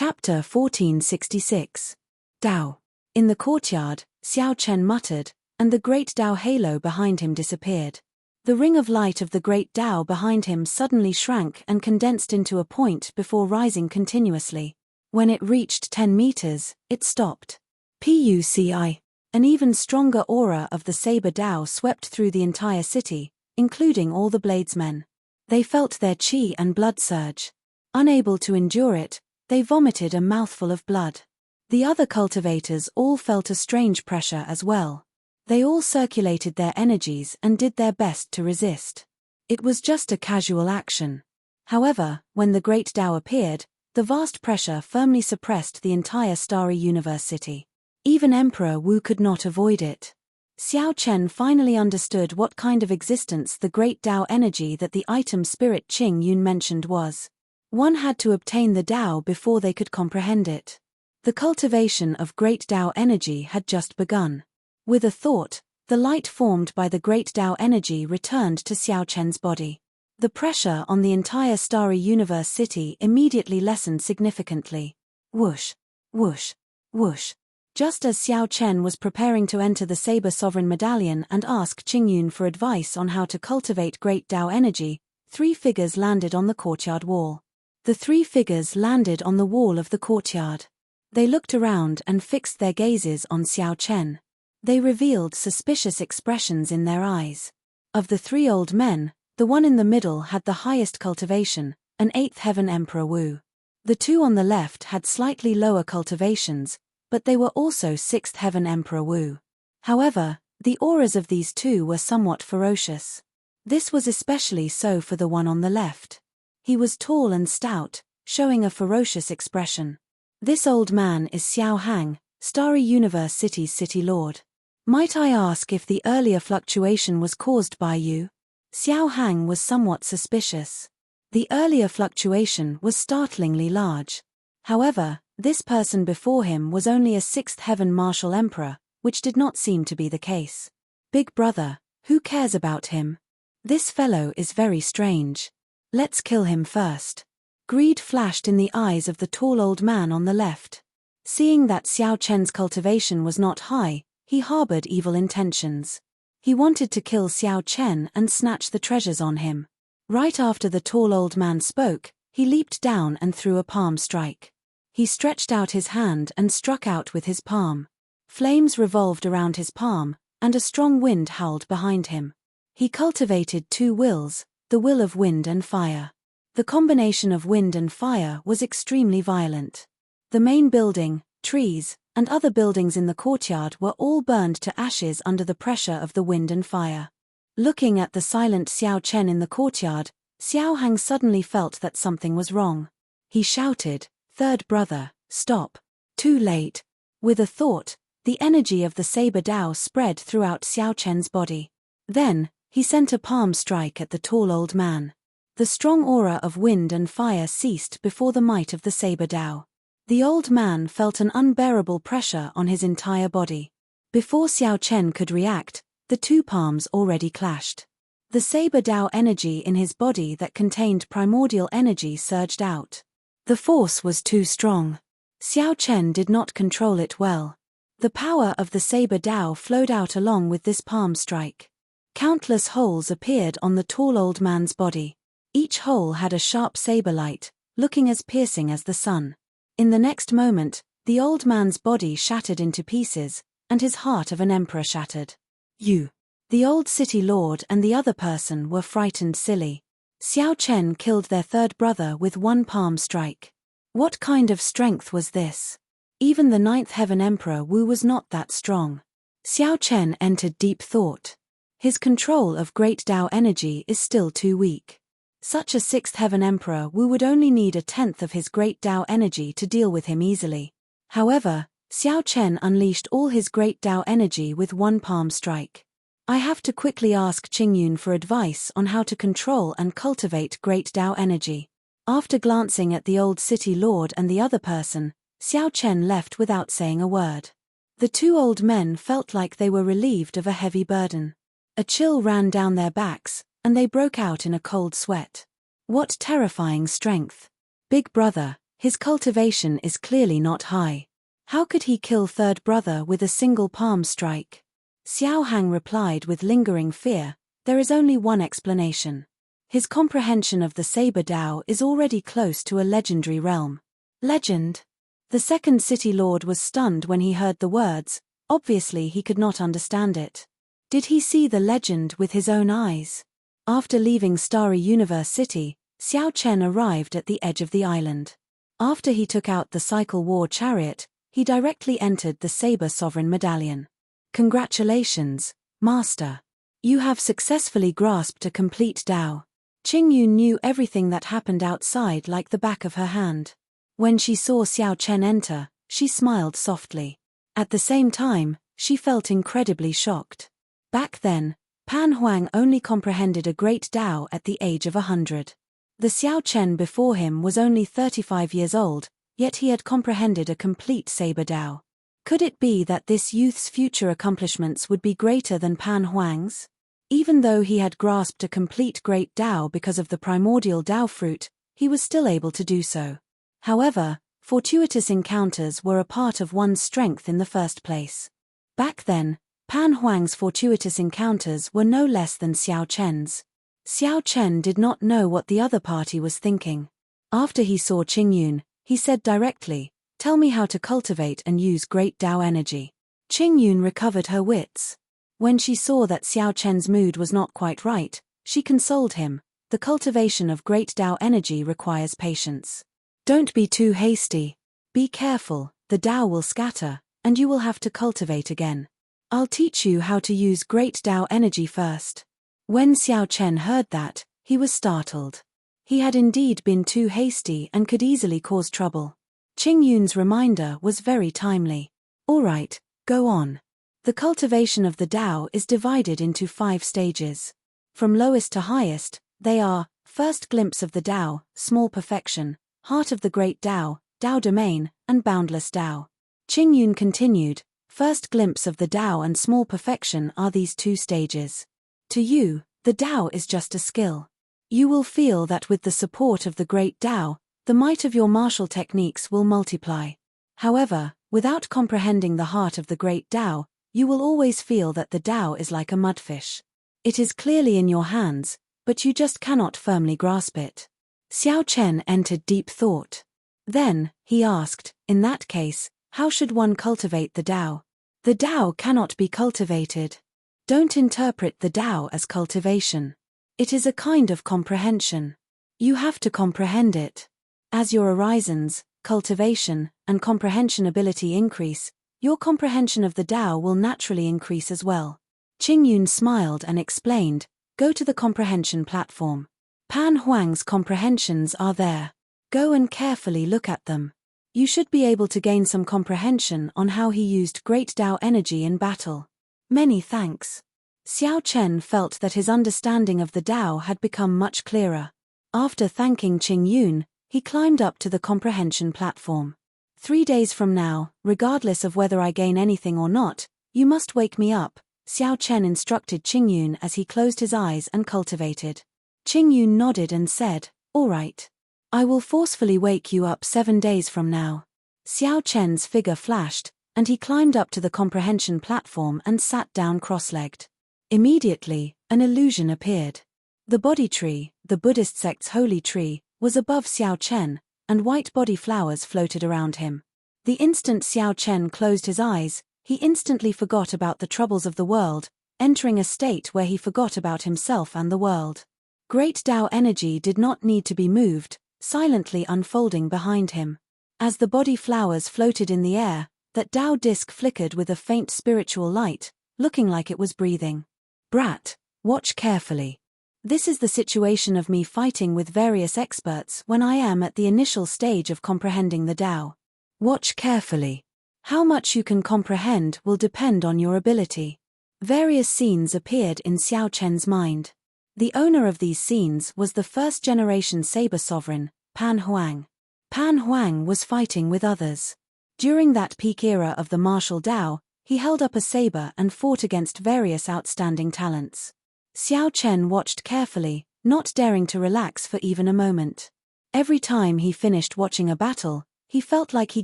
Chapter 1466. Dao. In the courtyard, Xiao Chen muttered, and the great Dao halo behind him disappeared. The ring of light of the great Dao behind him suddenly shrank and condensed into a point before rising continuously. When it reached 10 meters, it stopped. Puci. An even stronger aura of the saber Dao swept through the entire city, including all the bladesmen. They felt their qi and blood surge. Unable to endure it, they vomited a mouthful of blood. The other cultivators all felt a strange pressure as well. They all circulated their energies and did their best to resist. It was just a casual action. However, when the great Dao appeared, the vast pressure firmly suppressed the entire starry universe city. Even Emperor Wu could not avoid it. Xiao Chen finally understood what kind of existence the great Dao energy that the item spirit Qing Yun mentioned was. One had to obtain the Dao before they could comprehend it. The cultivation of great Dao energy had just begun. With a thought, the light formed by the great Dao energy returned to Xiao Chen's body. The pressure on the entire starry universe city immediately lessened significantly. Whoosh, whoosh, whoosh. Just as Xiao Chen was preparing to enter the Saber Sovereign Medallion and ask Qingyun for advice on how to cultivate great Dao energy, 3 figures landed on the courtyard wall. The 3 figures landed on the wall of the courtyard. They looked around and fixed their gazes on Xiao Chen. They revealed suspicious expressions in their eyes. Of the 3 old men, the one in the middle had the highest cultivation, an 8th heaven Emperor Wu. The 2 on the left had slightly lower cultivations, but they were also 6th heaven Emperor Wu. However, the auras of these 2 were somewhat ferocious. This was especially so for the one on the left. He was tall and stout, showing a ferocious expression. This old man is Xiao Hang, Starry Universe City's city lord. Might I ask if the earlier fluctuation was caused by you? Xiao Hang was somewhat suspicious. The earlier fluctuation was startlingly large. However, this person before him was only a 6th heaven martial emperor, which did not seem to be the case. Big brother, who cares about him? This fellow is very strange. Let's kill him first. Greed flashed in the eyes of the tall old man on the left. Seeing that Xiao Chen's cultivation was not high, he harbored evil intentions. He wanted to kill Xiao Chen and snatch the treasures on him. Right after the tall old man spoke, he leaped down and threw a palm strike. He stretched out his hand and struck out with his palm. Flames revolved around his palm, and a strong wind howled behind him. He cultivated 2 wills, the will of wind and fire. The combination of wind and fire was extremely violent. The main building, trees, and other buildings in the courtyard were all burned to ashes under the pressure of the wind and fire. Looking at the silent Xiao Chen in the courtyard, Xiao Hang suddenly felt that something was wrong. He shouted, "Third brother, stop." Too late. With a thought, the energy of the saber Dao spread throughout Xiao Chen's body. Then, he sent a palm strike at the tall old man. The strong aura of wind and fire ceased before the might of the saber Dao. The old man felt an unbearable pressure on his entire body. Before Xiao Chen could react, the 2 palms already clashed. The saber Dao energy in his body that contained primordial energy surged out. The force was too strong. Xiao Chen did not control it well. The power of the saber Dao flowed out along with this palm strike. Countless holes appeared on the tall old man's body. Each hole had a sharp saber light, looking as piercing as the sun. In the next moment, the old man's body shattered into pieces, and his heart of an emperor shattered. You. The old city lord and the other person were frightened silly. Xiao Chen killed their 3rd brother with 1 palm strike. What kind of strength was this? Even the 9th heaven Emperor Wu was not that strong. Xiao Chen entered deep thought. His control of great Dao energy is still too weak. Such a 6th heaven Emperor Wu would only need 1/10 of his great Dao energy to deal with him easily. However, Xiao Chen unleashed all his great Dao energy with 1 palm strike. I have to quickly ask Qingyun for advice on how to control and cultivate great Dao energy. After glancing at the old city lord and the other person, Xiao Chen left without saying a word. The 2 old men felt like they were relieved of a heavy burden. A chill ran down their backs, and they broke out in a cold sweat. What terrifying strength! Big brother, His cultivation is clearly not high. How could he kill third brother with a single palm strike? Xiao Hang replied with lingering fear, there is only one explanation. His comprehension of the Saber Dao is already close to a legendary realm. Legend? The second city lord was stunned when he heard the words. Obviously he could not understand it. Did he see the legend with his own eyes? After leaving Starry Universe City, Xiao Chen arrived at the edge of the island. After he took out the Cycle War Chariot, he directly entered the Saber Sovereign Medallion. Congratulations, Master. You have successfully grasped a complete Dao. Qingyun knew everything that happened outside like the back of her hand. When she saw Xiao Chen enter, she smiled softly. At the same time, she felt incredibly shocked. Back then, Pan Huang only comprehended a great Dao at the age of 100. The Xiao Chen before him was only 35 years old, yet he had comprehended a complete Saber Dao. Could it be that this youth's future accomplishments would be greater than Pan Huang's? Even though he had grasped a complete great Dao because of the primordial Dao fruit, he was still able to do so. However, fortuitous encounters were a part of one's strength in the first place. Back then, Pan Huang's fortuitous encounters were no less than Xiao Chen's. Xiao Chen did not know what the other party was thinking. After he saw Qingyun, he said directly, "Tell me how to cultivate and use great Dao energy." Qingyun recovered her wits. When she saw that Xiao Chen's mood was not quite right, she consoled him. The cultivation of great Dao energy requires patience. Don't be too hasty. Be careful, the Dao will scatter, and you will have to cultivate again. I'll teach you how to use great Dao energy first. When Xiao Chen heard that, he was startled. He had indeed been too hasty and could easily cause trouble. Qingyun's reminder was very timely. All right, go on. The cultivation of the Dao is divided into 5 stages. From lowest to highest, they are, first glimpse of the Dao, small perfection, heart of the great Dao, Dao domain, and boundless Dao. Qingyun continued, first glimpse of the Dao and small perfection are these 2 stages. To you, the Dao is just a skill. You will feel that with the support of the great Dao, the might of your martial techniques will multiply. However, without comprehending the heart of the great Dao, you will always feel that the Dao is like a mudfish. It is clearly in your hands, but you just cannot firmly grasp it. Xiao Chen entered deep thought. Then, he asked, in that case, how should one cultivate the Dao? The Dao cannot be cultivated. Don't interpret the Dao as cultivation. It is a kind of comprehension. You have to comprehend it. As your horizons, cultivation, and comprehension ability increase, your comprehension of the Dao will naturally increase as well. Qingyun smiled and explained, go to the comprehension platform. Pan Huang's comprehensions are there. Go and carefully look at them. You should be able to gain some comprehension on how he used great Dao energy in battle. Many thanks. Xiao Chen felt that his understanding of the Dao had become much clearer. After thanking Qingyun, he climbed up to the comprehension platform. 3 days from now, regardless of whether I gain anything or not, you must wake me up, Xiao Chen instructed Qingyun as he closed his eyes and cultivated. Qingyun nodded and said, all right. I will forcefully wake you up 7 days from now. Xiao Chen's figure flashed, and he climbed up to the comprehension platform and sat down cross-legged. Immediately, an illusion appeared. The Bodhi tree, the Buddhist sect's holy tree, was above Xiao Chen, and white body flowers floated around him. The instant Xiao Chen closed his eyes, he instantly forgot about the troubles of the world, entering a state where he forgot about himself and the world. Great Dao energy did not need to be moved, silently unfolding behind him. As the body flowers floated in the air, that Dao disc flickered with a faint spiritual light, looking like it was breathing. Brat, watch carefully. This is the situation of me fighting with various experts when I am at the initial stage of comprehending the Dao. Watch carefully. How much you can comprehend will depend on your ability. Various scenes appeared in Xiao Chen's mind. The owner of these scenes was the first-generation saber sovereign, Pan Huang. Pan Huang was fighting with others. During that peak era of the martial Dao, he held up a saber and fought against various outstanding talents. Xiao Chen watched carefully, not daring to relax for even a moment. Every time he finished watching a battle, he felt like he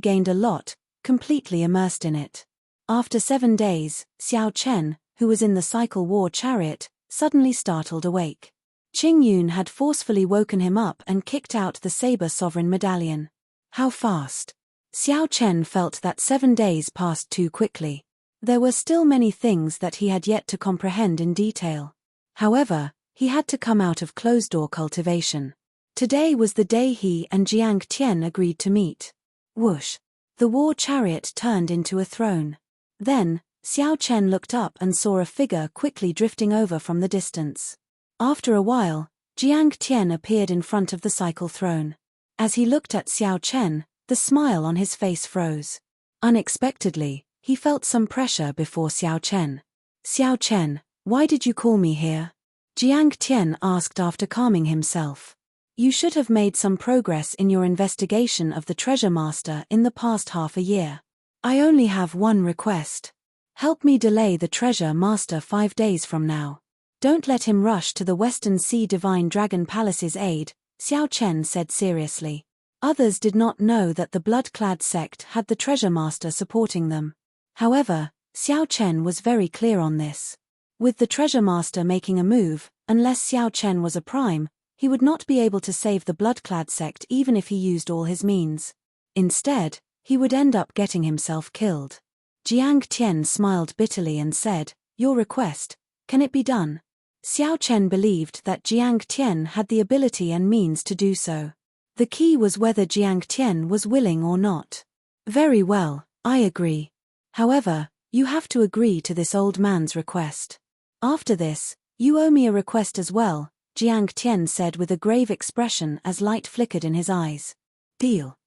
gained a lot, completely immersed in it. After 7 days, Xiao Chen, who was in the cycle war chariot, suddenly startled awake. Qing Yun had forcefully woken him up and kicked out the Saber Sovereign medallion. How fast! Xiao Chen felt that 7 days passed too quickly. There were still many things that he had yet to comprehend in detail. However, he had to come out of closed-door cultivation. Today was the day he and Jiang Tian agreed to meet. Whoosh! The war chariot turned into a throne. Then, Xiao Chen looked up and saw a figure quickly drifting over from the distance. After a while, Jiang Tian appeared in front of the cycle throne. As he looked at Xiao Chen, the smile on his face froze. Unexpectedly, he felt some pressure before Xiao Chen. "Xiao Chen, why did you call me here?" Jiang Tian asked after calming himself. "You should have made some progress in your investigation of the Treasure Master in the past half a year. I only have one request. Help me delay the Treasure Master 5 days from now. Don't let him rush to the Western Sea Divine Dragon Palace's aid," Xiao Chen said seriously. Others did not know that the blood-clad sect had the Treasure Master supporting them. However, Xiao Chen was very clear on this. With the Treasure Master making a move, unless Xiao Chen was a prime, he would not be able to save the blood-clad sect even if he used all his means. Instead, he would end up getting himself killed. Jiang Tian smiled bitterly and said, "Your request, can it be done?" Xiao Chen believed that Jiang Tian had the ability and means to do so. The key was whether Jiang Tian was willing or not. "Very well, I agree. However, you have to agree to this old man's request. After this, you owe me a request as well," Jiang Tian said with a grave expression as light flickered in his eyes. Deal.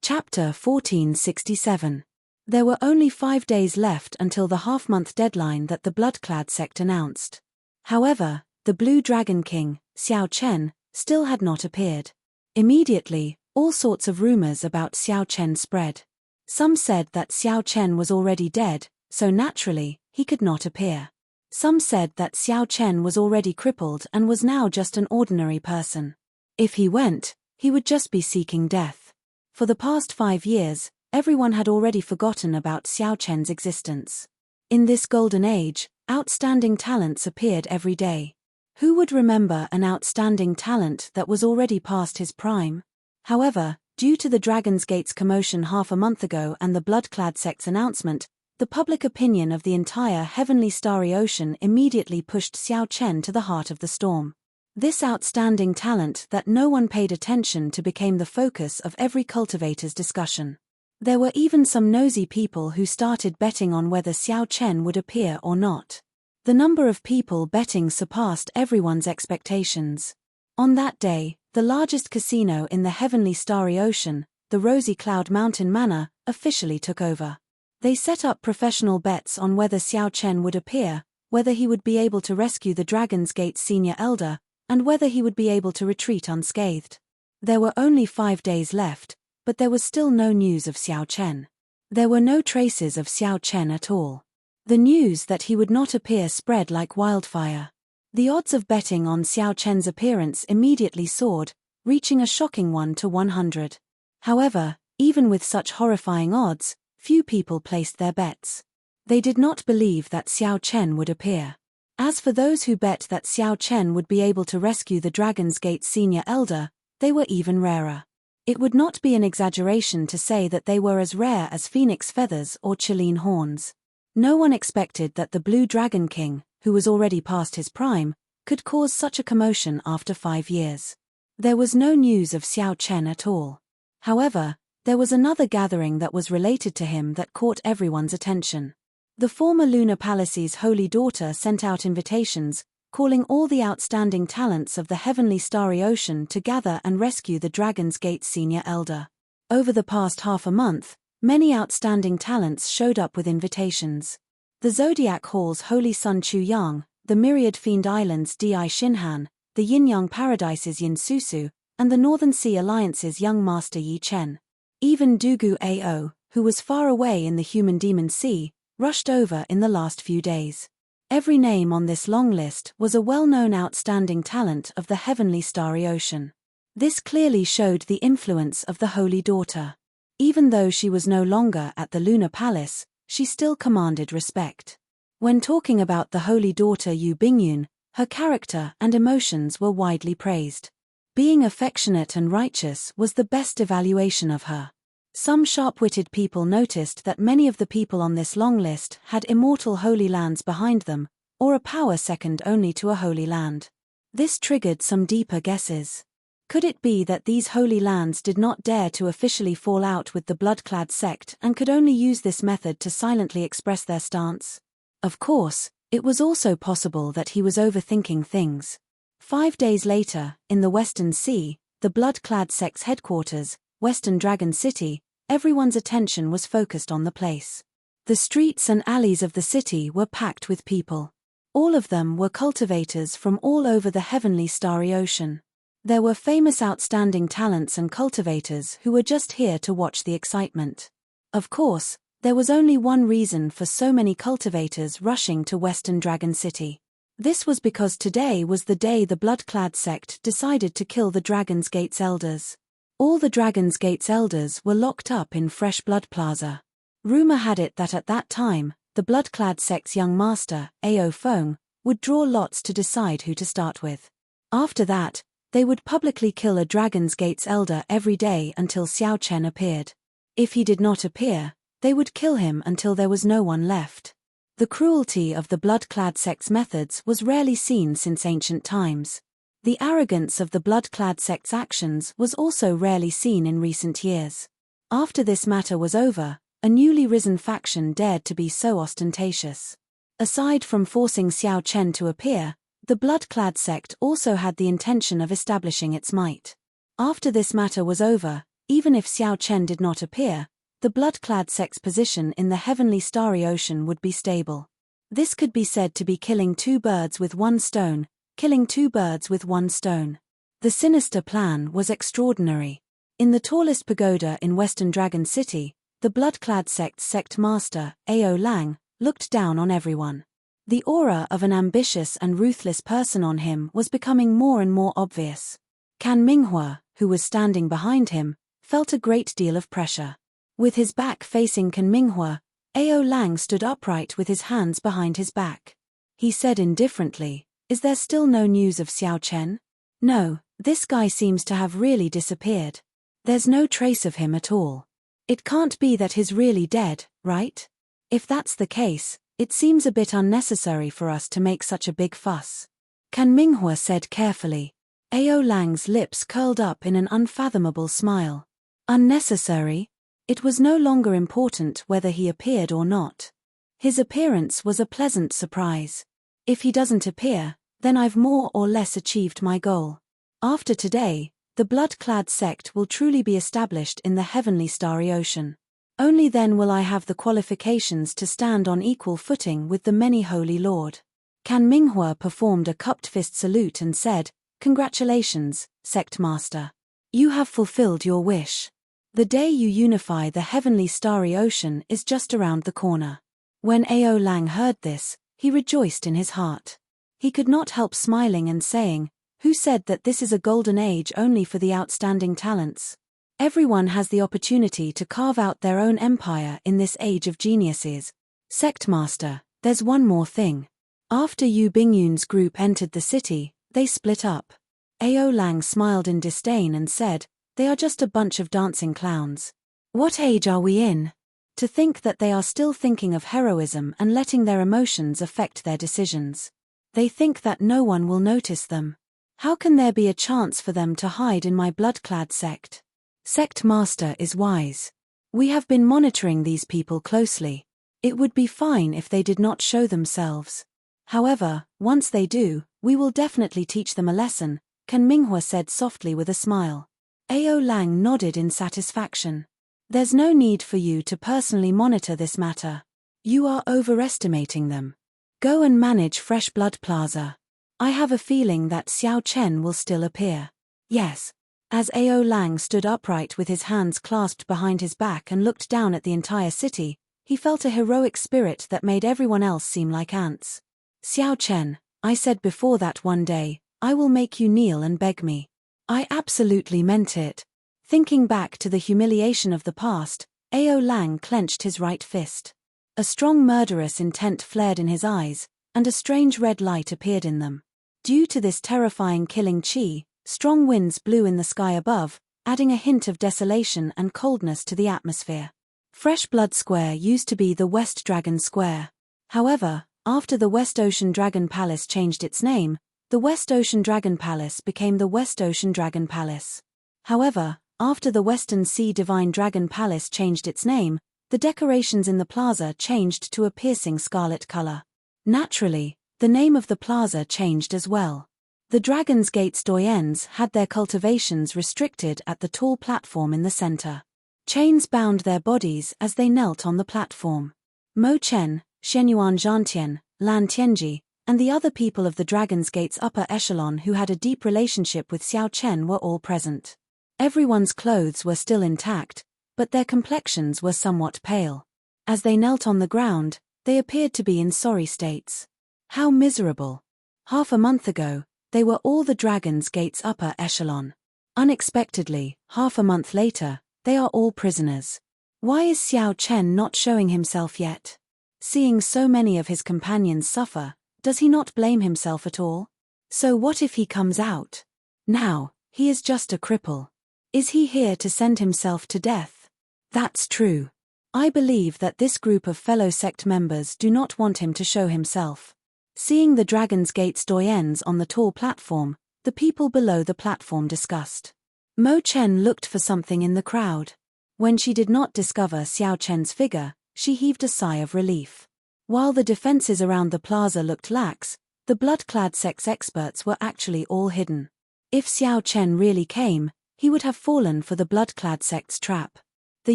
Chapter 1467. There were only 5 days left until the half-month deadline that the blood-clad sect announced. However, the Blue Dragon King, Xiao Chen, still had not appeared. Immediately, all sorts of rumors about Xiao Chen spread. Some said that Xiao Chen was already dead, so naturally, he could not appear. Some said that Xiao Chen was already crippled and was now just an ordinary person. If he went, he would just be seeking death. For the past 5 years, everyone had already forgotten about Xiao Chen's existence. In this golden age, outstanding talents appeared every day. Who would remember an outstanding talent that was already past his prime? However, due to the Dragon's Gate's commotion half a month ago and the blood-clad sect's announcement, the public opinion of the entire heavenly starry ocean immediately pushed Xiao Chen to the heart of the storm. This outstanding talent that no one paid attention to became the focus of every cultivator's discussion. There were even some nosy people who started betting on whether Xiao Chen would appear or not. The number of people betting surpassed everyone's expectations. On that day, the largest casino in the heavenly starry ocean, the Rosy Cloud Mountain Manor, officially took over. They set up professional bets on whether Xiao Chen would appear, whether he would be able to rescue the Dragon's Gate senior elder, and whether he would be able to retreat unscathed. There were only 5 days left, but there was still no news of Xiao Chen. There were no traces of Xiao Chen at all. The news that he would not appear spread like wildfire. The odds of betting on Xiao Chen's appearance immediately soared, reaching a shocking 1 to 100. However, even with such horrifying odds, few people placed their bets. They did not believe that Xiao Chen would appear. As for those who bet that Xiao Chen would be able to rescue the Dragon's Gate senior elder, they were even rarer. It would not be an exaggeration to say that they were as rare as phoenix feathers or Chilean horns. No one expected that the Blue Dragon King, who was already past his prime, could cause such a commotion after 5 years. There was no news of Xiao Chen at all. However, there was another gathering that was related to him that caught everyone's attention. The former Lunar Palace's holy daughter sent out invitations, calling all the outstanding talents of the heavenly starry ocean to gather and rescue the Dragon's Gate senior elder. Over the past half a month, many outstanding talents showed up with invitations. The Zodiac Hall's Holy Sun Chu Yang, the Myriad Fiend Islands Di Shinhan, the Yin-Yang Paradise's Yin Susu, and the Northern Sea Alliance's young master Yi Chen. Even Dugu Ao, who was far away in the human demon sea, rushed over in the last few days. Every name on this long list was a well-known outstanding talent of the heavenly starry ocean. This clearly showed the influence of the Holy Daughter. Even though she was no longer at the Lunar Palace, she still commanded respect. When talking about the Holy Daughter Yu Bingyun, her character and emotions were widely praised. Being affectionate and righteous was the best evaluation of her. Some sharp-witted people noticed that many of the people on this long list had immortal holy lands behind them, or a power second only to a holy land. This triggered some deeper guesses. Could it be that these holy lands did not dare to officially fall out with the blood-clad sect and could only use this method to silently express their stance? Of course, it was also possible that he was overthinking things. 5 days later, in the Western Sea, the blood-clad sect's headquarters, Western Dragon City, everyone's attention was focused on the place. The streets and alleys of the city were packed with people. All of them were cultivators from all over the heavenly starry ocean. There were famous outstanding talents and cultivators who were just here to watch the excitement. Of course, there was only one reason for so many cultivators rushing to Western Dragon City. This was because today was the day the blood-clad sect decided to kill the Dragon's Gate's elders. All the Dragon's Gate's elders were locked up in Fresh Blood Plaza. Rumor had it that at that time, the blood-clad sect's young master, Ao Feng, would draw lots to decide who to start with. After that, they would publicly kill a Dragon's Gate's elder every day until Xiao Chen appeared. If he did not appear, they would kill him until there was no one left. The cruelty of the blood-clad sect's methods was rarely seen since ancient times. The arrogance of the blood-clad sect's actions was also rarely seen in recent years. After this matter was over, a newly risen faction dared to be so ostentatious. Aside from forcing Xiao Chen to appear, the blood-clad sect also had the intention of establishing its might. After this matter was over, even if Xiao Chen did not appear, the blood-clad sect's position in the heavenly starry ocean would be stable. This could be said to be killing two birds with one stone, killing two birds with one stone. The sinister plan was extraordinary. In the tallest pagoda in Western Dragon City, the blood-clad sect's sect master, Ao Lang, looked down on everyone. The aura of an ambitious and ruthless person on him was becoming more and more obvious. Can Minghua, who was standing behind him, felt a great deal of pressure. With his back facing Can Minghua, Ao Lang stood upright with his hands behind his back. He said indifferently, "Is there still no news of Xiao Chen?" "No, this guy seems to have really disappeared. There's no trace of him at all. It can't be that he's really dead, right? If that's the case, it seems a bit unnecessary for us to make such a big fuss." Can Minghua said carefully. Ao Lang's lips curled up in an unfathomable smile. Unnecessary? It was no longer important whether he appeared or not. His appearance was a pleasant surprise. If he doesn't appear, then I've more or less achieved my goal. After today, the blood-clad sect will truly be established in the heavenly starry ocean. Only then will I have the qualifications to stand on equal footing with the many holy lord. Can Minghua performed a cupped fist salute and said, "Congratulations, sect master. You have fulfilled your wish. The day you unify the heavenly starry ocean is just around the corner." When Ao Lang heard this, he rejoiced in his heart. He could not help smiling and saying, "Who said that this is a golden age only for the outstanding talents? Everyone has the opportunity to carve out their own empire in this age of geniuses. Sect master, there's one more thing." After Yu Bingyun's group entered the city, they split up. Ao Lang smiled in disdain and said, "They are just a bunch of dancing clowns. What age are we in? To think that they are still thinking of heroism and letting their emotions affect their decisions. They think that no one will notice them. How can there be a chance for them to hide in my blood-clad sect? Sect master is wise. We have been monitoring these people closely. It would be fine if they did not show themselves. However, once they do, we will definitely teach them a lesson," Can Minghua said softly with a smile. Ao Lang nodded in satisfaction. "There's no need for you to personally monitor this matter. You are overestimating them. Go and manage Fresh Blood Plaza. I have a feeling that Xiao Chen will still appear." "Yes." As Ao Lang stood upright with his hands clasped behind his back and looked down at the entire city, he felt a heroic spirit that made everyone else seem like ants. "Xiao Chen, I said before that one day, I will make you kneel and beg me. I absolutely meant it. Thinking back to the humiliation of the past, Ao Lang clenched his right fist. A strong murderous intent flared in his eyes, and a strange red light appeared in them. Due to this terrifying killing chi, strong winds blew in the sky above, adding a hint of desolation and coldness to the atmosphere. Fresh Blood Square used to be the West Dragon Square. However, after the West Ocean Dragon Palace changed its name, the West Ocean Dragon Palace became the West Ocean Dragon Palace. However, after the Western Sea Divine Dragon Palace changed its name, the decorations in the plaza changed to a piercing scarlet color. Naturally, the name of the plaza changed as well. The Dragon's Gate's doyens had their cultivations restricted at the tall platform in the center. Chains bound their bodies as they knelt on the platform. Mo Chen, Shenyuan Zhantian, Lan Tianji, and the other people of the Dragon's Gate's upper echelon who had a deep relationship with Xiao Chen were all present. Everyone's clothes were still intact, but their complexions were somewhat pale. As they knelt on the ground, they appeared to be in sorry states. How miserable. Half a month ago, they were all the Dragon's Gate's upper echelon. Unexpectedly, half a month later, they are all prisoners. Why is Xiao Chen not showing himself yet? Seeing so many of his companions suffer, does he not blame himself at all? So what if he comes out? Now, he is just a cripple. Is he here to send himself to death? That's true. I believe that this group of fellow sect members do not want him to show himself. Seeing the Dragon's Gate's doyens on the tall platform, the people below the platform discussed. Mo Chen looked for something in the crowd. When she did not discover Xiao Chen's figure, she heaved a sigh of relief. While the defenses around the plaza looked lax, the blood-clad sect's experts were actually all hidden. If Xiao Chen really came, he would have fallen for the blood-clad sect's trap. The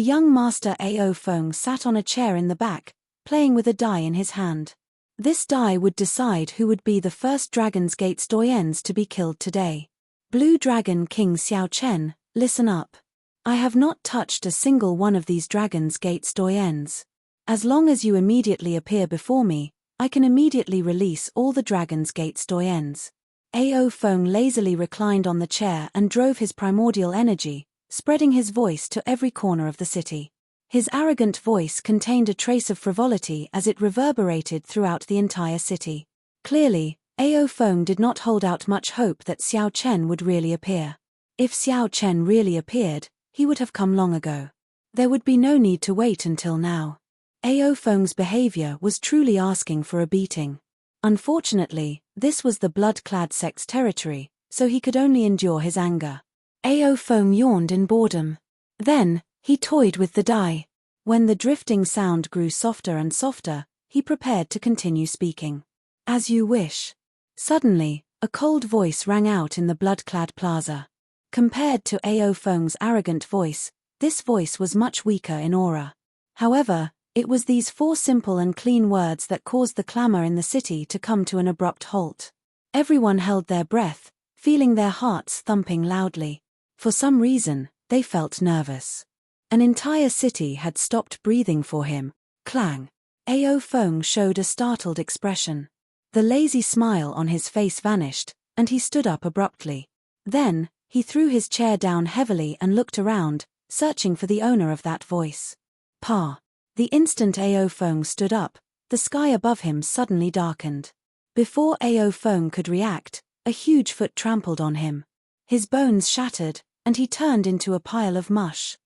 young master Ao Feng sat on a chair in the back, playing with a die in his hand. This die would decide who would be the first Dragon's Gate's doyens to be killed today. Blue Dragon King Xiao Chen, listen up. I have not touched a single one of these Dragon's Gate's doyens. As long as you immediately appear before me, I can immediately release all the Dragon's Gate's doyens. Ao Feng lazily reclined on the chair and drove his primordial energy, spreading his voice to every corner of the city. His arrogant voice contained a trace of frivolity as it reverberated throughout the entire city. Clearly, Ao Feng did not hold out much hope that Xiao Chen would really appear. If Xiao Chen really appeared, he would have come long ago. There would be no need to wait until now. Ao Feng's behavior was truly asking for a beating. Unfortunately, this was the blood-clad sect's territory, so he could only endure his anger. Ao Feng yawned in boredom. Then, he toyed with the die. When the drifting sound grew softer and softer, he prepared to continue speaking. As you wish. Suddenly, a cold voice rang out in the blood-clad plaza. Compared to Ao Feng's arrogant voice, this voice was much weaker in aura. However, it was these 4 simple and clean words that caused the clamor in the city to come to an abrupt halt. Everyone held their breath, feeling their hearts thumping loudly. For some reason, they felt nervous. An entire city had stopped breathing for him. Clang. Ao Feng showed a startled expression. The lazy smile on his face vanished, and he stood up abruptly. Then, he threw his chair down heavily and looked around, searching for the owner of that voice. Pa. The instant Ao Feng stood up, the sky above him suddenly darkened. Before Ao Feng could react, a huge foot trampled on him. His bones shattered, and he turned into a pile of mush.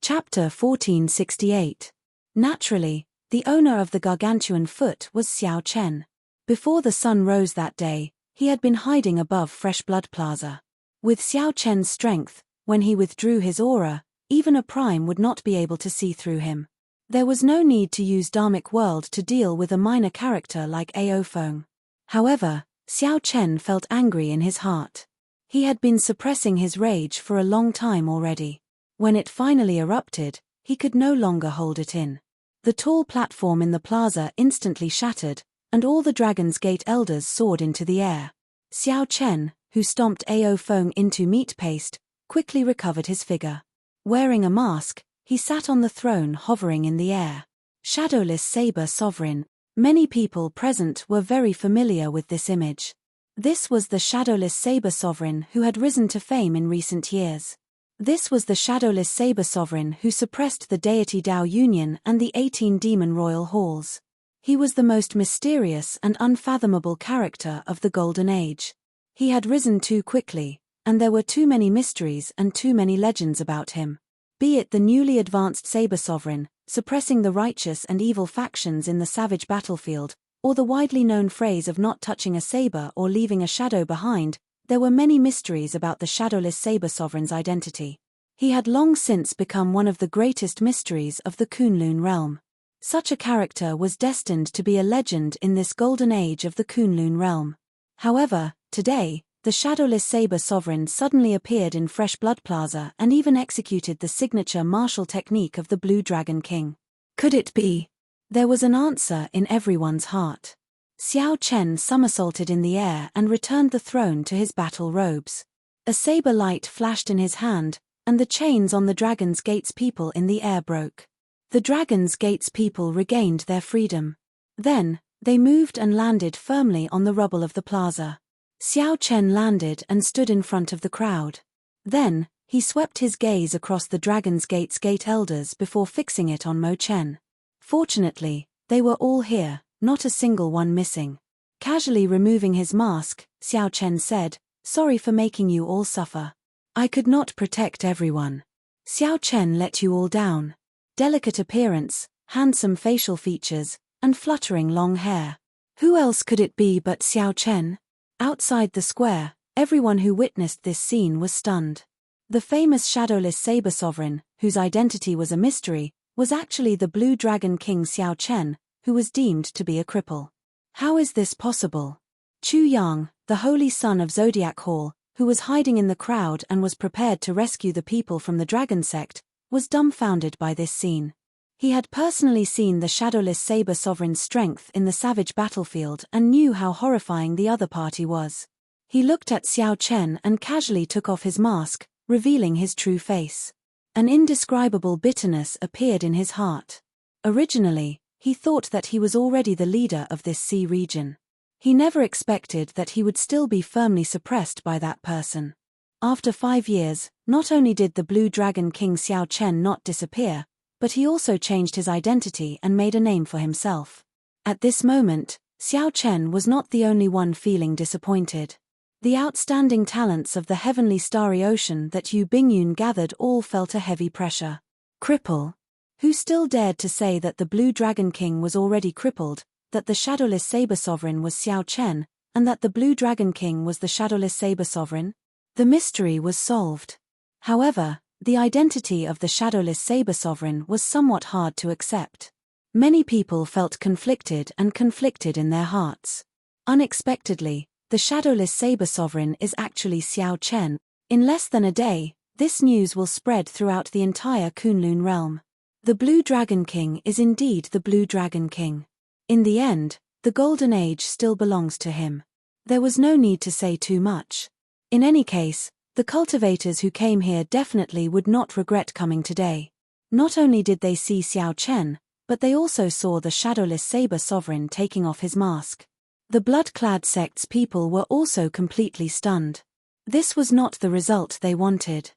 Chapter 1468. Naturally, the owner of the gargantuan foot was Xiao Chen. Before the sun rose that day, he had been hiding above Fresh Blood Plaza. With Xiao Chen's strength, when he withdrew his aura, even a prime would not be able to see through him. There was no need to use Dharmic World to deal with a minor character like Ao Feng. However, Xiao Chen felt angry in his heart. He had been suppressing his rage for a long time already. When it finally erupted, he could no longer hold it in. The tall platform in the plaza instantly shattered, and all the Dragon's Gate elders soared into the air. Xiao Chen, who stomped Ao Feng into meat paste, quickly recovered his figure. Wearing a mask, he sat on the throne hovering in the air. Shadowless Saber Sovereign. Many people present were very familiar with this image. This was the shadowless saber sovereign who had risen to fame in recent years. This was the shadowless saber sovereign who suppressed the deity Dao Union and the 18 demon royal halls. He was the most mysterious and unfathomable character of the Golden Age. He had risen too quickly, and there were too many mysteries and too many legends about him. Be it the newly advanced saber sovereign, suppressing the righteous and evil factions in the savage battlefield, or the widely known phrase of not touching a saber or leaving a shadow behind, there were many mysteries about the shadowless saber sovereign's identity. He had long since become one of the greatest mysteries of the Kunlun realm. Such a character was destined to be a legend in this golden age of the Kunlun realm. However, today, the shadowless saber sovereign suddenly appeared in Fresh Blood Plaza and even executed the signature martial technique of the Blue Dragon King. Could it be? There was an answer in everyone's heart. Xiao Chen somersaulted in the air and returned the throne to his battle robes. A saber light flashed in his hand, and the chains on the Dragon's Gate's people in the air broke. The Dragon's Gate's people regained their freedom. Then, they moved and landed firmly on the rubble of the plaza. Xiao Chen landed and stood in front of the crowd. Then, he swept his gaze across the Dragon's Gate's gate elders before fixing it on Mo Chen. Fortunately, they were all here, not a single one missing. Casually removing his mask, Xiao Chen said, "Sorry for making you all suffer. I could not protect everyone. Xiao Chen let you all down." Delicate appearance, handsome facial features, and fluttering long hair. Who else could it be but Xiao Chen? Outside the square, everyone who witnessed this scene was stunned. The famous shadowless saber sovereign, whose identity was a mystery, was actually the Blue Dragon King Xiao Chen, who was deemed to be a cripple. How is this possible? Chu Yang, the holy son of Zodiac Hall, who was hiding in the crowd and was prepared to rescue the people from the dragon sect, was dumbfounded by this scene. He had personally seen the shadowless saber sovereign's strength in the savage battlefield and knew how horrifying the other party was. He looked at Xiao Chen and casually took off his mask, revealing his true face. An indescribable bitterness appeared in his heart. Originally, he thought that he was already the leader of this sea region. He never expected that he would still be firmly suppressed by that person. After 5 years, not only did the Blue Dragon King Xiao Chen not disappear, but he also changed his identity and made a name for himself. At this moment, Xiao Chen was not the only one feeling disappointed. The outstanding talents of the heavenly starry ocean that Yu Bingyun gathered all felt a heavy pressure. Cripple? Who still dared to say that the Blue Dragon King was already crippled, that the shadowless saber sovereign was Xiao Chen, and that the Blue Dragon King was the shadowless saber sovereign? The mystery was solved. However, the identity of the shadowless saber sovereign was somewhat hard to accept. Many people felt conflicted in their hearts. Unexpectedly, the shadowless saber sovereign is actually Xiao Chen. In less than a day, this news will spread throughout the entire Kunlun realm. The Blue Dragon King is indeed the Blue Dragon King. In the end, the Golden Age still belongs to him. There was no need to say too much. In any case, the cultivators who came here definitely would not regret coming today. Not only did they see Xiao Chen, but they also saw the shadowless saber sovereign taking off his mask. The blood-clad sect's people were also completely stunned. This was not the result they wanted.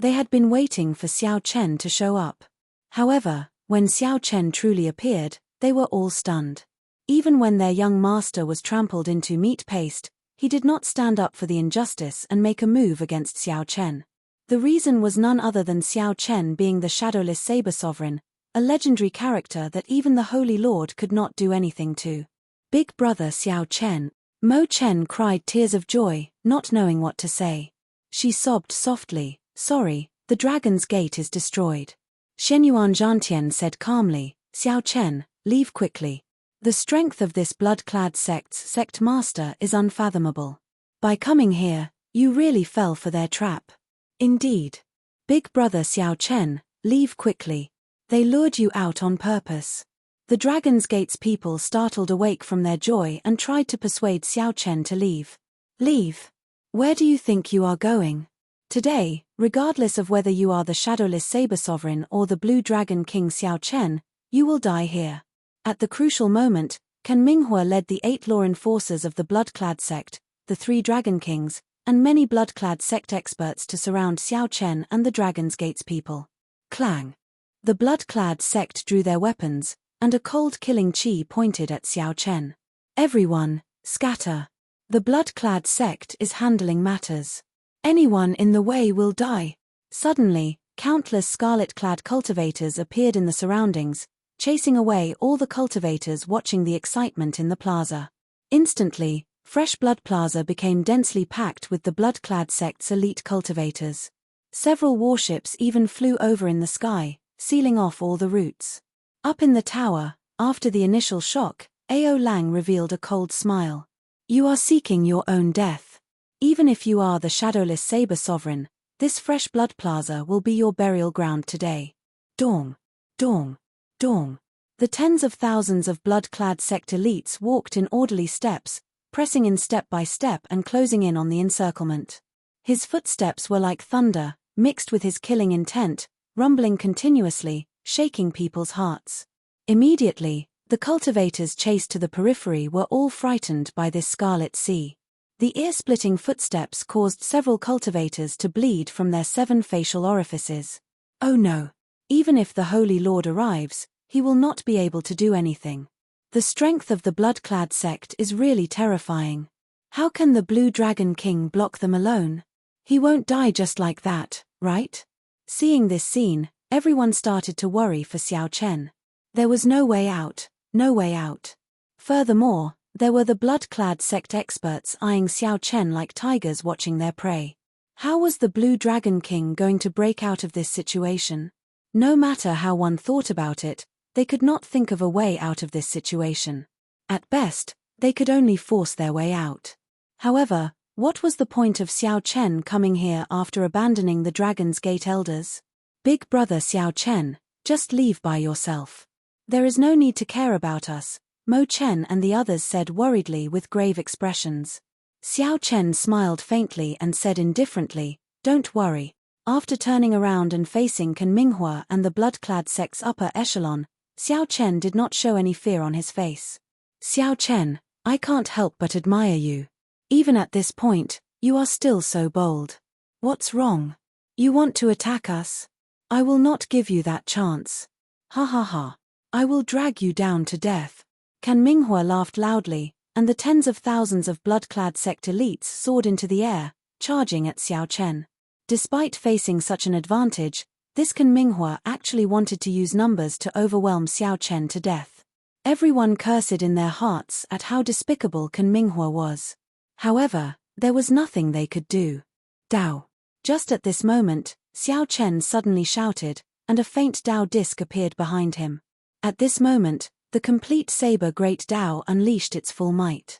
They had been waiting for Xiao Chen to show up. However, when Xiao Chen truly appeared, they were all stunned. Even when their young master was trampled into meat paste, he did not stand up for the injustice and make a move against Xiao Chen. The reason was none other than Xiao Chen being the shadowless saber sovereign, a legendary character that even the Holy Lord could not do anything to. Big brother Xiao Chen. Mo Chen cried tears of joy, not knowing what to say. She sobbed softly, "Sorry, the Dragon's Gate is destroyed." Shenyuan Zhantian said calmly, "Xiao Chen, leave quickly. The strength of this blood-clad sect's sect master is unfathomable. By coming here, you really fell for their trap." "Indeed. Big brother Xiao Chen, leave quickly. They lured you out on purpose." The Dragon's Gate's people startled awake from their joy and tried to persuade Xiao Chen to leave. "Leave? Where do you think you are going? Today, regardless of whether you are the shadowless saber sovereign or the Blue Dragon King Xiao Chen, you will die here." At the crucial moment, Kan Minghua led the 8 law enforcers of the blood-clad sect, the 3 Dragon Kings, and many blood-clad sect experts to surround Xiao Chen and the Dragon's Gate's people. Clang! The blood-clad sect drew their weapons, and a cold killing chi pointed at Xiao Chen. Everyone, scatter! The blood-clad sect is handling matters. Anyone in the way will die. Suddenly, countless scarlet-clad cultivators appeared in the surroundings, chasing away all the cultivators watching the excitement in the plaza. Instantly, Fresh Blood Plaza became densely packed with the blood-clad sect's elite cultivators. Several warships even flew over in the sky, sealing off all the routes. Up in the tower, after the initial shock, Ao Lang revealed a cold smile. You are seeking your own death. Even if you are the shadowless Saber Sovereign, this Fresh Blood Plaza will be your burial ground today. Dong! Dong! Dong! The tens of thousands of blood-clad sect elites walked in orderly steps, pressing in step by step and closing in on the encirclement. His footsteps were like thunder, mixed with his killing intent, rumbling continuously, shaking people's hearts. Immediately, the cultivators chased to the periphery were all frightened by this scarlet sea. The ear-splitting footsteps caused several cultivators to bleed from their 7 facial orifices. Oh no! Even if the Holy Lord arrives, he will not be able to do anything. The strength of the blood-clad sect is really terrifying. How can the Blue Dragon King block them alone? He won't die just like that, right? Seeing this scene, everyone started to worry for Xiao Chen. There was no way out, no way out. Furthermore, there were the blood-clad sect experts eyeing Xiao Chen like tigers watching their prey. How was the Blue Dragon King going to break out of this situation? No matter how one thought about it, they could not think of a way out of this situation. At best, they could only force their way out. However, what was the point of Xiao Chen coming here after abandoning the Dragon's Gate elders? Big brother Xiao Chen, just leave by yourself. There is no need to care about us, Mo Chen and the others said worriedly with grave expressions. Xiao Chen smiled faintly and said indifferently, don't worry. After turning around and facing Kan Minghua and the blood-clad sect's upper echelon, Xiao Chen did not show any fear on his face. Xiao Chen, I can't help but admire you. Even at this point, you are still so bold. What's wrong? You want to attack us? I will not give you that chance. Ha ha ha. I will drag you down to death. Kan Minghua laughed loudly, and the tens of thousands of blood-clad sect elites soared into the air, charging at Xiao Chen. Despite facing such an advantage, this Kan Minghua actually wanted to use numbers to overwhelm Xiao Chen to death. Everyone cursed in their hearts at how despicable Kan Minghua was. However, there was nothing they could do. Dao. Just at this moment, Xiao Chen suddenly shouted, and a faint Dao disc appeared behind him. At this moment, the complete Saber Great Dao unleashed its full might.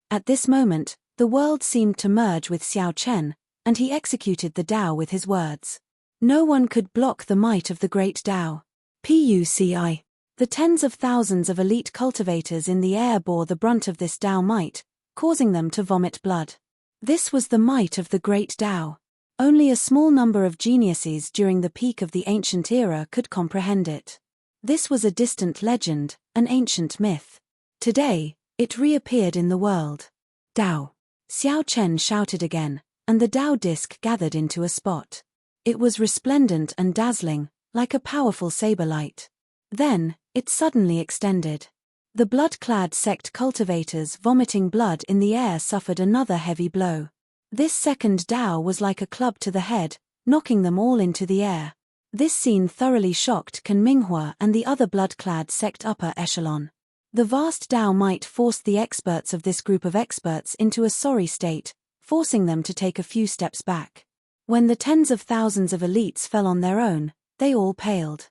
At this moment, the world seemed to merge with Xiao Chen, and he executed the Dao with his words. No one could block the might of the Great Dao. Puci. The tens of thousands of elite cultivators in the air bore the brunt of this Dao might, causing them to vomit blood. This was the might of the Great Dao. Only a small number of geniuses during the peak of the ancient era could comprehend it. This was a distant legend, an ancient myth. Today, it reappeared in the world. Dao. Xiao Chen shouted again, and the Dao disc gathered into a spot. It was resplendent and dazzling, like a powerful saber light. Then, it suddenly extended. The blood-clad sect cultivators vomiting blood in the air suffered another heavy blow. This second Dao was like a club to the head, knocking them all into the air. This scene thoroughly shocked Kan Minghua and the other blood-clad sect upper echelon. The vast Dao might forced the experts of this group of experts into a sorry state, forcing them to take a few steps back. When the tens of thousands of elites fell on their own, they all paled.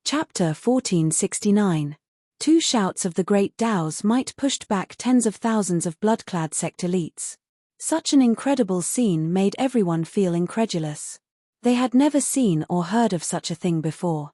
Chapter 1469. 2 shouts of the great Daos might pushed back tens of thousands of blood-clad sect elites. Such an incredible scene made everyone feel incredulous. They had never seen or heard of such a thing before.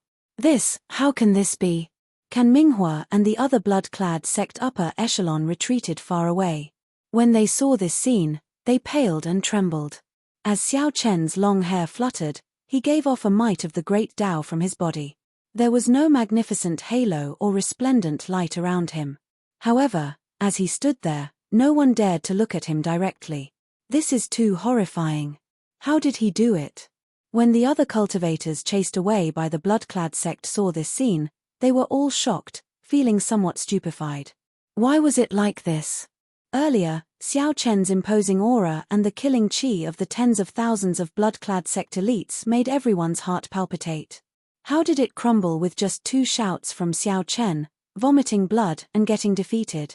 How can this be? Kan Minghua and the other blood-clad sect upper echelon retreated far away. When they saw this scene, they paled and trembled. As Xiao Chen's long hair fluttered, he gave off a might of the great Dao from his body. There was no magnificent halo or resplendent light around him. However, as he stood there, No one dared to look at him directly. This is too horrifying. How did he do it? When the other cultivators chased away by the blood-clad sect saw this scene, they were all shocked, feeling somewhat stupefied. Why was it like this? Earlier, Xiao Chen's imposing aura and the killing chi of the tens of thousands of blood-clad sect elites made everyone's heart palpitate. How did it crumble with just 2 shouts from Xiao Chen, vomiting blood and getting defeated?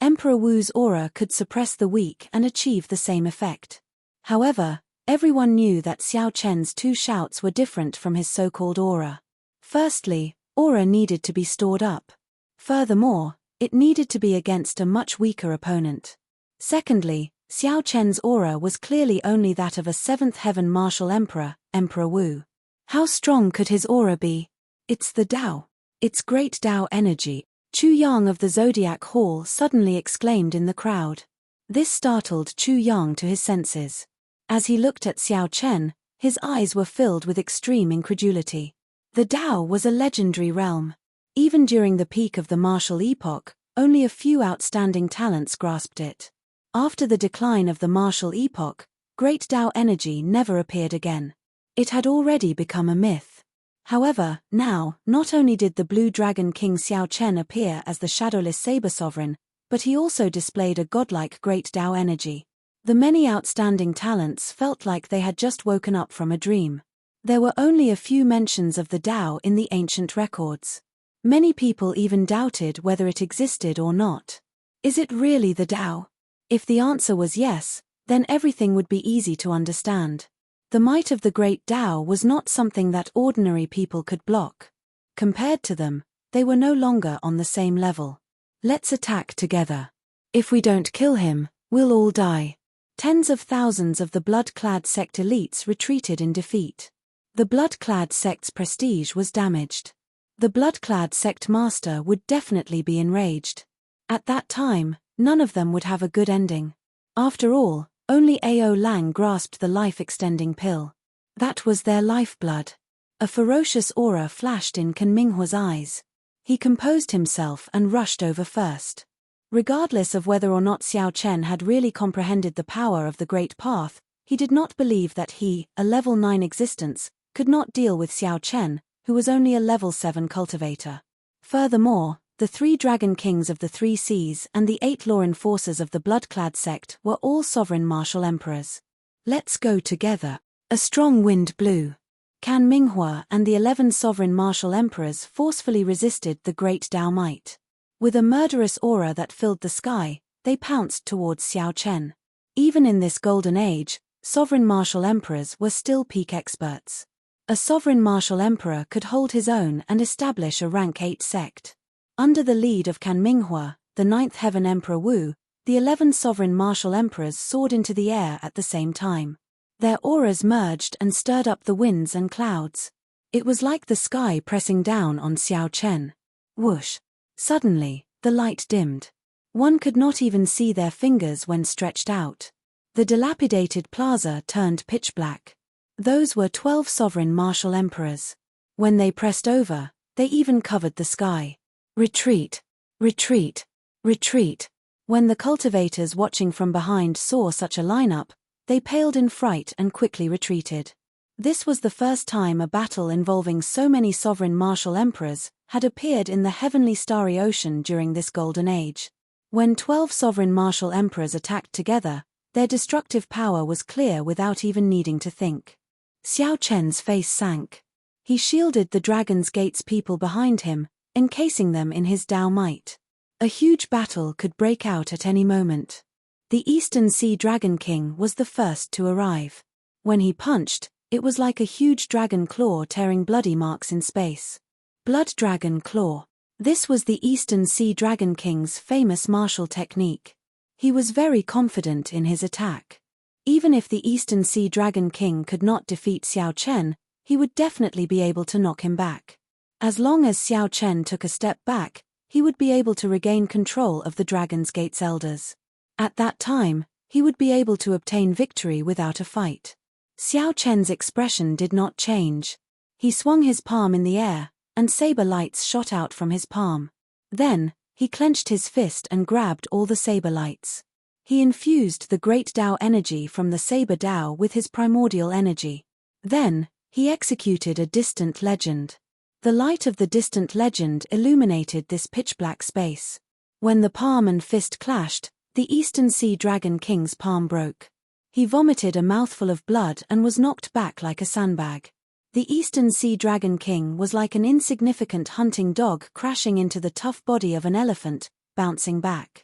Emperor Wu's aura could suppress the weak and achieve the same effect. However, everyone knew that Xiao Chen's 2 shouts were different from his so-called aura. Firstly, aura needed to be stored up. Furthermore, it needed to be against a much weaker opponent. Secondly, Xiao Chen's aura was clearly only that of a 7th heaven martial emperor, Emperor Wu. How strong could his aura be? It's the Tao. It's great Tao energy, Chu Yang of the Zodiac Hall suddenly exclaimed in the crowd. This startled Chu Yang to his senses. As he looked at Xiao Chen, his eyes were filled with extreme incredulity. The Tao was a legendary realm. Even during the peak of the martial epoch, only a few outstanding talents grasped it. After the decline of the martial epoch, great Tao energy never appeared again. It had already become a myth. However, now, not only did the Blue Dragon King Xiao Chen appear as the shadowless saber sovereign, but he also displayed a godlike great Tao energy. The many outstanding talents felt like they had just woken up from a dream. There were only a few mentions of the Tao in the ancient records. Many people even doubted whether it existed or not. Is it really the Tao? If the answer was yes, then everything would be easy to understand. The might of the great Tao was not something that ordinary people could block. Compared to them, they were no longer on the same level. Let's attack together. If we don't kill him, we'll all die. Tens of thousands of the blood-clad sect elites retreated in defeat. The blood-clad sect's prestige was damaged. The blood-clad sect master would definitely be enraged. At that time, none of them would have a good ending. After all, only Ao Lang grasped the life-extending pill. That was their lifeblood. A ferocious aura flashed in Kan Minghua's eyes. He composed himself and rushed over first. Regardless of whether or not Xiao Chen had really comprehended the power of the Great Path, he did not believe that he, a level 9 existence, could not deal with Xiao Chen, who was only a level 7 cultivator. Furthermore, the 3 Dragon Kings of the 3 Seas and the 8 Law Enforcers of the Blood-clad sect were all sovereign martial emperors. Let's go together. A strong wind blew. Kan Minghua and the 11 sovereign martial emperors forcefully resisted the great Tao might. With a murderous aura that filled the sky, they pounced towards Xiao Chen. Even in this golden age, sovereign martial emperors were still peak experts. A sovereign martial emperor could hold his own and establish a rank 8 sect. Under the lead of Kan Minghua, the 9th Heaven Emperor Wu, the 11 sovereign martial emperors soared into the air at the same time. Their auras merged and stirred up the winds and clouds. It was like the sky pressing down on Xiao Chen. Whoosh! Suddenly, the light dimmed. One could not even see their fingers when stretched out. The dilapidated plaza turned pitch black. Those were 12 sovereign martial emperors. When they pressed over, they even covered the sky. Retreat! Retreat! Retreat! When the cultivators watching from behind saw such a lineup, they paled in fright and quickly retreated. This was the first time a battle involving so many sovereign martial emperors had appeared in the heavenly starry ocean during this golden age. When 12 sovereign martial emperors attacked together, their destructive power was clear without even needing to think. Xiao Chen's face sank. He shielded the Dragon's Gate's people behind him, encasing them in his Tao might. A huge battle could break out at any moment. The Eastern Sea Dragon King was the first to arrive. When he punched, it was like a huge dragon claw tearing bloody marks in space. Blood Dragon Claw. This was the Eastern Sea Dragon King's famous martial technique. He was very confident in his attack. Even if the Eastern Sea Dragon King could not defeat Xiao Chen, he would definitely be able to knock him back. As long as Xiao Chen took a step back, he would be able to regain control of the Dragon's Gate's elders. At that time, he would be able to obtain victory without a fight. Xiao Chen's expression did not change. He swung his palm in the air, and saber lights shot out from his palm. Then, he clenched his fist and grabbed all the saber lights. He infused the great Tao energy from the saber Tao with his primordial energy. Then, he executed a distant legend. The light of the distant legend illuminated this pitch-black space. When the palm and fist clashed, the Eastern Sea Dragon King's palm broke. He vomited a mouthful of blood and was knocked back like a sandbag. The Eastern Sea Dragon King was like an insignificant hunting dog crashing into the tough body of an elephant, bouncing back.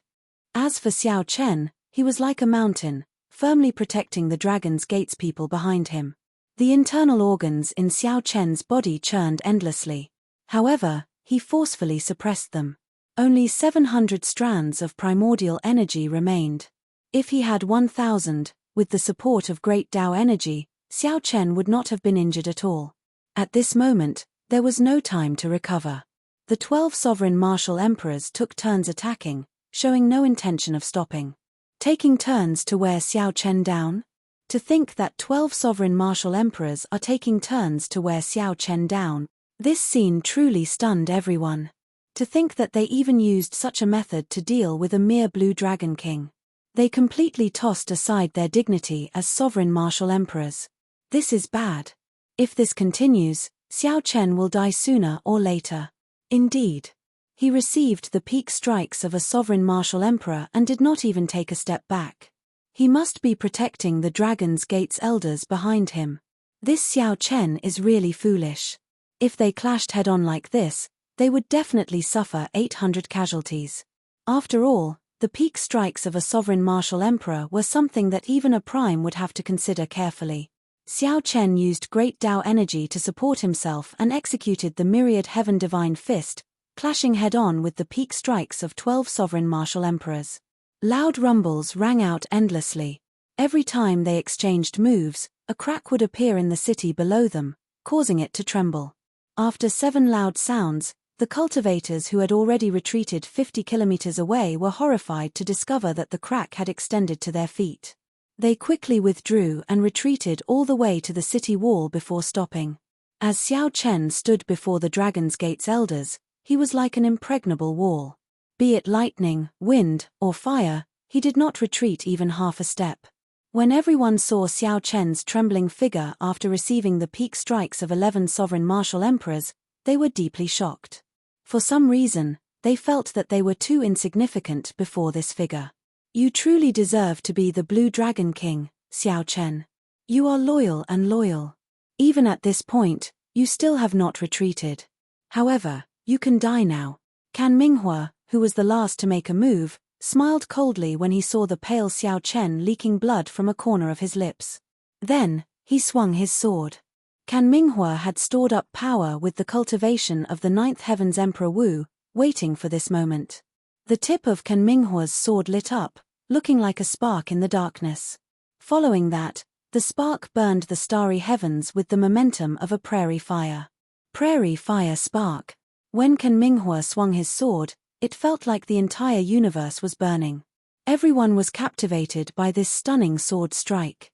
As for Xiao Chen, he was like a mountain, firmly protecting the dragon's gates people behind him. The internal organs in Xiao Chen's body churned endlessly. However, he forcefully suppressed them. Only 700 strands of primordial energy remained. If he had 1,000, with the support of great Tao energy, Xiao Chen would not have been injured at all. At this moment, there was no time to recover. The 12 sovereign martial emperors took turns attacking, showing no intention of stopping. Taking turns to wear Xiao Chen down? To think that 12 sovereign martial emperors are taking turns to wear Xiao Chen down, this scene truly stunned everyone. To think that they even used such a method to deal with a mere blue dragon king. They completely tossed aside their dignity as sovereign martial emperors. This is bad. If this continues, Xiao Chen will die sooner or later. Indeed. He received the peak strikes of a sovereign martial emperor and did not even take a step back. He must be protecting the Dragon's Gate's elders behind him. This Xiao Chen is really foolish. If they clashed head-on like this, they would definitely suffer 800 casualties. After all, the peak strikes of a sovereign martial emperor were something that even a prime would have to consider carefully. Xiao Chen used great Tao energy to support himself and executed the myriad heaven divine fist, clashing head-on with the peak strikes of 12 sovereign martial emperors. Loud rumbles rang out endlessly. Every time they exchanged moves, a crack would appear in the city below them, causing it to tremble. After 7 loud sounds, the cultivators who had already retreated 50 kilometers away were horrified to discover that the crack had extended to their feet. They quickly withdrew and retreated all the way to the city wall before stopping. As Xiao Chen stood before the Dragon's Gate's elders, he was like an impregnable wall. Be it lightning, wind, or fire, he did not retreat even half a step. When everyone saw Xiao Chen's trembling figure after receiving the peak strikes of 11 sovereign martial emperors, they were deeply shocked. For some reason, they felt that they were too insignificant before this figure. You truly deserve to be the Blue Dragon King, Xiao Chen. You are loyal and loyal. Even at this point, you still have not retreated. However, you can die now. Can Minghua, who was the last to make a move, smiled coldly when he saw the pale Xiao Chen leaking blood from a corner of his lips. Then, he swung his sword. Can Minghua had stored up power with the cultivation of the 9th Heaven's Emperor Wu, waiting for this moment. The tip of Can Minghua's sword lit up, looking like a spark in the darkness. Following that, the spark burned the starry heavens with the momentum of a prairie fire. Prairie fire spark. When Can Minghua swung his sword, it felt like the entire universe was burning. Everyone was captivated by this stunning sword strike.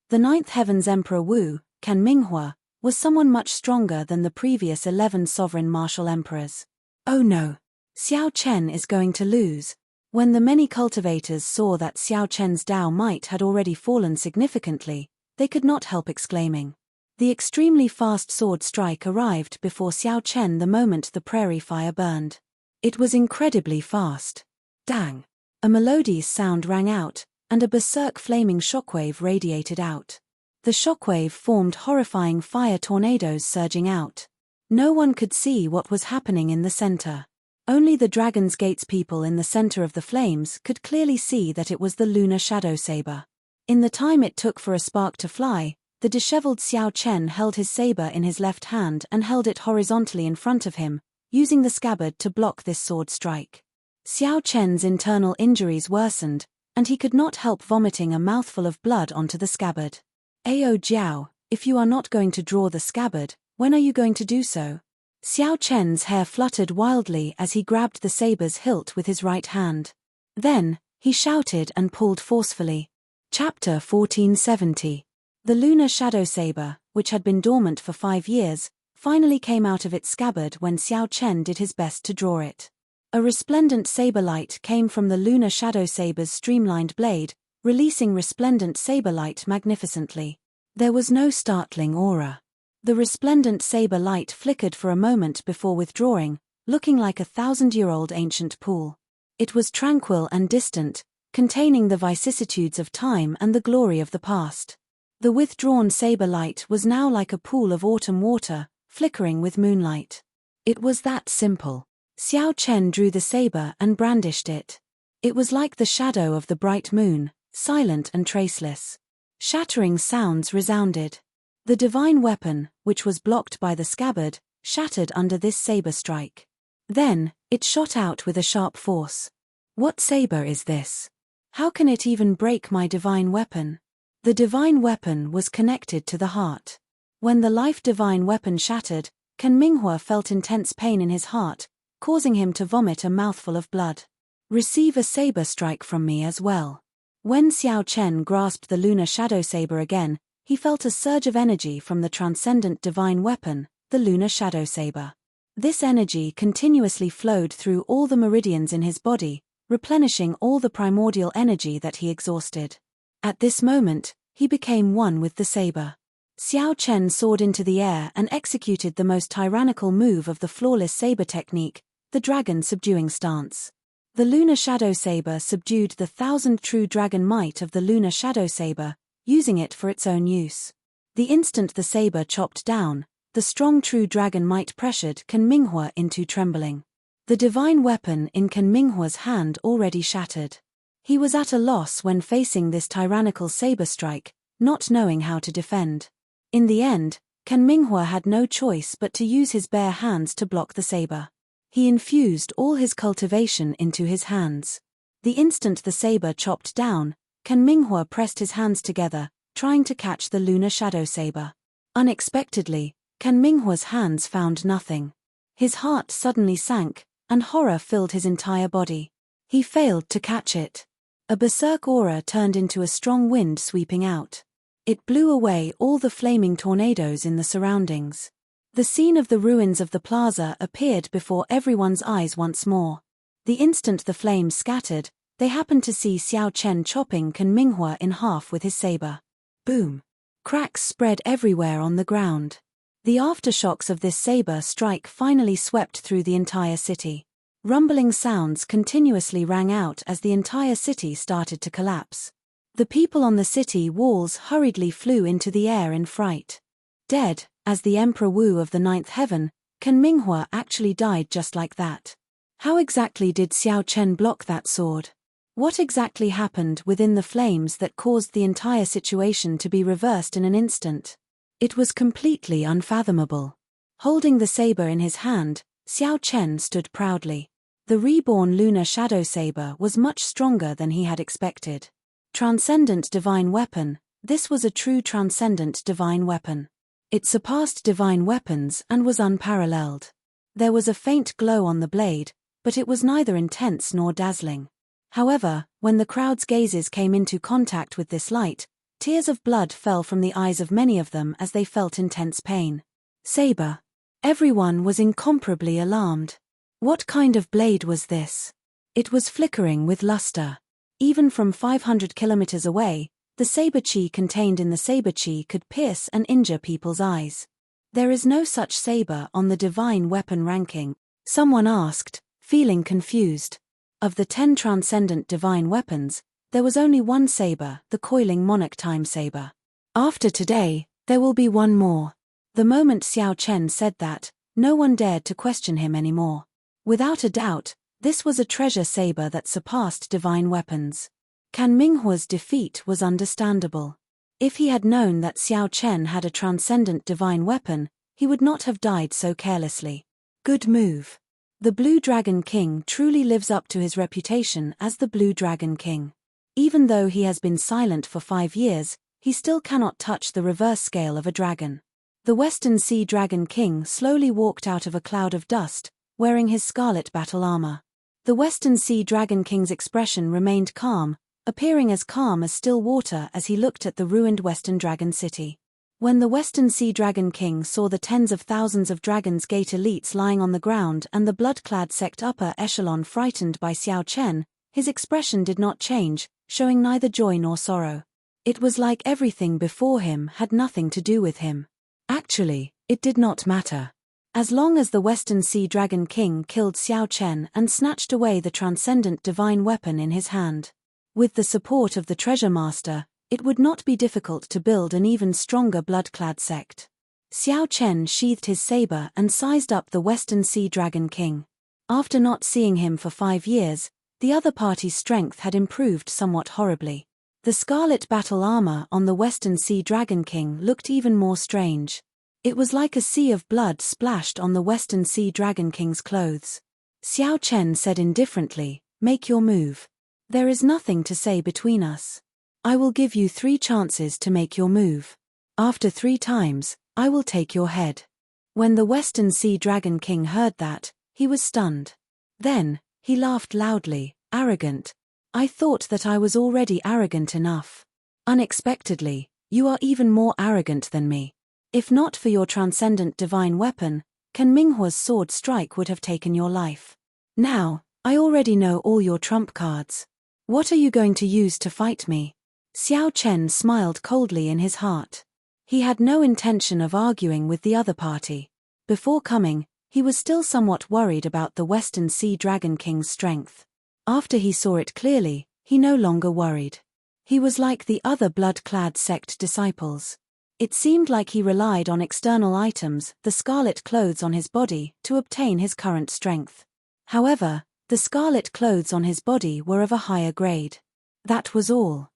The 9th Heaven's Emperor Wu, Can Minghua, was someone much stronger than the previous 11 sovereign martial emperors. Oh no! Xiao Chen is going to lose. When the many cultivators saw that Xiao Chen's Tao might had already fallen significantly, they could not help exclaiming. The extremely fast sword strike arrived before Xiao Chen the moment the prairie fire burned. It was incredibly fast. Dang! A melodious sound rang out, and a berserk flaming shockwave radiated out. The shockwave formed horrifying fire tornadoes surging out. No one could see what was happening in the center. Only the Dragon's Gate's people in the center of the flames could clearly see that it was the lunar shadow saber. In the time it took for a spark to fly, the disheveled Xiao Chen held his saber in his left hand and held it horizontally in front of him, using the scabbard to block this sword strike. Xiao Chen's internal injuries worsened, and he could not help vomiting a mouthful of blood onto the scabbard. Ao Jiao, if you are not going to draw the scabbard, when are you going to do so? Xiao Chen's hair fluttered wildly as he grabbed the saber's hilt with his right hand. Then, he shouted and pulled forcefully. Chapter 1470. The lunar shadow saber, which had been dormant for 5 years, finally came out of its scabbard when Xiao Chen did his best to draw it. A resplendent saber light came from the lunar shadow saber's streamlined blade, releasing resplendent saber light magnificently. There was no startling aura. The resplendent saber light flickered for a moment before withdrawing, looking like a 1,000-year-old ancient pool. It was tranquil and distant, containing the vicissitudes of time and the glory of the past. The withdrawn saber light was now like a pool of autumn water, flickering with moonlight. It was that simple. Xiao Chen drew the saber and brandished it. It was like the shadow of the bright moon, silent and traceless. Shattering sounds resounded. The divine weapon, which was blocked by the scabbard, shattered under this saber strike. Then, it shot out with a sharp force. What saber is this? How can it even break my divine weapon? The divine weapon was connected to the heart. When the life-divine weapon shattered, Kan Minghua felt intense pain in his heart, causing him to vomit a mouthful of blood. Receive a saber strike from me as well. When Xiao Chen grasped the lunar shadow saber again, he felt a surge of energy from the transcendent divine weapon, the lunar shadow saber. This energy continuously flowed through all the meridians in his body, replenishing all the primordial energy that he exhausted. At this moment, he became one with the saber. Xiao Chen soared into the air and executed the most tyrannical move of the flawless saber technique, the dragon subduing stance. The lunar shadow saber subdued the 1,000 true dragon might of the lunar shadow saber, using it for its own use. The instant the saber chopped down, the strong true dragon might pressured Kan Minghua into trembling. The divine weapon in Kan Minghua's hand already shattered. He was at a loss when facing this tyrannical saber strike, not knowing how to defend. In the end, Kan Minghua had no choice but to use his bare hands to block the saber. He infused all his cultivation into his hands. The instant the saber chopped down, Kan Minghua pressed his hands together, trying to catch the lunar shadow saber. Unexpectedly, Kan Minghua's hands found nothing. His heart suddenly sank, and horror filled his entire body. He failed to catch it. A berserk aura turned into a strong wind sweeping out. It blew away all the flaming tornadoes in the surroundings. The scene of the ruins of the plaza appeared before everyone's eyes once more. The instant the flames scattered, they happened to see Xiao Chen chopping Kan Minghua in half with his saber. Boom! Cracks spread everywhere on the ground. The aftershocks of this saber strike finally swept through the entire city. Rumbling sounds continuously rang out as the entire city started to collapse. The people on the city walls hurriedly flew into the air in fright. Dead, as the Emperor Wu of the Ninth Heaven, Kan Minghua actually died just like that. How exactly did Xiao Chen block that sword? What exactly happened within the flames that caused the entire situation to be reversed in an instant? It was completely unfathomable. Holding the saber in his hand, Xiao Chen stood proudly. The reborn lunar shadow saber was much stronger than he had expected. Transcendent divine weapon, this was a true transcendent divine weapon. It surpassed divine weapons and was unparalleled. There was a faint glow on the blade, but it was neither intense nor dazzling. However, when the crowd's gazes came into contact with this light, tears of blood fell from the eyes of many of them as they felt intense pain. Saber. Everyone was incomparably alarmed. What kind of blade was this? It was flickering with luster. Even from 500 kilometers away, the saber chi contained in the saber chi could pierce and injure people's eyes. There is no such saber on the divine weapon ranking, someone asked, feeling confused. Of the 10 transcendent divine weapons, there was only one saber, the coiling monarch time saber. After today, there will be one more. The moment Xiao Chen said that, no one dared to question him anymore. Without a doubt, this was a treasure saber that surpassed divine weapons. Kan Minghua's defeat was understandable. If he had known that Xiao Chen had a transcendent divine weapon, he would not have died so carelessly. Good move. The Blue Dragon King truly lives up to his reputation as the Blue Dragon King. Even though he has been silent for 5 years, he still cannot touch the reverse scale of a dragon. The Western Sea Dragon King slowly walked out of a cloud of dust, wearing his scarlet battle armor. The Western Sea Dragon King's expression remained calm, appearing as calm as still water as he looked at the ruined Western Dragon City. When the Western Sea Dragon King saw the tens of thousands of Dragon's Gate elites lying on the ground and the blood-clad sect upper echelon frightened by Xiao Chen, his expression did not change, showing neither joy nor sorrow. It was like everything before him had nothing to do with him. Actually, it did not matter. As long as the Western Sea Dragon King killed Xiao Chen and snatched away the transcendent divine weapon in his hand. With the support of the Treasure Master, it would not be difficult to build an even stronger blood-clad sect. Xiao Chen sheathed his saber and sized up the Western Sea Dragon King. After not seeing him for 5 years, the other party's strength had improved somewhat horribly. The scarlet battle armor on the Western Sea Dragon King looked even more strange. It was like a sea of blood splashed on the Western Sea Dragon King's clothes. Xiao Chen said indifferently, "Make your move. There is nothing to say between us. I will give you 3 chances to make your move. After 3 times, I will take your head." When the Western Sea Dragon King heard that, he was stunned. Then, he laughed loudly, "Arrogant. I thought that I was already arrogant enough. Unexpectedly, you are even more arrogant than me. If not for your transcendent divine weapon, Ken Minghua's sword strike would have taken your life. Now, I already know all your trump cards. What are you going to use to fight me?" Xiao Chen smiled coldly in his heart. He had no intention of arguing with the other party. Before coming, he was still somewhat worried about the Western Sea Dragon King's strength. After he saw it clearly, he no longer worried. He was like the other blood-clad sect disciples. It seemed like he relied on external items, the scarlet clothes on his body, to obtain his current strength. However, the scarlet clothes on his body were of a higher grade. That was all.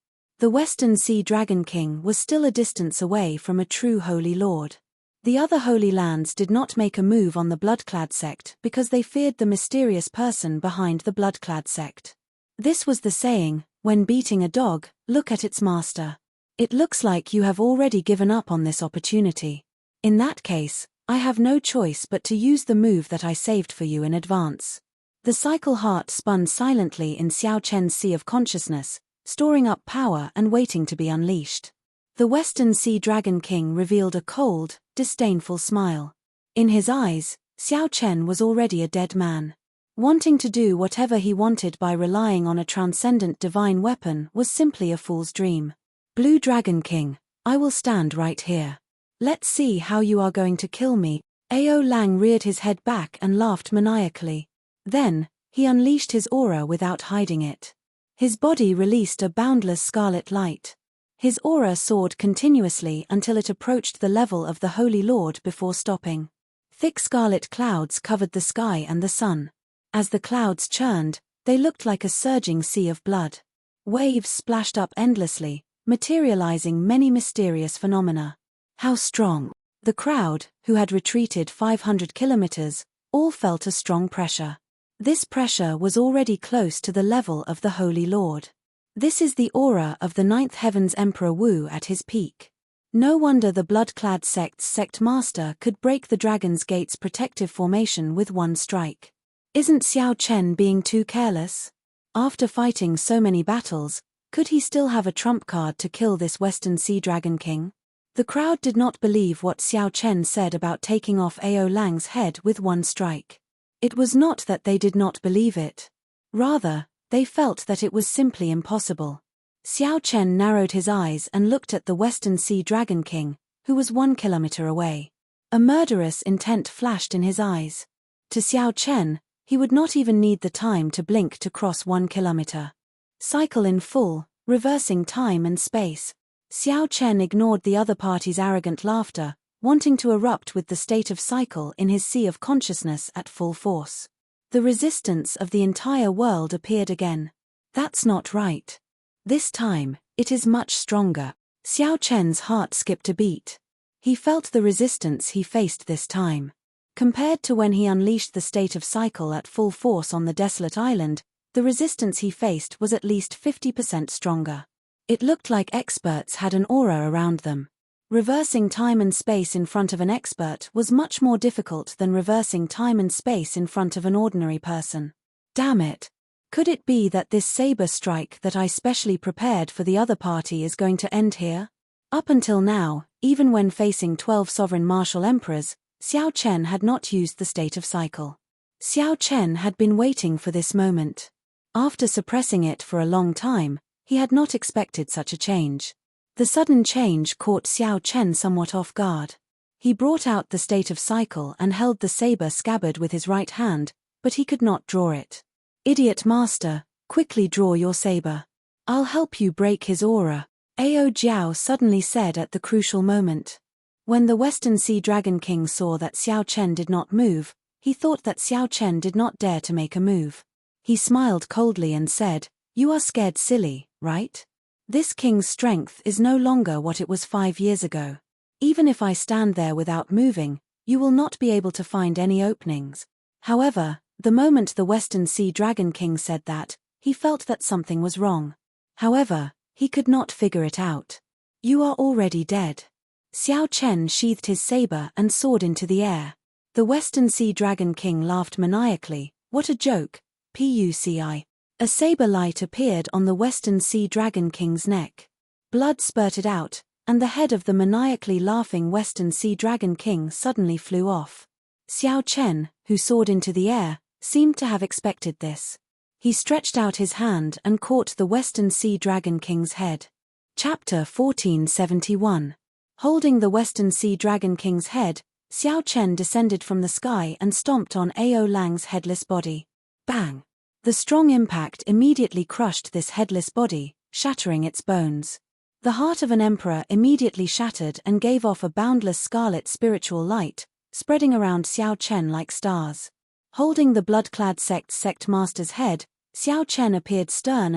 The Western Sea Dragon King was still a distance away from a true Holy Lord. The other Holy Lands did not make a move on the blood-clad sect because they feared the mysterious person behind the blood-clad sect. This was the saying, when beating a dog, look at its master. It looks like you have already given up on this opportunity. In that case, I have no choice but to use the move that I saved for you in advance. The cycle heart spun silently in Xiao Chen's sea of consciousness, storing up power and waiting to be unleashed. The Western Sea Dragon King revealed a cold, disdainful smile. In his eyes, Xiao Chen was already a dead man. Wanting to do whatever he wanted by relying on a transcendent divine weapon was simply a fool's dream. Blue Dragon King, I will stand right here. Let's see how you are going to kill me. Ao Lang reared his head back and laughed maniacally. Then, he unleashed his aura without hiding it. His body released a boundless scarlet light. His aura soared continuously until it approached the level of the Holy Lord before stopping. Thick scarlet clouds covered the sky and the sun. As the clouds churned, they looked like a surging sea of blood. Waves splashed up endlessly, materializing many mysterious phenomena. How strong! The crowd, who had retreated 500 kilometers, all felt a strong pressure. This pressure was already close to the level of the Holy Lord. This is the aura of the Ninth Heaven's Emperor Wu at his peak. No wonder the blood-clad sect's sect master could break the Dragon's Gate's protective formation with one strike. Isn't Xiao Chen being too careless? After fighting so many battles, could he still have a trump card to kill this Western Sea Dragon King? The crowd did not believe what Xiao Chen said about taking off Ao Lang's head with one strike. It was not that they did not believe it. Rather, they felt that it was simply impossible. Xiao Chen narrowed his eyes and looked at the Western Sea Dragon King, who was 1 kilometer away. A murderous intent flashed in his eyes. To Xiao Chen, he would not even need the time to blink to cross 1 kilometer. Cycle in full, reversing time and space. Xiao Chen ignored the other party's arrogant laughter, wanting to erupt with the state of cycle in his sea of consciousness at full force. The resistance of the entire world appeared again. That's not right. This time, it is much stronger. Xiao Chen's heart skipped a beat. He felt the resistance he faced this time. Compared to when he unleashed the state of cycle at full force on the desolate island, the resistance he faced was at least 50% stronger. It looked like experts had an aura around them. Reversing time and space in front of an expert was much more difficult than reversing time and space in front of an ordinary person. Damn it! Could it be that this saber strike that I specially prepared for the other party is going to end here? Up until now, Even when facing 12 sovereign martial emperors, Xiao Chen had not used the state of cycle. Xiao Chen had been waiting for this moment. After suppressing it for a long time, he had not expected such a change. The sudden change caught Xiao Chen somewhat off guard. He brought out the state of cycle and held the saber scabbard with his right hand, but he could not draw it. "Idiot master, quickly draw your saber. I'll help you break his aura," Ao Jiao suddenly said at the crucial moment. When the Western Sea Dragon King saw that Xiao Chen did not move, he thought that Xiao Chen did not dare to make a move. He smiled coldly and said, "You are scared silly, right? This king's strength is no longer what it was 5 years ago. Even if I stand there without moving, you will not be able to find any openings." However, the moment the Western Sea Dragon King said that, he felt that something was wrong. However, he could not figure it out. "You are already dead." Xiao Chen sheathed his saber and soared into the air. The Western Sea Dragon King laughed maniacally. "What a joke, Puci." A saber light appeared on the Western Sea Dragon King's neck. Blood spurted out, and the head of the maniacally laughing Western Sea Dragon King suddenly flew off. Xiao Chen, who soared into the air, seemed to have expected this. He stretched out his hand and caught the Western Sea Dragon King's head. Chapter 1471. Holding the Western Sea Dragon King's head, Xiao Chen descended from the sky and stomped on Ao Lang's headless body. Bang! The strong impact immediately crushed this headless body, shattering its bones. The heart of an emperor immediately shattered and gave off a boundless scarlet spiritual light, spreading around Xiao Chen like stars. Holding the blood-clad sect master's head, Xiao Chen appeared stern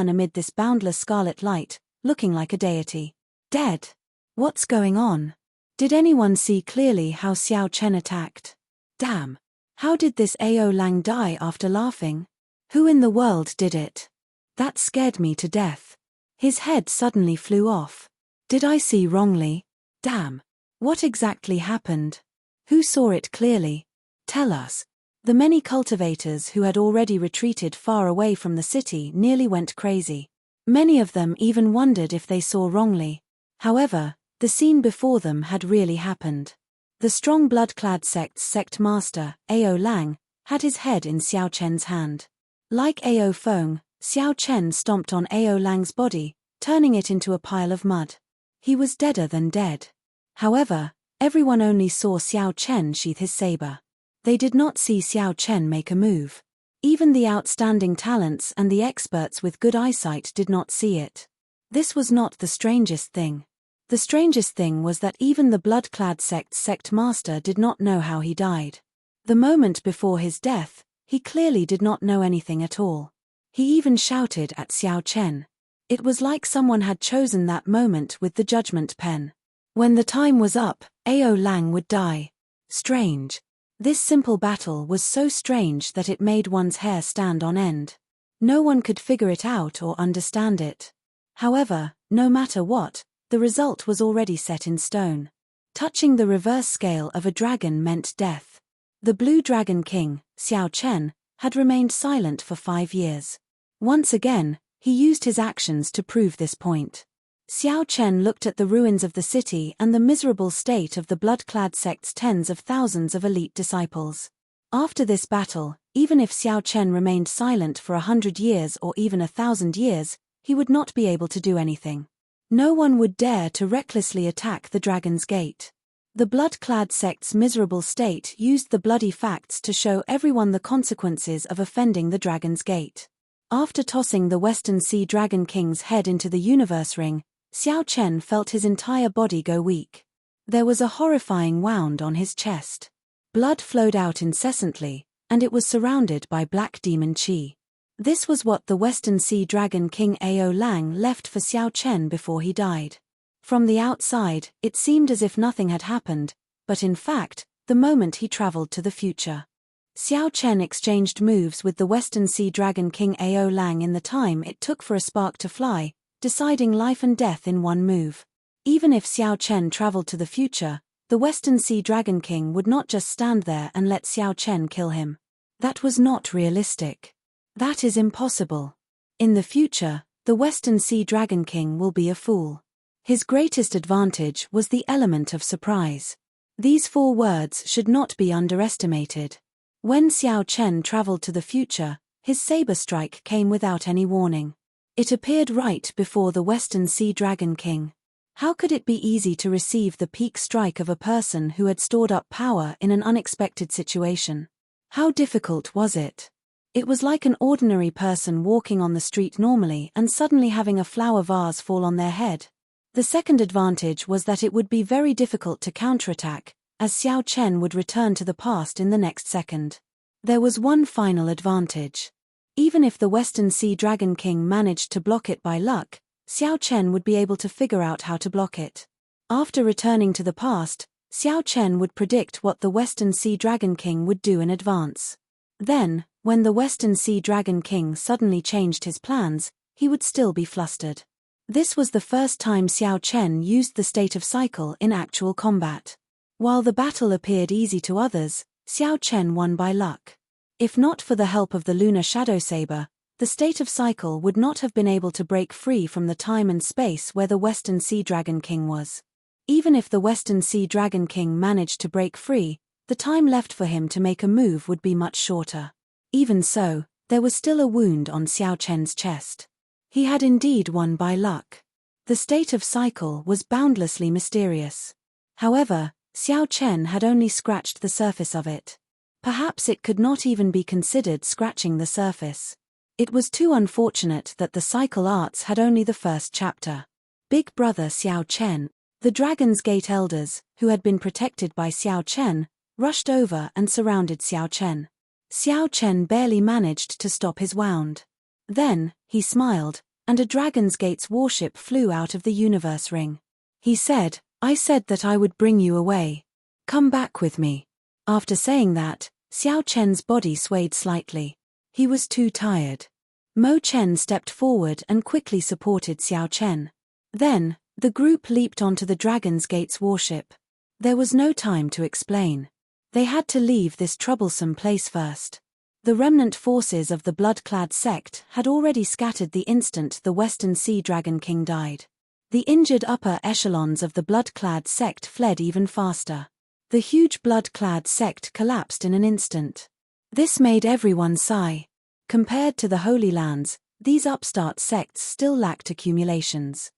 amid this boundless scarlet light, looking like a deity. Dead! What's going on? Did anyone see clearly how Xiao Chen attacked? Damn! How did this Ao Lang die after laughing? Who in the world did it? That scared me to death. His head suddenly flew off. Did I see wrongly? Damn! What exactly happened? Who saw it clearly? Tell us. The many cultivators who had already retreated far away from the city nearly went crazy. Many of them even wondered if they saw wrongly. However, the scene before them had really happened. The strong blood-clad sect master, Ao Lang, had his head in Xiao Chen's hand. Like Ao Feng, Xiao Chen stomped on Ao Lang's body, turning it into a pile of mud. He was deader than dead. However, everyone only saw Xiao Chen sheath his saber. They did not see Xiao Chen make a move. Even the outstanding talents and the experts with good eyesight did not see it. This was not the strangest thing. The strangest thing was that even the blood-clad sect master did not know how he died. The moment before his death, he clearly did not know anything at all. He even shouted at Xiao Chen. It was like someone had chosen that moment with the judgment pen. When the time was up, Ao Lang would die. Strange. This simple battle was so strange that it made one's hair stand on end. No one could figure it out or understand it. However, no matter what, the result was already set in stone. Touching the reverse scale of a dragon meant death. The Blue Dragon King, Xiao Chen, had remained silent for 5 years. Once again, he used his actions to prove this point. Xiao Chen looked at the ruins of the city and the miserable state of the blood-clad sect's tens of thousands of elite disciples. After this battle, even if Xiao Chen remained silent for 100 years or even 1,000 years, he would not be able to do anything. No one would dare to recklessly attack the Dragon's Gate. The blood-clad sect's miserable state used the bloody facts to show everyone the consequences of offending the Dragon's Gate. After tossing the Western Sea Dragon King's head into the universe ring, Xiao Chen felt his entire body go weak. There was a horrifying wound on his chest. Blood flowed out incessantly, and it was surrounded by black demon qi. This was what the Western Sea Dragon King Ao Lang left for Xiao Chen before he died. From the outside, it seemed as if nothing had happened, but in fact, the moment he traveled to the future. Xiao Chen exchanged moves with the Western Sea Dragon King Ao Lang in the time it took for a spark to fly, deciding life and death in one move. Even if Xiao Chen traveled to the future, the Western Sea Dragon King would not just stand there and let Xiao Chen kill him. That was not realistic. That is impossible. In the future, the Western Sea Dragon King will be a fool. His greatest advantage was the element of surprise. These 4 words should not be underestimated. When Xiao Chen traveled to the future, his saber strike came without any warning. It appeared right before the Western Sea Dragon King. How could it be easy to receive the peak strike of a person who had stored up power in an unexpected situation? How difficult was it? It was like an ordinary person walking on the street normally and suddenly having a flower vase fall on their head. The second advantage was that it would be very difficult to counterattack, as Xiao Chen would return to the past in the next second. There was one final advantage. Even if the Western Sea Dragon King managed to block it by luck, Xiao Chen would be able to figure out how to block it. After returning to the past, Xiao Chen would predict what the Western Sea Dragon King would do in advance. Then, when the Western Sea Dragon King suddenly changed his plans, he would still be flustered. This was the first time Xiao Chen used the state of cycle in actual combat. While the battle appeared easy to others, Xiao Chen won by luck. If not for the help of the lunar shadow saber, the state of cycle would not have been able to break free from the time and space where the Western Sea Dragon King was. Even if the Western Sea Dragon King managed to break free, the time left for him to make a move would be much shorter. Even so, there was still a wound on Xiao Chen's chest. He had indeed won by luck. The state of cycle was boundlessly mysterious. However, Xiao Chen had only scratched the surface of it. Perhaps it could not even be considered scratching the surface. It was too unfortunate that the cycle arts had only the first chapter. Big brother Xiao Chen, the Dragon's Gate elders, who had been protected by Xiao Chen, rushed over and surrounded Xiao Chen. Xiao Chen barely managed to stop his wound. Then, he smiled, and a Dragon's Gate's warship flew out of the universe ring. He said, "I said that I would bring you away. Come back with me." After saying that, Xiao Chen's body swayed slightly. He was too tired. Mo Chen stepped forward and quickly supported Xiao Chen. Then, the group leaped onto the Dragon's Gate's warship. There was no time to explain. They had to leave this troublesome place first. The remnant forces of the blood-clad sect had already scattered the instant the Western Sea Dragon King died. The injured upper echelons of the blood-clad sect fled even faster. The huge blood-clad sect collapsed in an instant. This made everyone sigh. Compared to the Holy Lands, these upstart sects still lacked accumulations.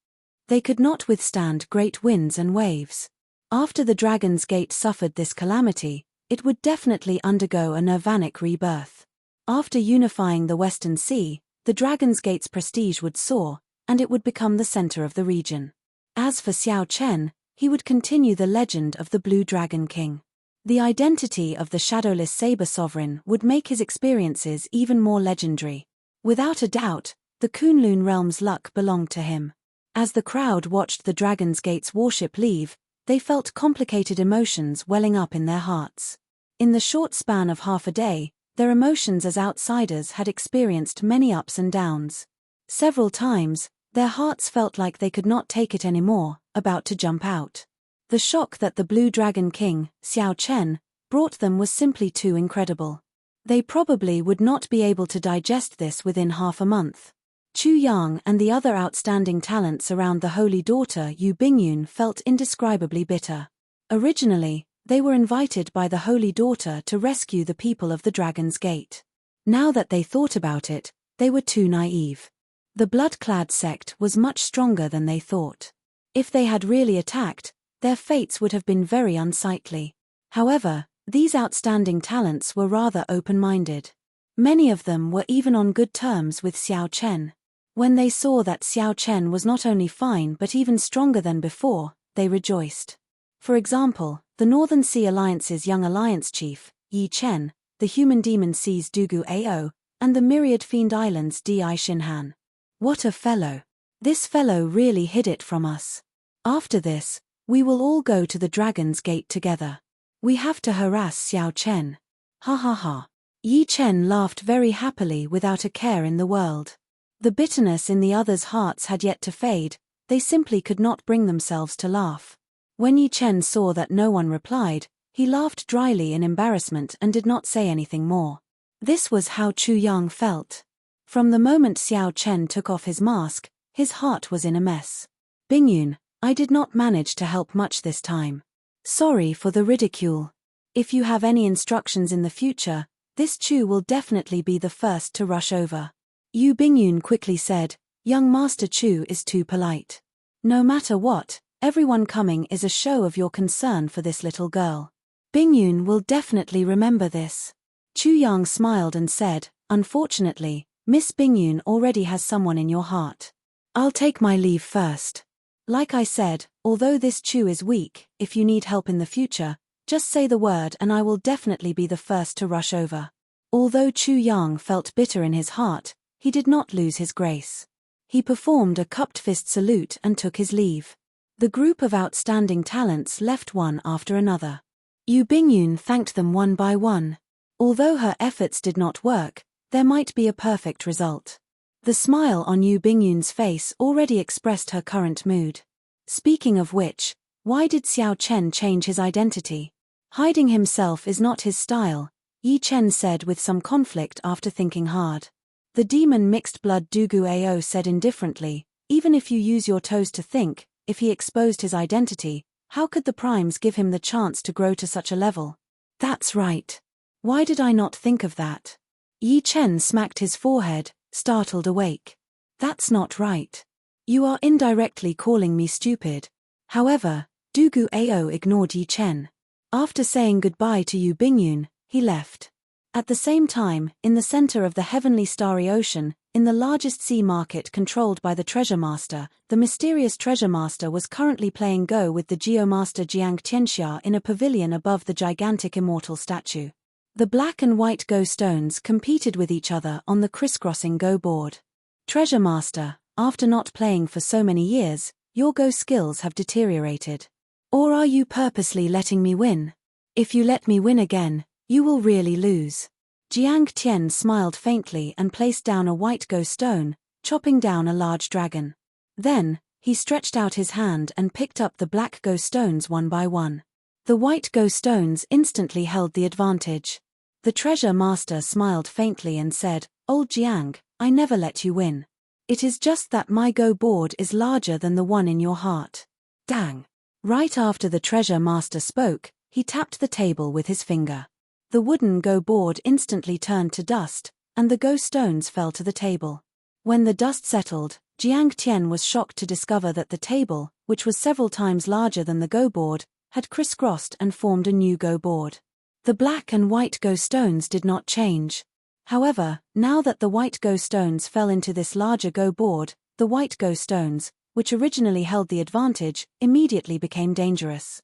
They could not withstand great winds and waves. After the Dragon's Gate suffered this calamity, it would definitely undergo a nirvanic rebirth. After unifying the Western Sea, the Dragon's Gate's prestige would soar, and it would become the center of the region. As for Xiao Chen, he would continue the legend of the Blue Dragon King. The identity of the shadowless saber sovereign would make his experiences even more legendary. Without a doubt, the Kunlun realm's luck belonged to him. As the crowd watched the Dragon's Gate's warship leave, they felt complicated emotions welling up in their hearts. In the short span of half a day, their emotions as outsiders had experienced many ups and downs. Several times, their hearts felt like they could not take it anymore, about to jump out. The shock that the Blue Dragon King, Xiao Chen, brought them was simply too incredible. They probably would not be able to digest this within half a month. Chu Yang and the other outstanding talents around the Holy Daughter Yu Bingyun felt indescribably bitter. Originally, they were invited by the Holy Daughter to rescue the people of the Dragon's Gate. Now that they thought about it, they were too naive. The blood-clad sect was much stronger than they thought. If they had really attacked, their fates would have been very unsightly. However, these outstanding talents were rather open-minded. Many of them were even on good terms with Xiao Chen. When they saw that Xiao Chen was not only fine but even stronger than before, they rejoiced. For example, the Northern Sea Alliance's young alliance chief, Yi Chen, the Human Demon Sea's Dugu Ao, and the Myriad Fiend Island's Di Shinhan. What a fellow! This fellow really hid it from us. After this, we will all go to the Dragon's Gate together. We have to harass Xiao Chen. Ha ha ha. Yi Chen laughed very happily without a care in the world. The bitterness in the others' hearts had yet to fade, they simply could not bring themselves to laugh. When Yi Chen saw that no one replied, he laughed dryly in embarrassment and did not say anything more. This was how Chu Yang felt. From the moment Xiao Chen took off his mask, his heart was in a mess. Bingyun, I did not manage to help much this time. Sorry for the ridicule. If you have any instructions in the future, this Chu will definitely be the first to rush over. Yu Bingyun quickly said, young Master Chu is too polite. No matter what, everyone coming is a show of your concern for this little girl. Bingyun will definitely remember this. Chu Yang smiled and said, unfortunately, Miss Bingyun already has someone in your heart. I'll take my leave first. Like I said, although this Chu is weak, if you need help in the future, just say the word and I will definitely be the first to rush over. Although Chu Yang felt bitter in his heart, he did not lose his grace. He performed a cupped fist salute and took his leave. The group of outstanding talents left one after another. Yu Bingyun thanked them one by one. Although her efforts did not work, there might be a perfect result. The smile on Yu Bingyun's face already expressed her current mood. Speaking of which, why did Xiao Chen change his identity? Hiding himself is not his style, Yi Chen said with some conflict after thinking hard. The demon mixed blood Dugu Ao said indifferently, even if you use your toes to think, if he exposed his identity, how could the primes give him the chance to grow to such a level? That's right. Why did I not think of that? Yi Chen smacked his forehead, startled awake. That's not right. You are indirectly calling me stupid. However, Dugu Ao ignored Yi Chen. After saying goodbye to Yu Bingyun, he left. At the same time, in the center of the heavenly starry ocean, in the largest sea market controlled by the Treasure Master, the mysterious Treasure Master was currently playing Go with the Geomaster Jiang Tianxia in a pavilion above the gigantic Immortal statue. The black and white Go stones competed with each other on the crisscrossing Go board. Treasure Master, after not playing for so many years, your Go skills have deteriorated. Or are you purposely letting me win? If you let me win again, you will really lose. Jiang Tian smiled faintly and placed down a white Go stone, chopping down a large dragon. Then, he stretched out his hand and picked up the black Go stones one by one. The white Go stones instantly held the advantage. The Treasure Master smiled faintly and said, Old Jiang, I never let you win. It is just that my Go board is larger than the one in your heart. Dang. Right after the Treasure Master spoke, he tapped the table with his finger. The wooden Go board instantly turned to dust, and the Go stones fell to the table. When the dust settled, Jiang Tian was shocked to discover that the table, which was several times larger than the Go board, had crisscrossed and formed a new Go board. The black and white Go stones did not change. However, now that the white Go stones fell into this larger Go board, the white Go stones, which originally held the advantage, immediately became dangerous.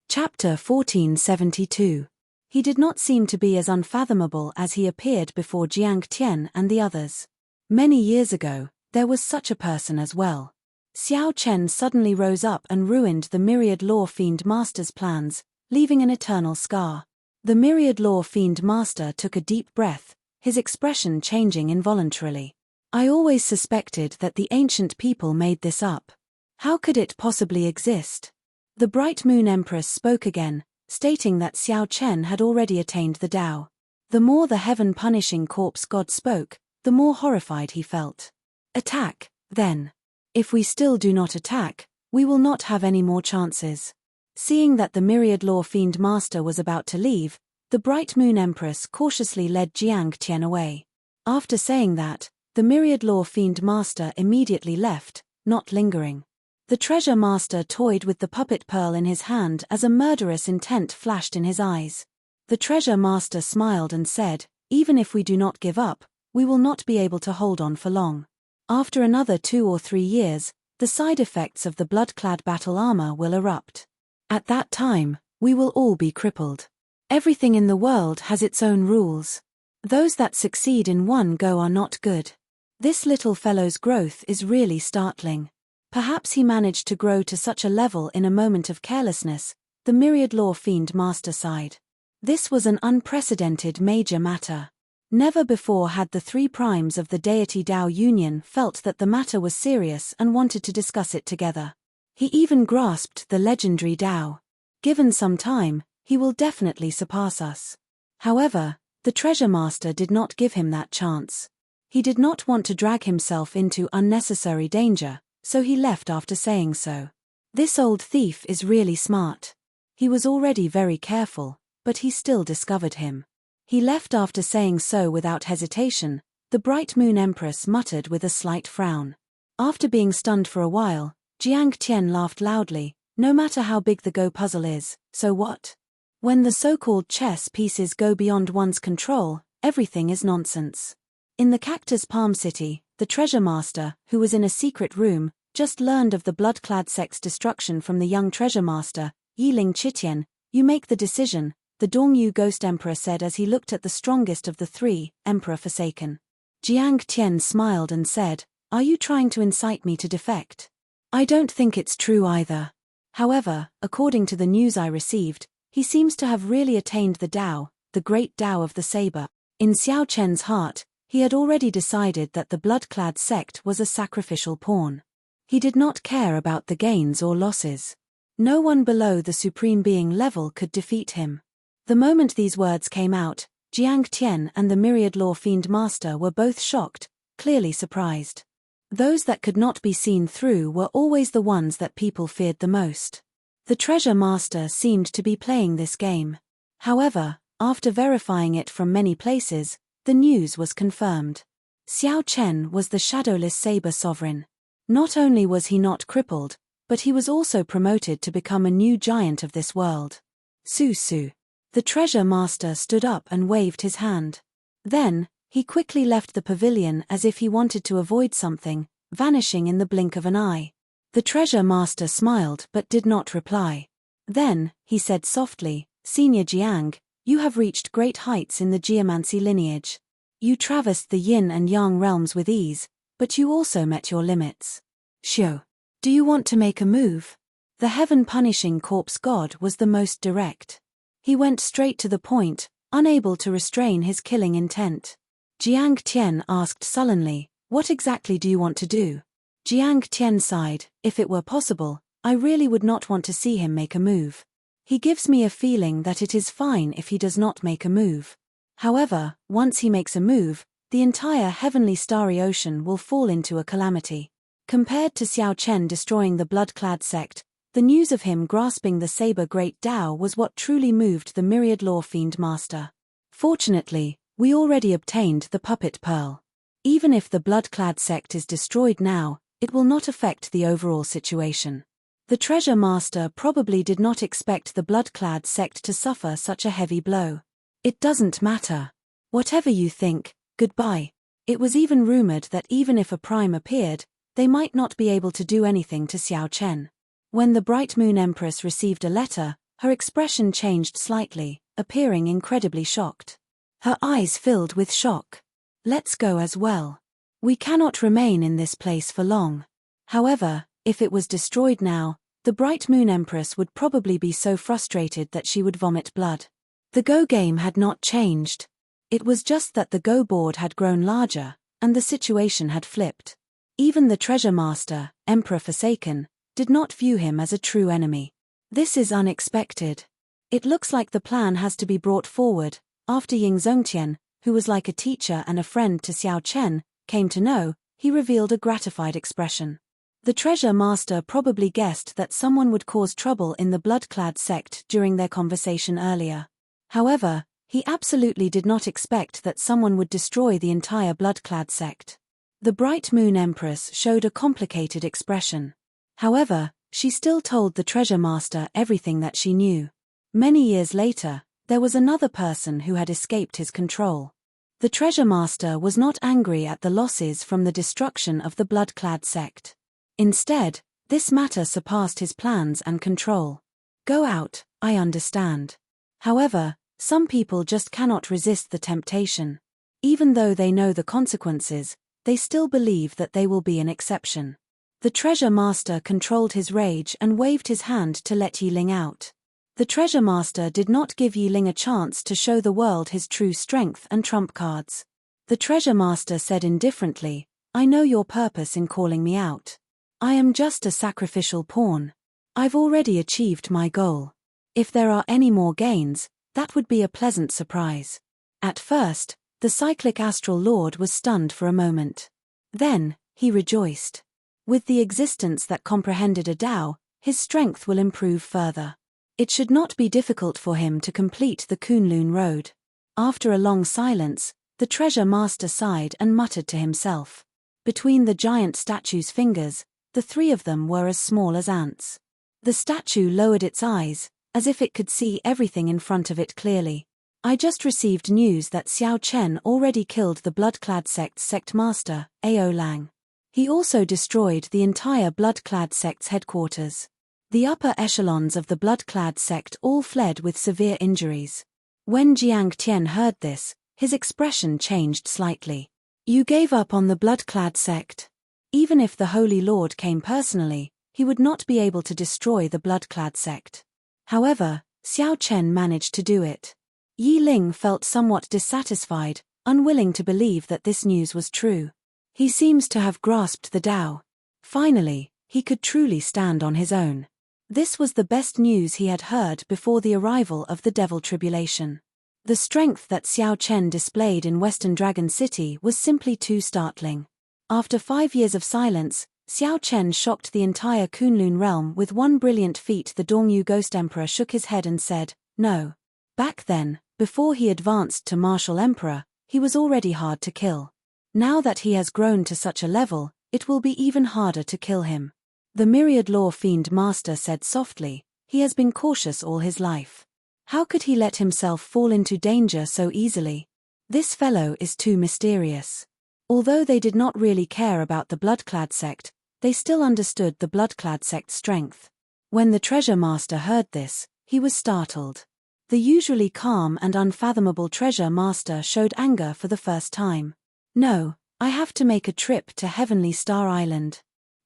Chapter 1472. He did not seem to be as unfathomable as he appeared before Jiang Tian and the others. Many years ago, there was such a person as well. Xiao Chen suddenly rose up and ruined the Myriad Law Fiend Master's plans, leaving an eternal scar. The Myriad Law Fiend Master took a deep breath, his expression changing involuntarily. I always suspected that the ancient people made this up. How could it possibly exist? The Bright Moon Empress spoke again, stating that Xiao Chen had already attained the Tao. The more the heaven-punishing corpse god spoke, the more horrified he felt. Attack, then. If we still do not attack, we will not have any more chances. Seeing that the Myriad Law Fiend Master was about to leave, the Bright Moon Empress cautiously led Jiang Tian away. After saying that, the Myriad Law Fiend Master immediately left, not lingering. The Treasure Master toyed with the puppet pearl in his hand as a murderous intent flashed in his eyes. The Treasure Master smiled and said, even if we do not give up, we will not be able to hold on for long. After another 2 or 3 years, the side effects of the blood-clad battle armor will erupt. At that time, we will all be crippled. Everything in the world has its own rules. Those that succeed in one go are not good. This little fellow's growth is really startling. Perhaps he managed to grow to such a level in a moment of carelessness, the Myriad Law Fiend Master sighed. This was an unprecedented major matter. Never before had the 3 primes of the deity Tao Union felt that the matter was serious and wanted to discuss it together. He even grasped the legendary Tao. Given some time, he will definitely surpass us. However, the Treasure Master did not give him that chance. He did not want to drag himself into unnecessary danger, so he left after saying so. This old thief is really smart. He was already very careful, but he still discovered him. He left after saying so without hesitation, the Bright Moon Empress muttered with a slight frown. After being stunned for a while, Jiang Tian laughed loudly. No matter how big the Go puzzle is, so what? When the so-called chess pieces go beyond one's control, everything is nonsense. In the Cactus Palm City, the treasure master, who was in a secret room, just learned of the blood-clad sect's destruction from the young treasure master, Yiling Chitian. You make the decision, the Dongyu Ghost Emperor said as he looked at the strongest of the three, Emperor Forsaken. Jiang Tian smiled and said, "Are you trying to incite me to defect?" "I don't think it's true either. However, according to the news I received, he seems to have really attained the Tao, the great Tao of the saber." In Xiao Chen's heart, he had already decided that the blood-clad sect was a sacrificial pawn. He did not care about the gains or losses. No one below the Supreme Being level could defeat him. The moment these words came out, Jiang Tian and the Myriad Law Fiend Master were both shocked, clearly surprised. Those that could not be seen through were always the ones that people feared the most. The Treasure Master seemed to be playing this game. However, after verifying it from many places, the news was confirmed. Xiao Chen was the Shadowless Saber Sovereign. Not only was he not crippled, but he was also promoted to become a new giant of this world. Su Su. The Treasure Master stood up and waved his hand. Then, he quickly left the pavilion as if he wanted to avoid something, vanishing in the blink of an eye. The Treasure Master smiled but did not reply. Then, he said softly, "Senior Jiang, you have reached great heights in the geomancy lineage. You traversed the yin and yang realms with ease, but you also met your limits. Xiao, do you want to make a move?" The heaven-punishing corpse god was the most direct. He went straight to the point, unable to restrain his killing intent. Jiang Tian asked sullenly, "What exactly do you want to do?" Jiang Tian sighed, "If it were possible, I really would not want to see him make a move. He gives me a feeling that it is fine if he does not make a move. However, once he makes a move, the entire heavenly starry ocean will fall into a calamity." Compared to Xiao Chen destroying the blood-clad sect, the news of him grasping the saber great Tao was what truly moved the Myriad Law Fiend Master. "Fortunately, we already obtained the puppet pearl. Even if the blood-clad sect is destroyed now, it will not affect the overall situation." The Treasure Master probably did not expect the blood-clad sect to suffer such a heavy blow. "It doesn't matter. Whatever you think, goodbye." It was even rumored that even if a prime appeared, they might not be able to do anything to Xiao Chen. When the Bright Moon Empress received a letter, her expression changed slightly, appearing incredibly shocked. Her eyes filled with shock. "Let's go as well. We cannot remain in this place for long." However, if it was destroyed now, the Bright Moon Empress would probably be so frustrated that she would vomit blood. The Go game had not changed. It was just that the Go board had grown larger, and the situation had flipped. Even the Treasure Master, Emperor Forsaken, did not view him as a true enemy. "This is unexpected. It looks like the plan has to be brought forward." After Ying Zongtian, who was like a teacher and a friend to Xiao Chen, came to know, he revealed a gratified expression. The Treasure Master probably guessed that someone would cause trouble in the blood-clad sect during their conversation earlier. However, he absolutely did not expect that someone would destroy the entire blood-clad sect. The Bright Moon Empress showed a complicated expression. However, she still told the Treasure Master everything that she knew. Many years later, there was another person who had escaped his control. The Treasure Master was not angry at the losses from the destruction of the blood-clad sect. Instead, this matter surpassed his plans and control. "Go out, I understand. However, some people just cannot resist the temptation. Even though they know the consequences, they still believe that they will be an exception." The Treasure Master controlled his rage and waved his hand to let Yiling out. The Treasure Master did not give Yiling a chance to show the world his true strength and trump cards. The Treasure Master said indifferently, "I know your purpose in calling me out. I am just a sacrificial pawn. I've already achieved my goal. If there are any more gains, that would be a pleasant surprise." At first, the cyclic astral lord was stunned for a moment. Then, he rejoiced. With the existence that comprehended a Tao, his strength will improve further. It should not be difficult for him to complete the Kunlun road. After a long silence, the treasure master sighed and muttered to himself. Between the giant statue's fingers, the three of them were as small as ants. The statue lowered its eyes, as if it could see everything in front of it clearly. I just received news that Xiao Chen already killed the Blood-clad sect's sect master, Ao Lang. He also destroyed the entire Blood-clad sect's headquarters. The upper echelons of the Blood-clad sect all fled with severe injuries. When Jiang Tian heard this, his expression changed slightly. You gave up on the Blood-clad sect? Even if the Holy Lord came personally, he would not be able to destroy the Blood-clad sect. However, Xiao Chen managed to do it. Yi Ling felt somewhat dissatisfied, unwilling to believe that this news was true. He seems to have grasped the Tao. Finally, he could truly stand on his own. This was the best news he had heard before the arrival of the Devil Tribulation. The strength that Xiao Chen displayed in Western Dragon City was simply too startling. After 5 years of silence, Xiao Chen shocked the entire Kunlun realm with one brilliant feat. The Dongyu Ghost Emperor shook his head and said, "No." Back then, before he advanced to Martial Emperor, he was already hard to kill. Now that he has grown to such a level, it will be even harder to kill him. The Myriad Law Fiend Master said softly, he has been cautious all his life. How could he let himself fall into danger so easily? This fellow is too mysterious. Although they did not really care about the Blood-clad sect, they still understood the Blood-clad sect's strength. When the Treasure Master heard this, he was startled. The usually calm and unfathomable Treasure Master showed anger for the first time. No, I have to make a trip to Heavenly Star Island.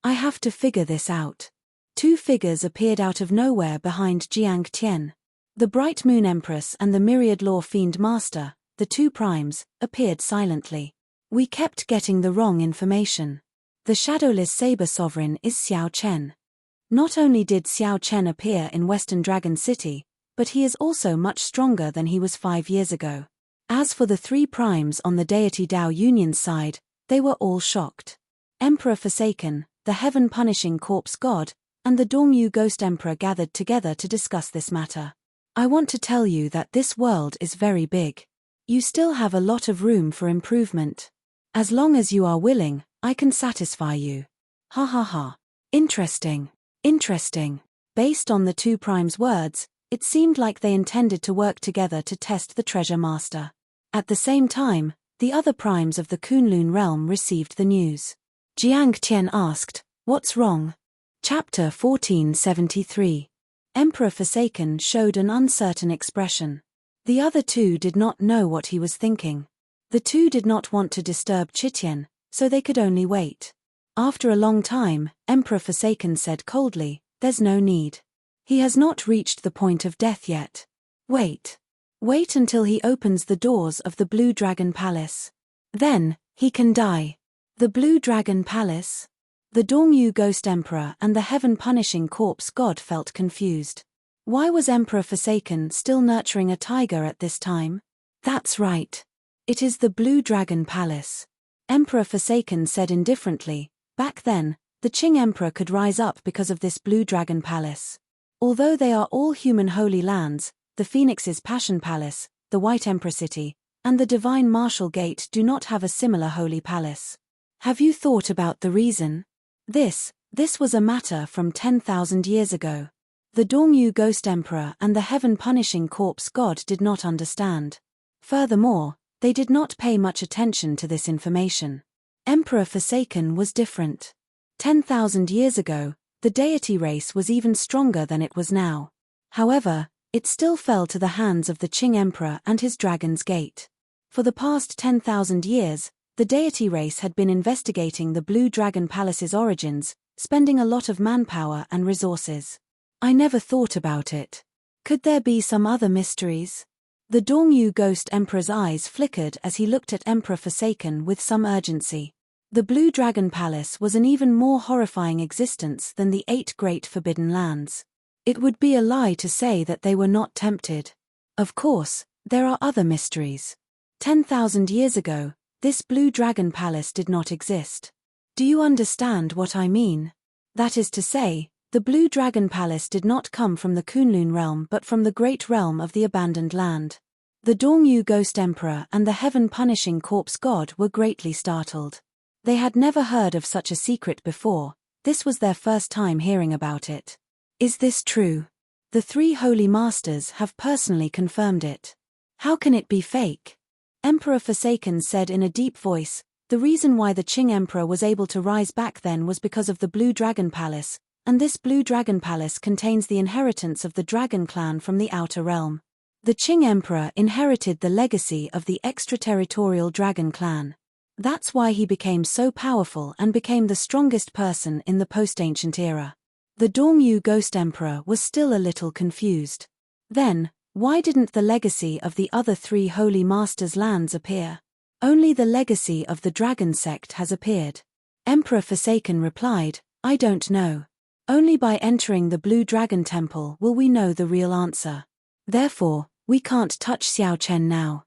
I have to figure this out. Two figures appeared out of nowhere behind Jiang Tian. The Bright Moon Empress and the Myriad Law Fiend Master, the two primes, appeared silently. We kept getting the wrong information. The Shadowless Saber Sovereign is Xiao Chen. Not only did Xiao Chen appear in Western Dragon City, but he is also much stronger than he was 5 years ago. As for the three primes on the Deity Dao Union's side, they were all shocked. Emperor Forsaken, the Heaven-punishing Corpse God, and the Dongyu Ghost Emperor gathered together to discuss this matter. I want to tell you that this world is very big. You still have a lot of room for improvement. As long as you are willing, I can satisfy you. Ha ha ha. Interesting. Interesting. Based on the two primes' words, it seemed like they intended to work together to test the Treasure Master. At the same time, the other primes of the Kunlun realm received the news. Jiang Tian asked, "What's wrong?" Chapter 1473. Emperor Forsaken showed an uncertain expression. The other two did not know what he was thinking. The two did not want to disturb Chitian, so they could only wait. After a long time, Emperor Forsaken said coldly, "There's no need. He has not reached the point of death yet. Wait. Wait until he opens the doors of the Blue Dragon Palace. Then, he can die." The Blue Dragon Palace? The Dongyu Ghost Emperor and the Heaven-punishing Corpse God felt confused. Why was Emperor Forsaken still nurturing a tiger at this time? That's right. It is the Blue Dragon Palace. Emperor Forsaken said indifferently, back then, the Qing Emperor could rise up because of this Blue Dragon Palace. Although they are all human holy lands, the Phoenix's Passion Palace, the White Emperor City, and the Divine Martial Gate do not have a similar holy palace. Have you thought about the reason? This was a matter from 10,000 years ago. The Dongyu Ghost Emperor and the Heaven-punishing Corpse God did not understand. Furthermore, they did not pay much attention to this information. Emperor Forsaken was different. 10,000 years ago, the deity race was even stronger than it was now. However, it still fell to the hands of the Qing Emperor and his Dragon's Gate. For the past 10,000 years, the deity race had been investigating the Blue Dragon Palace's origins, spending a lot of manpower and resources. I never thought about it. Could there be some other mysteries? The Dongyu Ghost Emperor's eyes flickered as he looked at Emperor Forsaken with some urgency. The Blue Dragon Palace was an even more horrifying existence than the 8 great forbidden lands. It would be a lie to say that they were not tempted. Of course, there are other mysteries. 10,000 years ago, this Blue Dragon Palace did not exist. Do you understand what I mean? That is to say, the The Blue Dragon Palace did not come from the Kunlun realm but from the great realm of the abandoned land. The Dongyu Ghost Emperor and the heaven-punishing corpse god were greatly startled. They had never heard of such a secret before. This was their first time hearing about it. Is this true? The three holy masters have personally confirmed it. How can it be fake? Emperor Forsaken said in a deep voice, the reason why the Qing Emperor was able to rise back then was because of the Blue Dragon Palace, and this Blue Dragon Palace contains the inheritance of the Dragon Clan from the outer realm. The Qing Emperor inherited the legacy of the extraterritorial Dragon Clan. That's why he became so powerful and became the strongest person in the post-ancient era. The Dongyu Ghost Emperor was still a little confused. Then, why didn't the legacy of the other three holy masters' lands appear? Only the legacy of the Dragon Sect has appeared. Emperor Forsaken replied, I don't know. Only by entering the Blue Dragon Temple will we know the real answer. Therefore, we can't touch Xiao Chen now.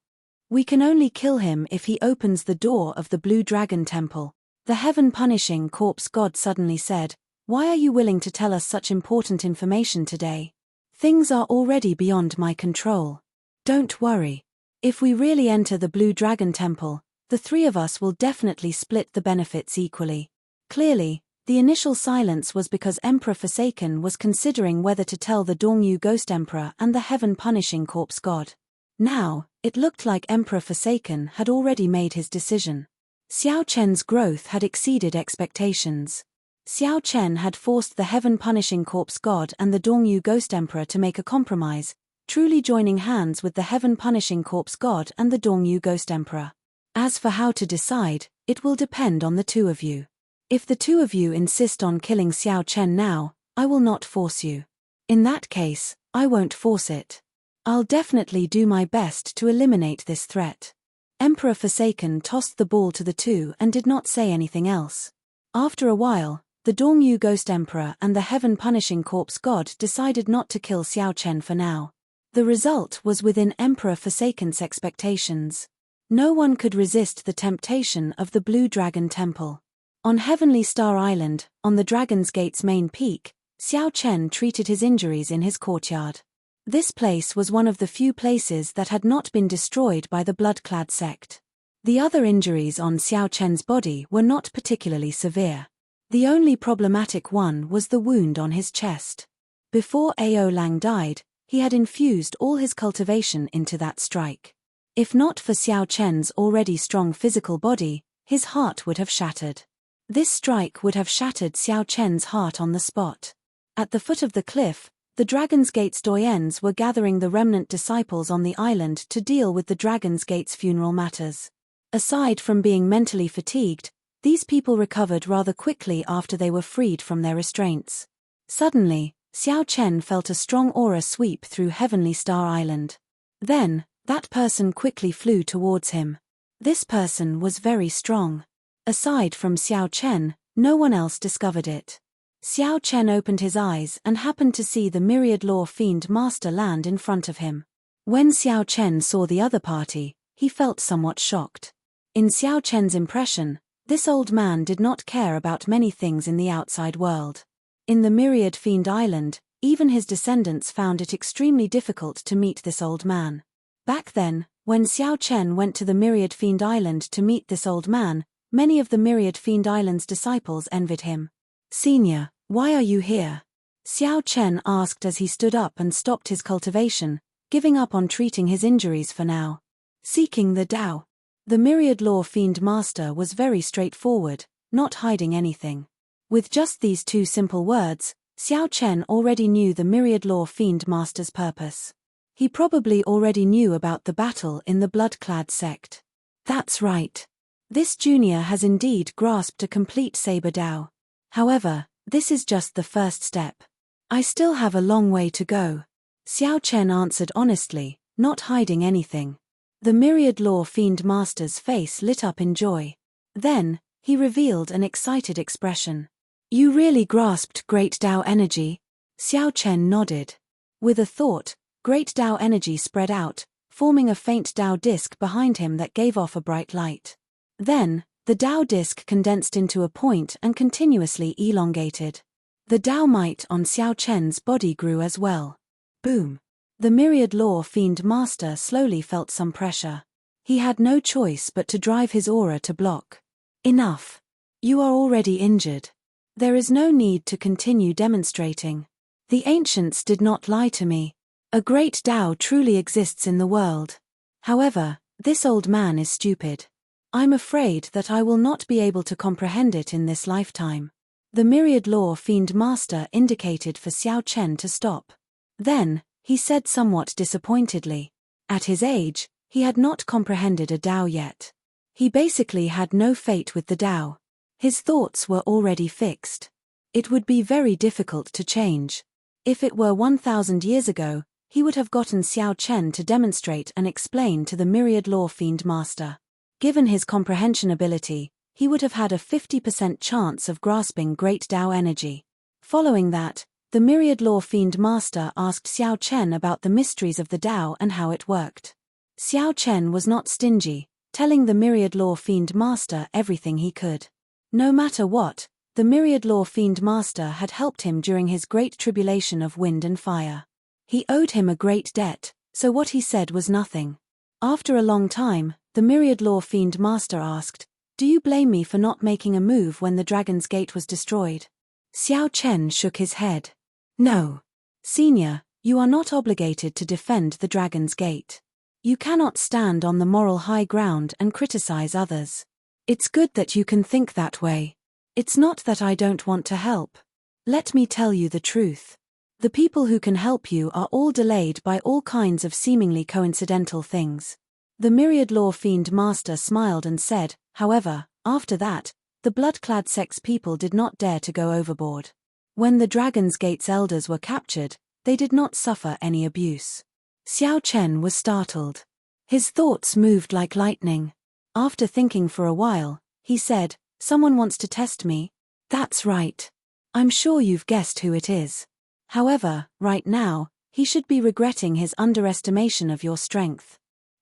We can only kill him if he opens the door of the Blue Dragon Temple. The heaven-punishing corpse god suddenly said, why are you willing to tell us such important information today? Things are already beyond my control. Don't worry. If we really enter the Blue Dragon Temple, the three of us will definitely split the benefits equally. Clearly, the initial silence was because Emperor Forsaken was considering whether to tell the Dongyu Ghost Emperor and the heaven-punishing corpse god. Now, it looked like Emperor Forsaken had already made his decision. Xiao Chen's growth had exceeded expectations. Xiao Chen had forced the heaven-punishing corpse god and the Dongyu Ghost Emperor to make a compromise, truly joining hands with the heaven-punishing corpse god and the Dongyu Ghost Emperor. As for how to decide, it will depend on the two of you. If the two of you insist on killing Xiao Chen now, I will not force you. In that case, I won't force it. I'll definitely do my best to eliminate this threat. Emperor Forsaken tossed the ball to the two and did not say anything else. After a while, the Dongyu Ghost Emperor and the heaven-punishing corpse god decided not to kill Xiao Chen for now. The result was within Emperor Forsaken's expectations. No one could resist the temptation of the Blue Dragon Temple. On Heavenly Star Island, on the Dragon's Gate's main peak, Xiao Chen treated his injuries in his courtyard. This place was one of the few places that had not been destroyed by the blood-clad sect. The other injuries on Xiao Chen's body were not particularly severe. The only problematic one was the wound on his chest. Before Ao Lang died, he had infused all his cultivation into that strike. If not for Xiao Chen's already strong physical body, his heart would have shattered. This strike would have shattered Xiao Chen's heart on the spot. At the foot of the cliff, the Dragon's Gate's doyens were gathering the remnant disciples on the island to deal with the Dragon's Gate's funeral matters. Aside from being mentally fatigued, these people recovered rather quickly after they were freed from their restraints. Suddenly, Xiao Chen felt a strong aura sweep through Heavenly Star Island. Then, that person quickly flew towards him. This person was very strong. Aside from Xiao Chen, no one else discovered it. Xiao Chen opened his eyes and happened to see the Myriad Law Fiend Master land in front of him. When Xiao Chen saw the other party, he felt somewhat shocked. In Xiao Chen's impression, this old man did not care about many things in the outside world. In the Myriad Fiend Island, even his descendants found it extremely difficult to meet this old man. Back then, when Xiao Chen went to the Myriad Fiend Island to meet this old man, many of the Myriad Fiend Island's disciples envied him. Senior, why are you here? Xiao Chen asked as he stood up and stopped his cultivation, giving up on treating his injuries for now. Seeking the Tao. The Myriad Law Fiend Master was very straightforward, not hiding anything. With just these two simple words, Xiao Chen already knew the Myriad Law Fiend Master's purpose. He probably already knew about the battle in the blood-clad sect. That's right. This junior has indeed grasped a complete Saber Tao. However, this is just the first step. I still have a long way to go. Xiao Chen answered honestly, not hiding anything. The Myriad Law Fiend Master's face lit up in joy. Then, he revealed an excited expression. You really grasped Great Tao energy? Xiao Chen nodded. With a thought, Great Tao energy spread out, forming a faint Tao disk behind him that gave off a bright light. Then, the Tao disk condensed into a point and continuously elongated. The Tao might on Xiao Chen's body grew as well. Boom. The myriad law fiend master slowly felt some pressure. He had no choice but to drive his aura to block. Enough. You are already injured. There is no need to continue demonstrating. The ancients did not lie to me. A great Tao truly exists in the world. However, this old man is stupid. I'm afraid that I will not be able to comprehend it in this lifetime. The myriad law fiend master indicated for Xiao Chen to stop. Then, he said somewhat disappointedly. At his age, he had not comprehended a Tao yet. He basically had no fate with the Tao. His thoughts were already fixed. It would be very difficult to change. If it were 1,000 years ago, he would have gotten Xiao Chen to demonstrate and explain to the myriad law fiend master. Given his comprehension ability, he would have had a 50% chance of grasping great Tao energy. Following that, the myriad law fiend master asked Xiao Chen about the mysteries of the Tao and how it worked. Xiao Chen was not stingy, telling the myriad law fiend master everything he could. No matter what, the myriad law fiend master had helped him during his great tribulation of wind and fire. He owed him a great debt, so what he said was nothing. After a long time, the myriad law fiend master asked, "Do you blame me for not making a move when the dragon's gate was destroyed?" Xiao Chen shook his head. "No. Senior, you are not obligated to defend the dragon's gate. You cannot stand on the moral high ground and criticize others. It's good that you can think that way. It's not that I don't want to help. Let me tell you the truth. The people who can help you are all delayed by all kinds of seemingly coincidental things." The myriad law fiend master smiled and said, however, after that, the blood-clad sex people did not dare to go overboard. When the Dragon's Gate's elders were captured, they did not suffer any abuse. Xiao Chen was startled. His thoughts moved like lightning. After thinking for a while, he said, "Someone wants to test me?" "That's right. I'm sure you've guessed who it is. However, right now, he should be regretting his underestimation of your strength."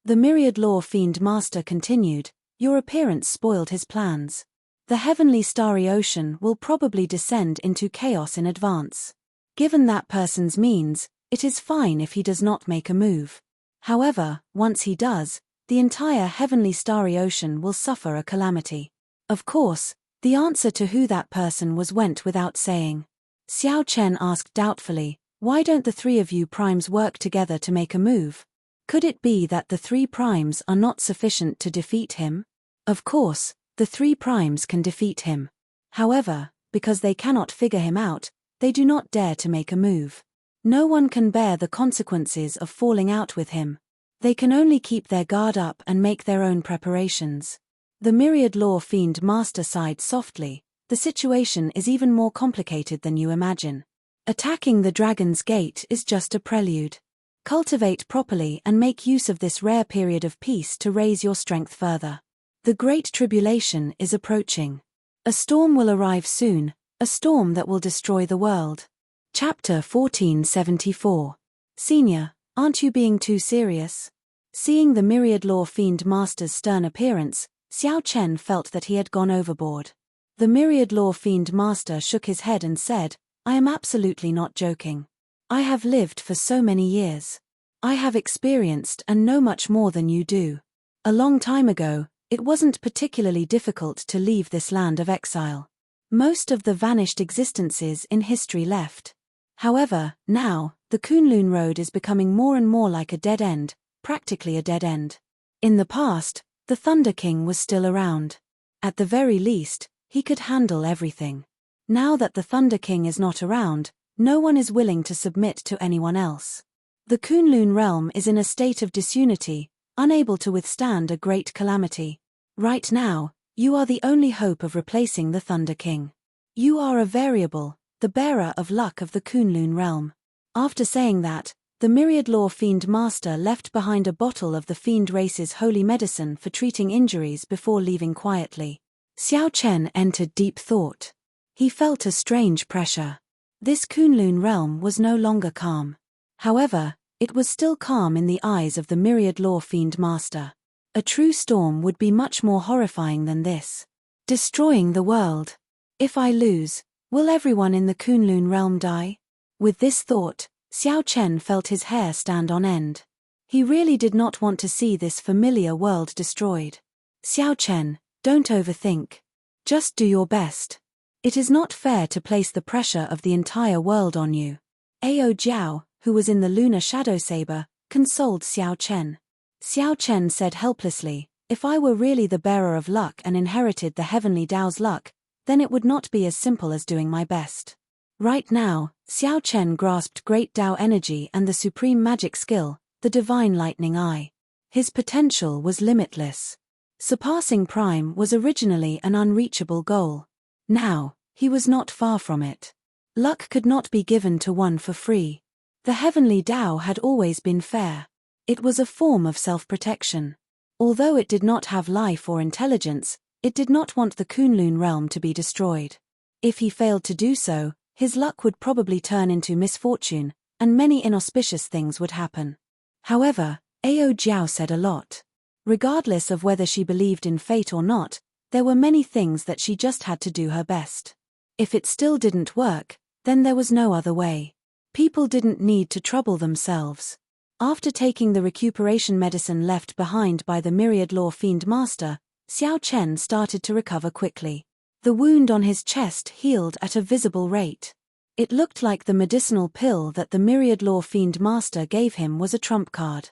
The myriad law fiend master continued, "Your appearance spoiled his plans. The heavenly starry ocean will probably descend into chaos in advance. Given that person's means, it is fine if he does not make a move. However, once he does, the entire heavenly starry ocean will suffer a calamity." Of course, the answer to who that person was went without saying. Xiao Chen asked doubtfully, "Why don't the three of you primes work together to make a move? Could it be that the three primes are not sufficient to defeat him?" Of course, the three primes can defeat him. However, because they cannot figure him out, they do not dare to make a move. No one can bear the consequences of falling out with him. They can only keep their guard up and make their own preparations. The myriad law fiend master sighed softly. The situation is even more complicated than you imagine. Attacking the Dragon's Gate is just a prelude. Cultivate properly and make use of this rare period of peace to raise your strength further. The Great Tribulation is approaching. A storm will arrive soon, a storm that will destroy the world. Chapter 1474. Senior, aren't you being too serious? Seeing the myriad law fiend master's stern appearance, Xiao Chen felt that he had gone overboard. The myriad law fiend master shook his head and said, "I am absolutely not joking. I have lived for so many years. I have experienced and know much more than you do. A long time ago, it wasn't particularly difficult to leave this land of exile. Most of the vanished existences in history left. However, now, the Kunlun Road is becoming more and more like a dead end, practically a dead end. In the past, the Thunder King was still around. At the very least, he could handle everything. Now that the Thunder King is not around, no one is willing to submit to anyone else. The Kunlun realm is in a state of disunity, unable to withstand a great calamity. Right now, you are the only hope of replacing the Thunder King. You are a variable, the bearer of luck of the Kunlun realm." After saying that, the myriad law fiend master left behind a bottle of the fiend race's holy medicine for treating injuries before leaving quietly. Xiao Chen entered deep thought. He felt a strange pressure. This Kunlun realm was no longer calm. However, it was still calm in the eyes of the myriad law fiend master. A true storm would be much more horrifying than this. Destroying the world. If I lose, Will everyone in the Kunlun realm die? With this thought, Xiao Chen felt his hair stand on end. He really did not want to see this familiar world destroyed. Xiao Chen, don't overthink. Just do your best. It is not fair to place the pressure of the entire world on you. Ao Jiao, who was in the lunar shadow saber, consoled Xiao Chen. Xiao Chen said helplessly, if I were really the bearer of luck and inherited the heavenly Tao's luck, then it would not be as simple as doing my best. Right now, Xiao Chen grasped great Tao energy and the supreme magic skill, the divine lightning eye. His potential was limitless. Surpassing Prime was originally an unreachable goal. Now, he was not far from it. Luck could not be given to one for free. The heavenly Tao had always been fair. It was a form of self-protection. Although it did not have life or intelligence, it did not want the Kunlun realm to be destroyed. If he failed to do so, his luck would probably turn into misfortune, and many inauspicious things would happen. However, Ao Jiao said a lot. Regardless of whether she believed in fate or not, there were many things that she just had to do her best. If it still didn't work, then there was no other way. People didn't need to trouble themselves. After taking the recuperation medicine left behind by the Myriad Law Fiend Master, Xiao Chen started to recover quickly. The wound on his chest healed at a visible rate. It looked like the medicinal pill that the Myriad Law Fiend Master gave him was a trump card.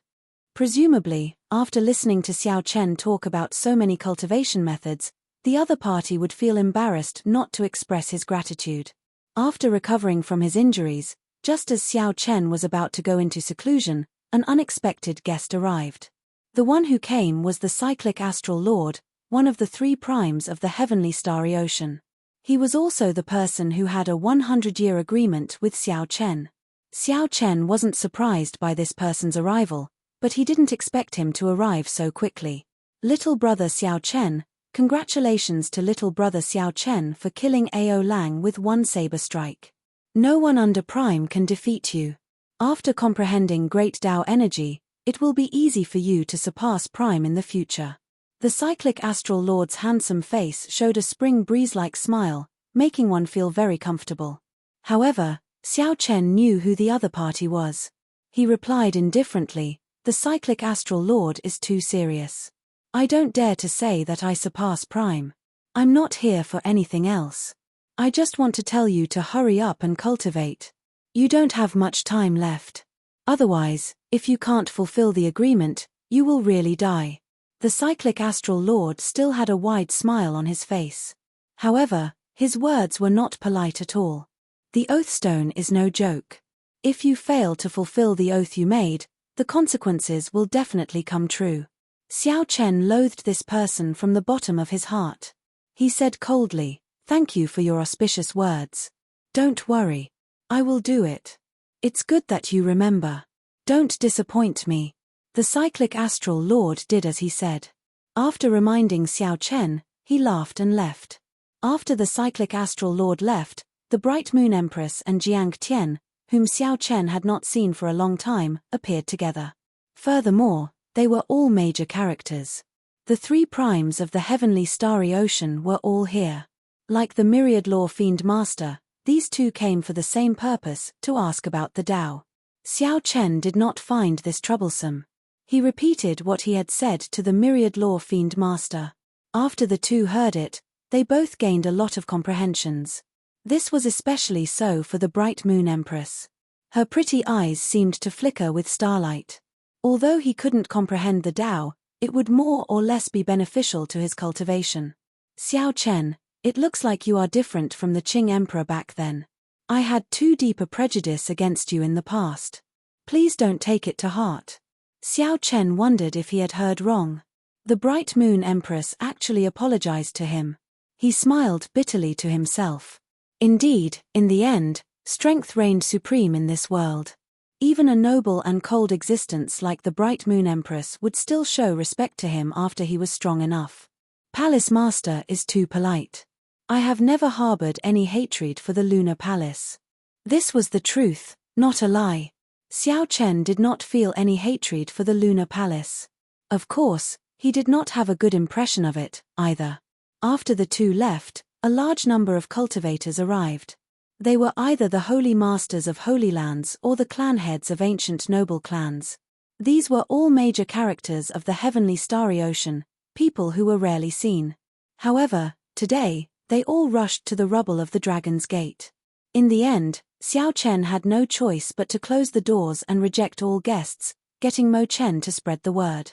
Presumably, after listening to Xiao Chen talk about so many cultivation methods, the other party would feel embarrassed not to express his gratitude. After recovering from his injuries, just as Xiao Chen was about to go into seclusion, an unexpected guest arrived. The one who came was the cyclic astral lord, one of the 3 primes of the heavenly starry ocean. He was also the person who had a 100-year agreement with Xiao Chen. Xiao Chen wasn't surprised by this person's arrival, but he didn't expect him to arrive so quickly. Little brother Xiao Chen, congratulations to little brother Xiao Chen for killing Ao Lang with one saber strike. No one under Prime can defeat you. After comprehending great Tao energy, it will be easy for you to surpass Prime in the future. The cyclic astral lord's handsome face showed a spring breeze-like smile, making one feel very comfortable. However, Xiao Chen knew who the other party was. He replied indifferently, the cyclic astral lord is too serious. I don't dare to say that I surpass Prime. I'm not here for anything else. I just want to tell you to hurry up and cultivate. You don't have much time left. Otherwise, if you can't fulfill the agreement, you will really die. The cyclic astral lord still had a wide smile on his face. However, his words were not polite at all. The oathstone is no joke. If you fail to fulfill the oath you made, the consequences will definitely come true. Xiao Chen loathed this person from the bottom of his heart. He said coldly, thank you for your auspicious words. Don't worry. I will do it. It's good that you remember. Don't disappoint me. The cyclic astral lord did as he said. After reminding Xiao Chen, he laughed and left. After the cyclic astral lord left, the Bright Moon Empress and Jiang Tian, whom Xiao Chen had not seen for a long time, appeared together. Furthermore, they were all major characters. The 3 primes of the heavenly starry ocean were all here. Like the Myriad Law Fiend Master, these 2 came for the same purpose, to ask about the Tao. Xiao Chen did not find this troublesome. He repeated what he had said to the Myriad Law Fiend Master. After the 2 heard it, they both gained a lot of comprehensions. This was especially so for the Bright Moon Empress. Her pretty eyes seemed to flicker with starlight. Although he couldn't comprehend the Tao, it would more or less be beneficial to his cultivation. Xiao Chen, it looks like you are different from the Qing Emperor back then. I had too deep a prejudice against you in the past. Please don't take it to heart. Xiao Chen wondered if he had heard wrong. The Bright Moon Empress actually apologized to him. He smiled bitterly to himself. Indeed, in the end, strength reigned supreme in this world. Even a noble and cold existence like the Bright Moon Empress would still show respect to him after he was strong enough. Palace Master is too polite. I have never harbored any hatred for the Lunar Palace. This was the truth, not a lie. Xiao Chen did not feel any hatred for the Lunar Palace. Of course, he did not have a good impression of it, either. After the 2 left, a large number of cultivators arrived. They were either the holy masters of holy lands or the clan heads of ancient noble clans. These were all major characters of the heavenly starry ocean, people who were rarely seen. However, today, they all rushed to the rubble of the Dragon's Gate. In the end, Xiao Chen had no choice but to close the doors and reject all guests, getting Mo Chen to spread the word.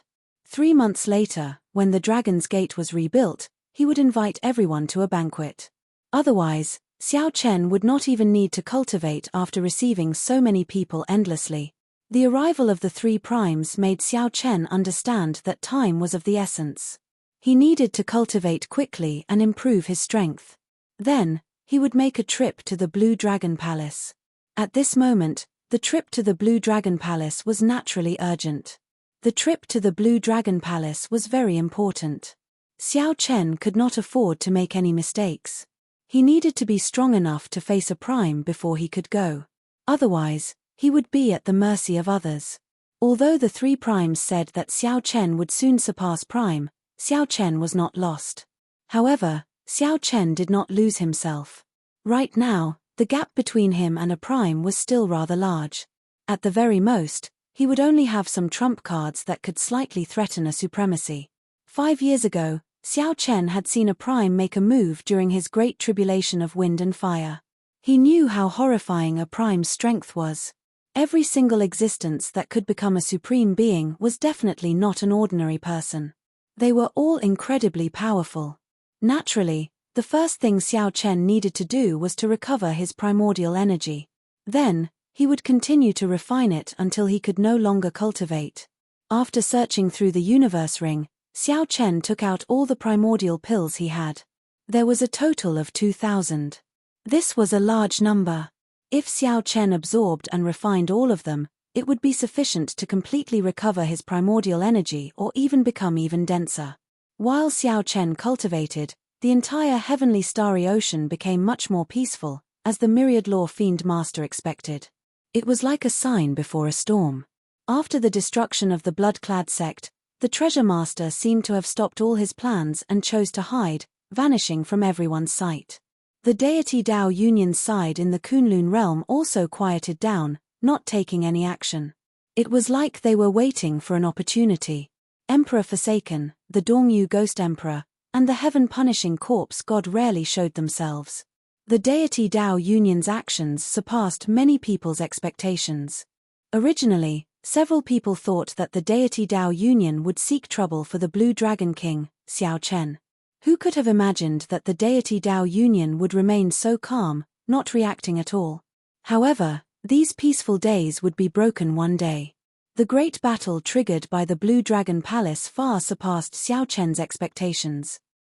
3 months later, when the Dragon's Gate was rebuilt, he would invite everyone to a banquet. Otherwise, Xiao Chen would not even need to cultivate after receiving so many people endlessly. The arrival of the 3 primes made Xiao Chen understand that time was of the essence. He needed to cultivate quickly and improve his strength. Then, he would make a trip to the Blue Dragon Palace. At this moment, the trip to the Blue Dragon Palace was naturally urgent. The trip to the Blue Dragon Palace was very important. Xiao Chen could not afford to make any mistakes. He needed to be strong enough to face a prime before he could go. Otherwise, he would be at the mercy of others. Although the 3 primes said that Xiao Chen would soon surpass prime, Xiao Chen was not lost. However, Xiao Chen did not lose himself. Right now, the gap between him and a prime was still rather large. At the very most, he would only have some trump cards that could slightly threaten a supremacy. 5 years ago, Xiao Chen had seen a prime make a move during his great tribulation of wind and fire. He knew how horrifying a prime's strength was. Every single existence that could become a supreme being was definitely not an ordinary person. They were all incredibly powerful. Naturally, the first thing Xiao Chen needed to do was to recover his primordial energy. Then, he would continue to refine it until he could no longer cultivate. After searching through the universe ring, Xiao Chen took out all the primordial pills he had. There was a total of 2,000. This was a large number. If Xiao Chen absorbed and refined all of them, it would be sufficient to completely recover his primordial energy or even become even denser. While Xiao Chen cultivated, the entire heavenly starry ocean became much more peaceful, as the myriad law fiend master expected. It was like a sign before a storm. After the destruction of the blood-clad sect, the treasure master seemed to have stopped all his plans and chose to hide, vanishing from everyone's sight. The deity Dao Union's side in the Kunlun realm also quieted down, not taking any action. It was like they were waiting for an opportunity. Emperor Forsaken, the Dongyu Ghost Emperor, and the heaven-punishing corpse god rarely showed themselves. The deity Dao Union's actions surpassed many people's expectations. Originally, several people thought that the deity Dao Union would seek trouble for the Blue Dragon King, Xiao Chen. Who could have imagined that the deity Dao Union would remain so calm, not reacting at all? However, these peaceful days would be broken one day. The great battle triggered by the Blue Dragon Palace far surpassed Xiao Chen's expectations.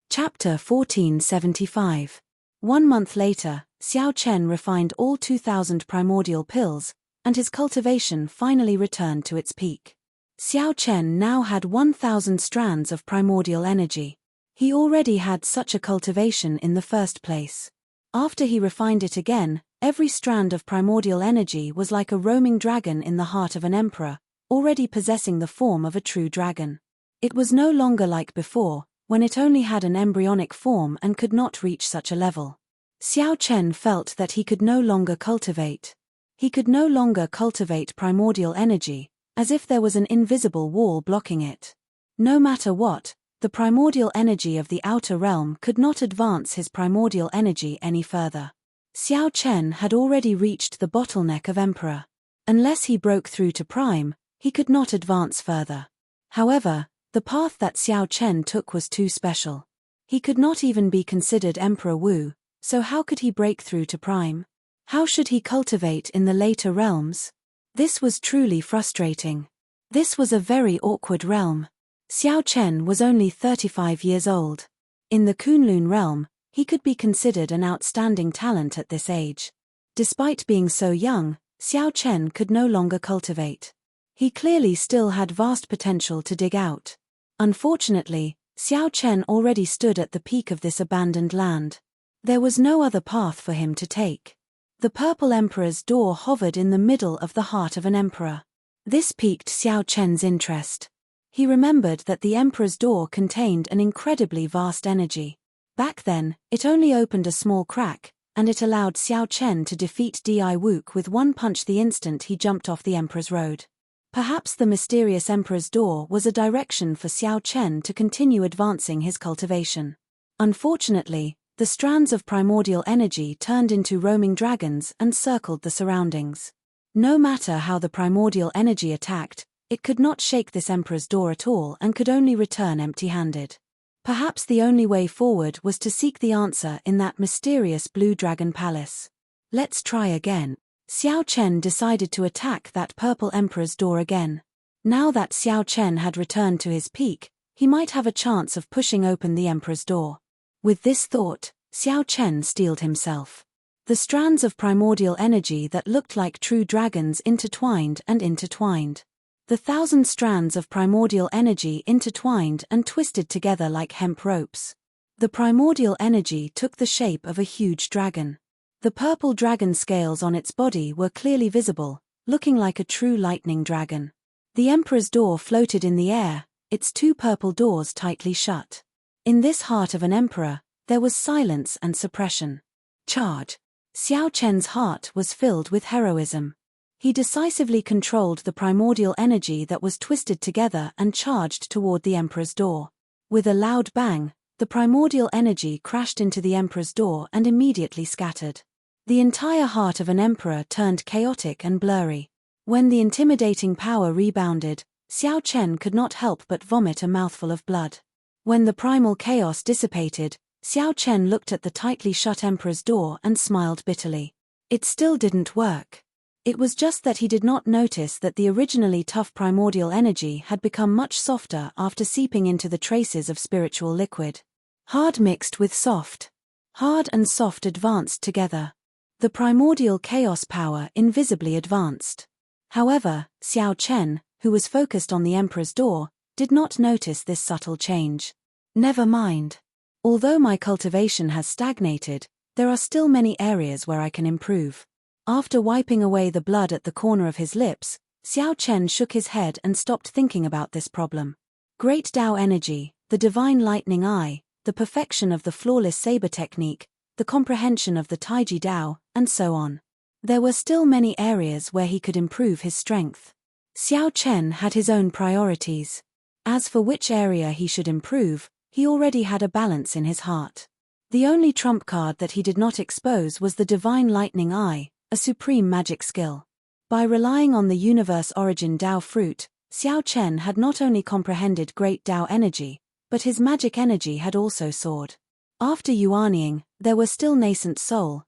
Chapter 1475. 1 month later, Xiao Chen refined all 2,000 primordial pills, and his cultivation finally returned to its peak. Xiao Chen now had 1,000 strands of primordial energy. He already had such a cultivation in the first place. After he refined it again, every strand of primordial energy was like a roaming dragon in the heart of an emperor, already possessing the form of a true dragon. It was no longer like before, when it only had an embryonic form and could not reach such a level. Xiao Chen felt that he could no longer cultivate. He could no longer cultivate primordial energy, as if there was an invisible wall blocking it. No matter what, the primordial energy of the outer realm could not advance his primordial energy any further. Xiao Chen had already reached the bottleneck of Emperor. Unless he broke through to Prime, he could not advance further. However, the path that Xiao Chen took was too special. He could not even be considered Emperor Wu, so how could he break through to Prime? How should he cultivate in the later realms? This was truly frustrating. This was a very awkward realm. Xiao Chen was only 35 years old. In the Kunlun realm, he could be considered an outstanding talent at this age. Despite being so young, Xiao Chen could no longer cultivate. He clearly still had vast potential to dig out. Unfortunately, Xiao Chen already stood at the peak of this abandoned land. There was no other path for him to take. The Purple Emperor's door hovered in the middle of the heart of an emperor. This piqued Xiao Chen's interest. He remembered that the Emperor's door contained an incredibly vast energy. Back then, it only opened a small crack, and it allowed Xiao Chen to defeat Di Wook with one punch the instant he jumped off the Emperor's Road. Perhaps the mysterious Emperor's Door was a direction for Xiao Chen to continue advancing his cultivation. Unfortunately, the strands of primordial energy turned into roaming dragons and circled the surroundings. No matter how the primordial energy attacked, it could not shake this Emperor's Door at all and could only return empty-handed. Perhaps the only way forward was to seek the answer in that mysterious Blue Dragon Palace. Let's try again. Xiao Chen decided to attack that purple Emperor's Door again. Now that Xiao Chen had returned to his peak, he might have a chance of pushing open the Emperor's Door. With this thought, Xiao Chen steeled himself. The strands of primordial energy that looked like true dragons intertwined and intertwined. The 1,000 strands of primordial energy intertwined and twisted together like hemp ropes. The primordial energy took the shape of a huge dragon. The purple dragon scales on its body were clearly visible, looking like a true lightning dragon. The Emperor's Door floated in the air, its 2 purple doors tightly shut. In this heart of an emperor, there was silence and suppression. Charge! Xiao Chen's heart was filled with heroism. He decisively controlled the primordial energy that was twisted together and charged toward the Emperor's Door. With a loud bang, the primordial energy crashed into the Emperor's Door and immediately scattered. The entire heart of an emperor turned chaotic and blurry. When the intimidating power rebounded, Xiao Chen could not help but vomit a mouthful of blood. When the primal chaos dissipated, Xiao Chen looked at the tightly shut Emperor's Door and smiled bitterly. It still didn't work. It was just that he did not notice that the originally tough primordial energy had become much softer after seeping into the traces of spiritual liquid. Hard mixed with soft. Hard and soft advanced together. The primordial chaos power invisibly advanced. However, Xiao Chen, who was focused on the Emperor's Door, did not notice this subtle change. Never mind. Although my cultivation has stagnated, there are still many areas where I can improve. After wiping away the blood at the corner of his lips, Xiao Chen shook his head and stopped thinking about this problem. Great Tao energy, the divine lightning eye, the perfection of the flawless saber technique, the comprehension of the Taiji Dao, and so on. There were still many areas where he could improve his strength. Xiao Chen had his own priorities. As for which area he should improve, he already had a balance in his heart. The only trump card that he did not expose was the divine lightning eye, a supreme magic skill. By relying on the universe origin Dao fruit, Xiao Chen had not only comprehended great Dao energy, but his magic energy had also soared. After yuanning, there were still nascent soul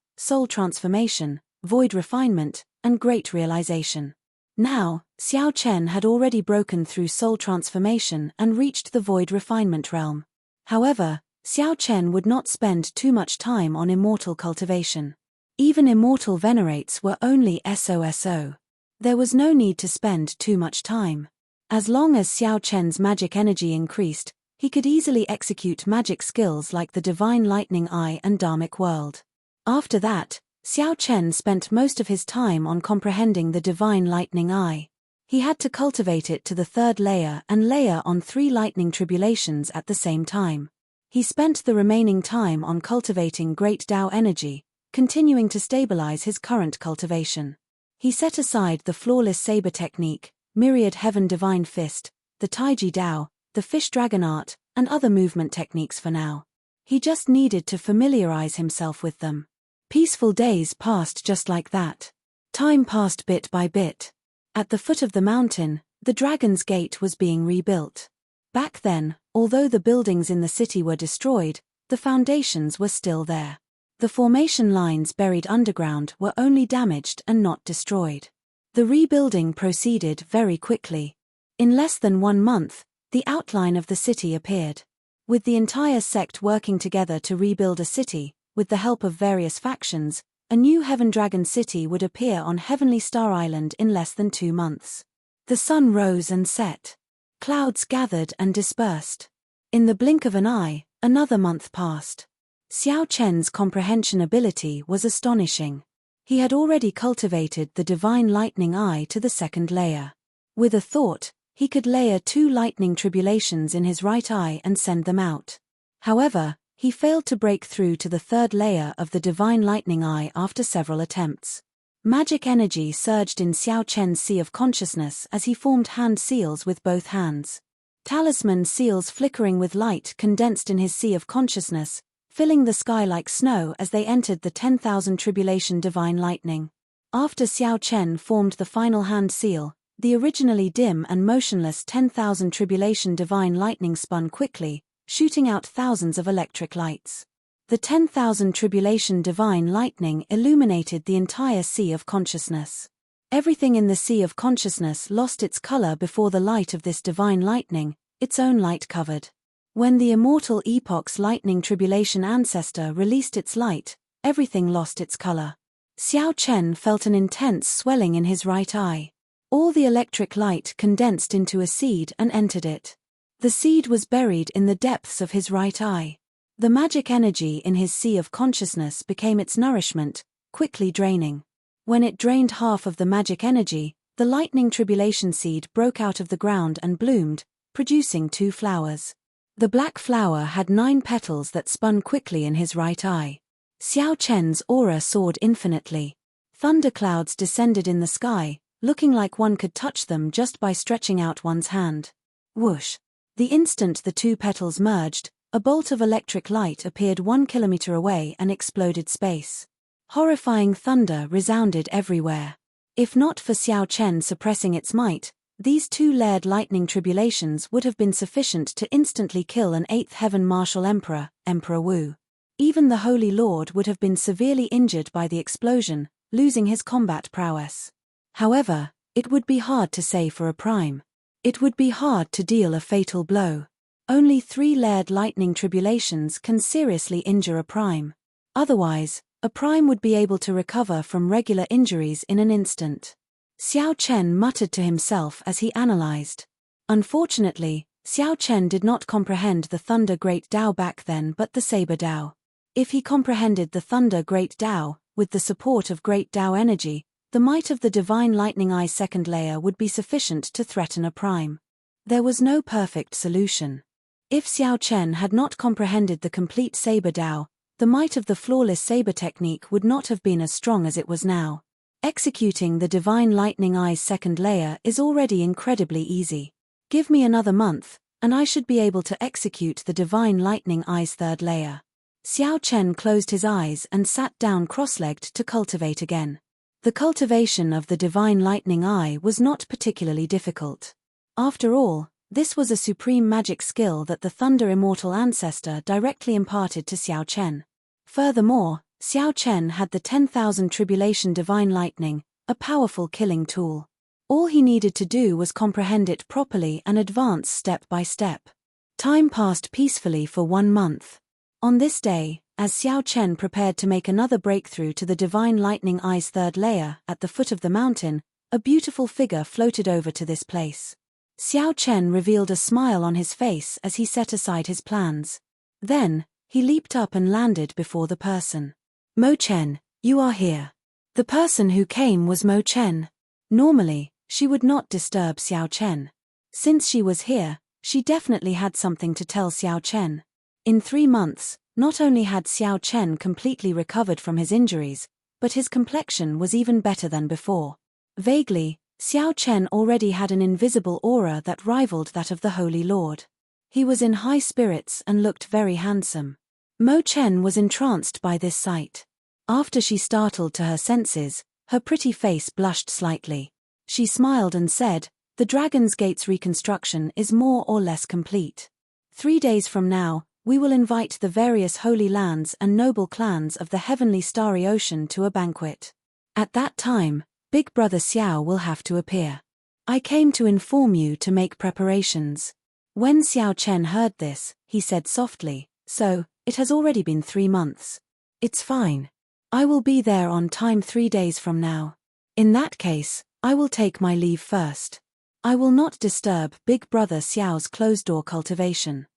transformation, void refinement, and great realization. Now, Xiao Chen had already broken through soul transformation and reached the void refinement realm. However, Xiao Chen would not spend too much time on immortal cultivation. Even immortal venerates were only SOSO. There was no need to spend too much time. As long as Xiao Chen's magic energy increased, he could easily execute magic skills like the Divine Lightning Eye and Dharmic World. After that, Xiao Chen spent most of his time on comprehending the Divine Lightning Eye. He had to cultivate it to the 3rd layer and layer on 3 lightning tribulations at the same time. He spent the remaining time on cultivating Great Tao energy, continuing to stabilize his current cultivation. He set aside the flawless saber technique, myriad heaven divine fist, the Taiji Dao, the fish dragon art, and other movement techniques for now. He just needed to familiarize himself with them. Peaceful days passed just like that. Time passed bit by bit. At the foot of the mountain, the Dragon's Gate was being rebuilt. Back then, although the buildings in the city were destroyed, the foundations were still there. The formation lines buried underground were only damaged and not destroyed. The rebuilding proceeded very quickly. In less than 1 month, the outline of the city appeared. With the entire sect working together to rebuild a city, with the help of various factions, a new Heaven Dragon city would appear on Heavenly Star Island in less than 2 months. The sun rose and set. Clouds gathered and dispersed. In the blink of an eye, another month passed. Xiao Chen's comprehension ability was astonishing. He had already cultivated the Divine Lightning Eye to the 2nd layer. With a thought, he could layer 2 lightning tribulations in his right eye and send them out. However, He failed to break through to the third layer of the divine lightning eye after several attempts. Magic energy surged in Xiao Chen's sea of consciousness as he formed hand seals with both hands. Talisman seals flickering with light condensed in his sea of consciousness, filling the sky like snow as they entered the 10,000 tribulation divine lightning. After Xiao Chen formed the final hand seal, the originally dim and motionless 10,000 tribulation divine lightning spun quickly, shooting out thousands of electric lights. The 10,000 tribulation divine lightning illuminated the entire sea of consciousness. Everything in the sea of consciousness lost its color before the light of this divine lightning, its own light covered. When the immortal epoch's lightning tribulation ancestor released its light, everything lost its color. Xiao Chen felt an intense swelling in his right eye. All the electric light condensed into a seed and entered it. The seed was buried in the depths of his right eye. The magic energy in his sea of consciousness became its nourishment, quickly draining. When it drained half of the magic energy, the lightning tribulation seed broke out of the ground and bloomed, producing 2 flowers. The black flower had 9 petals that spun quickly in his right eye. Xiao Chen's aura soared infinitely. Thunderclouds descended in the sky, looking like one could touch them just by stretching out one's hand. Whoosh! The instant the 2 petals merged, a bolt of electric light appeared 1 kilometer away and exploded space. Horrifying thunder resounded everywhere. If not for Xiao Chen suppressing its might, these 2-layered lightning tribulations would have been sufficient to instantly kill an 8th heaven martial emperor, Emperor Wu. Even the Holy Lord would have been severely injured by the explosion, losing his combat prowess. However, it would be hard to say for a prime. It would be hard to deal a fatal blow. Only 3-layered lightning tribulations can seriously injure a prime. Otherwise, a prime would be able to recover from regular injuries in an instant. Xiao Chen muttered to himself as he analyzed. Unfortunately, Xiao Chen did not comprehend the Thunder Great Dao back then but the Saber Dao. If he comprehended the Thunder Great Dao, with the support of Great Dao energy, the might of the Divine Lightning Eye's second layer would be sufficient to threaten a prime. There was no perfect solution. If Xiao Chen had not comprehended the complete Saber Dao, the might of the flawless saber technique would not have been as strong as it was now. Executing the Divine Lightning Eye's second layer is already incredibly easy. Give me another month, and I should be able to execute the Divine Lightning Eye's third layer. Xiao Chen closed his eyes and sat down cross-legged to cultivate again. The cultivation of the Divine Lightning Eye was not particularly difficult. After all, this was a supreme magic skill that the Thunder Immortal ancestor directly imparted to Xiao Chen. Furthermore, Xiao Chen had the 10,000 tribulation divine lightning, a powerful killing tool. All he needed to do was comprehend it properly and advance step by step. Time passed peacefully for 1 month. On this day, as Xiao Chen prepared to make another breakthrough to the Divine Lightning Eye's third layer at the foot of the mountain, a beautiful figure floated over to this place. Xiao Chen revealed a smile on his face as he set aside his plans. Then, he leaped up and landed before the person. Mo Chen, you are here. The person who came was Mo Chen. Normally, she would not disturb Xiao Chen. Since she was here, she definitely had something to tell Xiao Chen. In 3 months, not only had Xiao Chen completely recovered from his injuries, but his complexion was even better than before. Vaguely, Xiao Chen already had an invisible aura that rivaled that of the Holy Lord. He was in high spirits and looked very handsome. Mo Chen was entranced by this sight. After she startled to her senses, her pretty face blushed slightly. She smiled and said, "The Dragon's Gate's reconstruction is more or less complete. 3 days from now, we will invite the various holy lands and noble clans of the heavenly starry ocean to a banquet. At that time, Big Brother Xiao will have to appear. I came to inform you to make preparations." When Xiao Chen heard this, he said softly, "So, it has already been 3 months. It's fine. I will be there on time 3 days from now. In that case, I will take my leave first. I will not disturb Big Brother Xiao's closed-door cultivation."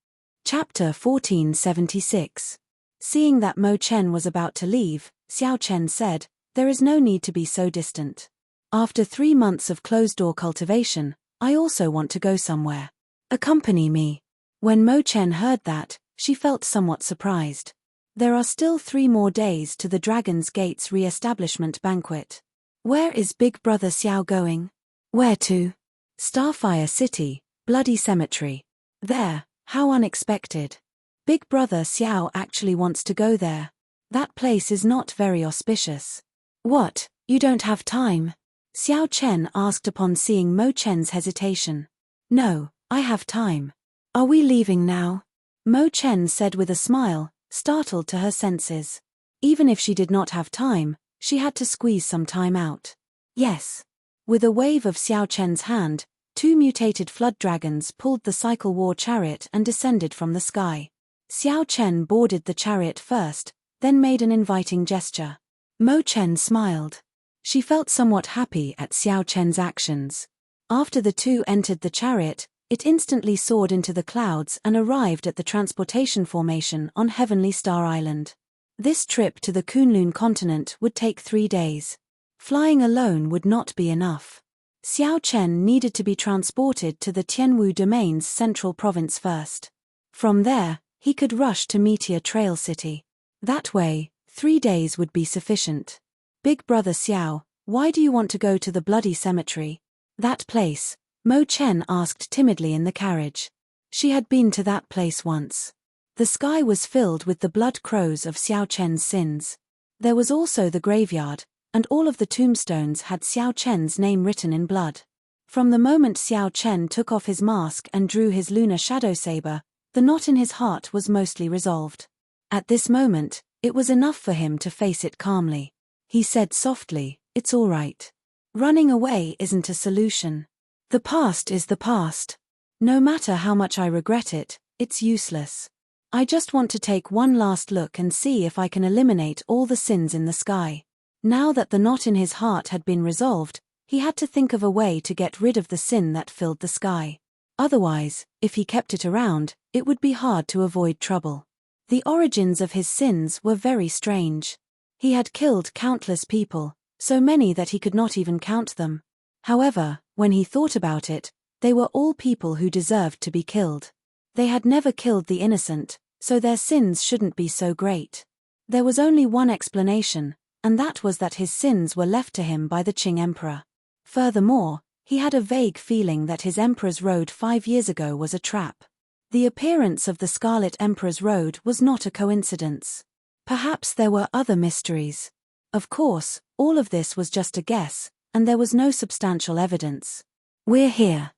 Chapter 1476. Seeing that Mo Chen was about to leave, Xiao Chen said, "There is no need to be so distant. After 3 months of closed-door cultivation, I also want to go somewhere. Accompany me." When Mo Chen heard that, She felt somewhat surprised. There are still 3 more days to the Dragon's Gate's re-establishment banquet. Where is Big Brother Xiao going? Where to? Starfire City, Bloody Cemetery. There, how unexpected. Big Brother Xiao actually wants to go there. That place is not very auspicious. What, you don't have time? Xiao Chen asked upon seeing Mo Chen's hesitation. No, I have time. Are we leaving now? Mo Chen said with a smile, startled to her senses. Even if she did not have time, she had to squeeze some time out. Yes. With a wave of Xiao Chen's hand, 2 mutated flood dragons pulled the cycle war chariot and descended from the sky. Xiao Chen boarded the chariot first, then made an inviting gesture. Mo Chen smiled. She felt somewhat happy at Xiao Chen's actions. After the 2 entered the chariot, it instantly soared into the clouds and arrived at the transportation formation on Heavenly Star Island. This trip to the Kunlun continent would take 3 days. Flying alone would not be enough. Xiao Chen needed to be transported to the Tianwu Domain's central province first. From there, he could rush to Meteor Trail City. That way, 3 days would be sufficient. Big Brother Xiao, why do you want to go to the Bloody Cemetery? That place, Mo Chen asked timidly in the carriage. She had been to that place once. The sky was filled with the blood crows of Xiao Chen's sins. There was also the graveyard, and all of the tombstones had Xiao Chen's name written in blood. From the moment Xiao Chen took off his mask and drew his lunar shadow saber, the knot in his heart was mostly resolved. At this moment, it was enough for him to face it calmly. He said softly, "It's all right. Running away isn't a solution. The past is the past. No matter how much I regret it, it's useless. I just want to take one last look and see if I can eliminate all the sins in the sky." Now that the knot in his heart had been resolved, he had to think of a way to get rid of the sin that filled the sky. Otherwise, if he kept it around, it would be hard to avoid trouble. The origins of his sins were very strange. He had killed countless people, so many that he could not even count them. However, when he thought about it, they were all people who deserved to be killed. They had never killed the innocent, so their sins shouldn't be so great. There was only one explanation, and that was that his sins were left to him by the Qing Emperor. Furthermore, he had a vague feeling that his Emperor's Road 5 years ago was a trap. The appearance of the Scarlet Emperor's Road was not a coincidence. Perhaps there were other mysteries. Of course, all of this was just a guess, and there was no substantial evidence. We're here.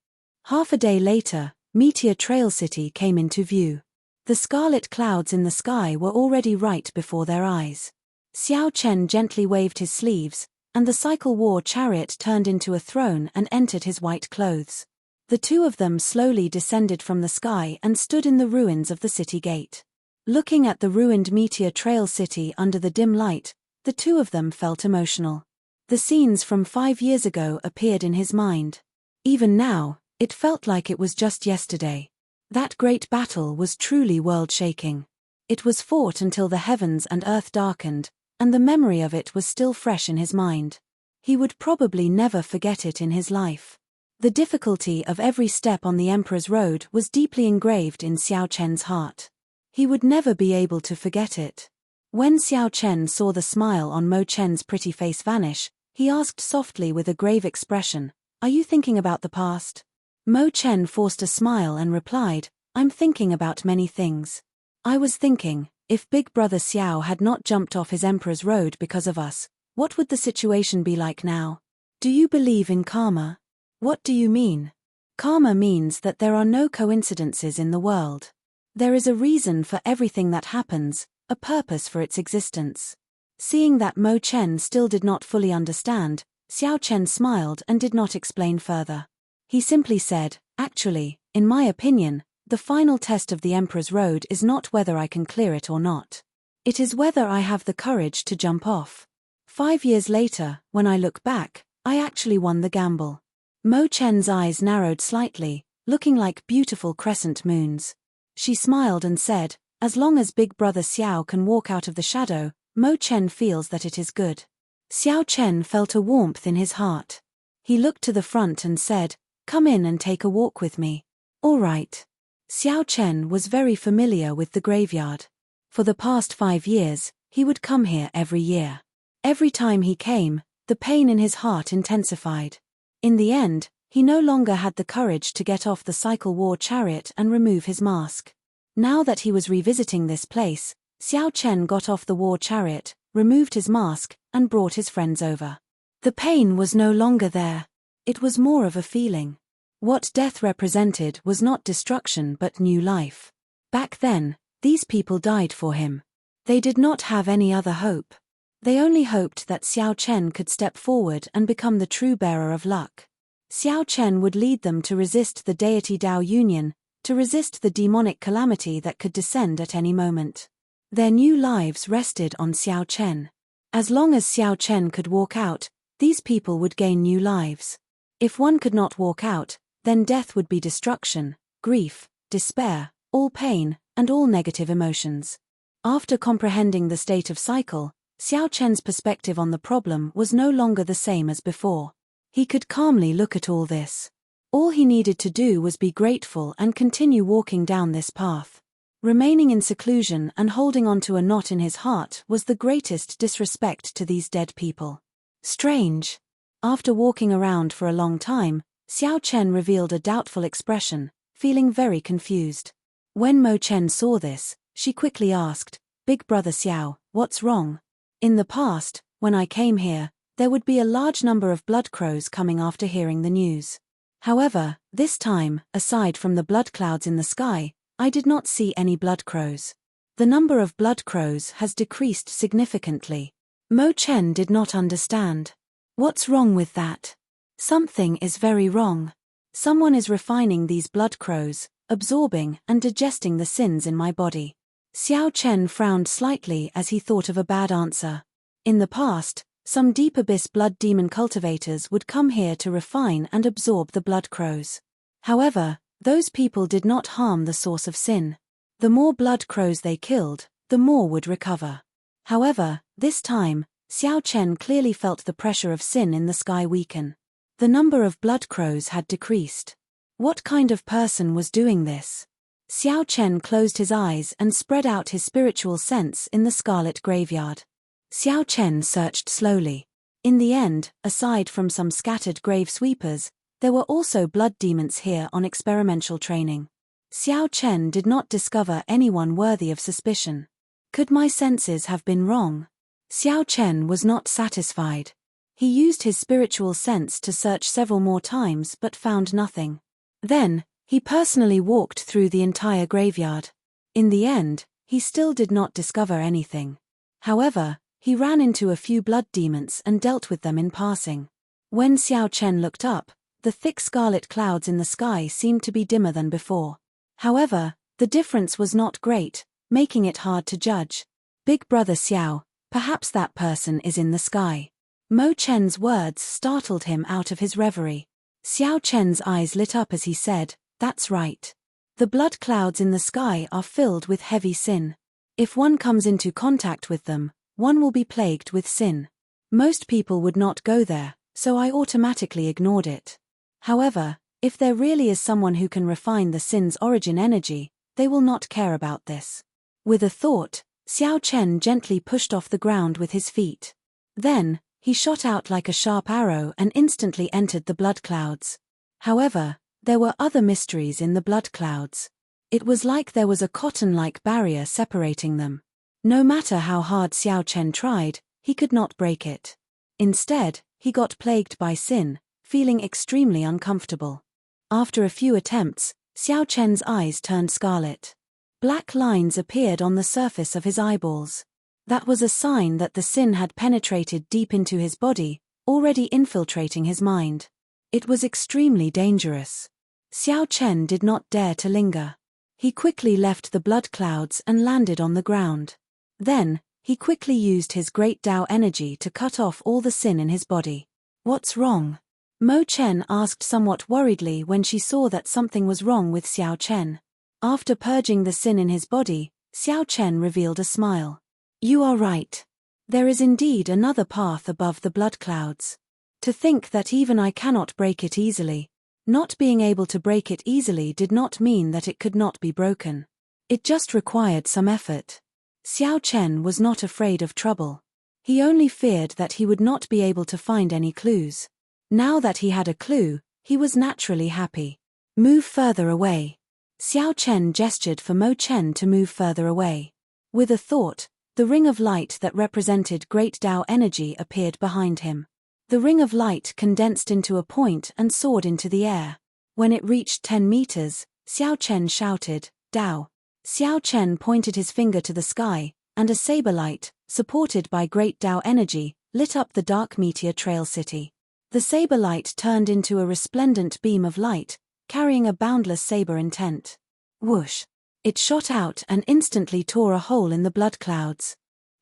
Half a day later, Meteor Trail City came into view. The scarlet clouds in the sky were already right before their eyes. Xiao Chen gently waved his sleeves, and the cycle war chariot turned into a throne and entered his white clothes. The 2 of them slowly descended from the sky and stood in the ruins of the city gate. Looking at the ruined Meteor Trail City under the dim light, the 2 of them felt emotional. The scenes from 5 years ago appeared in his mind. Even now, it felt like it was just yesterday. That great battle was truly world-shaking. It was fought until the heavens and earth darkened, and the memory of it was still fresh in his mind. He would probably never forget it in his life. The difficulty of every step on the Emperor's Road was deeply engraved in Xiao Chen's heart. He would never be able to forget it. When Xiao Chen saw the smile on Mo Chen's pretty face vanish, he asked softly with a grave expression, "Are you thinking about the past?" Mo Chen forced a smile and replied, "I'm thinking about many things. I was thinking, if Big Brother Xiao had not jumped off his Emperor's Road because of us, what would the situation be like now? Do you believe in karma?" "What do you mean?" "Karma means that there are no coincidences in the world. There is a reason for everything that happens, a purpose for its existence." Seeing that Mo Chen still did not fully understand, Xiao Chen smiled and did not explain further. He simply said, "Actually, in my opinion, the final test of the Emperor's Road is not whether I can clear it or not. It is whether I have the courage to jump off. 5 years later, when I look back, I actually won the gamble." Mo Chen's eyes narrowed slightly, looking like beautiful crescent moons. She smiled and said, "As long as Big Brother Xiao can walk out of the shadow, Mo Chen feels that it is good." Xiao Chen felt a warmth in his heart. He looked to the front and said, "Come in and take a walk with me." "All right." Xiao Chen was very familiar with the graveyard. For the past 5 years, he would come here every year. Every time he came, the pain in his heart intensified. In the end, he no longer had the courage to get off the cycle war chariot and remove his mask. Now that he was revisiting this place, Xiao Chen got off the war chariot, removed his mask, and brought his friends over. The pain was no longer there. It was more of a feeling. What death represented was not destruction but new life. Back then, these people died for him. They did not have any other hope. They only hoped that Xiao Chen could step forward and become the true bearer of luck. Xiao Chen would lead them to resist the deity Dao Union, to resist the demonic calamity that could descend at any moment. Their new lives rested on Xiao Chen. As long as Xiao Chen could walk out, these people would gain new lives. If one could not walk out, then death would be destruction, grief, despair, all pain, and all negative emotions. After comprehending the state of cycle, Xiao Chen's perspective on the problem was no longer the same as before. He could calmly look at all this. All he needed to do was be grateful and continue walking down this path. Remaining in seclusion and holding on to a knot in his heart was the greatest disrespect to these dead people. Strange. After walking around for a long time, Xiao Chen revealed a doubtful expression, feeling very confused. When Mo Chen saw this, she quickly asked, "Big brother Xiao, what's wrong?" In the past, when I came here, there would be a large number of blood crows coming after hearing the news. However, this time, aside from the blood clouds in the sky, I did not see any blood crows. The number of blood crows has decreased significantly. Mo Chen did not understand. What's wrong with that? Something is very wrong. Someone is refining these blood crows, absorbing and digesting the sins in my body. Xiao Chen frowned slightly as he thought of a bad answer. In the past, some deep abyss blood demon cultivators would come here to refine and absorb the blood crows. However, those people did not harm the source of sin. The more blood crows they killed, the more would recover. However, this time, Xiao Chen clearly felt the pressure of sin in the sky weaken. The number of blood crows had decreased. What kind of person was doing this? Xiao Chen closed his eyes and spread out his spiritual sense in the scarlet graveyard. Xiao Chen searched slowly. In the end, aside from some scattered grave sweepers, there were also blood demons here on experimental training. Xiao Chen did not discover anyone worthy of suspicion. Could my senses have been wrong? Xiao Chen was not satisfied. He used his spiritual sense to search several more times but found nothing. Then, he personally walked through the entire graveyard. In the end, he still did not discover anything. However, he ran into a few blood demons and dealt with them in passing. When Xiao Chen looked up, the thick scarlet clouds in the sky seemed to be dimmer than before. However, the difference was not great, making it hard to judge. "Big brother Xiao, perhaps that person is in the sky." Mo Chen's words startled him out of his reverie. Xiao Chen's eyes lit up as he said, "That's right. The blood clouds in the sky are filled with heavy sin. If one comes into contact with them, one will be plagued with sin. Most people would not go there, so I automatically ignored it. However, if there really is someone who can refine the sin's origin energy, they will not care about this." With a thought, Xiao Chen gently pushed off the ground with his feet. Then, he shot out like a sharp arrow and instantly entered the blood clouds. However, there were other mysteries in the blood clouds. It was like there was a cotton-like barrier separating them. No matter how hard Xiao Chen tried, he could not break it. Instead, he got plagued by sin, feeling extremely uncomfortable. After a few attempts, Xiao Chen's eyes turned scarlet. Black lines appeared on the surface of his eyeballs. That was a sign that the sin had penetrated deep into his body, already infiltrating his mind. It was extremely dangerous. Xiao Chen did not dare to linger. He quickly left the blood clouds and landed on the ground. Then, he quickly used his great Dao energy to cut off all the sin in his body. "What's wrong?" Mo Chen asked somewhat worriedly when she saw that something was wrong with Xiao Chen. After purging the sin in his body, Xiao Chen revealed a smile. "You are right. There is indeed another path above the blood clouds. To think that even I cannot break it easily. Not being able to break it easily did not mean that it could not be broken. It just required some effort. Xiao Chen was not afraid of trouble. He only feared that he would not be able to find any clues. Now that he had a clue, he was naturally happy. Move further away. Xiao Chen gestured for Mo Chen to move further away. With a thought, the ring of light that represented great Tao energy appeared behind him. The ring of light condensed into a point and soared into the air. When it reached 10 meters, Xiao Chen shouted, "Tao." Xiao Chen pointed his finger to the sky, and a saber light, supported by great Tao energy, lit up the dark meteor trail city. The saber light turned into a resplendent beam of light, carrying a boundless saber intent. Whoosh! It shot out and instantly tore a hole in the blood clouds.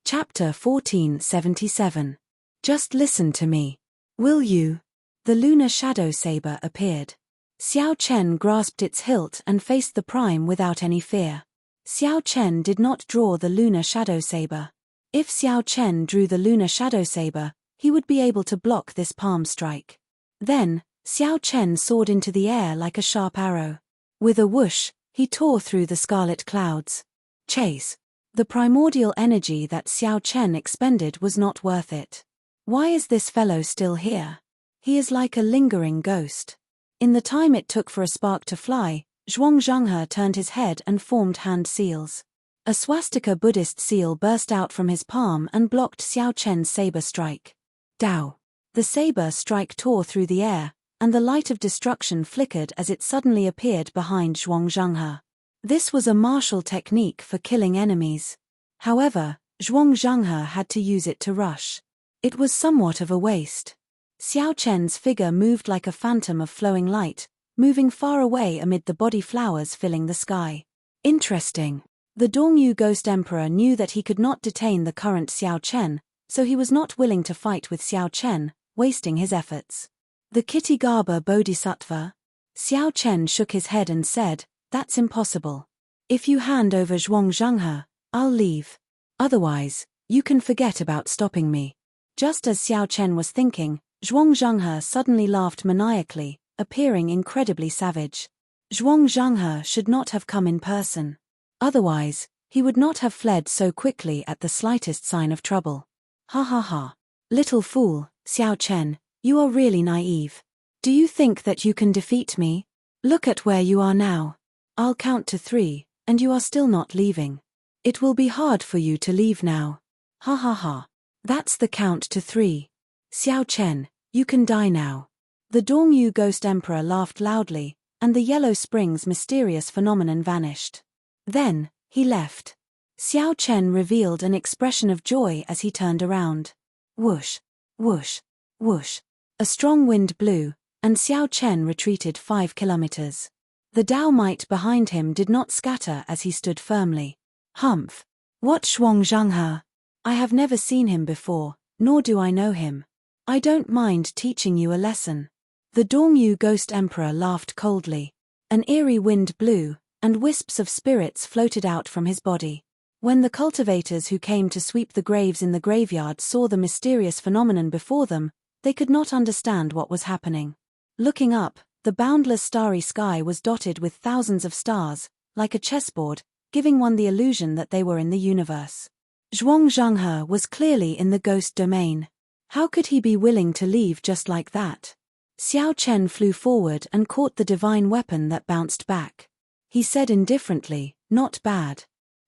Chapter 1477. Just listen to me. Will you? The lunar shadow saber appeared. Xiao Chen grasped its hilt and faced the prime without any fear. Xiao Chen did not draw the lunar shadow saber. If Xiao Chen drew the lunar shadow saber, he would be able to block this palm strike. Then, Xiao Chen soared into the air like a sharp arrow. With a whoosh, he tore through the scarlet clouds. Chase. The primordial energy that Xiao Chen expended was not worth it. Why is this fellow still here? He is like a lingering ghost. In the time it took for a spark to fly, Zhuang Zhanghe turned his head and formed hand seals. A swastika Buddhist seal burst out from his palm and blocked Xiao Chen's saber strike. Tao. The saber strike tore through the air, and the light of destruction flickered as it suddenly appeared behind Zhuang Zhanghe. This was a martial technique for killing enemies. However, Zhuang Zhanghe had to use it to rush. It was somewhat of a waste. Xiao Chen's figure moved like a phantom of flowing light, moving far away amid the body flowers filling the sky. Interesting. The Dongyu Ghost Emperor knew that he could not detain the current Xiao Chen, so he was not willing to fight with Xiao Chen, wasting his efforts. The Kitigaba Bodhisattva? Xiao Chen shook his head and said, "That's impossible. If you hand over Zhuang Zhanghe, I'll leave. Otherwise, you can forget about stopping me." Just as Xiao Chen was thinking, Zhuang Zhanghe suddenly laughed maniacally, appearing incredibly savage. Zhuang Zhanghe should not have come in person. Otherwise, he would not have fled so quickly at the slightest sign of trouble. Ha ha ha. Little fool, Xiao Chen, you are really naive. Do you think that you can defeat me? Look at where you are now. I'll count to 3, and you are still not leaving. It will be hard for you to leave now. Ha ha ha. That's the count to 3. Xiao Chen, you can die now. The Dongyu Ghost Emperor laughed loudly, and the Yellow Spring's mysterious phenomenon vanished. Then, he left. Xiao Chen revealed an expression of joy as he turned around. Whoosh, whoosh, whoosh. A strong wind blew, and Xiao Chen retreated 5 kilometers. The Tao might behind him did not scatter as he stood firmly. Humph. What Zhuang Zhanghe? I have never seen him before, nor do I know him. I don't mind teaching you a lesson. The Dongyu Ghost Emperor laughed coldly. An eerie wind blew, and wisps of spirits floated out from his body. When the cultivators who came to sweep the graves in the graveyard saw the mysterious phenomenon before them, they could not understand what was happening. Looking up, the boundless starry sky was dotted with thousands of stars, like a chessboard, giving one the illusion that they were in the universe. Zhuang Zhanghe was clearly in the ghost domain. How could he be willing to leave just like that? Xiao Chen flew forward and caught the divine weapon that bounced back. He said indifferently, "Not bad.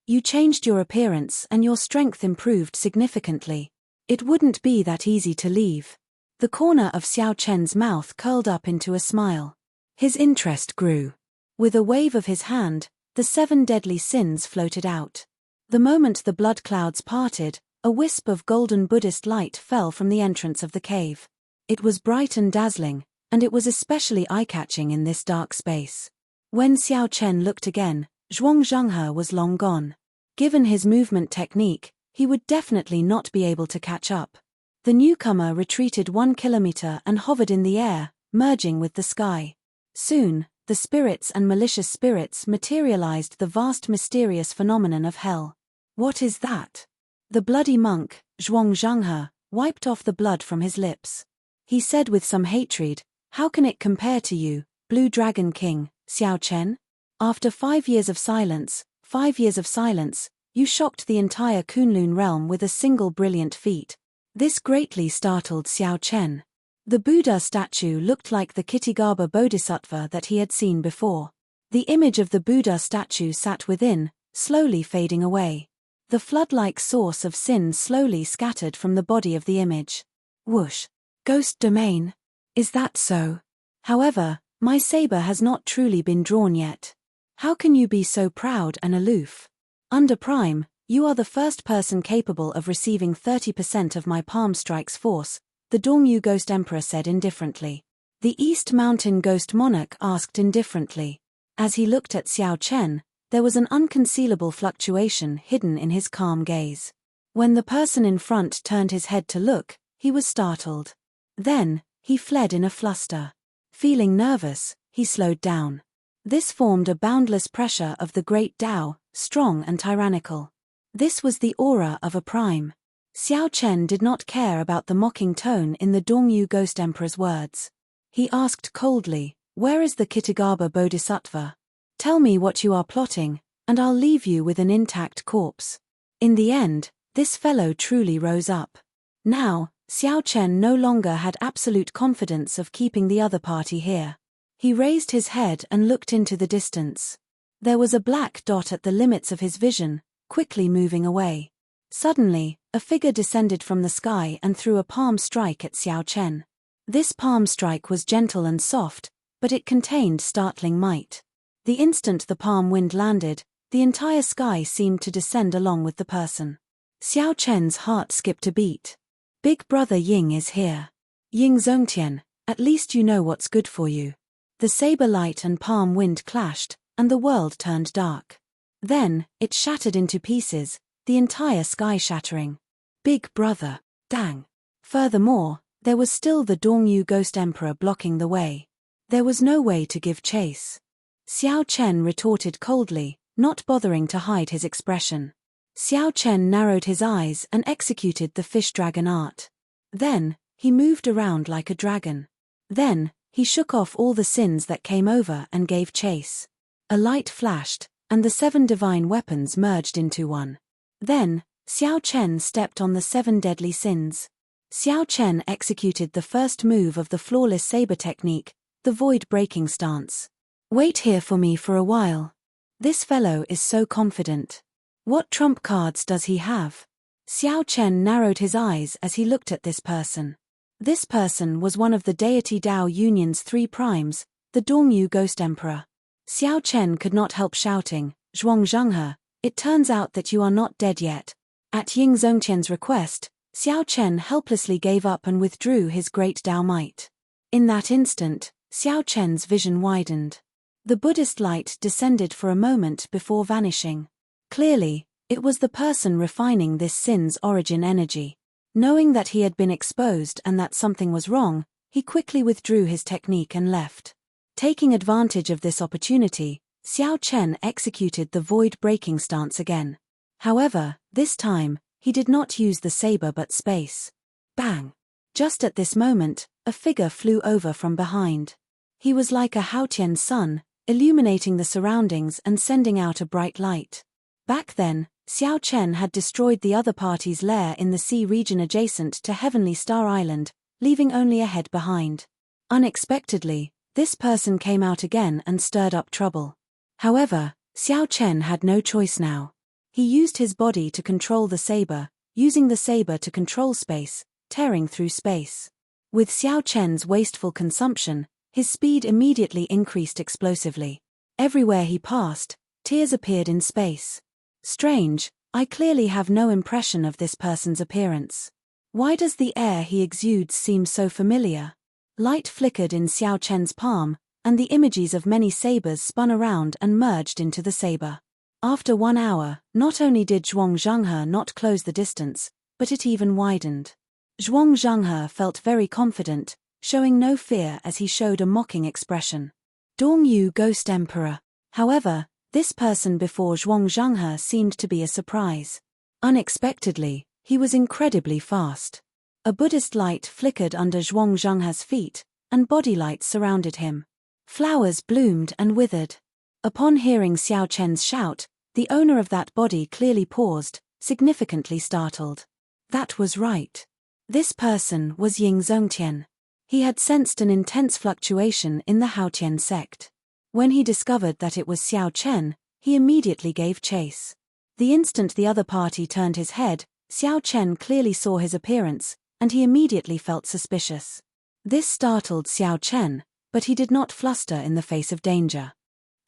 You changed your appearance and your strength improved significantly. It wouldn't be that easy to leave." The corner of Xiao Chen's mouth curled up into a smile. His interest grew. With a wave of his hand, the 7 deadly sins floated out. The moment the blood clouds parted, a wisp of golden Buddhist light fell from the entrance of the cave. It was bright and dazzling, and it was especially eye-catching in this dark space. When Xiao Chen looked again, Zhuang Zhanghe was long gone. Given his movement technique, he would definitely not be able to catch up. The newcomer retreated 1 kilometer and hovered in the air, merging with the sky. Soon, the spirits and malicious spirits materialized the vast mysterious phenomenon of hell. What is that? The bloody monk, Zhuang Zhanghe, wiped off the blood from his lips. He said with some hatred, "How can it compare to you, Blue Dragon King, Xiao Chen? After 5 years of silence, 5 years of silence, you shocked the entire Kunlun realm with a single brilliant feat. This greatly startled Xiao Chen. The Buddha statue looked like the Kitigaba Bodhisattva that he had seen before. The image of the Buddha statue sat within, slowly fading away. The flood-like source of sin slowly scattered from the body of the image. Whoosh! Ghost domain? Is that so? However, my saber has not truly been drawn yet. How can you be so proud and aloof? Under Prime, you are the first person capable of receiving 30% of my palm strike's force, the Dongyu Ghost Emperor said indifferently. The East Mountain Ghost Monarch asked indifferently. As he looked at Xiao Chen, there was an unconcealable fluctuation hidden in his calm gaze. When the person in front turned his head to look, he was startled. Then, he fled in a fluster. Feeling nervous, he slowed down. This formed a boundless pressure of the great Tao, strong and tyrannical. This was the aura of a prime. Xiao Chen did not care about the mocking tone in the Dongyu Ghost Emperor's words. He asked coldly, "Where is the Kitigaba Bodhisattva? Tell me what you are plotting, and I'll leave you with an intact corpse." In the end, this fellow truly rose up. Now, Xiao Chen no longer had absolute confidence of keeping the other party here. He raised his head and looked into the distance. There was a black dot at the limits of his vision, quickly moving away. Suddenly, a figure descended from the sky and threw a palm strike at Xiao Chen. This palm strike was gentle and soft, but it contained startling might. The instant the palm wind landed, the entire sky seemed to descend along with the person. Xiao Chen's heart skipped a beat. Big brother Ying is here. Ying Zongtian, at least you know what's good for you. The saber light and palm wind clashed, and the world turned dark. Then, it shattered into pieces, the entire sky shattering. Big brother, dang. Furthermore, there was still the Dongyu Ghost Emperor blocking the way. There was no way to give chase. Xiao Chen retorted coldly, not bothering to hide his expression. Xiao Chen narrowed his eyes and executed the fish dragon art. Then, he moved around like a dragon. Then, he shook off all the sins that came over and gave chase. A light flashed, and the 7 divine weapons merged into one. Then, Xiao Chen stepped on the 7 deadly sins. Xiao Chen executed the first move of the flawless saber technique, the void-breaking stance. Wait here for me for a while. This fellow is so confident. What trump cards does he have? Xiao Chen narrowed his eyes as he looked at this person. This person was one of the deity Tao Union's 3 primes, the Dongyu Ghost Emperor. Xiao Chen could not help shouting, "Zhuang Zhenghe, it turns out that you are not dead yet." At Ying Zongtian's request, Xiao Chen helplessly gave up and withdrew his great Tao might. In that instant, Xiao Chen's vision widened. The Buddhist light descended for a moment before vanishing. Clearly, it was the person refining this sin's origin energy. Knowing that he had been exposed and that something was wrong, he quickly withdrew his technique and left. Taking advantage of this opportunity, Xiao Chen executed the void-breaking stance again. However, this time, he did not use the saber but space. Bang! Just at this moment, a figure flew over from behind. He was like a Haotian sun, illuminating the surroundings and sending out a bright light. Back then, Xiao Chen had destroyed the other party's lair in the sea region adjacent to Heavenly Star Island, leaving only a head behind. Unexpectedly, this person came out again and stirred up trouble. However, Xiao Chen had no choice now. He used his body to control the saber, using the saber to control space, tearing through space. With Xiao Chen's wasteful consumption, his speed immediately increased explosively. Everywhere he passed, tears appeared in space. Strange, I clearly have no impression of this person's appearance. Why does the air he exudes seem so familiar? Light flickered in Xiao Chen's palm, and the images of many sabers spun around and merged into the saber. After 1 hour, not only did Zhuang Zhenghe not close the distance, but it even widened. Zhuang Zhenghe felt very confident, showing no fear as he showed a mocking expression. Dongyu Ghost Emperor. However, this person before Zhuang Zhenghe seemed to be a surprise. Unexpectedly, he was incredibly fast. A Buddhist light flickered under Zhuang Zhenghe's feet, and body lights surrounded him. Flowers bloomed and withered. Upon hearing Xiao Chen's shout, the owner of that body clearly paused, significantly startled. That was right. This person was Ying Zongtian. He had sensed an intense fluctuation in the Haotian sect. When he discovered that it was Xiao Chen, he immediately gave chase. The instant the other party turned his head, Xiao Chen clearly saw his appearance, and he immediately felt suspicious. This startled Xiao Chen, but he did not fluster in the face of danger.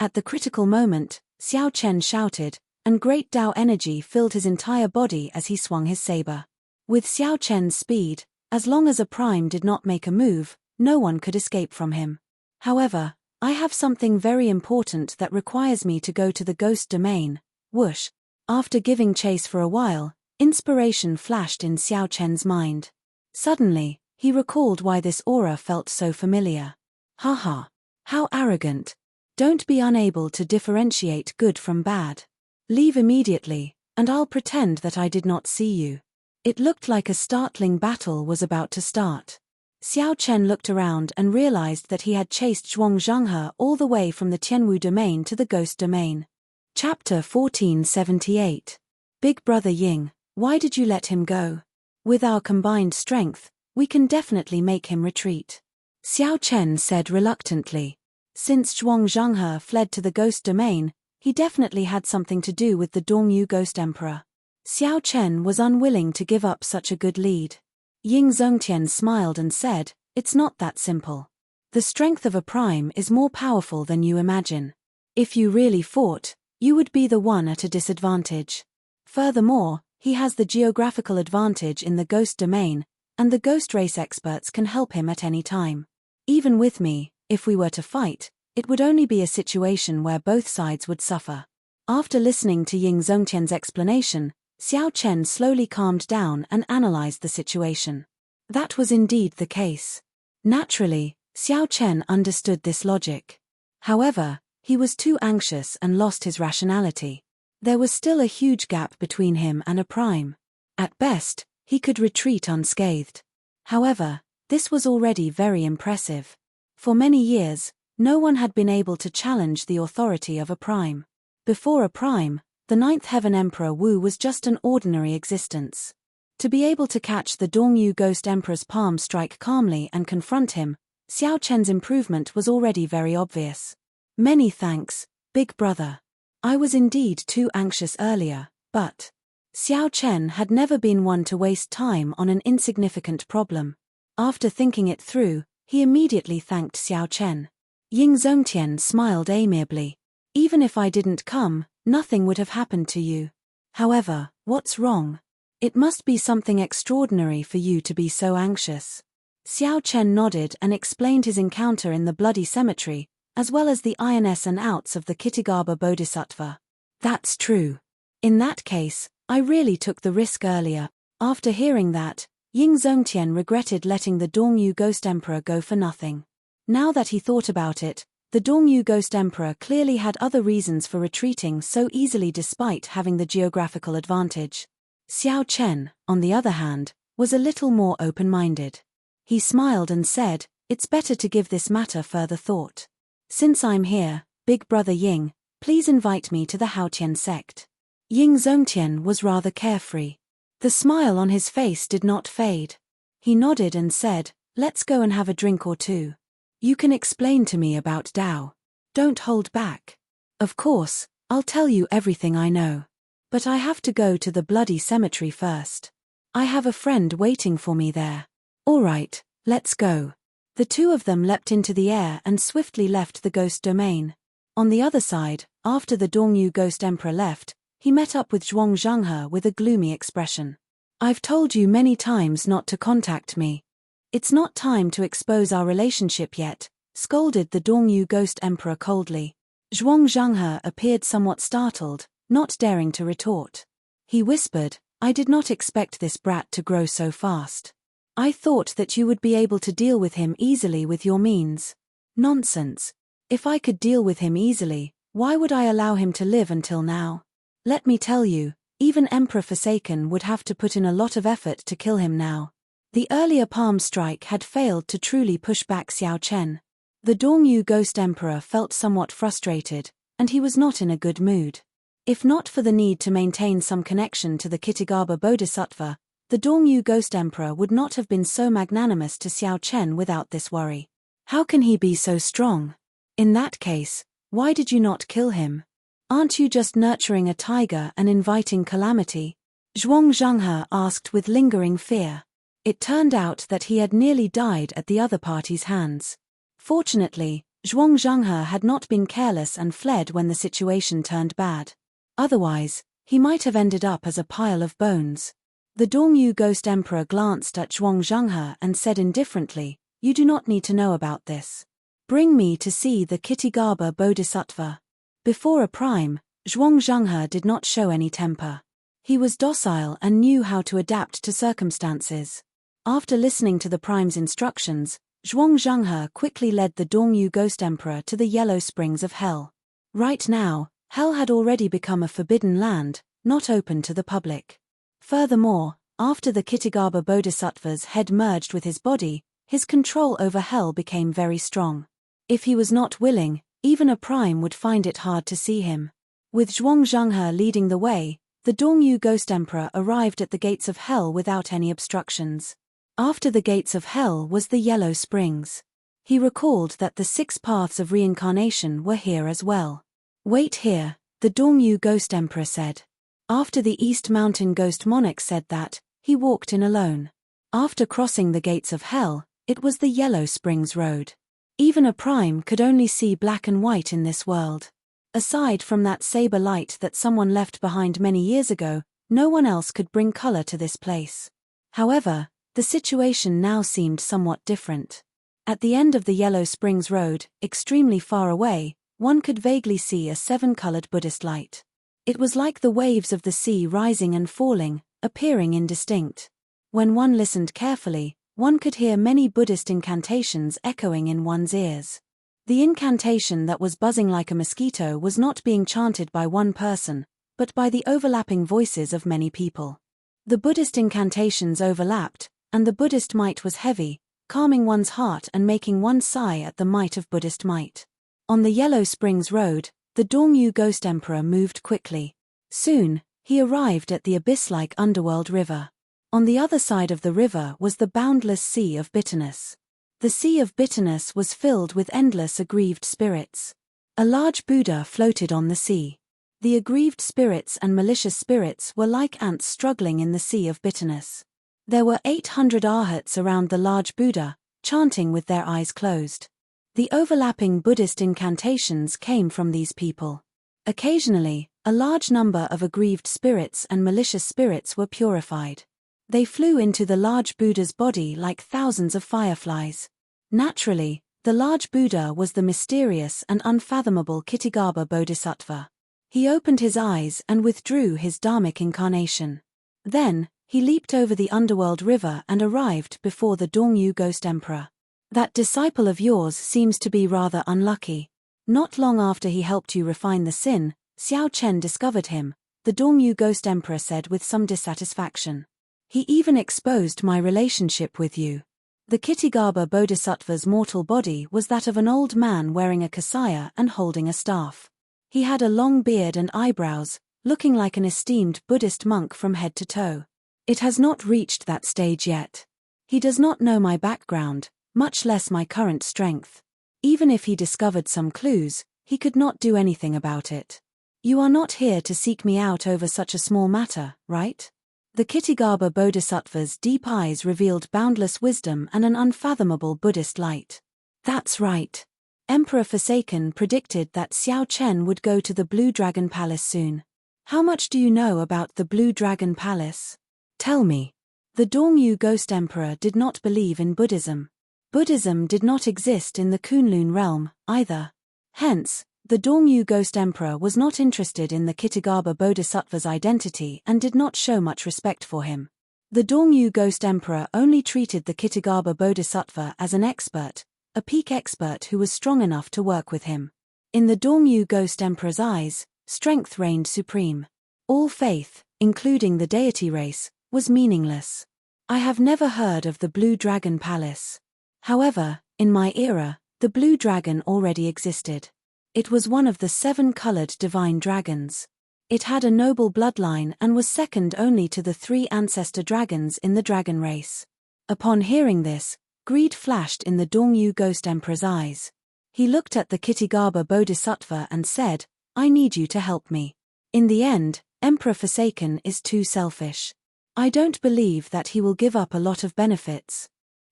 At the critical moment, Xiao Chen shouted, and great Dao energy filled his entire body as he swung his saber. With Xiao Chen's speed, as long as a prime did not make a move, no one could escape from him. However, I have something very important that requires me to go to the ghost domain. Whoosh. After giving chase for a while, inspiration flashed in Xiao Chen's mind. Suddenly, he recalled why this aura felt so familiar. Haha. How arrogant. Don't be unable to differentiate good from bad. Leave immediately, and I'll pretend that I did not see you. It looked like a startling battle was about to start. Xiao Chen looked around and realized that he had chased Zhuang Zhenghe all the way from the Tianwu domain to the ghost domain. Chapter 1478. Big Brother Ying, why did you let him go? With our combined strength, we can definitely make him retreat. Xiao Chen said reluctantly. Since Zhuang Zhenghe fled to the ghost domain, he definitely had something to do with the Dongyu Ghost Emperor. Xiao Chen was unwilling to give up such a good lead. Ying Zongtian smiled and said, "It's not that simple. The strength of a prime is more powerful than you imagine. If you really fought, you would be the one at a disadvantage. Furthermore, he has the geographical advantage in the ghost domain, and the ghost race experts can help him at any time. Even with me, if we were to fight, it would only be a situation where both sides would suffer." After listening to Ying Zongtian's explanation, Xiao Chen slowly calmed down and analyzed the situation. That was indeed the case. Naturally, Xiao Chen understood this logic. However, he was too anxious and lost his rationality. There was still a huge gap between him and a prime. At best, he could retreat unscathed. However, this was already very impressive. For many years, no one had been able to challenge the authority of a prime. Before a prime, the Ninth Heaven Emperor Wu was just an ordinary existence. To be able to catch the Dongyu Ghost Emperor's palm strike calmly and confront him, Xiao Chen's improvement was already very obvious. Many thanks, Big Brother. I was indeed too anxious earlier, but Xiao Chen had never been one to waste time on an insignificant problem. After thinking it through, he immediately thanked Xiao Chen. Ying Zongtian smiled amiably. Even if I didn't come, nothing would have happened to you. However, what's wrong? It must be something extraordinary for you to be so anxious. Xiao Chen nodded and explained his encounter in the bloody cemetery, as well as the ins and outs of the Kitagaba Bodhisattva. That's true. In that case, I really took the risk earlier. After hearing that, Ying Zongtian regretted letting the Dongyu Ghost Emperor go for nothing. Now that he thought about it, the Dongyu Ghost Emperor clearly had other reasons for retreating so easily despite having the geographical advantage. Xiao Chen, on the other hand, was a little more open-minded. He smiled and said, "It's better to give this matter further thought. Since I'm here, Big Brother Ying, please invite me to the Haotian sect." Ying Zongtian was rather carefree. The smile on his face did not fade. He nodded and said, "Let's go and have a drink or two. You can explain to me about Dao. Don't hold back. Of course, I'll tell you everything I know. But I have to go to the bloody cemetery first. I have a friend waiting for me there." "All right, let's go." The two of them leapt into the air and swiftly left the ghost domain. On the other side, after the Dongyu Ghost Emperor left, he met up with Zhuang Zhenghe with a gloomy expression. "I've told you many times not to contact me. It's not time to expose our relationship yet," scolded the Dongyu Ghost Emperor coldly. Zhuang Zhenghe appeared somewhat startled, not daring to retort. He whispered, "I did not expect this brat to grow so fast. I thought that you would be able to deal with him easily with your means." "Nonsense. If I could deal with him easily, why would I allow him to live until now? Let me tell you, even Emperor Forsaken would have to put in a lot of effort to kill him now." The earlier palm strike had failed to truly push back Xiao Chen. The Dongyu Ghost Emperor felt somewhat frustrated, and he was not in a good mood. If not for the need to maintain some connection to the Kitagaba Bodhisattva, the Dongyu Ghost Emperor would not have been so magnanimous to Xiao Chen without this worry. How can he be so strong? In that case, why did you not kill him? Aren't you just nurturing a tiger and inviting calamity? Zhuang Zhenghe asked with lingering fear. It turned out that he had nearly died at the other party's hands. Fortunately, Zhuang Zhenghe had not been careless and fled when the situation turned bad. Otherwise, he might have ended up as a pile of bones. The Dongyu Ghost Emperor glanced at Zhuang Zhenghe and said indifferently, "You do not need to know about this. Bring me to see the Kitagaba Bodhisattva." Before a prime, Zhuang Zhenghe did not show any temper. He was docile and knew how to adapt to circumstances. After listening to the prime's instructions, Zhuang Zhenghe quickly led the Dongyu Ghost Emperor to the Yellow Springs of Hell. Right now, Hell had already become a forbidden land, not open to the public. Furthermore, after the Kitagaba Bodhisattva's head merged with his body, his control over Hell became very strong. If he was not willing, even a prime would find it hard to see him. With Zhuang Zhenghe leading the way, the Dongyu Ghost Emperor arrived at the gates of Hell without any obstructions. After the gates of Hell was the Yellow Springs. He recalled that the 6 paths of reincarnation were here as well. "Wait here," the Dongyu Ghost Emperor said. After the East Mountain Ghost Monarch said that, he walked in alone. After crossing the gates of Hell, it was the Yellow Springs Road. Even a prime could only see black and white in this world. Aside from that saber light that someone left behind many years ago, no one else could bring color to this place. However, the situation now seemed somewhat different. At the end of the Yellow Springs Road, extremely far away, one could vaguely see a 7-colored Buddhist light. It was like the waves of the sea rising and falling, appearing indistinct. When one listened carefully, one could hear many Buddhist incantations echoing in one's ears. The incantation that was buzzing like a mosquito was not being chanted by one person, but by the overlapping voices of many people. The Buddhist incantations overlapped, and the Buddhist might was heavy, calming one's heart and making one sigh at the might of Buddhist might. On the Yellow Springs Road, the Dongyu Ghost Emperor moved quickly. Soon, he arrived at the abyss-like underworld river. On the other side of the river was the boundless sea of bitterness. The sea of bitterness was filled with endless aggrieved spirits. A large Buddha floated on the sea. The aggrieved spirits and malicious spirits were like ants struggling in the sea of bitterness. There were 800 arhats around the large Buddha, chanting with their eyes closed. The overlapping Buddhist incantations came from these people. Occasionally, a large number of aggrieved spirits and malicious spirits were purified. They flew into the large Buddha's body like thousands of fireflies. Naturally, the large Buddha was the mysterious and unfathomable Kitagaba Bodhisattva. He opened his eyes and withdrew his dharmic incarnation. Then, he leaped over the underworld river and arrived before the Dongyu Ghost Emperor. "That disciple of yours seems to be rather unlucky. Not long after he helped you refine the sin, Xiao Chen discovered him," the Dongyu Ghost Emperor said with some dissatisfaction. "He even exposed my relationship with you." The Kitagaba Bodhisattva's mortal body was that of an old man wearing a kasaya and holding a staff. He had a long beard and eyebrows, looking like an esteemed Buddhist monk from head to toe. "It has not reached that stage yet. He does not know my background, much less my current strength. Even if he discovered some clues, he could not do anything about it. You are not here to seek me out over such a small matter, right?" The Kitagaba Bodhisattva's deep eyes revealed boundless wisdom and an unfathomable Buddhist light. "That's right. Emperor Forsaken predicted that Xiao Chen would go to the Blue Dragon Palace soon. How much do you know about the Blue Dragon Palace? Tell me." The Dongyu Ghost Emperor did not believe in Buddhism. Buddhism did not exist in the Kunlun realm, either. Hence, the Dongyu Ghost Emperor was not interested in the Kitagaba Bodhisattva's identity and did not show much respect for him. The Dongyu Ghost Emperor only treated the Kitagaba Bodhisattva as an expert, a peak expert who was strong enough to work with him. In the Dongyu Ghost Emperor's eyes, strength reigned supreme. All faith, including the deity race, was meaningless. "I have never heard of the Blue Dragon Palace. However, in my era, The blue dragon already existed. It was one of the 7-colored divine dragons. It had a noble bloodline and was second only to the 3 ancestor dragons in the dragon race. Upon hearing this, greed flashed in the Dongyu Ghost Emperor's eyes. He looked at the Kitigaba Bodhisattva and said, "I need you to help me. In the end, Emperor Forsaken is too selfish. I don't believe that he will give up a lot of benefits.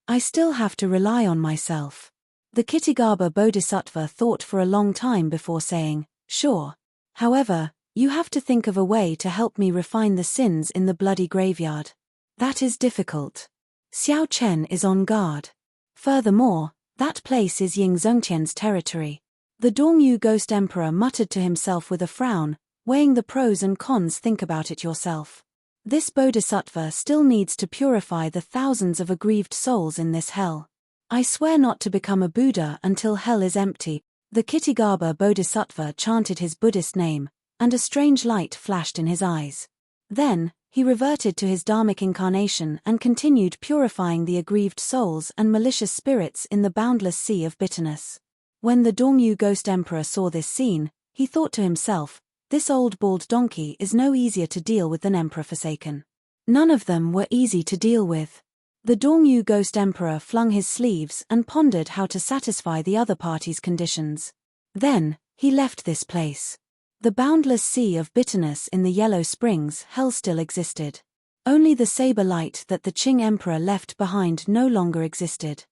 I still have to rely on myself." The Kitigaba Bodhisattva thought for a long time before saying, "Sure. However, you have to think of a way to help me refine the sins in the bloody graveyard. That is difficult. Xiao Chen is on guard. Furthermore, that place is Ying Zongqian's territory." The Dongyu Ghost Emperor muttered to himself with a frown, weighing the pros and cons. "Think about it yourself. This Bodhisattva still needs to purify the thousands of aggrieved souls in this hell. I swear not to become a Buddha until hell is empty." The Kitigaba Bodhisattva chanted his Buddhist name, and a strange light flashed in his eyes. Then, he reverted to his Dharmic incarnation and continued purifying the aggrieved souls and malicious spirits in the boundless sea of bitterness. When the Dongyu Ghost Emperor saw this scene, he thought to himself, "This old bald donkey is no easier to deal with than Emperor Forsaken." None of them were easy to deal with. The Dongyu Ghost Emperor flung his sleeves and pondered how to satisfy the other party's conditions. Then, he left this place. The boundless sea of bitterness in the Yellow Springs hell still existed. Only the saber light that the Qing Emperor left behind no longer existed.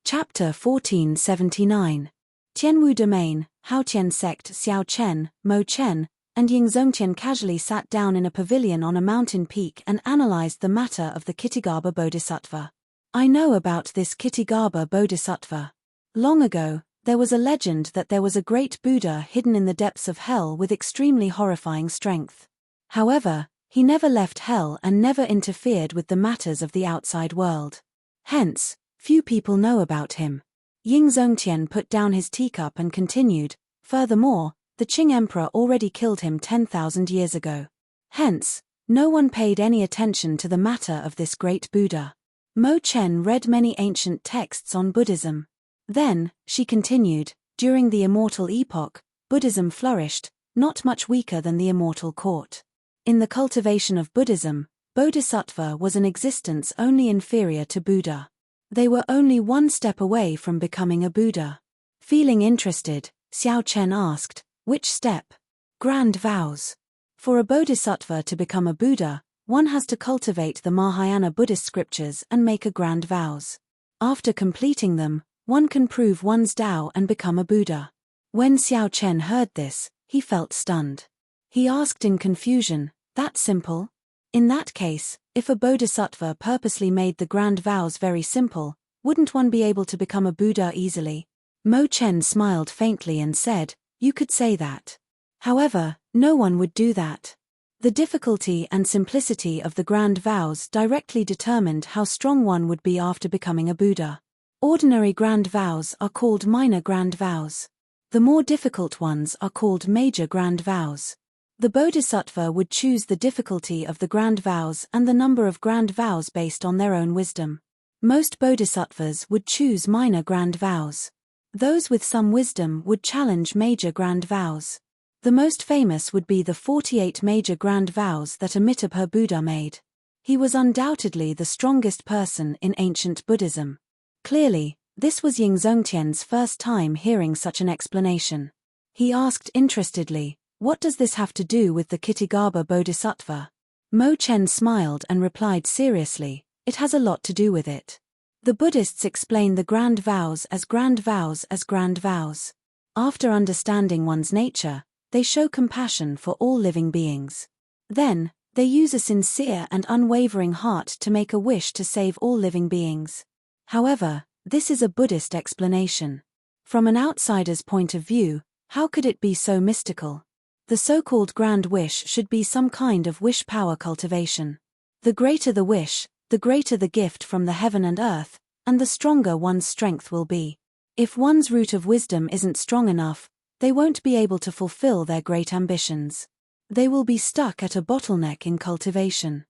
Chapter 1479. Tianwu Domain, Haotian Sect. Xiao Chen, Mo Chen, and Ying Zongqian casually sat down in a pavilion on a mountain peak and analyzed the matter of the Kitigaba Bodhisattva. "I know about this Kitigaba Bodhisattva. Long ago, there was a legend that there was a great Buddha hidden in the depths of hell with extremely horrifying strength. However, he never left hell and never interfered with the matters of the outside world. Hence, few people know about him." Ying Zongqian put down his teacup and continued, "Furthermore, the Qing Emperor already killed him 10,000 years ago. Hence, no one paid any attention to the matter of this great Buddha." Mo Chen read many ancient texts on Buddhism. Then, she continued, "During the Immortal epoch, Buddhism flourished, not much weaker than the Immortal court. In the cultivation of Buddhism, Bodhisattva was an existence only inferior to Buddha. They were only one step away from becoming a Buddha." Feeling interested, Xiao Chen asked, "Which step?" "Grand vows. For a Bodhisattva to become a Buddha, one has to cultivate the Mahayana Buddhist scriptures and make a grand vows. After completing them, one can prove one's Tao and become a Buddha." When Xiao Chen heard this, he felt stunned. He asked in confusion, "That simple? In that case, if a Bodhisattva purposely made the grand vows very simple, wouldn't one be able to become a Buddha easily?" Mo Chen smiled faintly and said, "You could say that. However, no one would do that. The difficulty and simplicity of the grand vows directly determined how strong one would be after becoming a Buddha. Ordinary grand vows are called minor grand vows. The more difficult ones are called major grand vows. The Bodhisattva would choose the difficulty of the grand vows and the number of grand vows based on their own wisdom. Most Bodhisattvas would choose minor grand vows. Those with some wisdom would challenge major grand vows. The most famous would be the 48 major grand vows that Amitabha Buddha made. He was undoubtedly the strongest person in ancient Buddhism." Clearly, this was Ying Zongqian's first time hearing such an explanation. He asked interestedly, "What does this have to do with the Kitigaba Bodhisattva?" Mo Chen smiled and replied seriously, "It has a lot to do with it. The Buddhists explain the grand vows as grand vows as grand vows. After understanding one's nature, they show compassion for all living beings. Then, they use a sincere and unwavering heart to make a wish to save all living beings. However, this is a Buddhist explanation. From an outsider's point of view, how could it be so mystical? The so-called grand wish should be some kind of wish power cultivation. The greater the wish, the greater the gift from the heaven and earth, and the stronger one's strength will be. If one's root of wisdom isn't strong enough, they won't be able to fulfill their great ambitions. They will be stuck at a bottleneck in cultivation."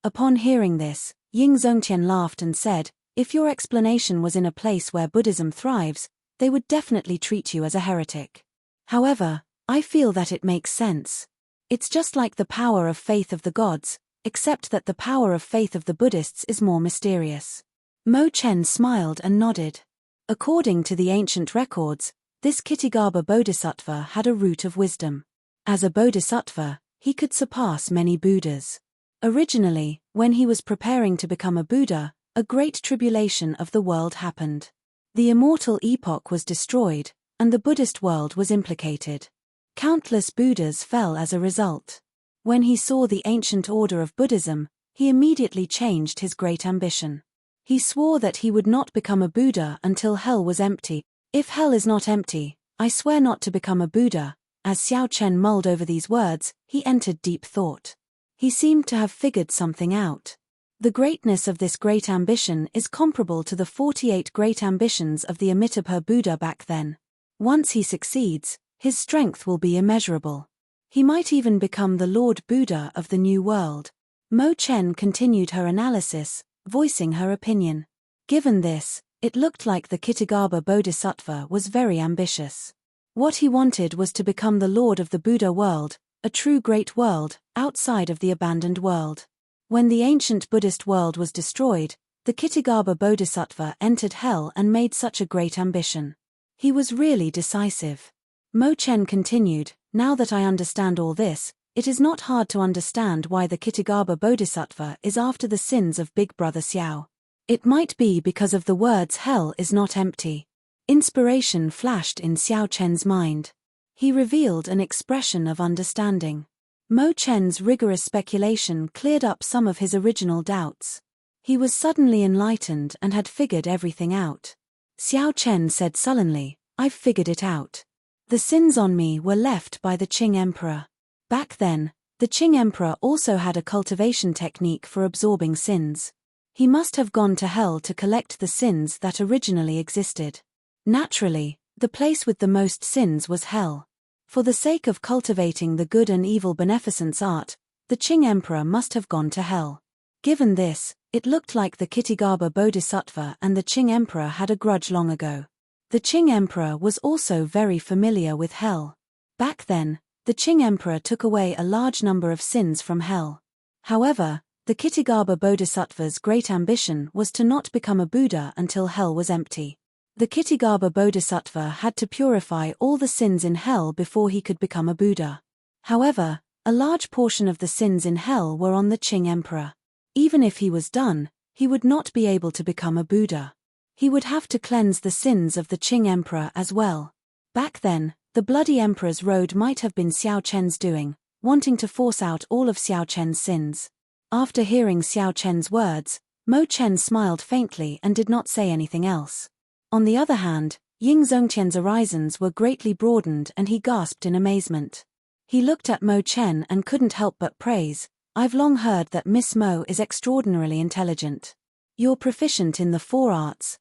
Upon hearing this, Ying Zongqian laughed and said, "If your explanation was in a place where Buddhism thrives, they would definitely treat you as a heretic. However, I feel that it makes sense. It's just like the power of faith of the gods, except that the power of faith of the Buddhists is more mysterious. Mo Chen smiled and nodded. According to the ancient records, this Kitigaba Bodhisattva had a root of wisdom. As a bodhisattva, he could surpass many Buddhas. Originally, when he was preparing to become a Buddha, a great tribulation of the world happened. The immortal epoch was destroyed, and the Buddhist world was implicated. Countless Buddhas fell as a result. When he saw the ancient order of Buddhism, he immediately changed his great ambition. He swore that he would not become a Buddha until hell was empty. If hell is not empty, I swear not to become a Buddha. As Xiao Chen mulled over these words, he entered deep thought. He seemed to have figured something out. The greatness of this great ambition is comparable to the 48 great ambitions of the Amitabha Buddha back then. Once he succeeds, his strength will be immeasurable. He might even become the Lord Buddha of the New World. Mo Chen continued her analysis, voicing her opinion. Given this, it looked like the Kitigaba Bodhisattva was very ambitious. What he wanted was to become the Lord of the Buddha world, a true great world, outside of the abandoned world. When the ancient Buddhist world was destroyed, the Kitigaba Bodhisattva entered hell and made such a great ambition. He was really decisive. Mo Chen continued, now that I understand all this, it is not hard to understand why the Kitigaba Bodhisattva is after the sins of Big Brother Xiao. It might be because of the words hell is not empty. Inspiration flashed in Xiao Chen's mind. He revealed an expression of understanding. Mo Chen's rigorous speculation cleared up some of his original doubts. He was suddenly enlightened and had figured everything out. Xiao Chen said sullenly, I've figured it out. The sins on me were left by the Qing Emperor. Back then, the Qing Emperor also had a cultivation technique for absorbing sins. He must have gone to hell to collect the sins that originally existed. Naturally, the place with the most sins was hell. For the sake of cultivating the good and evil beneficence art, the Qing Emperor must have gone to hell. Given this, it looked like the Kitigaba Bodhisattva and the Qing Emperor had a grudge long ago. The Qing Emperor was also very familiar with hell. Back then, the Qing Emperor took away a large number of sins from hell. However, the Kitigaba Bodhisattva's great ambition was to not become a Buddha until hell was empty. The Kitigaba Bodhisattva had to purify all the sins in hell before he could become a Buddha. However, a large portion of the sins in hell were on the Qing Emperor. Even if he was done, he would not be able to become a Buddha. He would have to cleanse the sins of the Qing Emperor as well. Back then, the Bloody Emperor's road might have been Xiao Chen's doing, wanting to force out all of Xiao Chen's sins. After hearing Xiao Chen's words, Mo Chen smiled faintly and did not say anything else. On the other hand, Ying Zongtian's horizons were greatly broadened and he gasped in amazement. He looked at Mo Chen and couldn't help but praise, I've long heard that Miss Mo is extraordinarily intelligent. You're proficient in the four arts,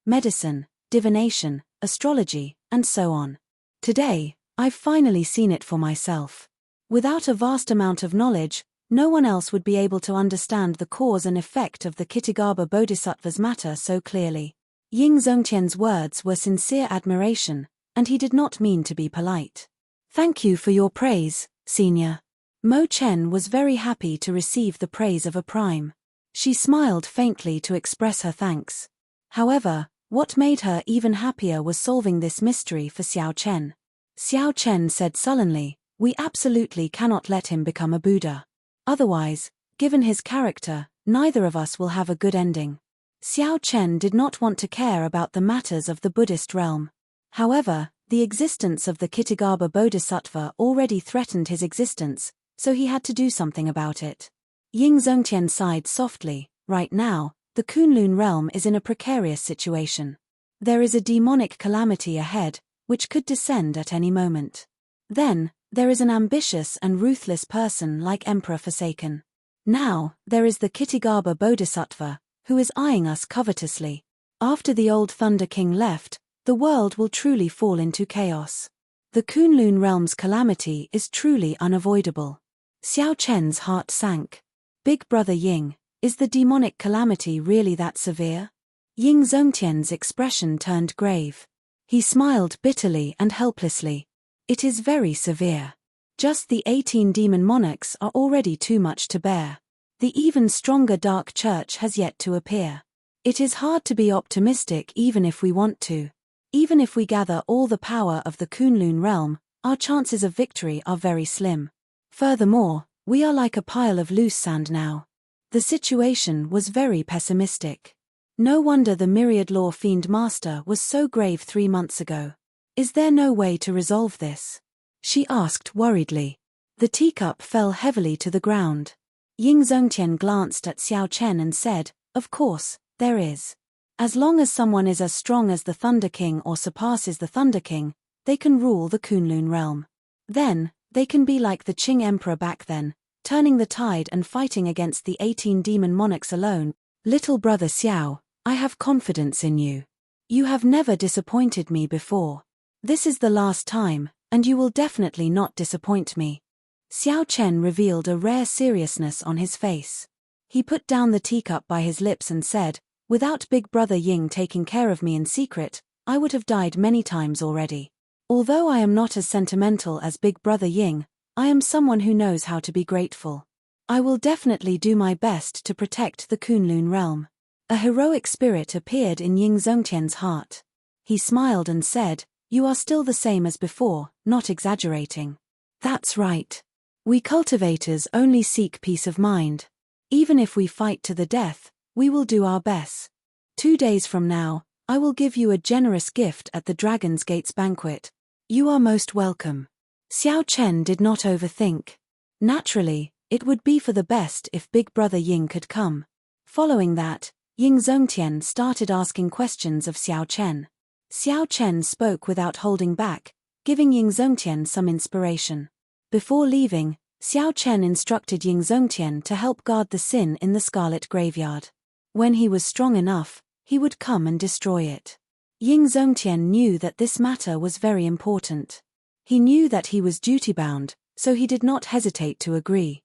medicine, divination, astrology, and so on. Today, I've finally seen it for myself. Without a vast amount of knowledge, no one else would be able to understand the cause and effect of the Kitigaba Bodhisattva's matter so clearly. Ying Zongtian's words were sincere admiration, and he did not mean to be polite. Thank you for your praise, senior. Mo Chen was very happy to receive the praise of a prime. She smiled faintly to express her thanks. However, what made her even happier was solving this mystery for Xiao Chen. Xiao Chen said sullenly, we absolutely cannot let him become a Buddha. Otherwise, given his character, neither of us will have a good ending. Xiao Chen did not want to care about the matters of the Buddhist realm. However, the existence of the Kitigaba Bodhisattva already threatened his existence, so he had to do something about it. Ying Zongtian sighed softly, right now, the Kunlun realm is in a precarious situation. There is a demonic calamity ahead, which could descend at any moment. Then, there is an ambitious and ruthless person like Emperor Forsaken. Now, there is the Kitigaba Bodhisattva, who is eyeing us covetously. After the old Thunder King left, the world will truly fall into chaos. The Kunlun realm's calamity is truly unavoidable. Xiao Chen's heart sank. Big Brother Ying, is the demonic calamity really that severe? Ying Zongtian's expression turned grave. He smiled bitterly and helplessly. It is very severe. Just the 18 demon monarchs are already too much to bear. The even stronger dark church has yet to appear. It is hard to be optimistic even if we want to. Even if we gather all the power of the Kunlun realm, our chances of victory are very slim. Furthermore, we are like a pile of loose sand now. The situation was very pessimistic. No wonder the myriad law fiend master was so grave 3 months ago. Is there no way to resolve this? She asked worriedly. The teacup fell heavily to the ground. Ying Zongtian glanced at Xiao Chen and said, "Of course, there is. As long as someone is as strong as the Thunder King or surpasses the Thunder King, they can rule the Kunlun realm. Then, they can be like the Qing Emperor back then, turning the tide and fighting against the 18 demon monarchs alone. Little brother Xiao, I have confidence in you. You have never disappointed me before. This is the last time, and you will definitely not disappoint me." Xiao Chen revealed a rare seriousness on his face. He put down the teacup by his lips and said, "Without Big Brother Ying taking care of me in secret, I would have died many times already. Although I am not as sentimental as Big Brother Ying, I am someone who knows how to be grateful. I will definitely do my best to protect the Kunlun realm." A heroic spirit appeared in Ying Zongtian's heart. He smiled and said, "You are still the same as before, not exaggerating." "That's right. We cultivators only seek peace of mind. Even if we fight to the death, we will do our best. 2 days from now, I will give you a generous gift at the Dragon's Gates banquet. You are most welcome." Xiao Chen did not overthink. Naturally, it would be for the best if Big Brother Ying could come. Following that, Ying Zongtian started asking questions of Xiao Chen. Xiao Chen spoke without holding back, giving Ying Zongtian some inspiration. Before leaving, Xiao Chen instructed Ying Zongtian to help guard the Sin in the Scarlet Graveyard. When he was strong enough, he would come and destroy it. Ying Zongtian knew that this matter was very important. He knew that he was duty-bound, so he did not hesitate to agree.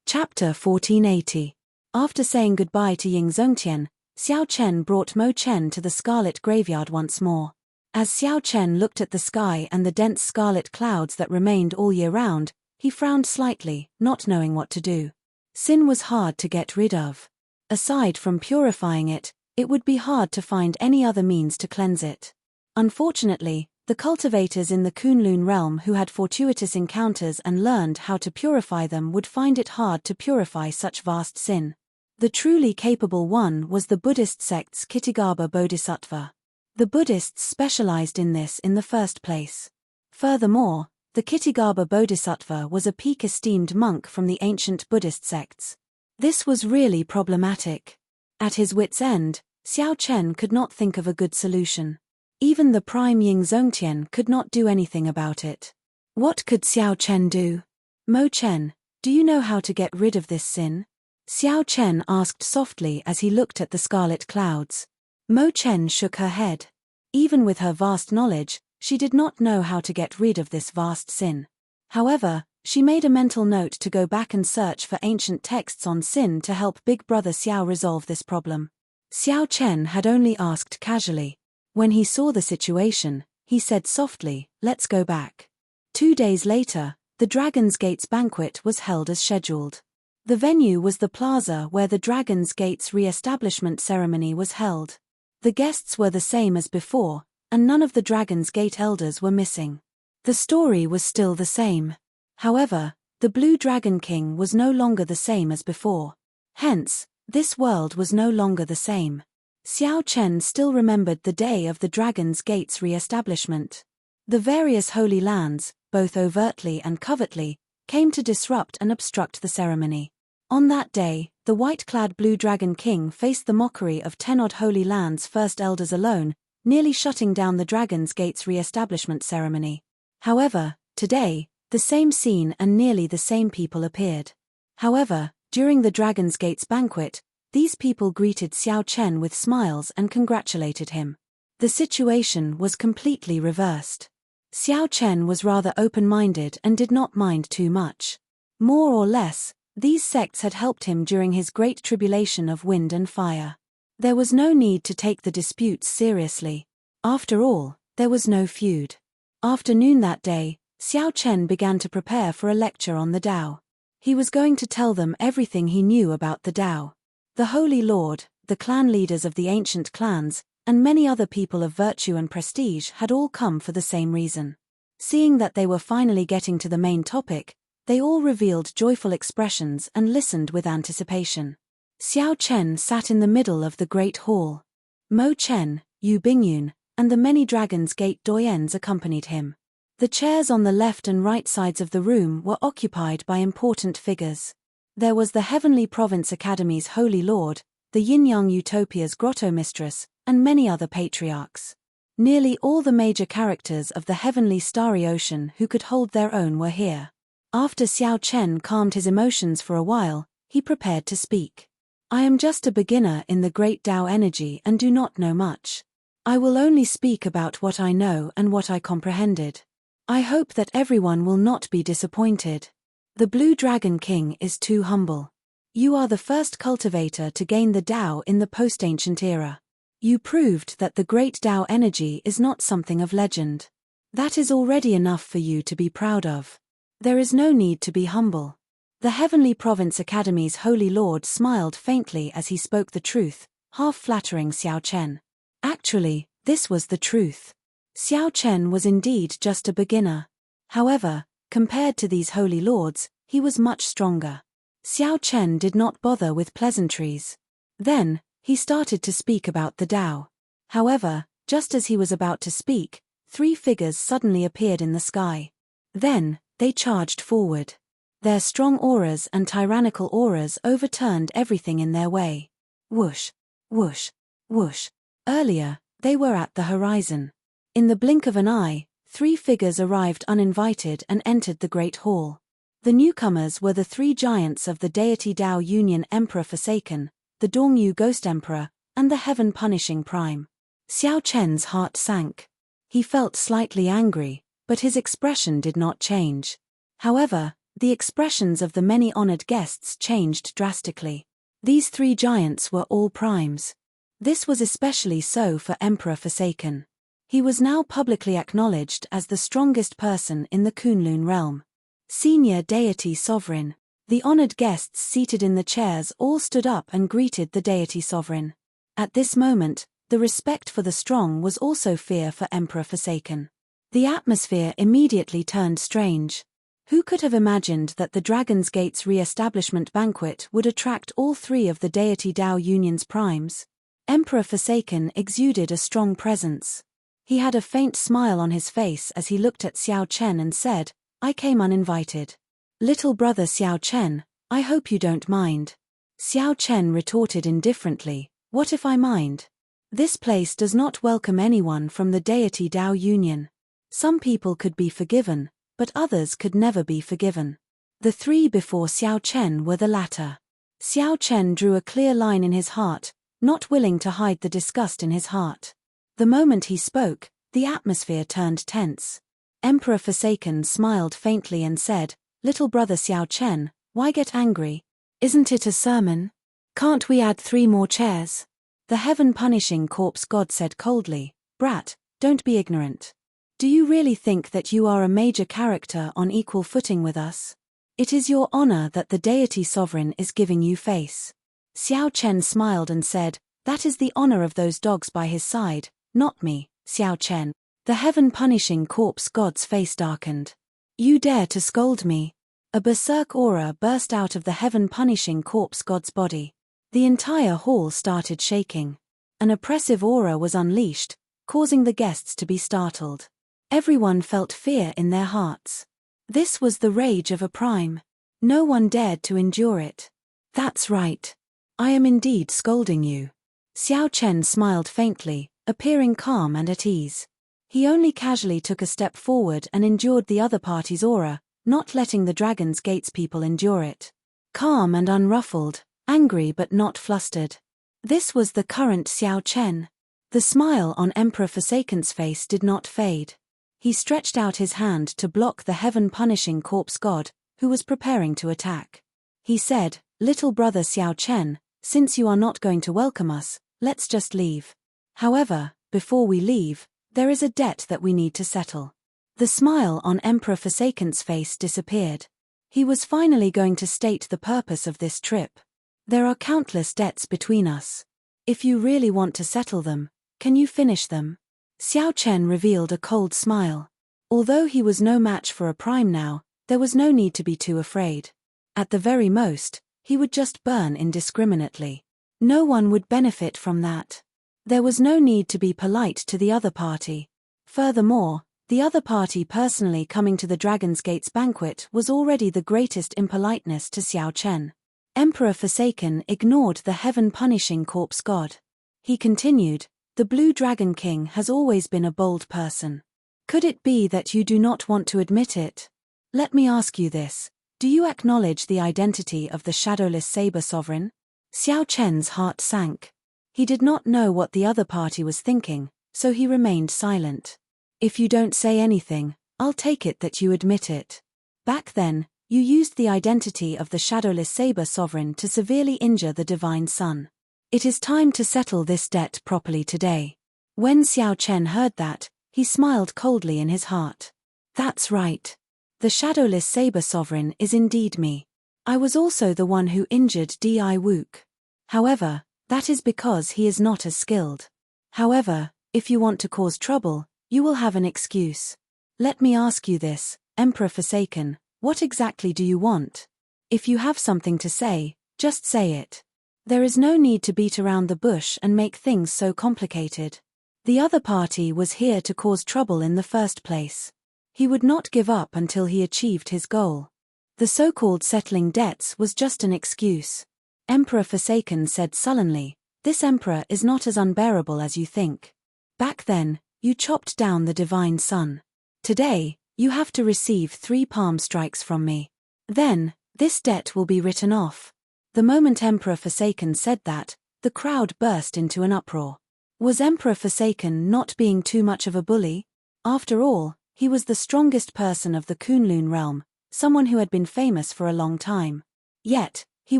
Chapter 1480. After saying goodbye to Ying Zongtian, Xiao Chen brought Mo Chen to the Scarlet Graveyard once more. As Xiao Chen looked at the sky and the dense scarlet clouds that remained all year round, he frowned slightly, not knowing what to do. Sin was hard to get rid of. Aside from purifying it, it would be hard to find any other means to cleanse it. Unfortunately, the cultivators in the Kunlun realm who had fortuitous encounters and learned how to purify them would find it hard to purify such vast sin. The truly capable one was the Buddhist sect's Kitigaba Bodhisattva. The Buddhists specialized in this in the first place. Furthermore, the Kitigaba Bodhisattva was a peak-esteemed monk from the ancient Buddhist sects. This was really problematic. At his wit's end, Xiao Chen could not think of a good solution. Even the prime Ying Zongtian could not do anything about it. What could Xiao Chen do? "Mo Chen, do you know how to get rid of this sin?" Xiao Chen asked softly as he looked at the scarlet clouds. Mo Chen shook her head. Even with her vast knowledge, she did not know how to get rid of this vast sin. However, she made a mental note to go back and search for ancient texts on sin to help Big Brother Xiao resolve this problem. Xiao Chen had only asked casually. When he saw the situation, he said softly, "Let's go back." 2 days later, the Dragon's Gates banquet was held as scheduled. The venue was the plaza where the Dragon's Gates re-establishment ceremony was held. The guests were the same as before, and none of the Dragon's Gate elders were missing. The story was still the same. However, the Blue Dragon King was no longer the same as before. Hence, this world was no longer the same. Xiao Chen still remembered the day of the Dragon's Gates re-establishment. The various holy lands, both overtly and covertly, came to disrupt and obstruct the ceremony. On that day, the white-clad Blue Dragon King faced the mockery of 10-odd Holy Land's first elders alone, nearly shutting down the Dragon's Gates re-establishment ceremony. However, today, the same scene and nearly the same people appeared. However, during the Dragon's Gates banquet, these people greeted Xiao Chen with smiles and congratulated him. The situation was completely reversed. Xiao Chen was rather open-minded and did not mind too much. More or less, these sects had helped him during his great tribulation of wind and fire. There was no need to take the disputes seriously. After all, there was no feud. After noon that day, Xiao Chen began to prepare for a lecture on the Tao. He was going to tell them everything he knew about the Tao. The Holy Lord, the clan leaders of the ancient clans, and many other people of virtue and prestige had all come for the same reason. Seeing that they were finally getting to the main topic, they all revealed joyful expressions and listened with anticipation. Xiao Chen sat in the middle of the great hall. Mo Chen, Yu Bingyun, and the many Dragon's Gate doyens accompanied him. The chairs on the left and right sides of the room were occupied by important figures. There was the Heavenly Province Academy's Holy Lord, the Yin-Yang Utopia's Grotto Mistress, and many other patriarchs. Nearly all the major characters of the heavenly starry ocean who could hold their own were here. After Xiao Chen calmed his emotions for a while, he prepared to speak. I am just a beginner in the great Tao energy and do not know much. I will only speak about what I know and what I comprehended. I hope that everyone will not be disappointed. The Blue Dragon King is too humble. You are the first cultivator to gain the Tao in the post-ancient era. You proved that the great Tao energy is not something of legend. That is already enough for you to be proud of. There is no need to be humble. The Heavenly Province Academy's Holy Lord smiled faintly as he spoke the truth, half flattering Xiao Chen. Actually, this was the truth. Xiao Chen was indeed just a beginner. However, compared to these holy lords, he was much stronger. Xiao Chen did not bother with pleasantries. Then, he started to speak about the Tao. However, just as he was about to speak, 3 figures suddenly appeared in the sky. Then, they charged forward. Their strong auras and tyrannical auras overturned everything in their way. Whoosh, whoosh, whoosh. Earlier, they were at the horizon. In the blink of an eye, 3 figures arrived uninvited and entered the great hall. The newcomers were the 3 giants of the deity Tao Union, Emperor Forsaken, the Dongyu Ghost Emperor, and the Heaven Punishing Prime. Xiao Chen's heart sank. He felt slightly angry, but his expression did not change. However, the expressions of the many honored guests changed drastically. These 3 giants were all primes. This was especially so for Emperor Forsaken. He was now publicly acknowledged as the strongest person in the Kunlun realm. Senior deity sovereign. The honored guests seated in the chairs all stood up and greeted the deity sovereign. At this moment, the respect for the strong was also fear for Emperor Forsaken. The atmosphere immediately turned strange. Who could have imagined that the Dragon's Gate's re-establishment banquet would attract all 3 of the deity Tao Union's primes? Emperor Forsaken exuded a strong presence. He had a faint smile on his face as he looked at Xiao Chen and said, I came uninvited. Little brother Xiao Chen, I hope you don't mind. Xiao Chen retorted indifferently, what if I mind? This place does not welcome anyone from the deity Tao Union. Some people could be forgiven, but others could never be forgiven. The 3 before Xiao Chen were the latter. Xiao Chen drew a clear line in his heart, not willing to hide the disgust in his heart. The moment he spoke, the atmosphere turned tense. Emperor Forsaken smiled faintly and said, Little brother Xiao Chen, why get angry? Isn't it a sermon? Can't we add 3 more chairs? The Heaven Punishing Corpse God said coldly, Brat, don't be ignorant. Do you really think that you are a major character on equal footing with us? It is your honor that the deity sovereign is giving you face. Xiao Chen smiled and said, That is the honor of those dogs by his side, not me, Xiao Chen. The Heaven Punishing Corpse God's face darkened. You dare to scold me? A berserk aura burst out of the Heaven Punishing Corpse God's body. The entire hall started shaking. An oppressive aura was unleashed, causing the guests to be startled. Everyone felt fear in their hearts. This was the rage of a prime. No one dared to endure it. That's right. I am indeed scolding you. Xiao Chen smiled faintly, appearing calm and at ease. He only casually took a step forward and endured the other party's aura, not letting the Dragon's Gate's people endure it. Calm and unruffled, angry but not flustered. This was the current Xiao Chen. The smile on Emperor Forsaken's face did not fade. He stretched out his hand to block the Heaven Punishing Corpse God, who was preparing to attack. He said, Little brother Xiao Chen, since you are not going to welcome us, let's just leave. However, before we leave, there is a debt that we need to settle. The smile on Emperor Forsaken's face disappeared. He was finally going to state the purpose of this trip. There are countless debts between us. If you really want to settle them, can you finish them? Xiao Chen revealed a cold smile. Although he was no match for a prime now, there was no need to be too afraid. At the very most, he would just burn indiscriminately. No one would benefit from that. There was no need to be polite to the other party. Furthermore, the other party personally coming to the Dragon's Gate's banquet was already the greatest impoliteness to Xiao Chen. Emperor Forsaken ignored the heaven-punishing corpse god. He continued, "The Blue Dragon King has always been a bold person. Could it be that you do not want to admit it? Let me ask you this. Do you acknowledge the identity of the shadowless saber sovereign?" Xiao Chen's heart sank. He did not know what the other party was thinking, so he remained silent. "If you don't say anything, I'll take it that you admit it. Back then, you used the identity of the shadowless saber sovereign to severely injure the divine sun. It is time to settle this debt properly today." When Xiao Chen heard that, he smiled coldly in his heart. "That's right. The shadowless saber sovereign is indeed me. I was also the one who injured Di Wook. However, that is because he is not as skilled. However, if you want to cause trouble, you will have an excuse. Let me ask you this, Emperor Forsaken, what exactly do you want? If you have something to say, just say it. There is no need to beat around the bush and make things so complicated. The other party was here to cause trouble in the first place. He would not give up until he achieved his goal. The so-called settling debts was just an excuse. Emperor Forsaken said sullenly, "This emperor is not as unbearable as you think. Back then, you chopped down the divine sun. Today, you have to receive 3 palm strikes from me. Then, this debt will be written off." The moment Emperor Forsaken said that, the crowd burst into an uproar. Was Emperor Forsaken not being too much of a bully? After all, he was the strongest person of the Kunlun realm, someone who had been famous for a long time. Yet, he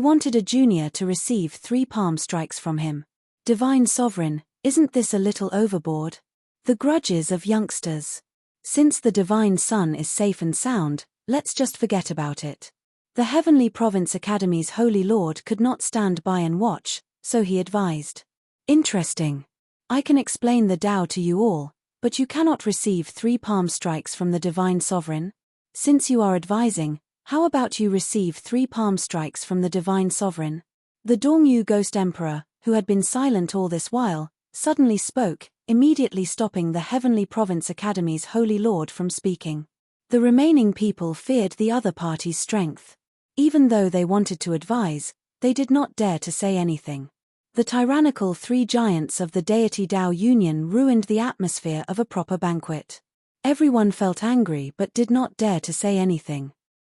wanted a junior to receive 3 palm strikes from him. Divine Sovereign, isn't this a little overboard? The grudges of youngsters. Since the divine sun is safe and sound, let's just forget about it. The Heavenly Province Academy's Holy Lord could not stand by and watch, so he advised. "Interesting. I can explain the Tao to you all, but you cannot receive 3 palm strikes from the Divine Sovereign. Since you are advising, how about you receive 3 palm strikes from the Divine Sovereign?" The Dongyu Ghost Emperor, who had been silent all this while, suddenly spoke, immediately stopping the Heavenly Province Academy's Holy Lord from speaking. The remaining people feared the other party's strength. Even though they wanted to advise, they did not dare to say anything. The tyrannical 3 giants of the deity Tao Union ruined the atmosphere of a proper banquet. Everyone felt angry but did not dare to say anything.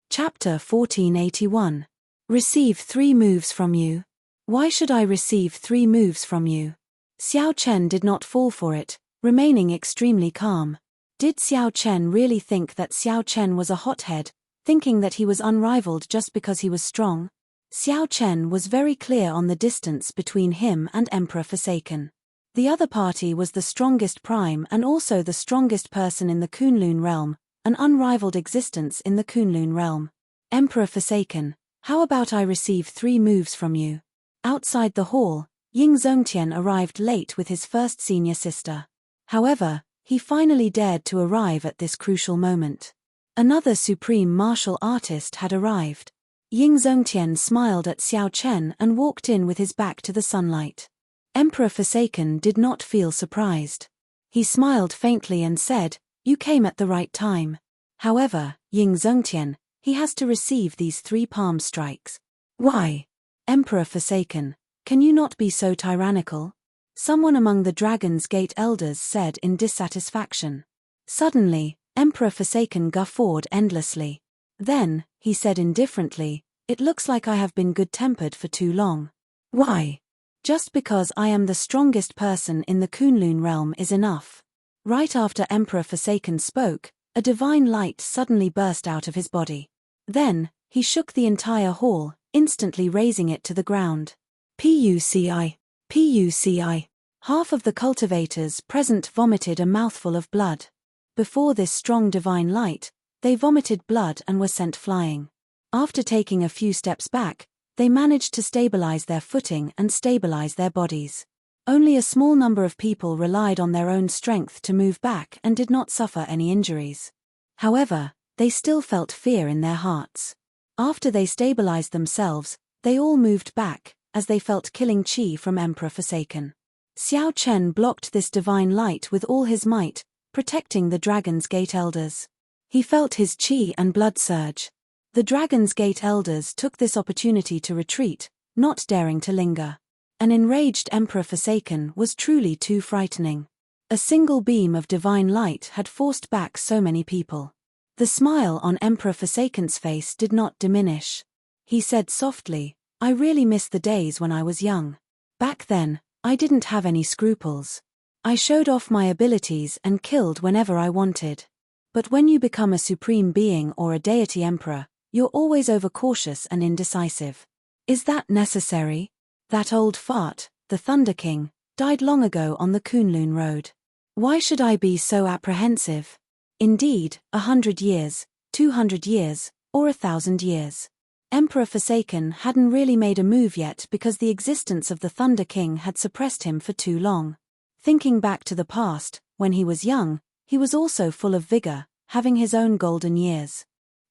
Chapter 1481. Receive 3 moves from you. Why should I receive 3 moves from you? Xiao Chen did not fall for it, remaining extremely calm. Did Xiao Chen really think that Xiao Chen was a hothead, thinking that he was unrivaled just because he was strong? Xiao Chen was very clear on the distance between him and Emperor Forsaken. The other party was the strongest prime and also the strongest person in the Kunlun realm, an unrivaled existence in the Kunlun realm. "Emperor Forsaken, how about I receive 3 moves from you?" Outside the hall, Ying Zongtian arrived late with his first senior sister. However, he finally dared to arrive at this crucial moment. Another supreme martial artist had arrived. Ying Zongtian smiled at Xiao Chen and walked in with his back to the sunlight. Emperor Forsaken did not feel surprised. He smiled faintly and said, "You came at the right time. However, Ying Zongtian, he has to receive these 3 palm strikes." "Why? Emperor Forsaken, can you not be so tyrannical?" someone among the Dragon's Gate elders said in dissatisfaction. Suddenly, Emperor Forsaken guffawed endlessly. Then, he said indifferently, "It looks like I have been good-tempered for too long." "Why? Just because I am the strongest person in the Kunlun realm is enough." Right after Emperor Forsaken spoke, a divine light suddenly burst out of his body. Then, he shook the entire hall, instantly raising it to the ground. "Puci. Puci. Half of the cultivators present vomited a mouthful of blood. Before this strong divine light, they vomited blood and were sent flying. After taking a few steps back, they managed to stabilize their footing and stabilize their bodies. Only a small number of people relied on their own strength to move back and did not suffer any injuries. However, they still felt fear in their hearts. After they stabilized themselves, they all moved back, as they felt killing qi from Emperor Forsaken. Xiao Chen blocked this divine light with all his might, protecting the Dragon's Gate elders. He felt his qi and blood surge. The Dragon's Gate elders took this opportunity to retreat, not daring to linger. An enraged Emperor Forsaken was truly too frightening. A single beam of divine light had forced back so many people. The smile on Emperor Forsaken's face did not diminish. He said softly, "I really miss the days when I was young. Back then, I didn't have any scruples. I showed off my abilities and killed whenever I wanted. But when you become a supreme being or a deity emperor, you're always overcautious and indecisive. Is that necessary? That old fart, the Thunder King, died long ago on the Kunlun Road. Why should I be so apprehensive? Indeed, 100 years, 200 years, or 1,000 years. Emperor Forsaken hadn't really made a move yet because the existence of the Thunder King had suppressed him for too long. Thinking back to the past, when he was young, he was also full of vigor, having his own golden years.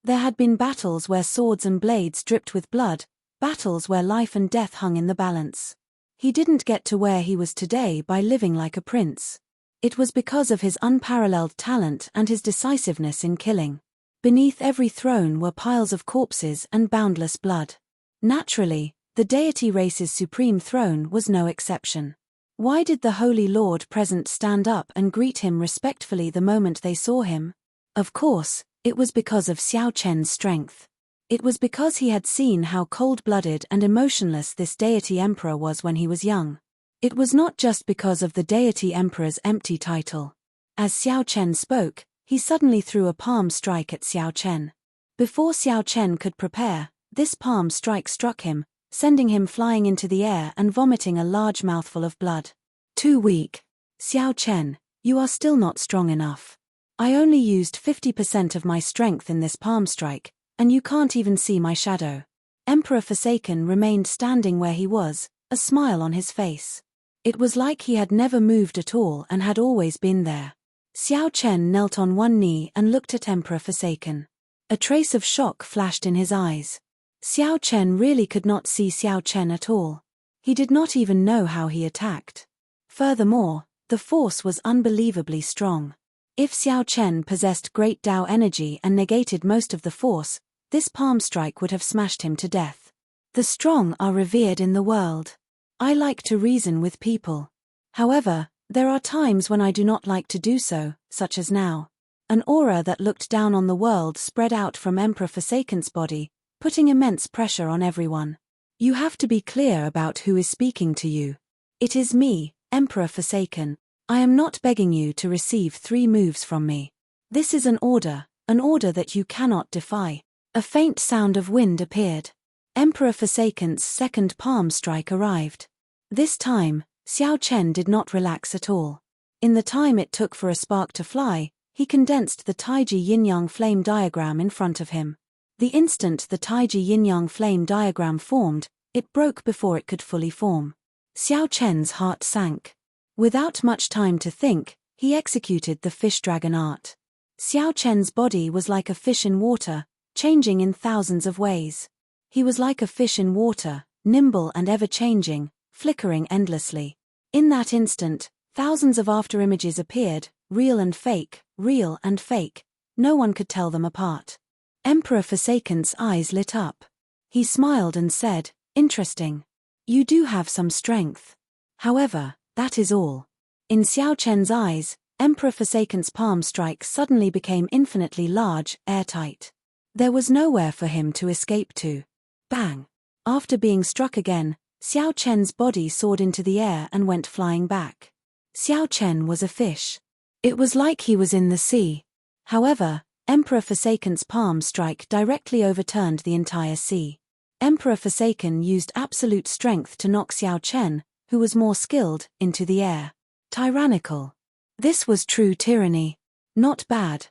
There had been battles where swords and blades dripped with blood, battles where life and death hung in the balance. He didn't get to where he was today by living like a prince. It was because of his unparalleled talent and his decisiveness in killing. Beneath every throne were piles of corpses and boundless blood. Naturally, the deity race's supreme throne was no exception. Why did the Holy Lord present stand up and greet him respectfully the moment they saw him? Of course, it was because of Xiao Chen's strength. It was because he had seen how cold-blooded and emotionless this deity emperor was when he was young. It was not just because of the deity emperor's empty title. As Xiao Chen spoke, he suddenly threw a palm strike at Xiao Chen. Before Xiao Chen could prepare, this palm strike struck him, sending him flying into the air and vomiting a large mouthful of blood. Too weak. Xiao Chen, you are still not strong enough. I only used 50% of my strength in this palm strike, and you can't even see my shadow. Emperor Forsaken remained standing where he was, a smile on his face. It was like he had never moved at all and had always been there. Xiao Chen knelt on one knee and looked at Emperor Forsaken. A trace of shock flashed in his eyes. Xiao Chen really could not see Xiao Chen at all. He did not even know how he attacked. Furthermore, the force was unbelievably strong. If Xiao Chen possessed great Tao energy and negated most of the force, this palm strike would have smashed him to death. The strong are revered in the world. I like to reason with people. However, there are times when I do not like to do so, such as now. An aura that looked down on the world spread out from Emperor Forsaken's body, putting immense pressure on everyone. You have to be clear about who is speaking to you. It is me, Emperor Forsaken. I am not begging you to receive 3 moves from me. This is an order that you cannot defy. A faint sound of wind appeared. Emperor Forsaken's second palm strike arrived. This time, Xiao Chen did not relax at all. In the time it took for a spark to fly, he condensed the Taiji yin-yang flame diagram in front of him. The instant the Taiji yin-yang flame diagram formed, it broke before it could fully form. Xiao Chen's heart sank. Without much time to think, he executed the fish dragon art. Xiao Chen's body was like a fish in water, changing in thousands of ways. He was like a fish in water, nimble and ever-changing, flickering endlessly. In that instant, thousands of afterimages appeared, real and fake, real and fake. No one could tell them apart. Emperor Forsaken's eyes lit up. He smiled and said, "Interesting. You do have some strength. However, that is all." In Xiao Chen's eyes, Emperor Forsaken's palm strike suddenly became infinitely large, airtight. There was nowhere for him to escape to. Bang! After being struck again, Xiao Chen's body soared into the air and went flying back. Xiao Chen was a fish. It was like he was in the sea. However, Emperor Forsaken's palm strike directly overturned the entire sea. Emperor Forsaken used absolute strength to knock Xiao Chen, who was more skilled, into the air. Tyrannical. This was true tyranny. Not bad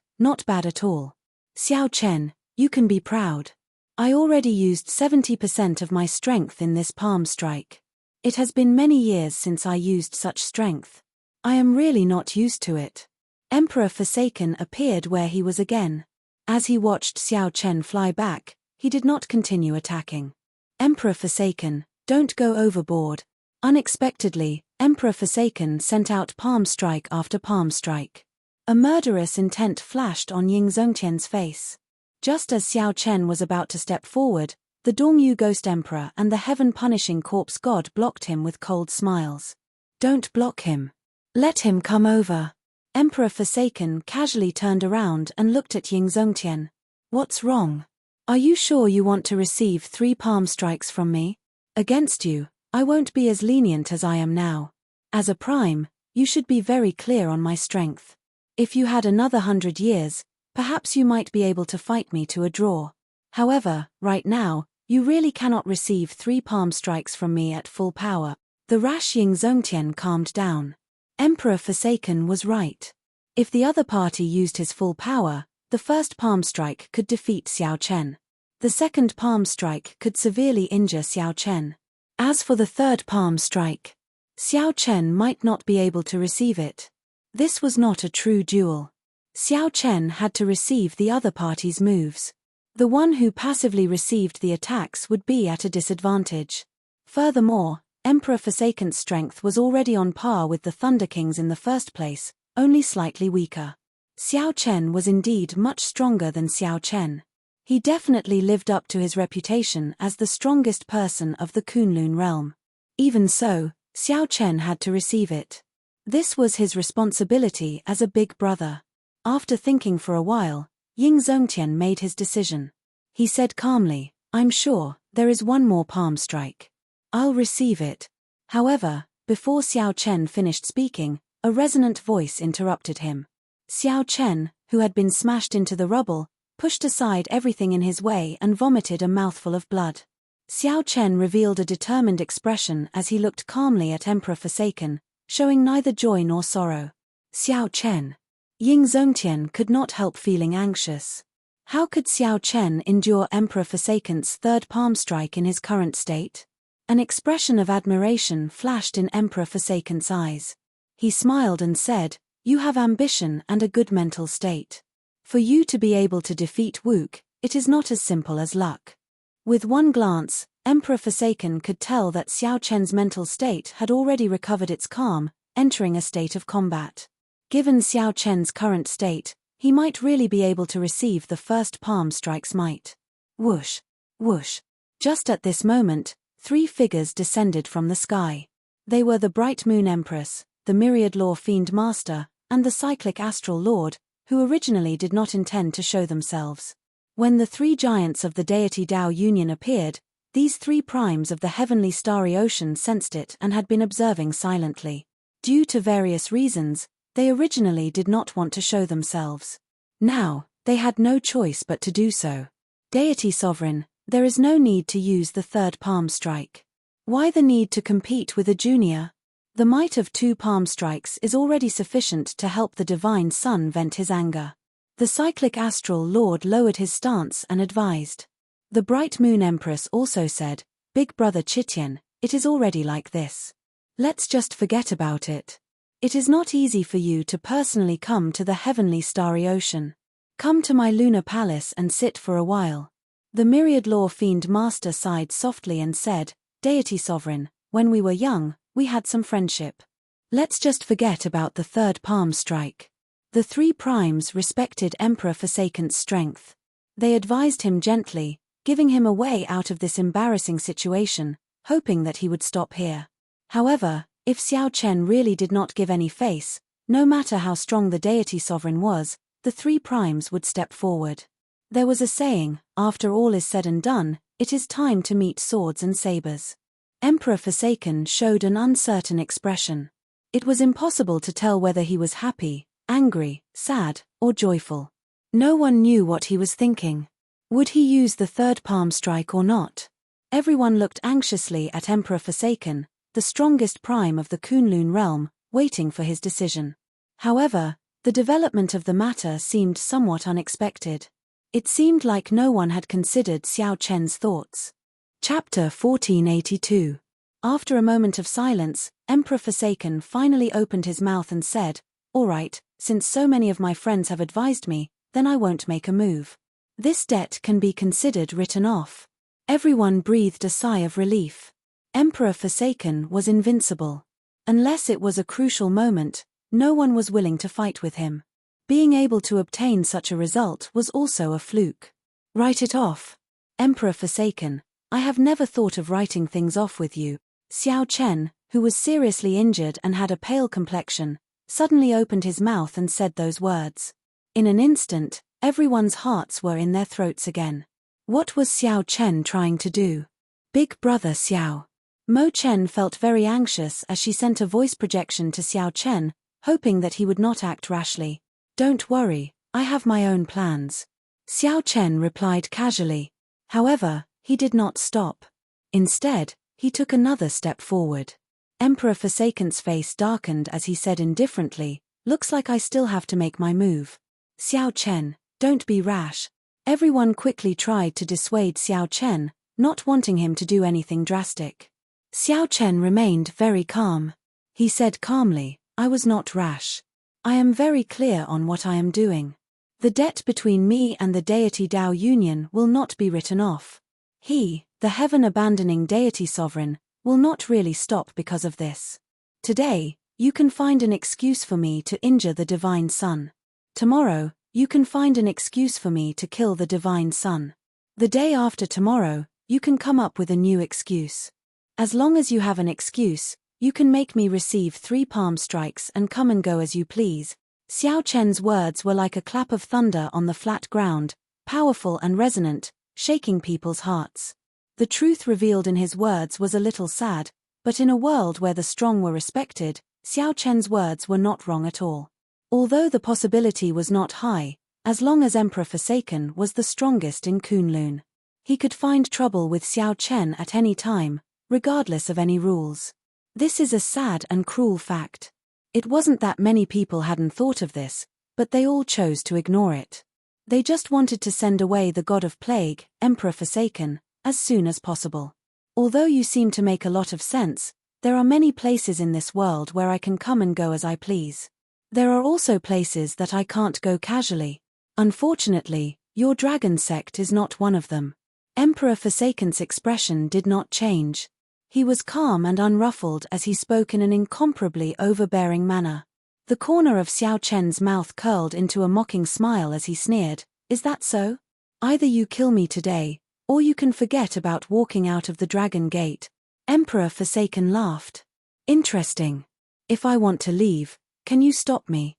at all. Xiao Chen, you can be proud. I already used 70% of my strength in this palm strike. It has been many years since I used such strength. I am really not used to it. Emperor Forsaken appeared where he was again. As he watched Xiao Chen fly back, he did not continue attacking. Emperor Forsaken, don't go overboard. Unexpectedly, Emperor Forsaken sent out palm strike after palm strike. A murderous intent flashed on Ying Zongtian's face. Just as Xiao Chen was about to step forward, the Dongyu Ghost Emperor and the heaven-punishing corpse god blocked him with cold smiles. Don't block him. Let him come over. Emperor Forsaken casually turned around and looked at Ying Zongtian. What's wrong? Are you sure you want to receive 3 palm strikes from me? Against you, I won't be as lenient as I am now. As a prime, you should be very clear on my strength. If you had another 100 years, perhaps you might be able to fight me to a draw. However, right now, you really cannot receive 3 palm strikes from me at full power. The rash Ying Zongtian calmed down. Emperor Forsaken was right. If the other party used his full power, the first palm strike could defeat Xiao Chen. The second palm strike could severely injure Xiao Chen. As for the third palm strike, Xiao Chen might not be able to receive it. This was not a true duel. Xiao Chen had to receive the other party's moves. The one who passively received the attacks would be at a disadvantage. Furthermore, Emperor Forsaken's strength was already on par with the Thunder King's in the first place, only slightly weaker. Xiao Chen was indeed much stronger than Xiao Chen. He definitely lived up to his reputation as the strongest person of the Kunlun realm. Even so, Xiao Chen had to receive it. This was his responsibility as a big brother. After thinking for a while, Ying Zongtian made his decision. He said calmly, I'm sure, there is one more palm strike. I'll receive it. However, before Xiao Chen finished speaking, a resonant voice interrupted him. Xiao Chen, who had been smashed into the rubble, pushed aside everything in his way and vomited a mouthful of blood. Xiao Chen revealed a determined expression as he looked calmly at Emperor Forsaken, showing neither joy nor sorrow. Xiao Chen. Ying Zongtian could not help feeling anxious. How could Xiao Chen endure Emperor Forsaken's third palm strike in his current state? An expression of admiration flashed in Emperor Forsaken's eyes. He smiled and said, You have ambition and a good mental state. For you to be able to defeat Wook, it is not as simple as luck. With one glance, Emperor Forsaken could tell that Xiao Chen's mental state had already recovered its calm, entering a state of combat. Given Xiao Chen's current state, he might really be able to receive the first palm strike's might. Whoosh! Whoosh! Just at this moment, 3 figures descended from the sky. They were the Bright Moon Empress, the Myriad Law Fiend Master, and the Cyclic Astral Lord, who originally did not intend to show themselves. When the 3 giants of the deity Dao Union appeared, these 3 primes of the heavenly starry ocean sensed it and had been observing silently. Due to various reasons, they originally did not want to show themselves. Now, they had no choice but to do so. Deity Sovereign, there is no need to use the third palm strike. Why the need to compete with a junior? The might of 2 palm strikes is already sufficient to help the Divine Sun vent his anger. The Cyclic Astral Lord lowered his stance and advised. The Bright Moon Empress also said, Big Brother Chitian, it is already like this. Let's just forget about it. It is not easy for you to personally come to the heavenly starry ocean. Come to my lunar palace and sit for a while. The Myriad Law Fiend Master sighed softly and said, Deity Sovereign, when we were young, we had some friendship. Let's just forget about the third palm strike. The 3 primes respected Emperor Forsaken's strength. They advised him gently, giving him a way out of this embarrassing situation, hoping that he would stop here. However, if Xiao Chen really did not give any face, no matter how strong the deity sovereign was, the 3 primes would step forward. There was a saying, after all is said and done, it is time to meet swords and sabers. Emperor Forsaken showed an uncertain expression. It was impossible to tell whether he was happy, angry, sad, or joyful. No one knew what he was thinking. Would he use the third palm strike or not? Everyone looked anxiously at Emperor Forsaken, the strongest prime of the Kunlun realm, waiting for his decision. However, the development of the matter seemed somewhat unexpected. It seemed like no one had considered Xiao Chen's thoughts. Chapter 1482. After a moment of silence, Emperor Forsaken finally opened his mouth and said, "All right, since so many of my friends have advised me, then I won't make a move. This debt can be considered written off." Everyone breathed a sigh of relief. Emperor Forsaken was invincible. Unless it was a crucial moment, no one was willing to fight with him. Being able to obtain such a result was also a fluke. "Write it off. Emperor Forsaken, I have never thought of writing things off with you." Xiao Chen, who was seriously injured and had a pale complexion, suddenly opened his mouth and said those words. In an instant, everyone's hearts were in their throats again. What was Xiao Chen trying to do? Big brother Xiao. Mo Chen felt very anxious as she sent a voice projection to Xiao Chen, hoping that he would not act rashly. "Don't worry, I have my own plans." Xiao Chen replied casually. However, he did not stop. Instead, he took another step forward. Emperor Forsaken's face darkened as he said indifferently, "Looks like I still have to make my move." "Xiao Chen, don't be rash." Everyone quickly tried to dissuade Xiao Chen, not wanting him to do anything drastic. Xiao Chen remained very calm. He said calmly, "I was not rash. I am very clear on what I am doing. The debt between me and the deity Dao Union will not be written off. He, the heaven-abandoning deity sovereign, will not really stop because of this. Today, you can find an excuse for me to injure the Divine Sun. Tomorrow, you can find an excuse for me to kill the Divine Sun. The day after tomorrow, you can come up with a new excuse. As long as you have an excuse, you can make me receive 3 palm strikes and come and go as you please." Xiao Chen's words were like a clap of thunder on the flat ground, powerful and resonant, shaking people's hearts. The truth revealed in his words was a little sad, but in a world where the strong were respected, Xiao Chen's words were not wrong at all. Although the possibility was not high, as long as Emperor Forsaken was the strongest in Kunlun, he could find trouble with Xiao Chen at any time, regardless of any rules. This is a sad and cruel fact. It wasn't that many people hadn't thought of this, but they all chose to ignore it. They just wanted to send away the god of plague, Emperor Forsaken, as soon as possible. Although you seem to make a lot of sense, there are many places in this world where I can come and go as I please. There are also places that I can't go casually. Unfortunately, your dragon sect is not one of them. Emperor Forsaken's expression did not change. He was calm and unruffled as he spoke in an incomparably overbearing manner. The corner of Xiao Chen's mouth curled into a mocking smile as he sneered, "Is that so? Either you kill me today, or you can forget about walking out of the Dragon Gate." Emperor Forsaken laughed. "Interesting. If I want to leave, can you stop me?"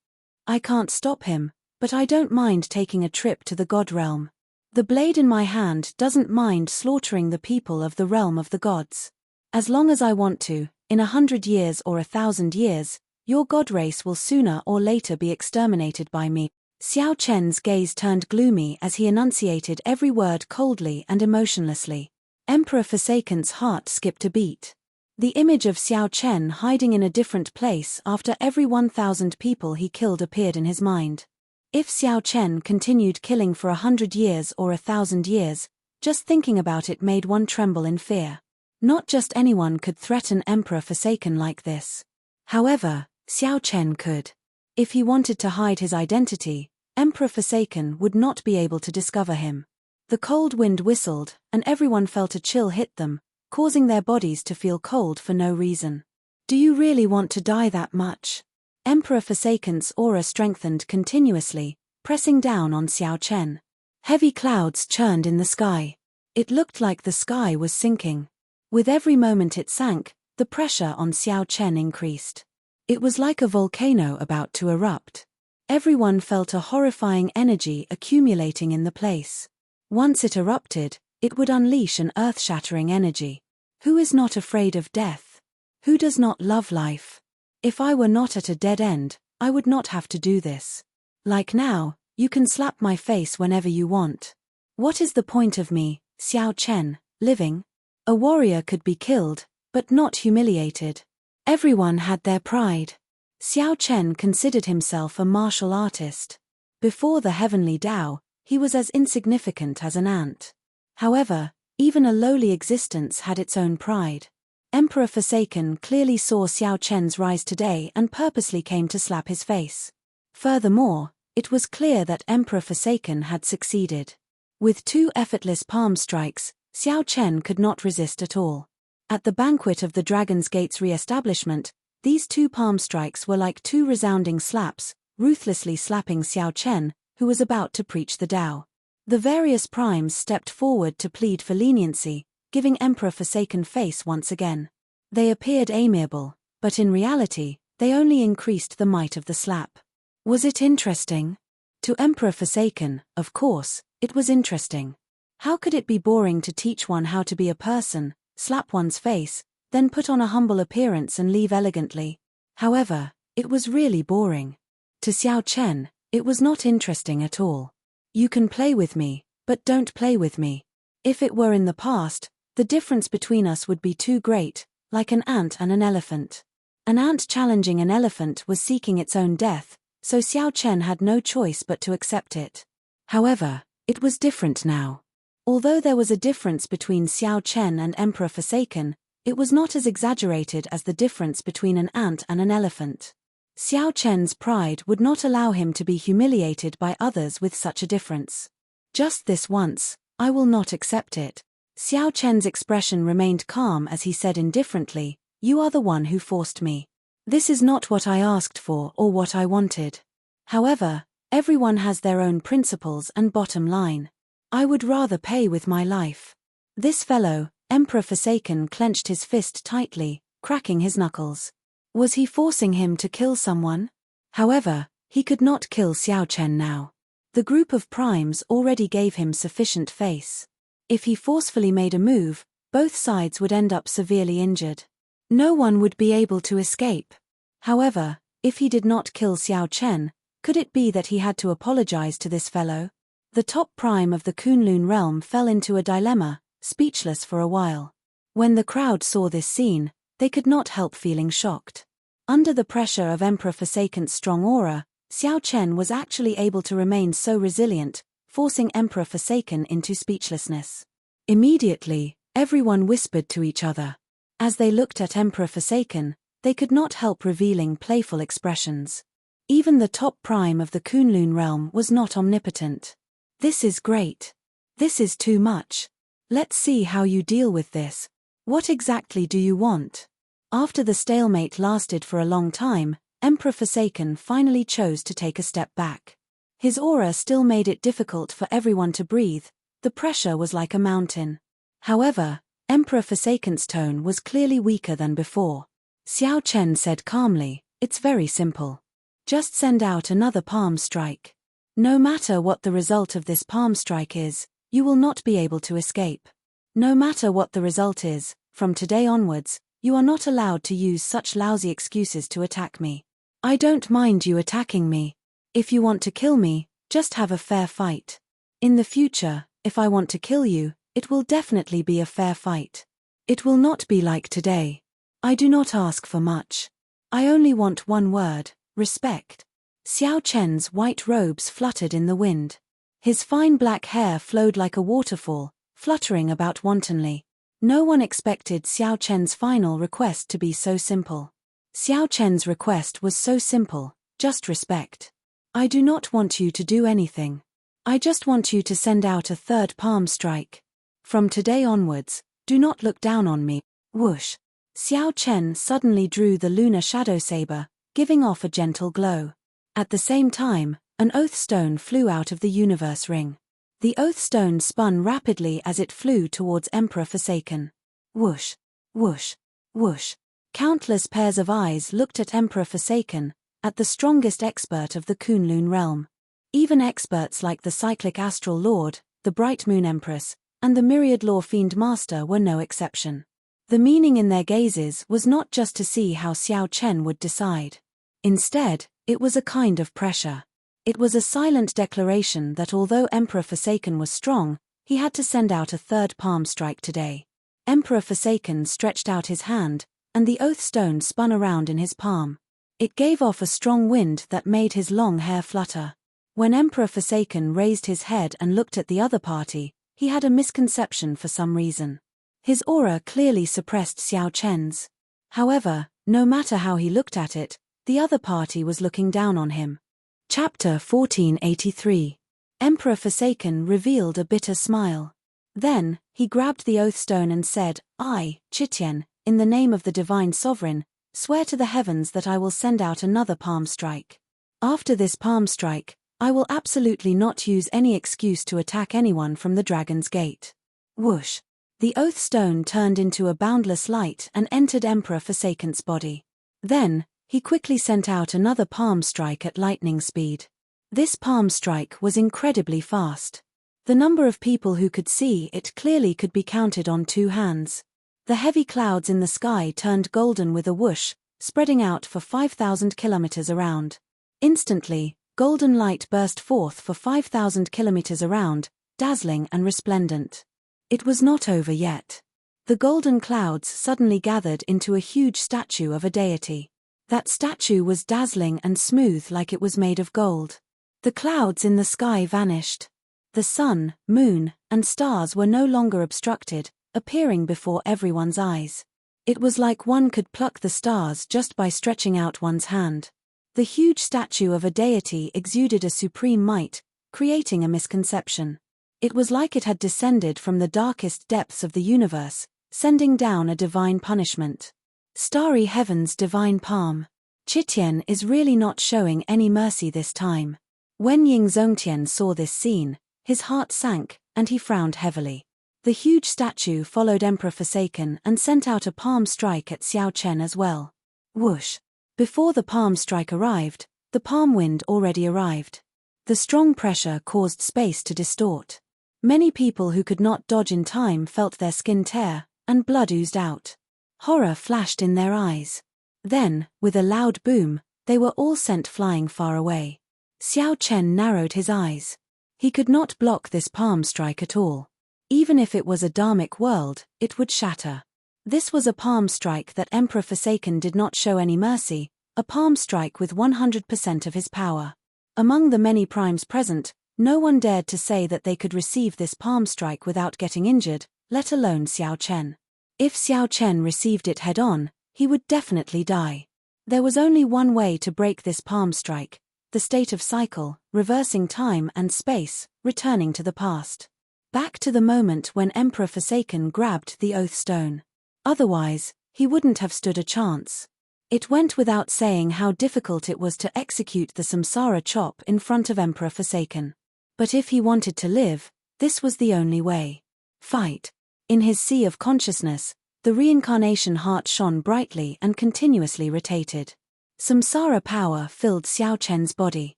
"I can't stop him, but I don't mind taking a trip to the God realm. The blade in my hand doesn't mind slaughtering the people of the realm of the gods. As long as I want to, in 100 years or 1,000 years, your god race will sooner or later be exterminated by me." Xiao Chen's gaze turned gloomy as he enunciated every word coldly and emotionlessly. Emperor Forsaken's heart skipped a beat. The image of Xiao Chen hiding in a different place after every 1,000 people he killed appeared in his mind. If Xiao Chen continued killing for 100 years or 1,000 years, just thinking about it made one tremble in fear. Not just anyone could threaten Emperor Forsaken like this. However, Xiao Chen could. If he wanted to hide his identity, Emperor Forsaken would not be able to discover him. The cold wind whistled, and everyone felt a chill hit them, causing their bodies to feel cold for no reason. "Do you really want to die that much?" Emperor Forsaken's aura strengthened continuously, pressing down on Xiao Chen. Heavy clouds churned in the sky. It looked like the sky was sinking. With every moment it sank, the pressure on Xiao Chen increased. It was like a volcano about to erupt. Everyone felt a horrifying energy accumulating in the place. Once it erupted, it would unleash an earth-shattering energy. Who is not afraid of death? Who does not love life? If I were not at a dead end, I would not have to do this. Like now, you can slap my face whenever you want. What is the point of me, Xiao Chen, living? A warrior could be killed, but not humiliated. Everyone had their pride. Xiao Chen considered himself a martial artist. Before the heavenly Tao, he was as insignificant as an ant. However, even a lowly existence had its own pride. Emperor Forsaken clearly saw Xiao Chen's rise today and purposely came to slap his face. Furthermore, it was clear that Emperor Forsaken had succeeded. With 2 effortless palm strikes, Xiao Chen could not resist at all. At the banquet of the Dragon's Gate's re-establishment, these 2 palm strikes were like 2 resounding slaps, ruthlessly slapping Xiao Chen, who was about to preach the Tao. The various primes stepped forward to plead for leniency, giving Emperor Forsaken face once again. They appeared amiable, but in reality, they only increased the might of the slap. Was it interesting? To Emperor Forsaken, of course, it was interesting. How could it be boring to teach one how to be a person, slap one's face, then put on a humble appearance and leave elegantly? However, it was really boring. To Xiao Chen, it was not interesting at all. You can play with me, but don't play with me. If it were in the past, the difference between us would be too great, like an ant and an elephant. An ant challenging an elephant was seeking its own death, so Xiao Chen had no choice but to accept it. However, it was different now. Although there was a difference between Xiao Chen and Emperor Forsaken, it was not as exaggerated as the difference between an ant and an elephant. Xiao Chen's pride would not allow him to be humiliated by others with such a difference. Just this once, I will not accept it. Xiao Chen's expression remained calm as he said indifferently, "You are the one who forced me. This is not what I asked for or what I wanted. However, everyone has their own principles and bottom line. I would rather pay with my life." This fellow, Emperor Forsaken, clenched his fist tightly, cracking his knuckles. Was he forcing him to kill someone? However, he could not kill Xiao Chen now. The group of primes already gave him sufficient face. If he forcefully made a move, both sides would end up severely injured. No one would be able to escape. However, if he did not kill Xiao Chen, could it be that he had to apologize to this fellow? The top prime of the Kunlun realm fell into a dilemma, speechless for a while. When the crowd saw this scene, they could not help feeling shocked. Under the pressure of Emperor Forsaken's strong aura, Xiao Chen was actually able to remain so resilient, forcing Emperor Forsaken into speechlessness. Immediately, everyone whispered to each other. As they looked at Emperor Forsaken, they could not help revealing playful expressions. Even the top prime of the Kunlun realm was not omnipotent. This is great. This is too much. Let's see how you deal with this. What exactly do you want? After the stalemate lasted for a long time, Emperor Forsaken finally chose to take a step back. His aura still made it difficult for everyone to breathe, the pressure was like a mountain. However, Emperor Forsaken's tone was clearly weaker than before. Xiao Chen said calmly, "It's very simple. Just send out another palm strike. No matter what the result of this palm strike is, you will not be able to escape. No matter what the result is, from today onwards, you are not allowed to use such lousy excuses to attack me. I don't mind you attacking me. If you want to kill me, just have a fair fight. In the future, if I want to kill you, it will definitely be a fair fight. It will not be like today. I do not ask for much. I only want one word, respect." Xiao Chen's white robes fluttered in the wind. His fine black hair flowed like a waterfall, fluttering about wantonly. No one expected Xiao Chen's final request to be so simple. Xiao Chen's request was so simple, just respect. I do not want you to do anything. I just want you to send out a third palm strike. From today onwards, do not look down on me. Whoosh. Xiao Chen suddenly drew the lunar shadow saber, giving off a gentle glow. At the same time, an oath stone flew out of the universe ring. The oath stone spun rapidly as it flew towards Emperor Forsaken. Whoosh, whoosh, whoosh. Countless pairs of eyes looked at Emperor Forsaken, at the strongest expert of the Kunlun realm. Even experts like the Cyclic Astral Lord, the Bright Moon Empress, and the Myriad Law Fiend Master were no exception. The meaning in their gazes was not just to see how Xiao Chen would decide. Instead, it was a kind of pressure. It was a silent declaration that although Emperor Forsaken was strong, he had to send out a third palm strike today. Emperor Forsaken stretched out his hand, and the oath stone spun around in his palm. It gave off a strong wind that made his long hair flutter. When Emperor Forsaken raised his head and looked at the other party, he had a misconception for some reason. His aura clearly suppressed Xiao Chen's. However, no matter how he looked at it, the other party was looking down on him. Chapter 1483. Emperor Forsaken revealed a bitter smile. Then, he grabbed the oath stone and said, "I, Chitian, in the name of the Divine Sovereign, swear to the heavens that I will send out another palm strike. After this palm strike, I will absolutely not use any excuse to attack anyone from the Dragon's Gate." Whoosh! The oath stone turned into a boundless light and entered Emperor Forsaken's body. Then, he quickly sent out another palm strike at lightning speed. This palm strike was incredibly fast. The number of people who could see it clearly could be counted on 2 hands. The heavy clouds in the sky turned golden with a whoosh, spreading out for 5,000 kilometers around. Instantly, golden light burst forth for 5,000 kilometers around, dazzling and resplendent. It was not over yet. The golden clouds suddenly gathered into a huge statue of a deity. That statue was dazzling and smooth like it was made of gold. The clouds in the sky vanished. The sun, moon, and stars were no longer obstructed, appearing before everyone's eyes. It was like one could pluck the stars just by stretching out one's hand. The huge statue of a deity exuded a supreme might, creating a misconception. It was like it had descended from the darkest depths of the universe, sending down a divine punishment. Starry Heaven's divine palm. Chitian is really not showing any mercy this time. When Yingzongtian saw this scene, his heart sank, and he frowned heavily. The huge statue followed Emperor Forsaken and sent out a palm strike at Xiao Chen as well. Whoosh! Before the palm strike arrived, the palm wind already arrived. The strong pressure caused space to distort. Many people who could not dodge in time felt their skin tear, and blood oozed out. Horror flashed in their eyes. Then, with a loud boom, they were all sent flying far away. Xiao Chen narrowed his eyes. He could not block this palm strike at all. Even if it was a dharmic world, it would shatter. This was a palm strike that Emperor Forsaken did not show any mercy, a palm strike with 100% of his power. Among the many primes present, no one dared to say that they could receive this palm strike without getting injured, let alone Xiao Chen. If Xiao Chen received it head-on, he would definitely die. There was only one way to break this palm strike: the state of cycle, reversing time and space, returning to the past. Back to the moment when Emperor Forsaken grabbed the oath stone. Otherwise, he wouldn't have stood a chance. It went without saying how difficult it was to execute the Samsara chop in front of Emperor Forsaken. But if he wanted to live, this was the only way. Fight. In his sea of consciousness, the reincarnation heart shone brightly and continuously rotated. Samsara power filled Xiao Chen's body.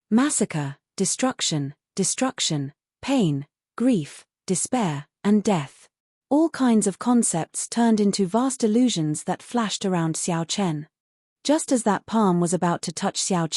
Massacre, destruction, pain, grief, despair, and death. All kinds of concepts turned into vast illusions that flashed around Xiao Chen. Just as that palm was about to touch Xiao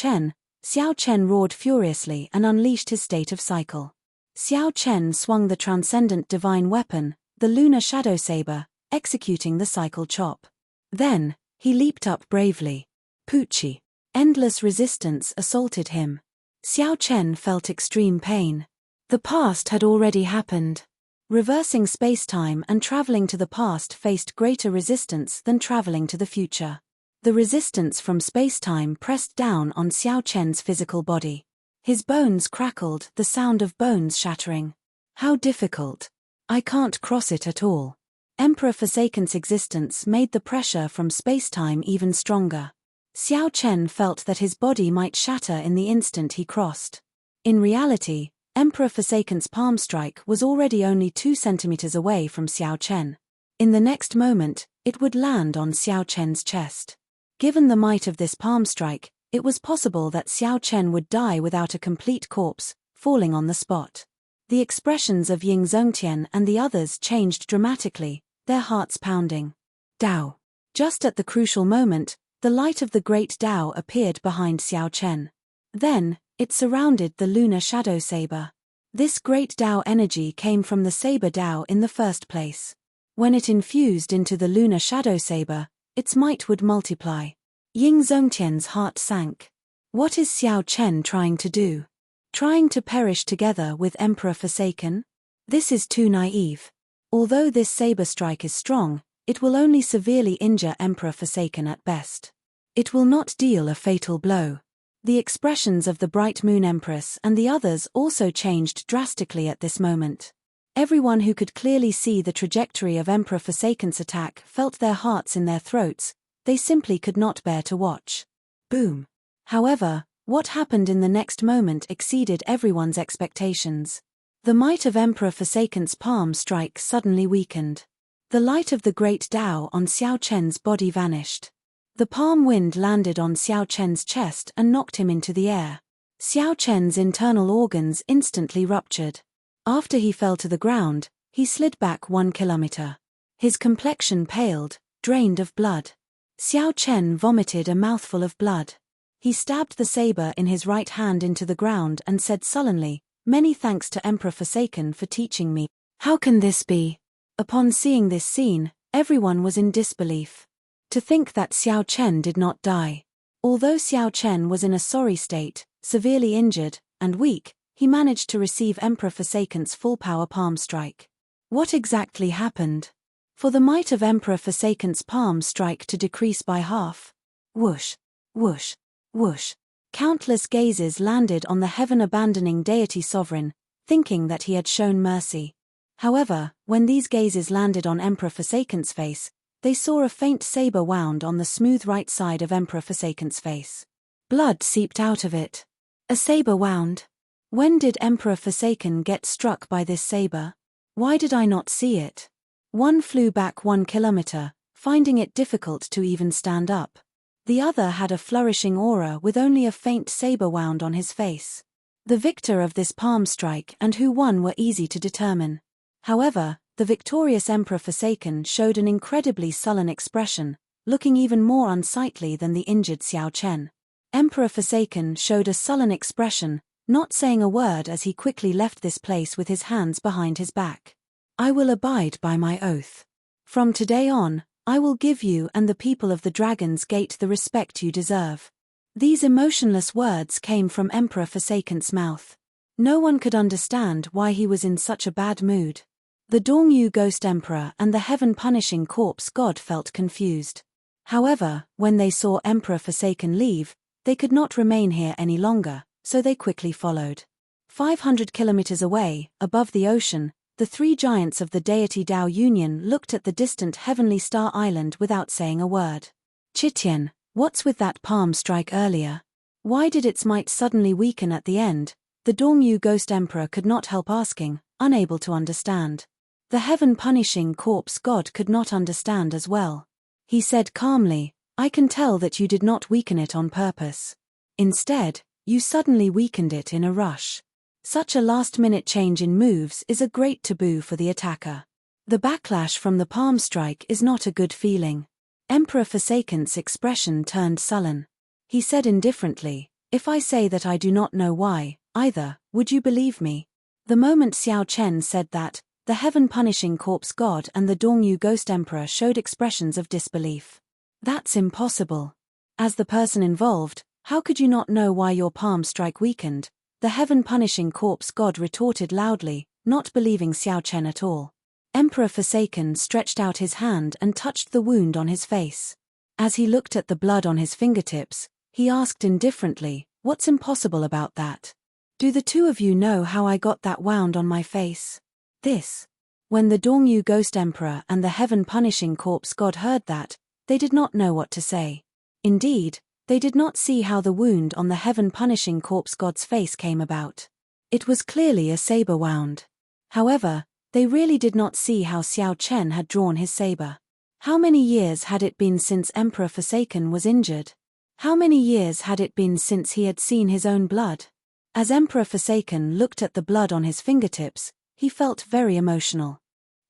Chen roared furiously and unleashed his state of cycle. Xiao Chen swung the transcendent divine weapon, the lunar shadow saber, executing the cycle chop. Then, he leaped up bravely. Poochie. Endless resistance assaulted him. Xiao Chen felt extreme pain. The past had already happened. Reversing space-time and traveling to the past faced greater resistance than traveling to the future. The resistance from space-time pressed down on Xiao Chen's physical body. His bones crackled, the sound of bones shattering. How difficult. I can't cross it at all. Emperor Forsaken's existence made the pressure from space-time even stronger. Xiao Chen felt that his body might shatter in the instant he crossed. In reality, Emperor Forsaken's palm strike was already only 2 centimeters away from Xiao Chen. In the next moment, it would land on Xiao Chen's chest. Given the might of this palm strike, it was possible that Xiao Chen would die without a complete corpse, falling on the spot. The expressions of Yingzongtian and the others changed dramatically, their hearts pounding. Dao. Just at the crucial moment, the light of the great Dao appeared behind Xiao Chen. Then, it surrounded the lunar shadow saber. This great Dao energy came from the saber Dao in the first place. When it infused into the lunar shadow saber, its might would multiply. Ying Zongtian's heart sank. What is Xiao Chen trying to do? Trying to perish together with Emperor Forsaken? This is too naive. Although this saber strike is strong, it will only severely injure Emperor Forsaken at best. It will not deal a fatal blow. The expressions of the Bright Moon Empress and the others also changed drastically at this moment. Everyone who could clearly see the trajectory of Emperor Forsaken's attack felt their hearts in their throats. They simply could not bear to watch. Boom. However, what happened in the next moment exceeded everyone's expectations. The might of Emperor Forsaken's palm strike suddenly weakened. The light of the great Tao on Xiao Chen's body vanished. The palm wind landed on Xiao Chen's chest and knocked him into the air. Xiao Chen's internal organs instantly ruptured. After he fell to the ground, he slid back 1 kilometer. His complexion paled, drained of blood. Xiao Chen vomited a mouthful of blood. He stabbed the saber in his right hand into the ground and said sullenly, "Many thanks to Emperor Forsaken for teaching me. How can this be?" Upon seeing this scene, everyone was in disbelief. To think that Xiao Chen did not die. Although Xiao Chen was in a sorry state, severely injured, and weak, he managed to receive Emperor Forsaken's full-power palm strike. What exactly happened? For the might of Emperor Forsaken's palm strike to decrease by half. Whoosh, whoosh, whoosh. Countless gazes landed on the heaven-abandoning deity sovereign, thinking that he had shown mercy. However, when these gazes landed on Emperor Forsaken's face, they saw a faint saber wound on the smooth right side of Emperor Forsaken's face. Blood seeped out of it. A saber wound. When did Emperor Forsaken get struck by this saber? Why did I not see it? One flew back 1 kilometer, finding it difficult to even stand up. The other had a flourishing aura with only a faint saber wound on his face. The victor of this palm strike and who won were easy to determine. However, the victorious Emperor Forsaken showed an incredibly sullen expression, looking even more unsightly than the injured Xiao Chen. Emperor Forsaken showed a sullen expression, not saying a word as he quickly left this place with his hands behind his back. I will abide by my oath. From today on, I will give you and the people of the Dragon's Gate the respect you deserve. These emotionless words came from Emperor Forsaken's mouth. No one could understand why he was in such a bad mood. The Dongyu Ghost Emperor and the heaven-punishing corpse god felt confused. However, when they saw Emperor Forsaken leave, they could not remain here any longer, so they quickly followed. 500 kilometers away, above the ocean, the three giants of the deity Dao Union looked at the distant heavenly star island without saying a word. Chitian, what's with that palm strike earlier? Why did its might suddenly weaken at the end? The Dongyu Ghost Emperor could not help asking, unable to understand. The heaven-punishing corpse god could not understand as well. He said calmly, I can tell that you did not weaken it on purpose. Instead, you suddenly weakened it in a rush. Such a last-minute change in moves is a great taboo for the attacker. The backlash from the palm strike is not a good feeling. Emperor Forsaken's expression turned sullen. He said indifferently, if I say that I do not know why, either, would you believe me? The moment Xiao Chen said that, the heaven-punishing corpse god and the Dongyu Ghost Emperor showed expressions of disbelief. That's impossible. As the person involved, how could you not know why your palm strike weakened? The heaven-punishing corpse god retorted loudly, not believing Xiao Chen at all. Emperor Forsaken stretched out his hand and touched the wound on his face. As he looked at the blood on his fingertips, he asked indifferently, what's impossible about that? Do the two of you know how I got that wound on my face? This. When the Dongyu Ghost Emperor and the heaven-punishing corpse god heard that, they did not know what to say. Indeed, they did not see how the wound on the heaven-punishing corpse god's face came about. It was clearly a saber wound. However, they really did not see how Xiao Chen had drawn his saber. How many years had it been since Emperor Forsaken was injured? How many years had it been since he had seen his own blood? As Emperor Forsaken looked at the blood on his fingertips, he felt very emotional.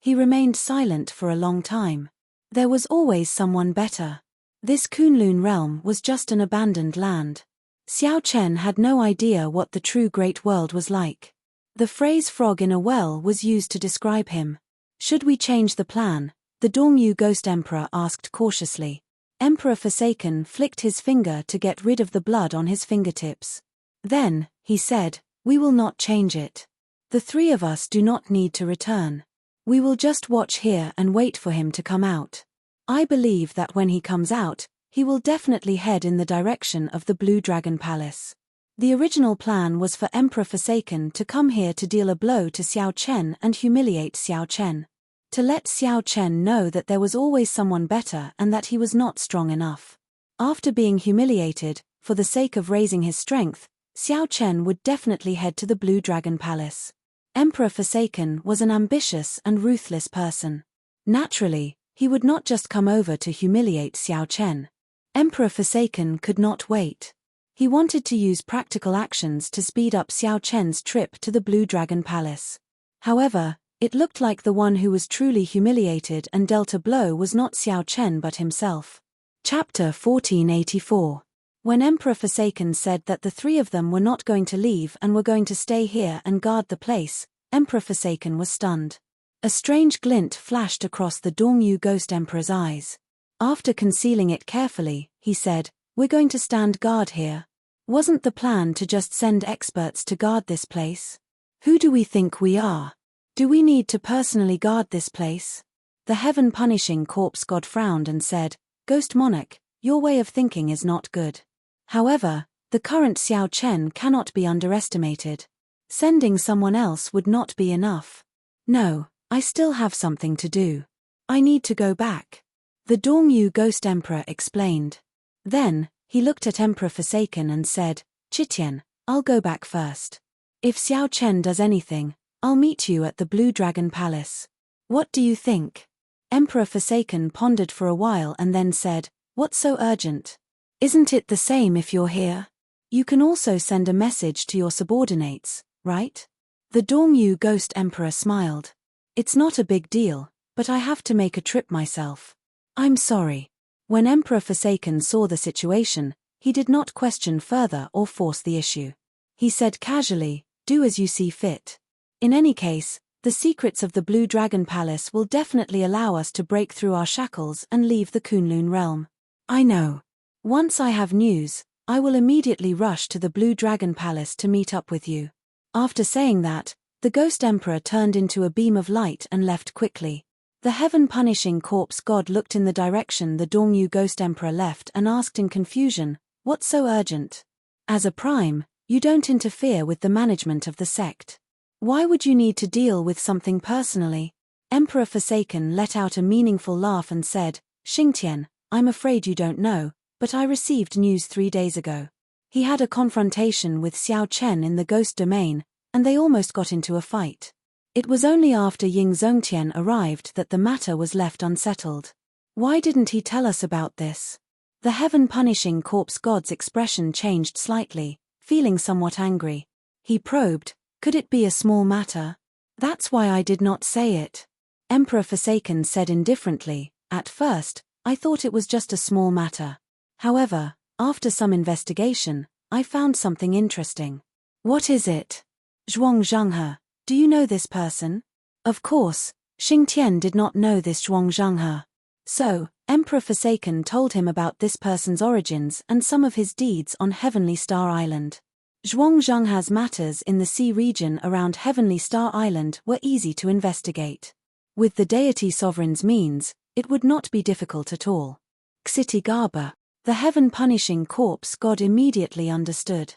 He remained silent for a long time. There was always someone better. This Kunlun realm was just an abandoned land. Xiao Chen had no idea what the true great world was like. The phrase frog in a well was used to describe him. Should we change the plan? The Dongyu Ghost Emperor asked cautiously. Emperor Forsaken flicked his finger to get rid of the blood on his fingertips. Then, he said, we will not change it. The three of us do not need to return. We will just watch here and wait for him to come out. I believe that when he comes out, he will definitely head in the direction of the Blue Dragon Palace. The original plan was for Emperor Forsaken to come here to deal a blow to Xiao Chen and humiliate Xiao Chen. To let Xiao Chen know that there was always someone better and that he was not strong enough. After being humiliated, for the sake of raising his strength, Xiao Chen would definitely head to the Blue Dragon Palace. Emperor Forsaken was an ambitious and ruthless person. Naturally, he would not just come over to humiliate Xiao Chen. Emperor Forsaken could not wait. He wanted to use practical actions to speed up Xiao Chen's trip to the Blue Dragon Palace. However, it looked like the one who was truly humiliated and dealt a blow was not Xiao Chen but himself. Chapter 1484. When Emperor Forsaken said that the three of them were not going to leave and were going to stay here and guard the place, Emperor Forsaken was stunned. A strange glint flashed across the Dongyu Ghost Emperor's eyes. After concealing it carefully, he said, we're going to stand guard here. Wasn't the plan to just send experts to guard this place? Who do we think we are? Do we need to personally guard this place? The heaven-punishing corpse god frowned and said, Ghost Monarch, your way of thinking is not good. However, the current Xiao Chen cannot be underestimated. Sending someone else would not be enough. No, I still have something to do. I need to go back. The Dongyu Ghost Emperor explained. Then, he looked at Emperor Forsaken and said, Chitian, I'll go back first. If Xiao Chen does anything, I'll meet you at the Blue Dragon Palace. What do you think? Emperor Forsaken pondered for a while and then said, what's so urgent? Isn't it the same if you're here? You can also send a message to your subordinates, right? The Dongyu Ghost Emperor smiled. It's not a big deal, but I have to make a trip myself. I'm sorry. When Emperor Forsaken saw the situation, he did not question further or force the issue. He said casually, do as you see fit. In any case, the secrets of the Blue Dragon Palace will definitely allow us to break through our shackles and leave the Kunlun realm. I know. Once I have news, I will immediately rush to the Blue Dragon Palace to meet up with you. After saying that, the Ghost Emperor turned into a beam of light and left quickly. The heaven-punishing corpse god looked in the direction the Dongyu Ghost Emperor left and asked in confusion, what's so urgent? As a prime, you don't interfere with the management of the sect. Why would you need to deal with something personally? Emperor Forsaken let out a meaningful laugh and said, Xingtian, I'm afraid you don't know, but I received news 3 days ago. He had a confrontation with Xiao Chen in the ghost domain, and they almost got into a fight. It was only after Ying Zongtian arrived that the matter was left unsettled. Why didn't he tell us about this? The heaven-punishing corpse god's expression changed slightly, feeling somewhat angry. He probed, could it be a small matter? That's why I did not say it. Emperor Forsaken said indifferently, at first, I thought it was just a small matter. However, after some investigation, I found something interesting. What is it? Zhuang Zhanghe, do you know this person? Of course, Xingtian did not know this Zhuang Zhanghe. So, Emperor Forsaken told him about this person's origins and some of his deeds on Heavenly Star Island. Zhuang Zhanghe's matters in the sea region around Heavenly Star Island were easy to investigate. With the deity sovereign's means, it would not be difficult at all. Xitigaba, the heaven-punishing corpse god immediately understood.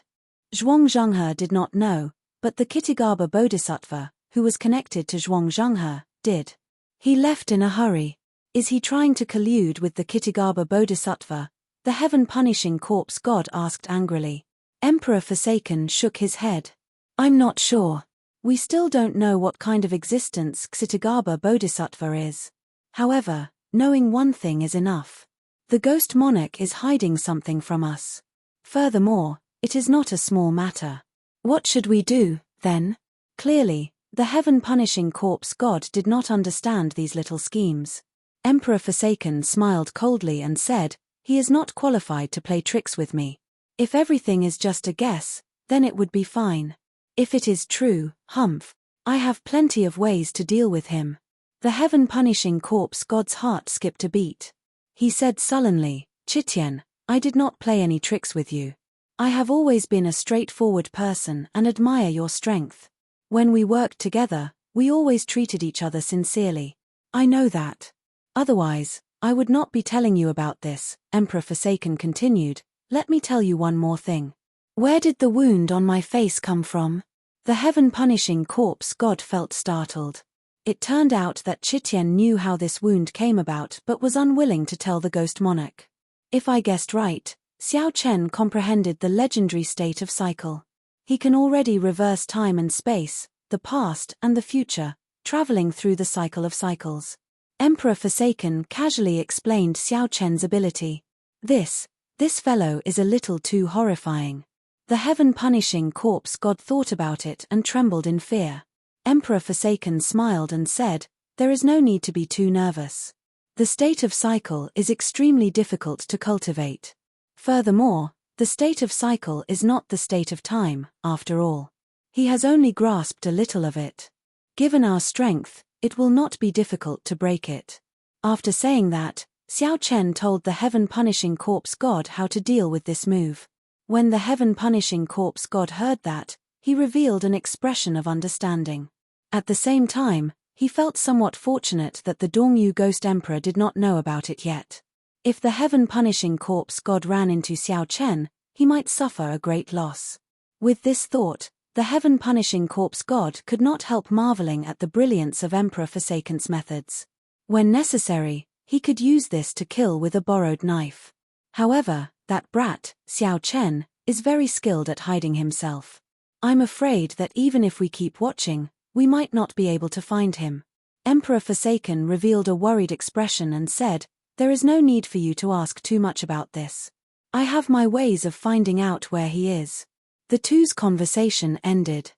Zhuang Zhanghe did not know, but the Xitigaba Bodhisattva, who was connected to Zhuang Zhanghe, did. He left in a hurry. Is he trying to collude with the Xitigaba Bodhisattva? The heaven-punishing corpse god asked angrily. Emperor Forsaken shook his head. I'm not sure. We still don't know what kind of existence Xitigaba Bodhisattva is. However, knowing one thing is enough. The ghost monarch is hiding something from us. Furthermore, it is not a small matter. What should we do, then? Clearly, the heaven-punishing corpse god did not understand these little schemes. Emperor Forsaken smiled coldly and said, he is not qualified to play tricks with me. If everything is just a guess, then it would be fine. If it is true, humph, I have plenty of ways to deal with him. The heaven-punishing corpse god's heart skipped a beat. He said sullenly, "Chitian, I did not play any tricks with you. I have always been a straightforward person and admire your strength. When we worked together, we always treated each other sincerely. I know that. Otherwise, I would not be telling you about this," Emperor Forsaken continued. "Let me tell you one more thing. Where did the wound on my face come from?" The heaven-punishing corpse god felt startled. It turned out that Chitian knew how this wound came about but was unwilling to tell the ghost monarch. "If I guessed right, Xiao Chen comprehended the legendary state of cycle. He can already reverse time and space, the past and the future, traveling through the cycle of cycles." Emperor Forsaken casually explained Xiao Chen's ability. This fellow is a little too horrifying." The heaven-punishing corpse god thought about it and trembled in fear. Emperor Forsaken smiled and said, "There is no need to be too nervous. The state of cycle is extremely difficult to cultivate. Furthermore, the state of cycle is not the state of time, after all. He has only grasped a little of it. Given our strength, it will not be difficult to break it." After saying that, Xiao Chen told the heaven-punishing corpse god how to deal with this move. When the heaven-punishing corpse god heard that, he revealed an expression of understanding. At the same time, he felt somewhat fortunate that the Dongyu Ghost Emperor did not know about it yet. If the heaven-punishing corpse god ran into Xiao Chen, he might suffer a great loss. With this thought, the heaven-punishing corpse god could not help marveling at the brilliance of Emperor Forsaken's methods. When necessary, he could use this to kill with a borrowed knife. However, that brat, Xiao Chen, is very skilled at hiding himself. I'm afraid that even if we keep watching, we might not be able to find him." Emperor Forsaken revealed a worried expression and said, "There is no need for you to ask too much about this. I have my ways of finding out where he is." The two's conversation ended.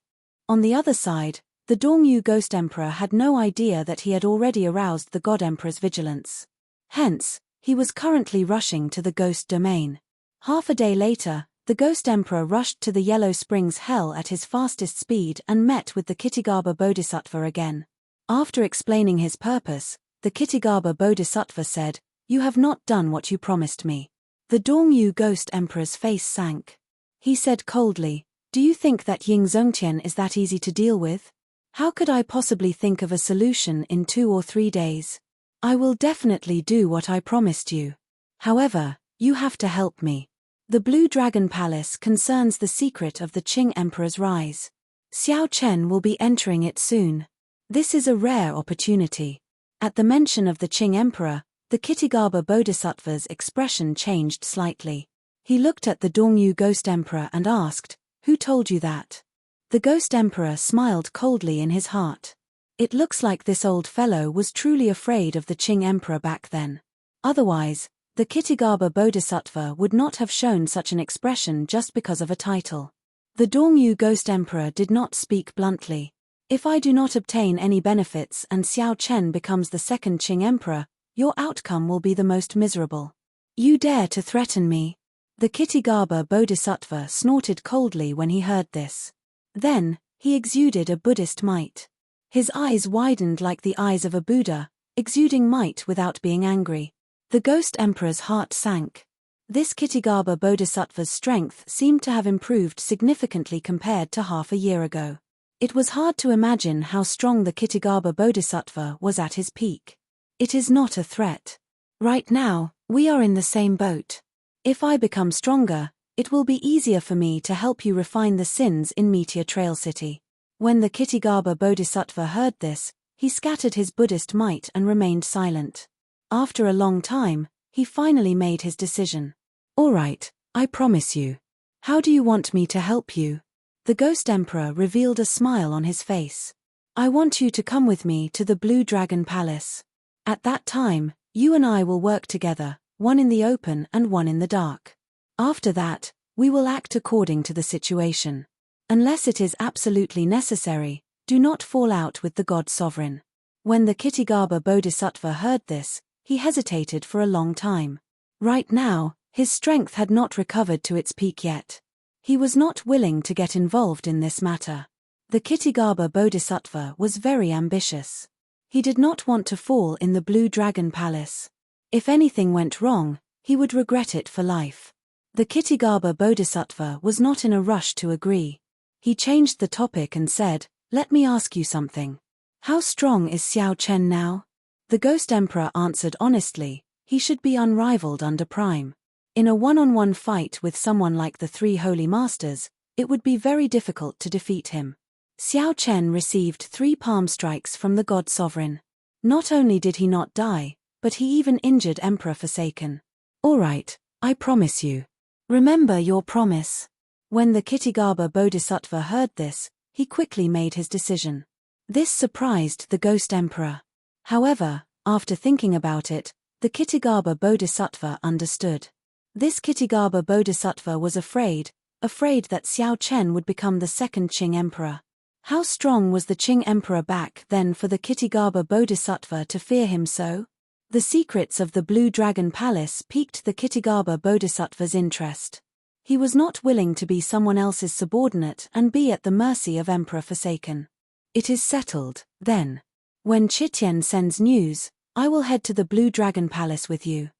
On the other side, the Dongyu Ghost Emperor had no idea that he had already aroused the God Emperor's vigilance. Hence, he was currently rushing to the ghost domain. Half a day later, the Ghost Emperor rushed to the Yellow Springs Hell at his fastest speed and met with the Kittigaba Bodhisattva again. After explaining his purpose, the Kittigaba Bodhisattva said, "You have not done what you promised me." The Dongyu Ghost Emperor's face sank. He said coldly, "Do you think that Ying Zongtian is that easy to deal with? How could I possibly think of a solution in 2 or 3 days? I will definitely do what I promised you. However, you have to help me. The Blue Dragon Palace concerns the secret of the Qing Emperor's rise. Xiao Chen will be entering it soon. This is a rare opportunity." At the mention of the Qing Emperor, the Kittigaba Bodhisattva's expression changed slightly. He looked at the Dongyu Ghost Emperor and asked, "Who told you that?" The Ghost Emperor smiled coldly in his heart. It looks like this old fellow was truly afraid of the Qing Emperor back then. Otherwise, the Kittigaba Bodhisattva would not have shown such an expression just because of a title. The Dongyu Ghost Emperor did not speak bluntly. "If I do not obtain any benefits and Xiao Chen becomes the second Qing Emperor, your outcome will be the most miserable. You dare to threaten me?" The Kittigaba Bodhisattva snorted coldly when he heard this. Then, he exuded a Buddhist might. His eyes widened like the eyes of a Buddha, exuding might without being angry. The Ghost Emperor's heart sank. This Kittigaba Bodhisattva's strength seemed to have improved significantly compared to half a year ago. It was hard to imagine how strong the Kittigaba Bodhisattva was at his peak. "It is not a threat. Right now, we are in the same boat. If I become stronger, it will be easier for me to help you refine the sins in Meteor Trail City." When the Kittigaba Bodhisattva heard this, he scattered his Buddhist might and remained silent. After a long time, he finally made his decision. "All right, I promise you. How do you want me to help you?" The Ghost Emperor revealed a smile on his face. "I want you to come with me to the Blue Dragon Palace. At that time, you and I will work together, one in the open and one in the dark. After that, we will act according to the situation. Unless it is absolutely necessary, do not fall out with the God Sovereign." When the Kittigaba Bodhisattva heard this, he hesitated for a long time. Right now, his strength had not recovered to its peak yet. He was not willing to get involved in this matter. The Kittigaba Bodhisattva was very ambitious. He did not want to fall in the Blue Dragon Palace. If anything went wrong, he would regret it for life. The Kitigaba Bodhisattva was not in a rush to agree. He changed the topic and said, "Let me ask you something. How strong is Xiao Chen now?" The Ghost Emperor answered honestly, "He should be unrivaled under Prime. In a one-on-one fight with someone like the three Holy Masters, it would be very difficult to defeat him." Xiao Chen received 3 palm strikes from the God Sovereign. Not only did he not die, but he even injured Emperor Forsaken. "All right, I promise you. Remember your promise." When the Kitigaba Bodhisattva heard this, he quickly made his decision. This surprised the Ghost Emperor. However, after thinking about it, the Kitigaba Bodhisattva understood. This Kitigaba Bodhisattva was afraid that Xiao Chen would become the second Qing Emperor. How strong was the Qing Emperor back then for the Kitigaba Bodhisattva to fear him so? The secrets of the Blue Dragon Palace piqued the Kitigaba Bodhisattva's interest. He was not willing to be someone else's subordinate and be at the mercy of Emperor Forsaken. "It is settled, then. When Chitian sends news, I will head to the Blue Dragon Palace with you."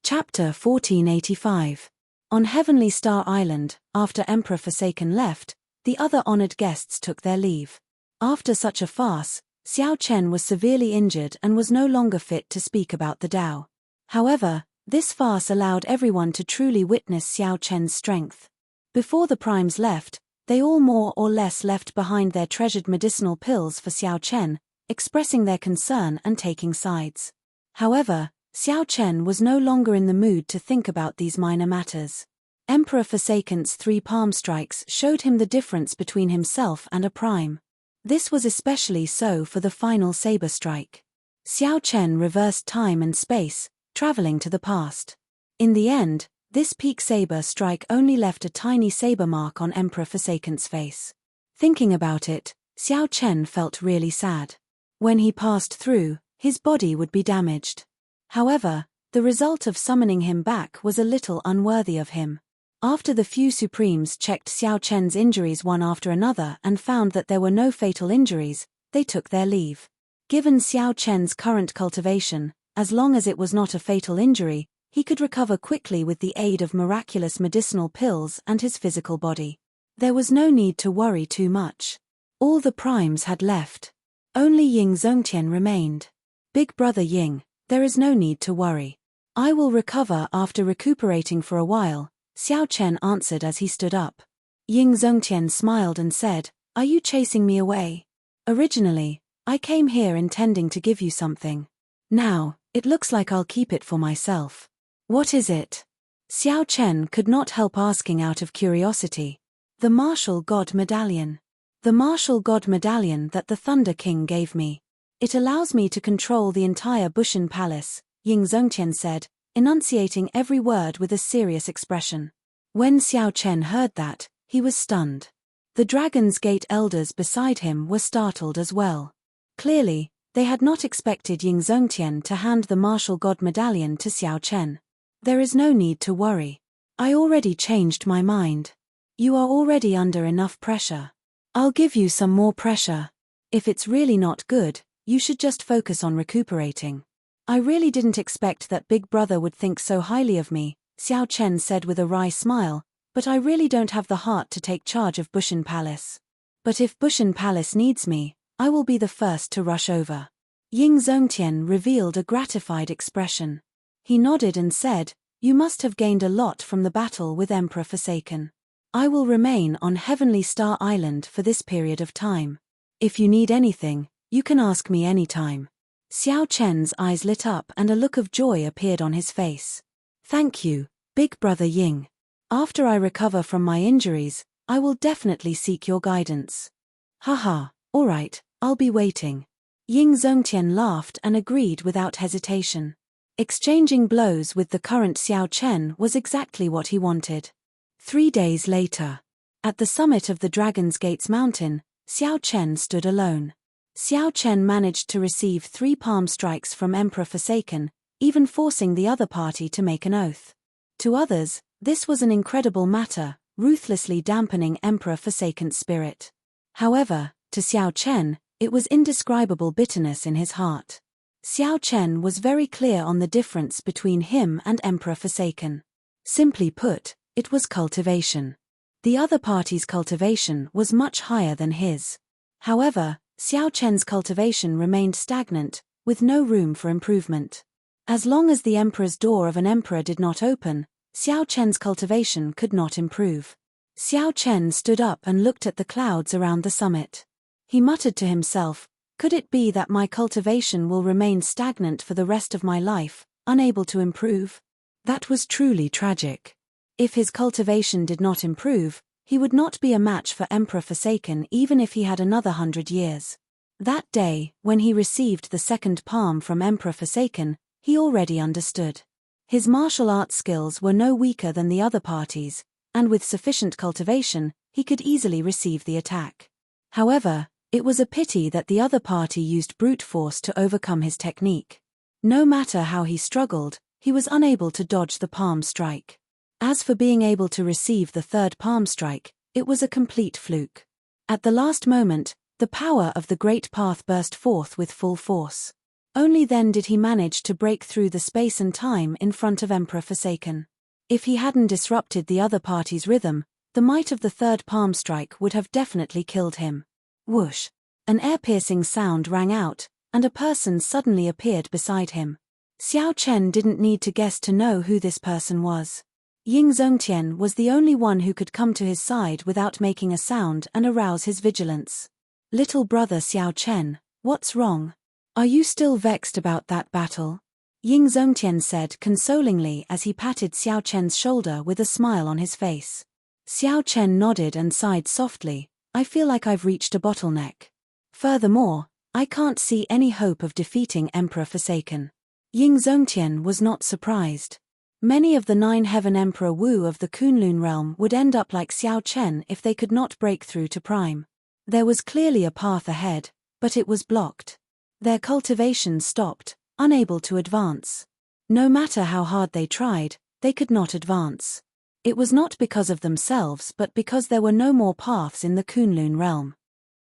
Chapter 1485. On Heavenly Star Island, after Emperor Forsaken left, the other honored guests took their leave. After such a farce, Xiao Chen was severely injured and was no longer fit to speak about the Tao. However, this farce allowed everyone to truly witness Xiao Chen's strength. Before the primes left, they all more or less left behind their treasured medicinal pills for Xiao Chen, expressing their concern and taking sides. However, Xiao Chen was no longer in the mood to think about these minor matters. Emperor Forsaken's 3 palm strikes showed him the difference between himself and a prime. This was especially so for the final saber strike. Xiao Chen reversed time and space, traveling to the past. In the end, this peak saber strike only left a tiny saber mark on Emperor Forsaken's face. Thinking about it, Xiao Chen felt really sad. When he passed through, his body would be damaged. However, the result of summoning him back was a little unworthy of him. After the few Supremes checked Xiao Chen's injuries one after another and found that there were no fatal injuries, they took their leave. Given Xiao Chen's current cultivation, as long as it was not a fatal injury, he could recover quickly with the aid of miraculous medicinal pills and his physical body. There was no need to worry too much. All the primes had left. Only Ying Zongtian remained. "Big brother Ying, there is no need to worry. I will recover after recuperating for a while," Xiao Chen answered as he stood up. Ying Zongtian smiled and said, "Are you chasing me away? Originally, I came here intending to give you something. Now, it looks like I'll keep it for myself." "What is it?" Xiao Chen could not help asking out of curiosity. "The Martial God Medallion. The Martial God Medallion that the Thunder King gave me. It allows me to control the entire Bushan Palace," Ying Zongtian said, enunciating every word with a serious expression. When Xiao Chen heard that, he was stunned. The Dragon's Gate elders beside him were startled as well. Clearly, they had not expected Ying Zongtian to hand the Martial God Medallion to Xiao Chen. "There is no need to worry. I already changed my mind. You are already under enough pressure. I'll give you some more pressure. If it's really not good, you should just focus on recuperating." "I really didn't expect that Big Brother would think so highly of me," Xiao Chen said with a wry smile, "but I really don't have the heart to take charge of Bushan Palace. But if Bushan Palace needs me, I will be the first to rush over." Ying Zongtian revealed a gratified expression. He nodded and said, "You must have gained a lot from the battle with Emperor Forsaken. I will remain on Heavenly Star Island for this period of time. If you need anything, you can ask me anytime." Xiao Chen's eyes lit up and a look of joy appeared on his face. "Thank you, Big Brother Ying. After I recover from my injuries, I will definitely seek your guidance." "Haha, all right, I'll be waiting." Ying Zongtian laughed and agreed without hesitation. Exchanging blows with the current Xiao Chen was exactly what he wanted. 3 days later. At the summit of the Dragon's Gates mountain, Xiao Chen stood alone. Xiao Chen managed to receive 3 palm strikes from Emperor Forsaken, even forcing the other party to make an oath. To others, this was an incredible matter, ruthlessly dampening Emperor Forsaken's spirit. However, to Xiao Chen, It was indescribable bitterness in his heart. Xiao Chen was very clear on the difference between him and Emperor Forsaken. Simply put, it was cultivation. The other party's cultivation was much higher than his. However, Xiao Chen's cultivation remained stagnant, with no room for improvement. As long as the emperor's door of an emperor did not open, Xiao Chen's cultivation could not improve. Xiao Chen stood up and looked at the clouds around the summit. He muttered to himself, "Could it be that my cultivation will remain stagnant for the rest of my life, unable to improve?" That was truly tragic. If his cultivation did not improve, he would not be a match for Emperor Forsaken even if he had another 100 years. That day, when he received the second palm from Emperor Forsaken, he already understood. His martial arts skills were no weaker than the other parties, and with sufficient cultivation, he could easily receive the attack. However, it was a pity that the other party used brute force to overcome his technique. No matter how he struggled, he was unable to dodge the palm strike. As for being able to receive the third palm strike, it was a complete fluke. At the last moment, the power of the Great Path burst forth with full force. Only then did he manage to break through the space and time in front of Emperor Forsaken. If he hadn't disrupted the other party's rhythm, the might of the third palm strike would have definitely killed him. Whoosh! An ear-piercing sound rang out, and a person suddenly appeared beside him. Xiao Chen didn't need to guess to know who this person was. Ying Zongtian was the only one who could come to his side without making a sound and arouse his vigilance. "Little brother Xiao Chen, what's wrong? Are you still vexed about that battle?" Ying Zongtian said consolingly as he patted Xiao Chen's shoulder with a smile on his face. Xiao Chen nodded and sighed softly, "I feel like I've reached a bottleneck. Furthermore, I can't see any hope of defeating Emperor Forsaken." Ying Zongtian was not surprised. Many of the 9 Heaven Emperor Wu of the Kunlun realm would end up like Xiao Chen if they could not break through to Prime. There was clearly a path ahead, but it was blocked. Their cultivation stopped, unable to advance. No matter how hard they tried, they could not advance. It was not because of themselves but because there were no more paths in the Kunlun realm.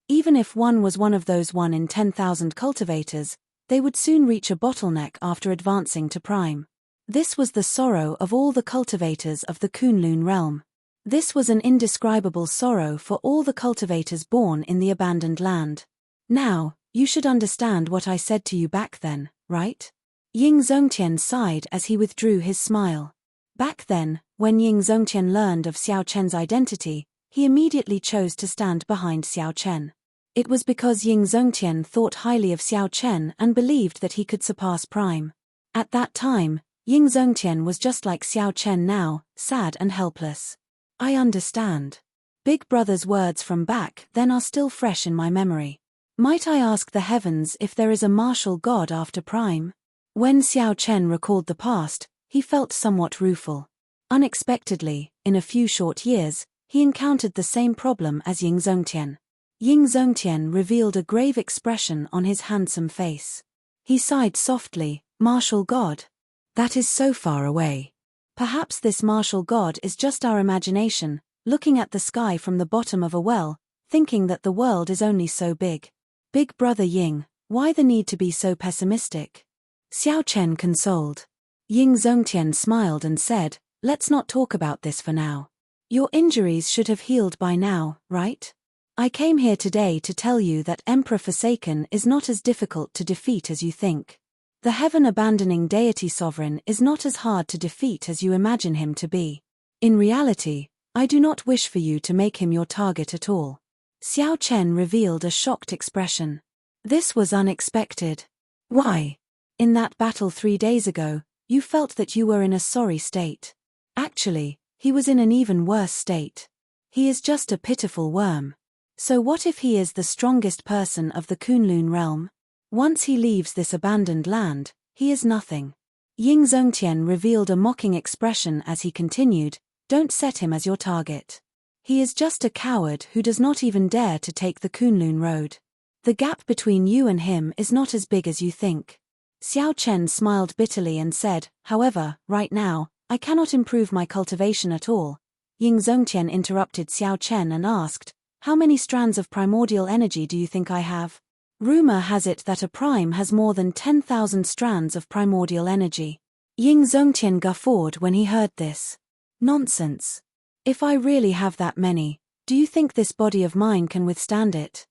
Even if one was one of those 1 in 10,000 cultivators, they would soon reach a bottleneck after advancing to Prime. This was the sorrow of all the cultivators of the Kunlun realm. This was an indescribable sorrow for all the cultivators born in the abandoned land. "Now, you should understand what I said to you back then, right?" Ying Zongtian sighed as he withdrew his smile. Back then, when Ying Zongtian learned of Xiao Chen's identity, he immediately chose to stand behind Xiao Chen. It was because Ying Zongtian thought highly of Xiao Chen and believed that he could surpass Prime. At that time, Ying Zongtian was just like Xiao Chen now, sad and helpless. "I understand. Big brother's words from back then are still fresh in my memory. Might I ask the heavens if there is a martial god after Prime?" When Xiao Chen recalled the past, he felt somewhat rueful. Unexpectedly, in a few short years, he encountered the same problem as Ying Zongtian. Ying Zongtian revealed a grave expression on his handsome face. He sighed softly, "Martial god? That is so far away. Perhaps this martial god is just our imagination, looking at the sky from the bottom of a well, thinking that the world is only so big. Big brother Ying, why the need to be so pessimistic?" Xiao Chen consoled. Ying Zongtian smiled and said, "Let's not talk about this for now. Your injuries should have healed by now, right? I came here today to tell you that Emperor Forsaken is not as difficult to defeat as you think. The heaven-abandoning deity sovereign is not as hard to defeat as you imagine him to be. In reality, I do not wish for you to make him your target at all." Xiao Chen revealed a shocked expression. This was unexpected. "Why? In that battle 3 days ago, you felt that you were in a sorry state. Actually, he was in an even worse state. He is just a pitiful worm. So what if he is the strongest person of the Kunlun realm? Once he leaves this abandoned land, he is nothing." Ying Zongtian revealed a mocking expression as he continued, "Don't set him as your target. He is just a coward who does not even dare to take the Kunlun road. The gap between you and him is not as big as you think." Xiao Chen smiled bitterly and said, "However, right now, I cannot improve my cultivation at all." Ying Zongtian interrupted Xiao Chen and asked, "How many strands of primordial energy do you think I have?" Rumor has it that a prime has more than 10,000 strands of primordial energy. Ying Zongtian guffawed when he heard this. Nonsense. If I really have that many, do you think this body of mine can withstand it?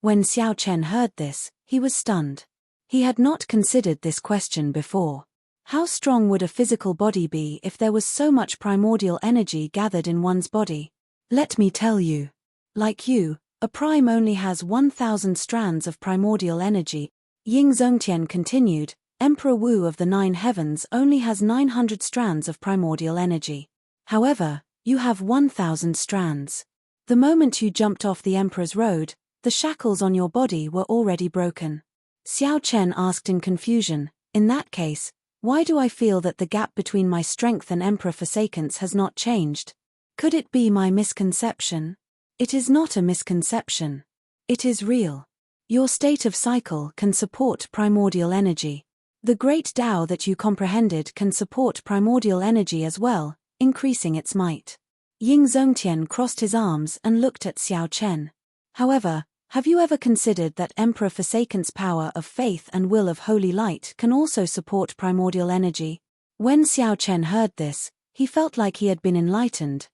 When Xiao Chen heard this, he was stunned. He had not considered this question before. How strong would a physical body be if there was so much primordial energy gathered in one's body? Let me tell you. Like you, a prime only has 1,000 strands of primordial energy. Ying Zongtian continued, Emperor Wu of the Nine Heavens only has 900 strands of primordial energy. However, you have 1,000 strands. The moment you jumped off the Emperor's road, the shackles on your body were already broken. Xiao Chen asked in confusion, in that case, why do I feel that the gap between my strength and Emperor Forsaken's has not changed? Could it be my misconception? It is not a misconception. It is real. Your state of cycle can support primordial energy. The great Tao that you comprehended can support primordial energy as well, increasing its might. Ying Zongtian crossed his arms and looked at Xiao Chen. However, have you ever considered that Emperor Forsaken's power of faith and will of holy light can also support primordial energy? When Xiao Chen heard this, he felt like he had been enlightened.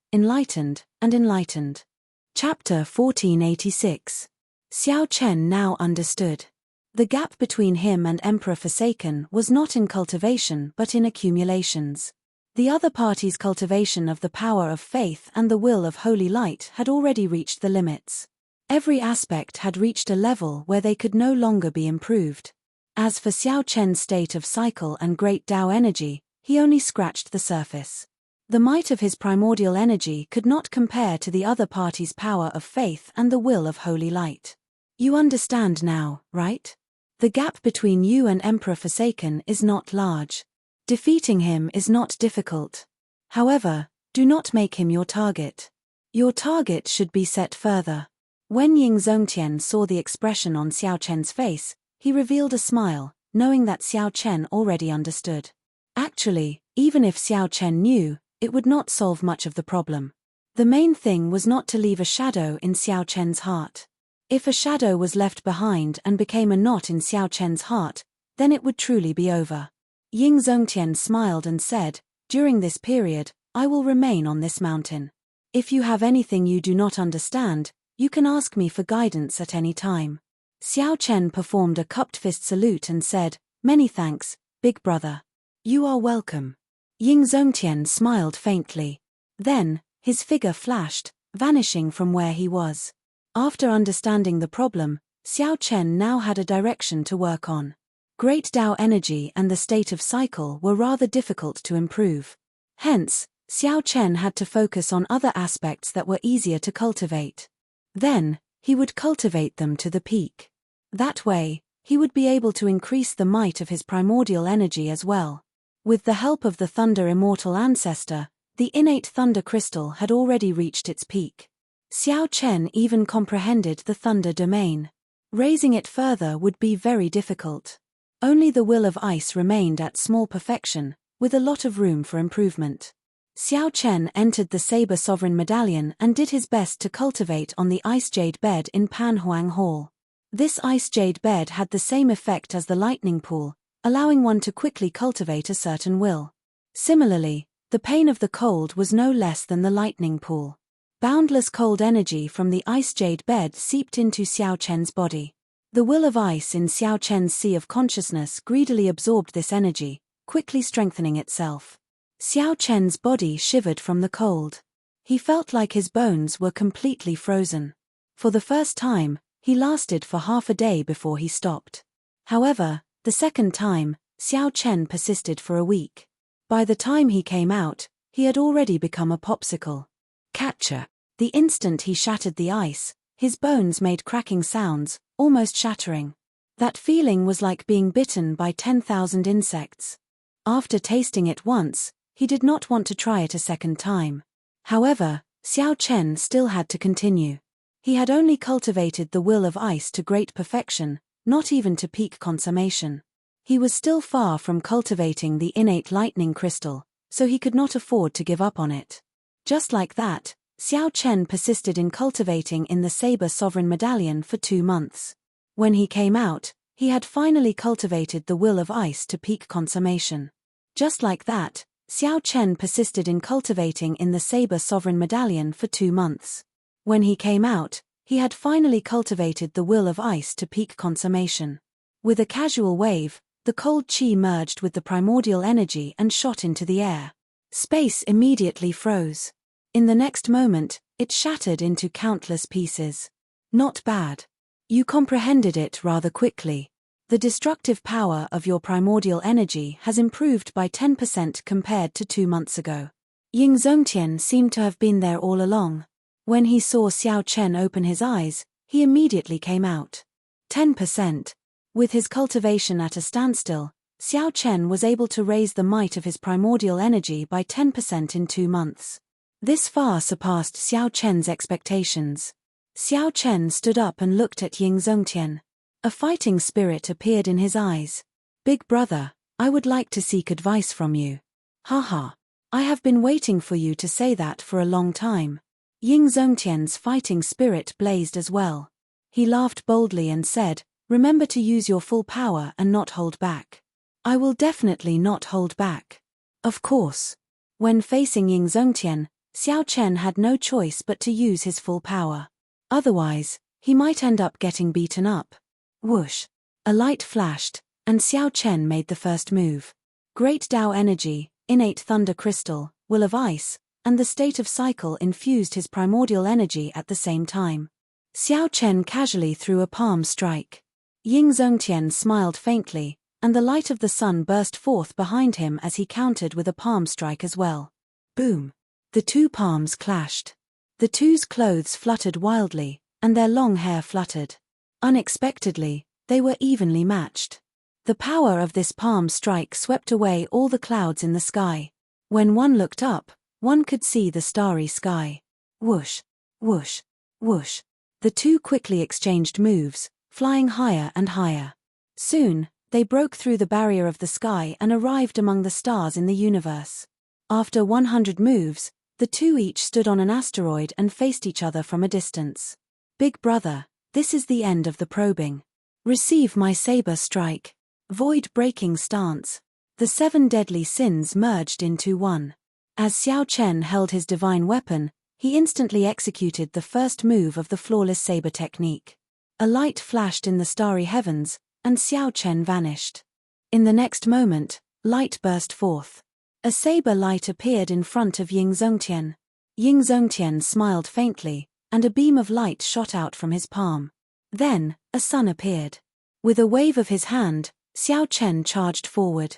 Chapter 1486. Xiao Chen now understood. The gap between him and Emperor Forsaken was not in cultivation but in accumulations. The other party's cultivation of the power of faith and the will of holy light had already reached the limits. Every aspect had reached a level where they could no longer be improved. As for Xiao Chen's state of cycle and great Tao energy, he only scratched the surface. The might of his primordial energy could not compare to the other party's power of faith and the will of holy light. You understand now, right? The gap between you and Emperor Forsaken is not large. Defeating him is not difficult. However, do not make him your target. Your target should be set further. When Ying Zongtian saw the expression on Xiao Chen's face, he revealed a smile, knowing that Xiao Chen already understood. Actually, even if Xiao Chen knew, it would not solve much of the problem. The main thing was not to leave a shadow in Xiao Chen's heart. If a shadow was left behind and became a knot in Xiao Chen's heart, then it would truly be over. Ying Zongtian smiled and said, during this period, I will remain on this mountain. If you have anything you do not understand, you can ask me for guidance at any time. Xiao Chen performed a cupped fist salute and said, many thanks, big brother. You are welcome. Ying Zongtian smiled faintly. Then, his figure flashed, vanishing from where he was. After understanding the problem, Xiao Chen now had a direction to work on. Great Tao energy and the state of cycle were rather difficult to improve. Hence, Xiao Chen had to focus on other aspects that were easier to cultivate. Then, he would cultivate them to the peak. That way, he would be able to increase the might of his primordial energy as well. With the help of the Thunder Immortal ancestor, the innate Thunder Crystal had already reached its peak. Xiao Chen even comprehended the Thunder domain. Raising it further would be very difficult. Only the Will of Ice remained at small perfection, with a lot of room for improvement. Xiao Chen entered the Saber Sovereign Medallion and did his best to cultivate on the Ice Jade Bed in Panhuang Hall. This Ice Jade Bed had the same effect as the Lightning Pool, allowing one to quickly cultivate a certain will. Similarly, the pain of the cold was no less than the Lightning Pool. Boundless cold energy from the Ice Jade Bed seeped into Xiao Chen's body. The Will of Ice in Xiao Chen's sea of consciousness greedily absorbed this energy, quickly strengthening itself. Xiao Chen's body shivered from the cold. He felt like his bones were completely frozen. For the first time, he lasted for half a day before he stopped. However, the second time, Xiao Chen persisted for a week. By the time he came out, he had already become a popsicle. Catcher. The instant he shattered the ice, his bones made cracking sounds, almost shattering. That feeling was like being bitten by 10,000 insects. After tasting it once, he did not want to try it a second time. However, Xiao Chen still had to continue. He had only cultivated the Will of Ice to great perfection, not even to peak consummation. He was still far from cultivating the innate Lightning Crystal, so he could not afford to give up on it. Just like that, Xiao Chen persisted in cultivating in the Saber Sovereign Medallion for 2 months. When he came out, he had finally cultivated the will of ice to peak consummation. Just like that, Xiao Chen persisted in cultivating in the Saber Sovereign Medallion for 2 months. When he came out, he had finally cultivated the will of ice to peak consummation. With a casual wave, the cold chi merged with the primordial energy and shot into the air. Space immediately froze. In the next moment, it shattered into countless pieces. Not bad. You comprehended it rather quickly. The destructive power of your primordial energy has improved by 10% compared to 2 months ago. Ying Zongtian seemed to have been there all along. When he saw Xiao Chen open his eyes, he immediately came out. 10%. With his cultivation at a standstill, Xiao Chen was able to raise the might of his primordial energy by 10% in 2 months. This far surpassed Xiao Chen's expectations. Xiao Chen stood up and looked at Ying Zongtian. A fighting spirit appeared in his eyes. Big brother, I would like to seek advice from you. Haha. I have been waiting for you to say that for a long time. Ying Zongtian's fighting spirit blazed as well. He laughed boldly and said, remember to use your full power and not hold back. I will definitely not hold back. Of course. When facing Ying Zongtian, Xiao Chen had no choice but to use his full power. Otherwise, he might end up getting beaten up. Whoosh! A light flashed, and Xiao Chen made the first move. Great Tao Energy, Innate Thunder Crystal, Will of Ice, and the State of Cycle infused his primordial energy at the same time. Xiao Chen casually threw a palm strike. Ying Zongtian smiled faintly, and the light of the sun burst forth behind him as he countered with a palm strike as well. Boom! The 2 palms clashed. The two's clothes fluttered wildly, and their long hair fluttered. Unexpectedly, they were evenly matched. The power of this palm strike swept away all the clouds in the sky. When one looked up, one could see the starry sky. Whoosh, whoosh, whoosh. The two quickly exchanged moves, flying higher and higher. Soon, they broke through the barrier of the sky and arrived among the stars in the universe. After 100 moves, the two each stood on an asteroid and faced each other from a distance. Big brother, this is the end of the probing. Receive my saber strike. Void-breaking stance. The 7 deadly sins merged into one. As Xiao Chen held his divine weapon, he instantly executed the first move of the flawless saber technique. A light flashed in the starry heavens, and Xiao Chen vanished. In the next moment, light burst forth. A saber light appeared in front of Ying Zongtian. Ying Zongtian smiled faintly, and a beam of light shot out from his palm. Then, a sun appeared. With a wave of his hand, Xiao Chen charged forward.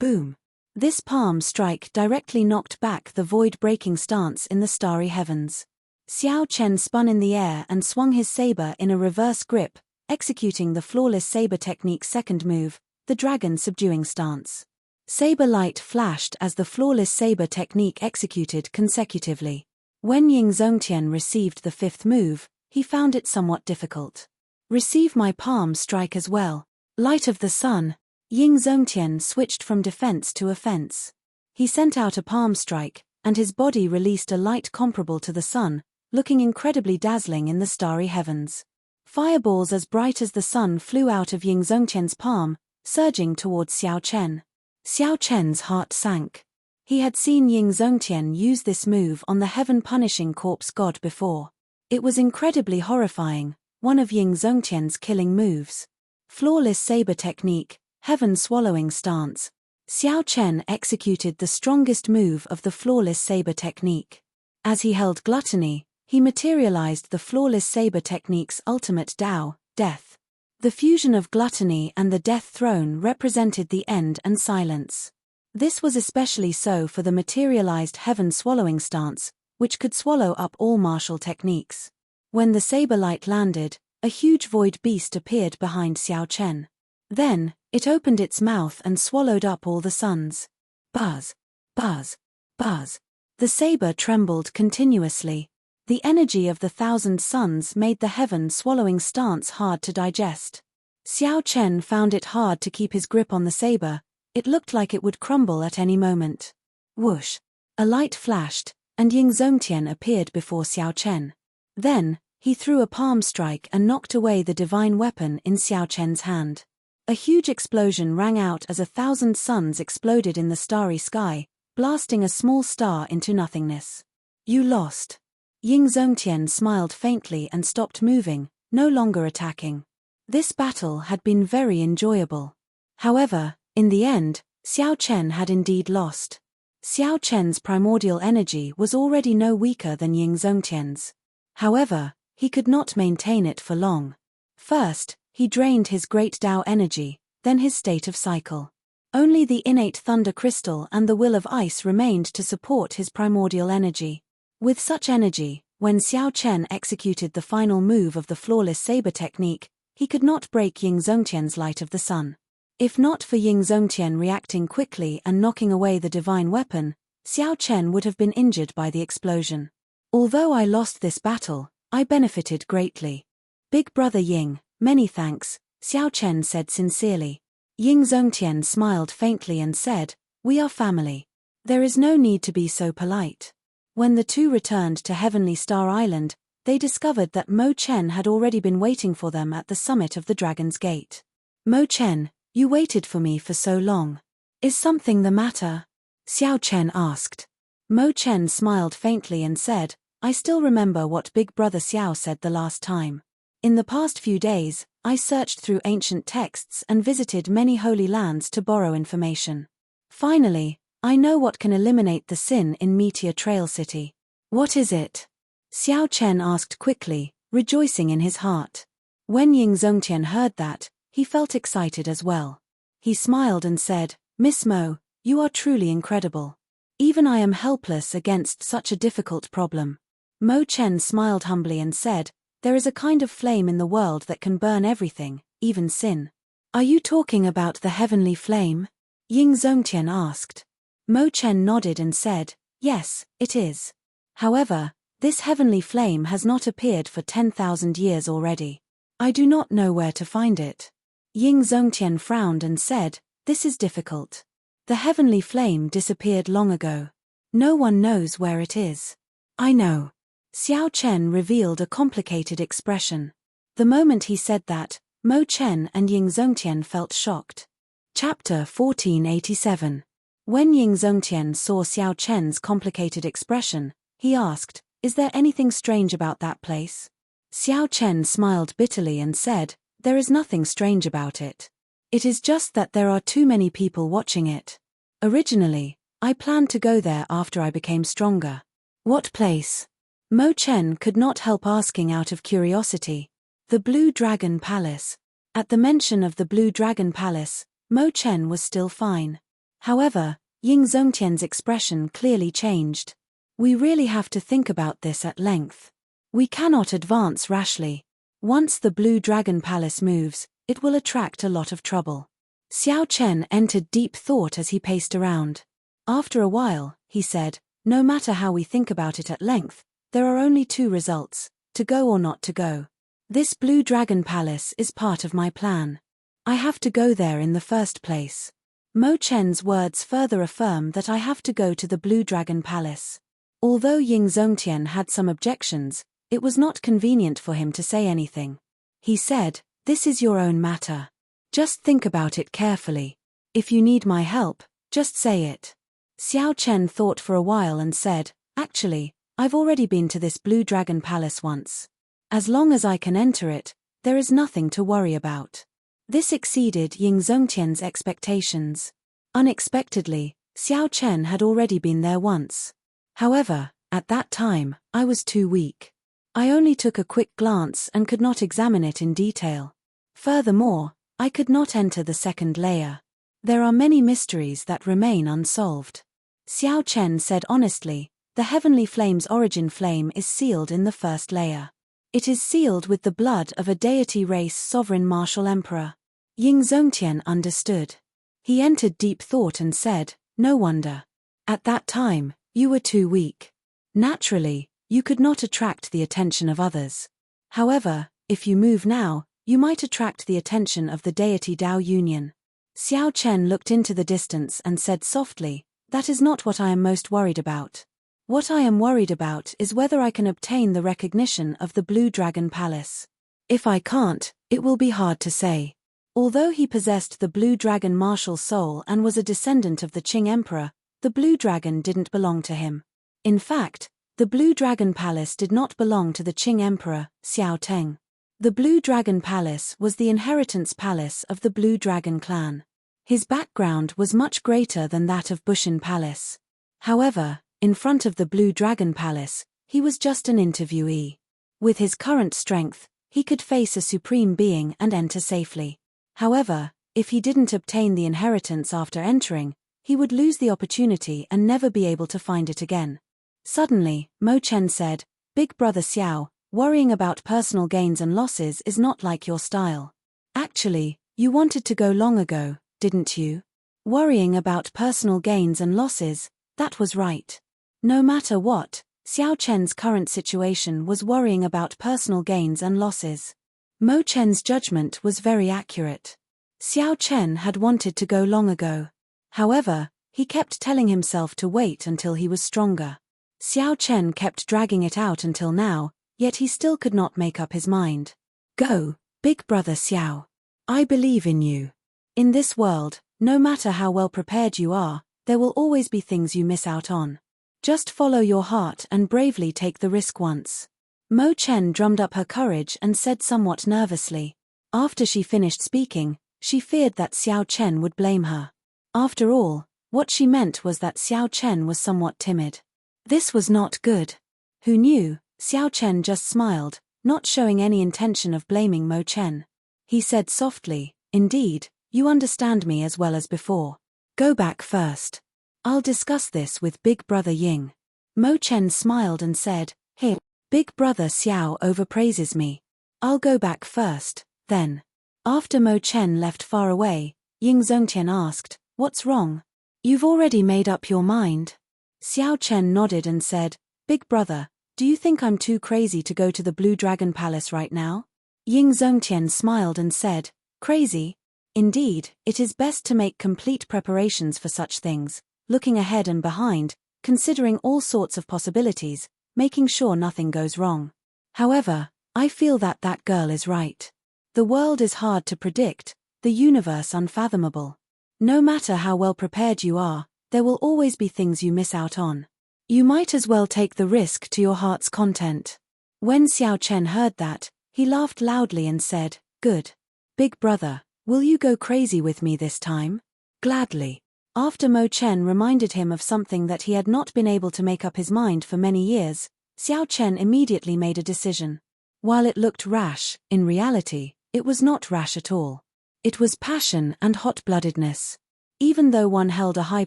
Boom! This palm strike directly knocked back the void-breaking stance in the starry heavens. Xiao Chen spun in the air and swung his saber in a reverse grip, executing the flawless saber technique's second move, the dragon subduing stance. Saber light flashed as the flawless saber technique executed consecutively. When Ying Zongtian received the 5th move, he found it somewhat difficult. Receive my palm strike as well. Light of the sun. Ying Zongtian switched from defense to offense. He sent out a palm strike, and his body released a light comparable to the sun, looking incredibly dazzling in the starry heavens. Fireballs as bright as the sun flew out of Ying Zongtian's palm, surging towards Xiao Chen. Xiao Chen's heart sank. He had seen Ying Zongtian use this move on the heaven-punishing corpse god before. It was incredibly horrifying, one of Ying Zongtian's killing moves. Flawless saber technique, heaven-swallowing stance. Xiao Chen executed the strongest move of the flawless saber technique. As he held gluttony, he materialized the flawless saber technique's ultimate Tao, death. The fusion of gluttony and the death throne represented the end and silence. This was especially so for the materialized heaven-swallowing stance, which could swallow up all martial techniques. When the saber light landed, a huge void beast appeared behind Xiao Chen. Then, it opened its mouth and swallowed up all the suns. Buzz, buzz, buzz. The saber trembled continuously. The energy of the 1,000 suns made the heaven-swallowing stance hard to digest. Xiao Chen found it hard to keep his grip on the saber. It looked like it would crumble at any moment. Whoosh! A light flashed, and Ying Zongtian appeared before Xiao Chen. Then, He threw a palm strike and knocked away the divine weapon in Xiao Chen's hand. A huge explosion rang out as 1,000 suns exploded in the starry sky, blasting a small star into nothingness. You lost. Ying Zongtian smiled faintly and stopped moving, no longer attacking. This battle had been very enjoyable. However, in the end, Xiao Chen had indeed lost. Xiao Chen's primordial energy was already no weaker than Ying Zongtian's. However, he could not maintain it for long. First, he drained his great Tao energy, then his state of cycle. Only the innate thunder crystal and the will of ice remained to support his primordial energy. With such energy, when Xiao Chen executed the final move of the flawless saber technique, he could not break Ying Zongtian's light of the sun. If not for Ying Zongtian reacting quickly and knocking away the divine weapon, Xiao Chen would have been injured by the explosion. Although I lost this battle, I benefited greatly. Big brother Ying, many thanks, Xiao Chen said sincerely. Ying Zongtian smiled faintly and said, "We are family. There is no need to be so polite." When the two returned to Heavenly Star Island, they discovered that Mo Chen had already been waiting for them at the summit of the Dragon's Gate. "Mo Chen, you waited for me for so long. Is something the matter?" Xiao Chen asked. Mo Chen smiled faintly and said, "I still remember what Big Brother Xiao said the last time. In the past few days, I searched through ancient texts and visited many holy lands to borrow information. Finally, I know what can eliminate the sin in Meteor Trail City." "What is it?" Xiao Chen asked quickly, rejoicing in his heart. When Ying Zongtian heard that, he felt excited as well. He smiled and said, "Miss Mo, you are truly incredible. Even I am helpless against such a difficult problem." Mo Chen smiled humbly and said, "There is a kind of flame in the world that can burn everything, even sin." "Are you talking about the heavenly flame?" Ying Zongtian asked. Mo Chen nodded and said, "Yes, it is. However, this heavenly flame has not appeared for 10,000 years already. I do not know where to find it." Ying Zongtian frowned and said, "This is difficult. The heavenly flame disappeared long ago. No one knows where it is." "I know." Xiao Chen revealed a complicated expression. The moment he said that, Mo Chen and Ying Zongtian felt shocked. Chapter 1487. When Ying Zongtian saw Xiao Chen's complicated expression, he asked, "Is there anything strange about that place?" Xiao Chen smiled bitterly and said, "There is nothing strange about it. It is just that there are too many people watching it. Originally, I planned to go there after I became stronger." "What place?" Mo Chen could not help asking out of curiosity. "The Blue Dragon Palace." At the mention of the Blue Dragon Palace, Mo Chen was still fine. However, Ying Zongtian's expression clearly changed. "We really have to think about this at length. We cannot advance rashly. Once the Blue Dragon Palace moves, it will attract a lot of trouble." Xiao Chen entered deep thought as he paced around. After a while, he said, "No matter how we think about it at length, there are only two results, to go or not to go. This Blue Dragon Palace is part of my plan. I have to go there in the first place." Mo Chen's words further affirm that I have to go to the Blue Dragon Palace. Although Ying Zongtian had some objections, it was not convenient for him to say anything. He said, "This is your own matter. Just think about it carefully. If you need my help, just say it." Xiao Chen thought for a while and said, "Actually, I've already been to this Blue Dragon Palace once. As long as I can enter it, there is nothing to worry about." This exceeded Ying Zongtian's expectations. Unexpectedly, Xiao Chen had already been there once. However, at that time, I was too weak. I only took a quick glance and could not examine it in detail. Furthermore, I could not enter the second layer. There are many mysteries that remain unsolved. Xiao Chen said honestly, "The heavenly flame's origin flame is sealed in the first layer. It is sealed with the blood of a deity race sovereign martial emperor." Ying Zongtian understood. He entered deep thought and said, "No wonder. At that time, you were too weak. Naturally, you could not attract the attention of others. However, if you move now, you might attract the attention of the deity Dao Union." Xiao Chen looked into the distance and said softly, "That is not what I am most worried about. What I am worried about is whether I can obtain the recognition of the Blue Dragon Palace. If I can't, it will be hard to say. Although he possessed the Blue Dragon martial soul and was a descendant of the Qing Emperor, the Blue Dragon didn't belong to him. In fact, the Blue Dragon Palace did not belong to the Qing Emperor, Xiao Teng. The Blue Dragon Palace was the inheritance palace of the Blue Dragon clan. His background was much greater than that of Bushin Palace. However, in front of the Blue Dragon Palace, he was just an interviewee. With his current strength, he could face a supreme being and enter safely. However, if he didn't obtain the inheritance after entering, he would lose the opportunity and never be able to find it again. Suddenly, Mo Chen said, "Big brother Xiao, worrying about personal gains and losses is not like your style. Actually, you wanted to go long ago, didn't you? Worrying about personal gains and losses, that was right. No matter what, Xiao Chen's current situation was worrying about personal gains and losses." Mo Chen's judgment was very accurate. Xiao Chen had wanted to go long ago. However, he kept telling himself to wait until he was stronger. Xiao Chen kept dragging it out until now, yet he still could not make up his mind. "Go, big brother Xiao. I believe in you. In this world, no matter how well prepared you are, there will always be things you miss out on. Just follow your heart and bravely take the risk once." Mo Chen drummed up her courage and said somewhat nervously. After she finished speaking, she feared that Xiao Chen would blame her. After all, what she meant was that Xiao Chen was somewhat timid. This was not good. Who knew? Xiao Chen just smiled, not showing any intention of blaming Mo Chen. He said softly, "Indeed, you understand me as well as before. Go back first. I'll discuss this with Big Brother Ying." Mo Chen smiled and said, "Hey, Big Brother Xiao overpraises me. I'll go back first, then." After Mo Chen left far away, Ying Zongtian asked, "What's wrong? You've already made up your mind?" Xiao Chen nodded and said, "Big brother, do you think I'm too crazy to go to the Blue Dragon Palace right now?" Ying Zongtian smiled and said, "Crazy? Indeed, it is best to make complete preparations for such things, looking ahead and behind, considering all sorts of possibilities, making sure nothing goes wrong. However, I feel that that girl is right. The world is hard to predict, the universe unfathomable. No matter how well prepared you are, there will always be things you miss out on. You might as well take the risk to your heart's content." When Xiao Chen heard that, he laughed loudly and said, "Good. Big brother, will you go crazy with me this time?" "Gladly." After Mo Chen reminded him of something that he had not been able to make up his mind for many years, Xiao Chen immediately made a decision. While it looked rash, in reality, it was not rash at all. It was passion and hot-bloodedness. Even though one held a high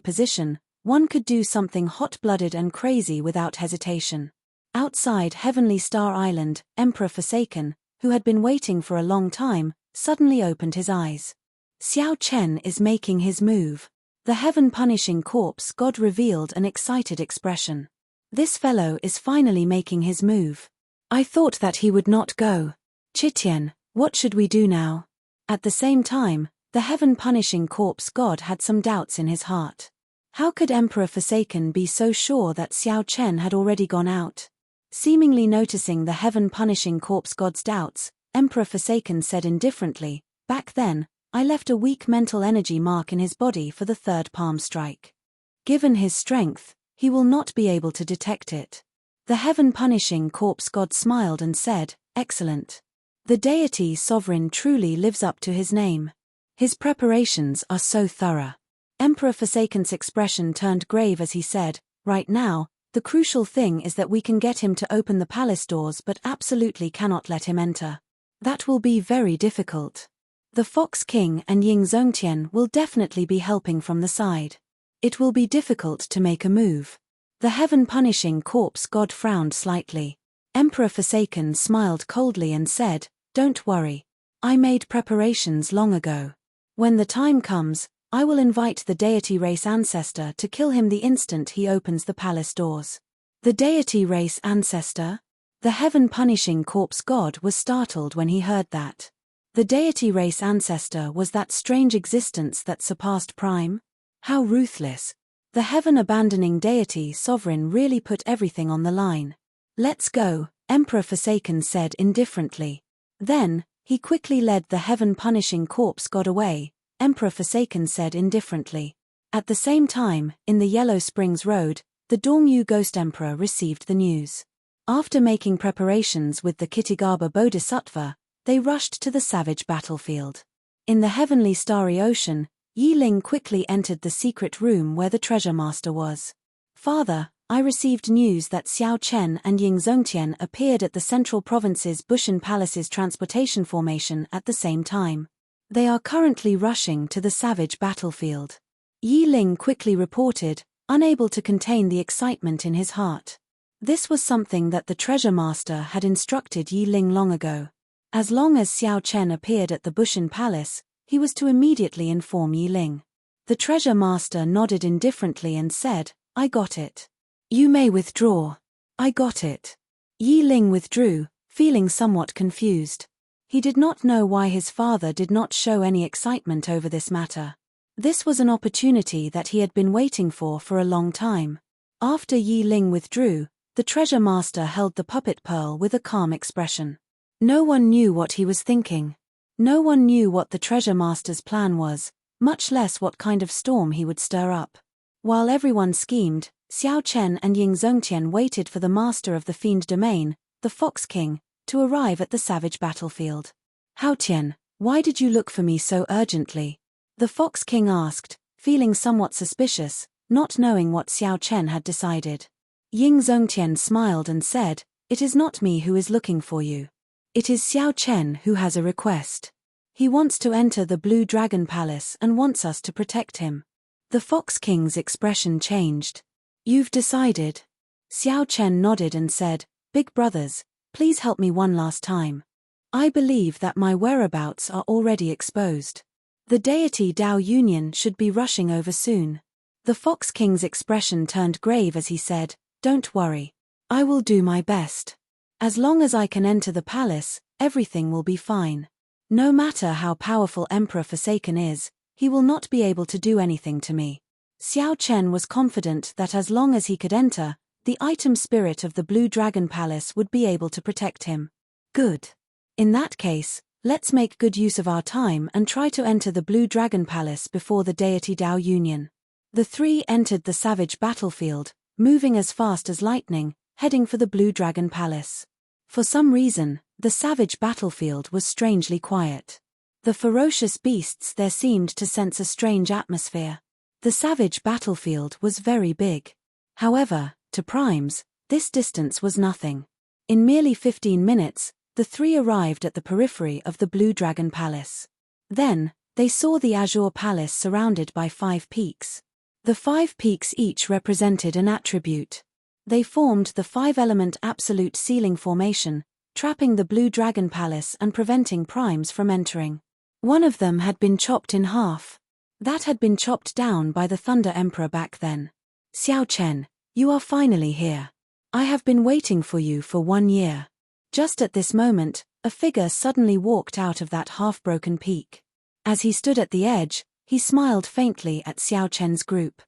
position, one could do something hot-blooded and crazy without hesitation. Outside Heavenly Star Island, Emperor Forsaken, who had been waiting for a long time, suddenly opened his eyes. Xiao Chen is making his move. The heaven-punishing corpse god revealed an excited expression. This fellow is finally making his move. I thought that he would not go. Chitian, what should we do now? At the same time, the heaven-punishing corpse god had some doubts in his heart. How could Emperor Forsaken be so sure that Xiao Chen had already gone out? Seemingly noticing the heaven-punishing corpse god's doubts, Emperor Forsaken said indifferently, "Back then, I left a weak mental energy mark in his body for the third palm strike. Given his strength, he will not be able to detect it." The heaven-punishing corpse god smiled and said, "Excellent. The deity sovereign truly lives up to his name. His preparations are so thorough." Emperor Forsaken's expression turned grave as he said, "Right now, the crucial thing is that we can get him to open the palace doors but absolutely cannot let him enter. That will be very difficult. The Fox King and Ying Zongtian will definitely be helping from the side. It will be difficult to make a move." The heaven-punishing corpse god frowned slightly. Emperor Forsaken smiled coldly and said, "Don't worry. I made preparations long ago. When the time comes, I will invite the deity race ancestor to kill him the instant he opens the palace doors." The deity race ancestor? The heaven-punishing corpse god was startled when he heard that. The deity race ancestor was that strange existence that surpassed Prime? How ruthless. The heaven-abandoning deity sovereign really put everything on the line. "Let's go," Emperor Forsaken said indifferently. Then, he quickly led the heaven-punishing corpse god away, Emperor Forsaken said indifferently. At the same time, in the Yellow Springs Road, the Dongyu Ghost Emperor received the news. After making preparations with the Kittigaba Bodhisattva, they rushed to the savage battlefield. In the heavenly starry ocean, Yi Ling quickly entered the secret room where the treasure master was. "Father, I received news that Xiao Chen and Ying Zongtian appeared at the Central Province's Bushan Palace's transportation formation at the same time. They are currently rushing to the savage battlefield." Yi Ling quickly reported, unable to contain the excitement in his heart. This was something that the treasure master had instructed Yi Ling long ago. As long as Xiao Chen appeared at the Bushan Palace, he was to immediately inform Yi Ling. The treasure master nodded indifferently and said, "I got it. You may withdraw." "I got it." Yi Ling withdrew, feeling somewhat confused. He did not know why his father did not show any excitement over this matter. This was an opportunity that he had been waiting for a long time. After Yi Ling withdrew, the treasure master held the puppet pearl with a calm expression. No one knew what he was thinking. No one knew what the treasure master's plan was, much less what kind of storm he would stir up. While everyone schemed, Xiao Chen and Ying Zongtian waited for the master of the Fiend Domain, the Fox King, to arrive at the savage battlefield. "Hao Tian, why did you look for me so urgently?" the Fox King asked, feeling somewhat suspicious, not knowing what Xiao Chen had decided. Ying Zongtian smiled and said, "It is not me who is looking for you. It is Xiao Chen who has a request. He wants to enter the Blue Dragon Palace and wants us to protect him." The Fox King's expression changed. "You've decided?" Xiao Chen nodded and said, "Big brothers, please help me one last time. I believe that my whereabouts are already exposed. The deity Dao Union should be rushing over soon." The Fox King's expression turned grave as he said, "Don't worry. I will do my best. As long as I can enter the palace, everything will be fine. No matter how powerful Emperor Forsaken is, he will not be able to do anything to me." Xiao Chen was confident that as long as he could enter, the item spirit of the Blue Dragon Palace would be able to protect him. "Good. In that case, let's make good use of our time and try to enter the Blue Dragon Palace before the deity Dao Union." The three entered the savage battlefield, moving as fast as lightning, heading for the Blue Dragon Palace. For some reason, the savage battlefield was strangely quiet. The ferocious beasts there seemed to sense a strange atmosphere. The savage battlefield was very big. However, to primes, this distance was nothing. In merely 15 minutes, the three arrived at the periphery of the Blue Dragon Palace. Then, they saw the Azure Palace surrounded by 5 peaks. The 5 peaks each represented an attribute. They formed the 5-element absolute ceiling formation, trapping the Blue Dragon Palace and preventing primes from entering. One of them had been chopped in half. That had been chopped down by the Thunder Emperor back then. "Xiao Chen, you are finally here. I have been waiting for you for 1 year." Just at this moment, a figure suddenly walked out of that half-broken peak. As he stood at the edge, he smiled faintly at Xiao Chen's group.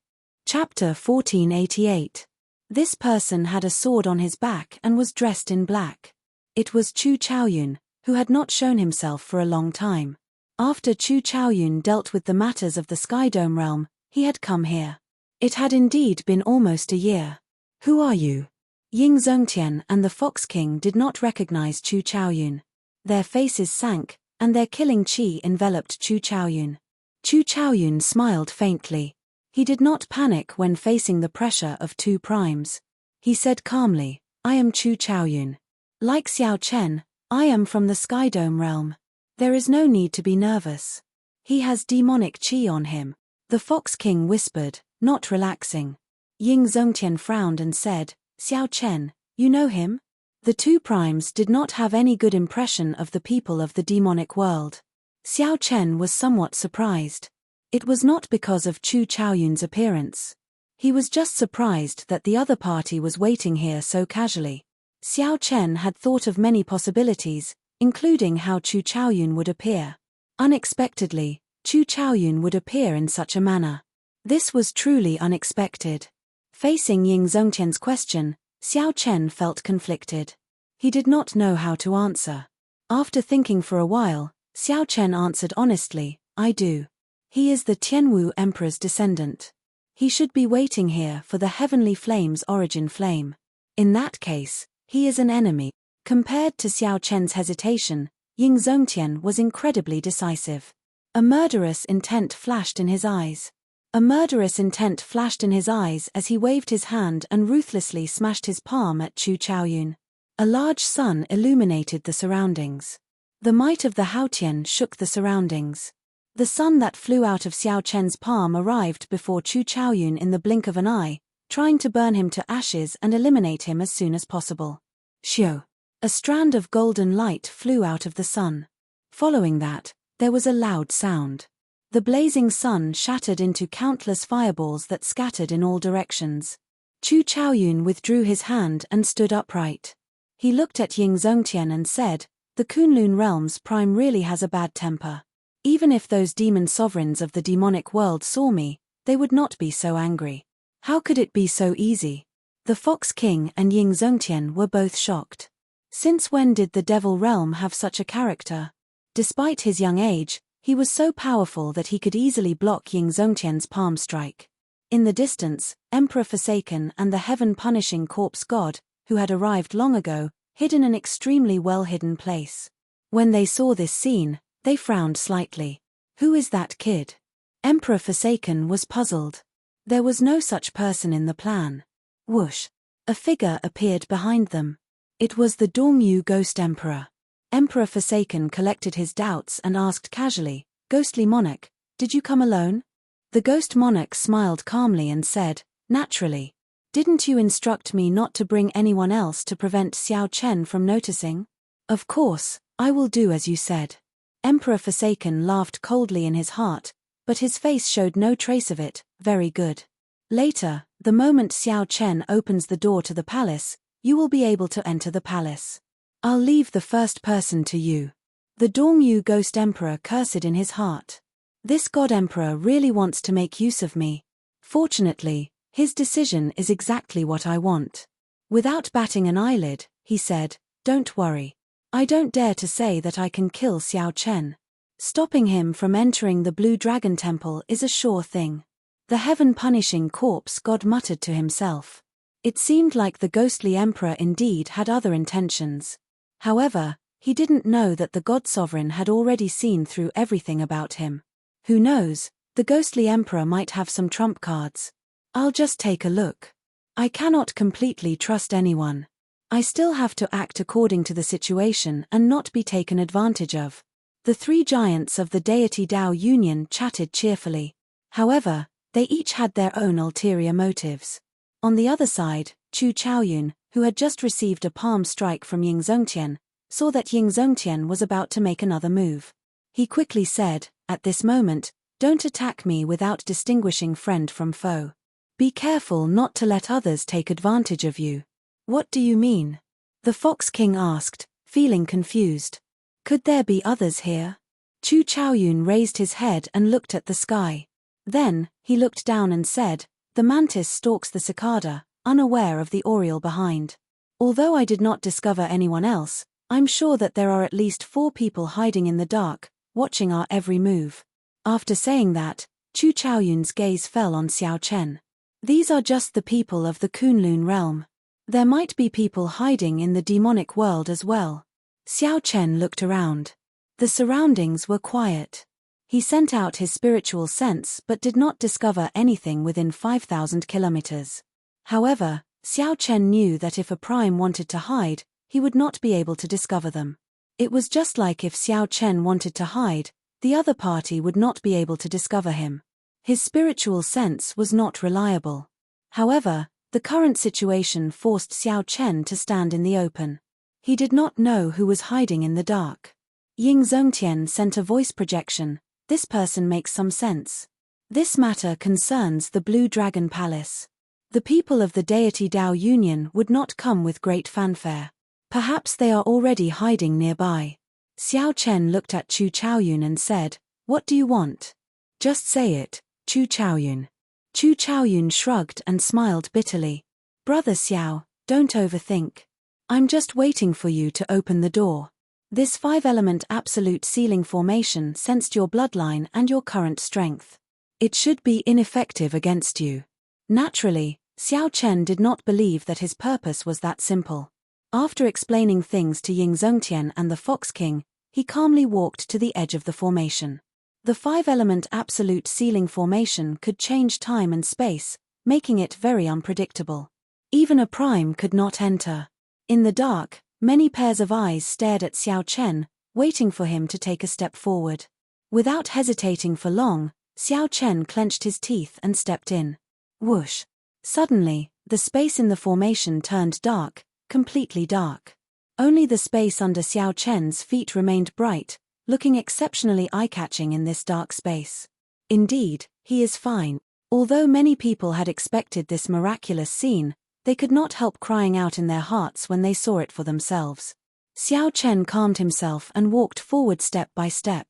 Chapter 1488. This person had a sword on his back and was dressed in black. It was Chu Chaoyun, who had not shown himself for a long time. After Chu Chaoyun dealt with the matters of the Sky Dome realm, he had come here. It had indeed been almost a year. "Who are you?" Ying Zongtian and the Fox King did not recognize Chu Chaoyun. Their faces sank, and their killing chi enveloped Chu Chaoyun. Chu Chaoyun smiled faintly. He did not panic when facing the pressure of 2 primes. He said calmly, "I am Chu Chaoyun. Like Xiao Chen, I am from the Sky Dome realm. There is no need to be nervous. He has demonic chi on him," the Fox King whispered, not relaxing. Ying Zongtian frowned and said, "Xiao Chen, you know him?" The 2 primes did not have any good impression of the people of the demonic world. Xiao Chen was somewhat surprised. It was not because of Chu Chaoyun's appearance. He was just surprised that the other party was waiting here so casually. Xiao Chen had thought of many possibilities, including how Chu Chaoyun would appear. Unexpectedly, Chu Chaoyun would appear in such a manner. This was truly unexpected. Facing Ying Zongtian's question, Xiao Chen felt conflicted. He did not know how to answer. After thinking for a while, Xiao Chen answered honestly, I do. He is the Tianwu Emperor's descendant. He should be waiting here for the heavenly flame's origin flame. In that case, he is an enemy. Compared to Xiao Chen's hesitation, Ying Zongtian was incredibly decisive. A murderous intent flashed in his eyes. A murderous intent flashed in his eyes as he waved his hand and ruthlessly smashed his palm at Chu Chaoyun. A large sun illuminated the surroundings. The might of the Haotian shook the surroundings. The sun that flew out of Xiao Chen's palm arrived before Chu Chaoyun in the blink of an eye, trying to burn him to ashes and eliminate him as soon as possible. Xiao. A strand of golden light flew out of the sun. Following that, there was a loud sound. The blazing sun shattered into countless fireballs that scattered in all directions. Chu Chaoyun withdrew his hand and stood upright. He looked at Ying Zongtian and said, The Kunlun Realm's prime really has a bad temper. Even if those demon sovereigns of the demonic world saw me, they would not be so angry. How could it be so easy? The Fox King and Ying Zongtian were both shocked. Since when did the Devil Realm have such a character? Despite his young age, he was so powerful that he could easily block Ying Zongtian's palm strike. In the distance, Emperor Forsaken and the heaven-punishing corpse god, who had arrived long ago, hid in an extremely well-hidden place. When they saw this scene, they frowned slightly. Who is that kid? Emperor Forsaken was puzzled. There was no such person in the plan. Whoosh! A figure appeared behind them. It was the Dongyu Ghost Emperor. Emperor Forsaken collected his doubts and asked casually, Ghostly Monarch, did you come alone? The Ghost Monarch smiled calmly and said, Naturally. Didn't you instruct me not to bring anyone else to prevent Xiao Chen from noticing? Of course, I will do as you said. Emperor Forsaken laughed coldly in his heart, but his face showed no trace of it. Very good. Later, the moment Xiao Chen opens the door to the palace, you will be able to enter the palace. I'll leave the first person to you. The Dongyu Ghost Emperor cursed in his heart. This God Emperor really wants to make use of me. Fortunately, his decision is exactly what I want. Without batting an eyelid, he said, Don't worry. I don't dare to say that I can kill Xiao Chen. Stopping him from entering the Blue Dragon Temple is a sure thing. The heaven-punishing corpse god muttered to himself. It seemed like the ghostly emperor indeed had other intentions. However, he didn't know that the god sovereign had already seen through everything about him. Who knows, the ghostly emperor might have some trump cards. I'll just take a look. I cannot completely trust anyone. I still have to act according to the situation and not be taken advantage of. The three giants of the deity Dao Union chatted cheerfully. However, they each had their own ulterior motives. On the other side, Chu Chaoyun, who had just received a palm strike from Ying Zongtian, saw that Ying Zongtian was about to make another move. He quickly said, At this moment, don't attack me without distinguishing friend from foe. Be careful not to let others take advantage of you. What do you mean? The Fox King asked, feeling confused. Could there be others here? Chu Chaoyun raised his head and looked at the sky. Then, he looked down and said, The mantis stalks the cicada, unaware of the oriole behind. Although I did not discover anyone else, I'm sure that there are at least 4 people hiding in the dark, watching our every move. After saying that, Chu Chaoyun's gaze fell on Xiao Chen. These are just the people of the Kunlun realm. There might be people hiding in the demonic world as well. Xiao Chen looked around. The surroundings were quiet. He sent out his spiritual sense but did not discover anything within 5,000 kilometers. However, Xiao Chen knew that if a prime wanted to hide, he would not be able to discover them. It was just like if Xiao Chen wanted to hide, the other party would not be able to discover him. His spiritual sense was not reliable. However, the current situation forced Xiao Chen to stand in the open. He did not know who was hiding in the dark. Ying Zongtian sent a voice projection. This person makes some sense. This matter concerns the Blue Dragon Palace. The people of the deity Dao Union would not come with great fanfare. Perhaps they are already hiding nearby. Xiao Chen looked at Chu Chaoyun and said, What do you want? Just say it, Chu Chaoyun. Chu Chaoyun shrugged and smiled bitterly. Brother Xiao, don't overthink. I'm just waiting for you to open the door. This 5-element absolute sealing formation sensed your bloodline and your current strength. It should be ineffective against you. Naturally, Xiao Chen did not believe that his purpose was that simple. After explaining things to Ying Zongtian and the Fox King, he calmly walked to the edge of the formation. The 5-element absolute sealing formation could change time and space, making it very unpredictable. Even a prime could not enter. In the dark, many pairs of eyes stared at Xiao Chen, waiting for him to take a step forward. Without hesitating for long, Xiao Chen clenched his teeth and stepped in. Whoosh! Suddenly, the space in the formation turned dark, completely dark. Only the space under Xiao Chen's feet remained bright, looking exceptionally eye-catching in this dark space. Indeed, he is fine. Although many people had expected this miraculous scene, they could not help crying out in their hearts when they saw it for themselves. Xiao Chen calmed himself and walked forward step by step.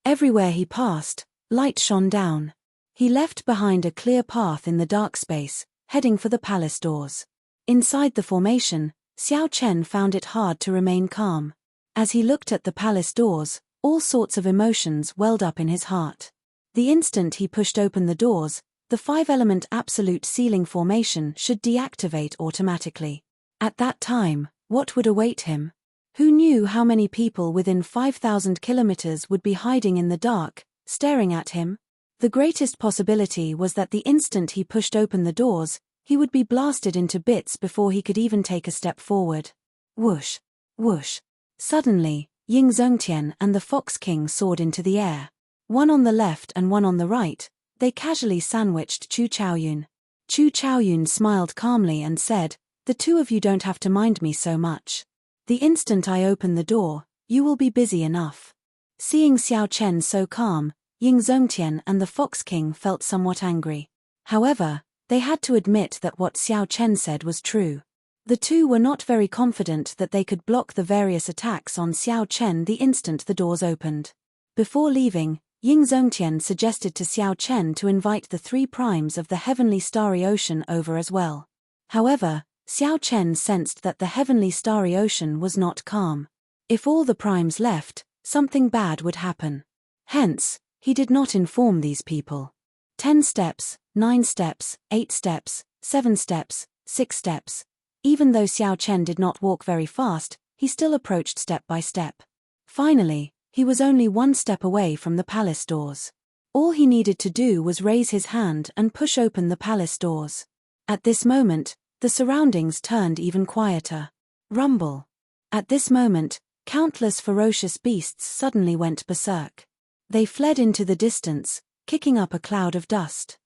Everywhere he passed, light shone down. He left behind a clear path in the dark space, heading for the palace doors. Inside the formation, Xiao Chen found it hard to remain calm. As he looked at the palace doors, all sorts of emotions welled up in his heart. The instant he pushed open the doors, the 5-element absolute sealing formation should deactivate automatically. At that time, what would await him? Who knew how many people within 5,000 kilometers would be hiding in the dark, staring at him? The greatest possibility was that the instant he pushed open the doors, he would be blasted into bits before he could even take a step forward. Whoosh! Whoosh! Suddenly, Ying Zongtian and the Fox King soared into the air. One on the left and one on the right, they casually sandwiched Chu Chaoyun. Chu Chaoyun smiled calmly and said, "The two of you don't have to mind me so much. The instant I open the door, you will be busy enough." Seeing Xiao Chen so calm, Ying Zongtian and the Fox King felt somewhat angry. However, they had to admit that what Xiao Chen said was true. The two were not very confident that they could block the various attacks on Xiao Chen the instant the doors opened. Before leaving, Ying Zongtian suggested to Xiao Chen to invite the 3 primes of the heavenly starry ocean over as well. However, Xiao Chen sensed that the heavenly starry ocean was not calm. If all the primes left, something bad would happen. Hence, he did not inform these people. 10 steps, 9 steps, 8 steps, 7 steps, 6 steps. Even though Xiao Chen did not walk very fast, he still approached step by step. Finally, he was only 1 step away from the palace doors. All he needed to do was raise his hand and push open the palace doors. At this moment, the surroundings turned even quieter. Rumble. At this moment, countless ferocious beasts suddenly went berserk. They fled into the distance, kicking up a cloud of dust.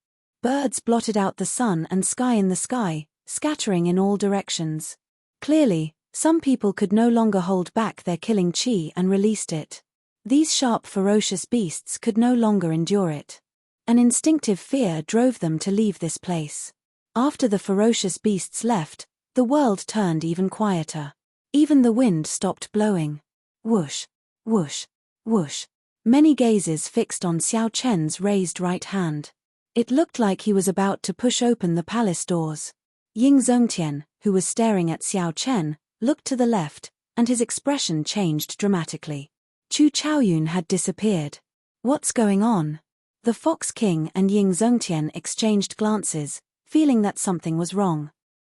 Birds blotted out the sun and sky in the sky, scattering in all directions. Clearly, some people could no longer hold back their killing chi and released it. These sharp, ferocious beasts could no longer endure it. An instinctive fear drove them to leave this place. After the ferocious beasts left, the world turned even quieter. Even the wind stopped blowing. Whoosh, whoosh, whoosh. Many gazes fixed on Xiao Chen's raised right hand. It looked like he was about to push open the palace doors. Ying Zongtian, who was staring at Xiao Chen, looked to the left, and his expression changed dramatically. Chu Chaoyun had disappeared. What's going on? The Fox King and Ying Zongtian exchanged glances, feeling that something was wrong.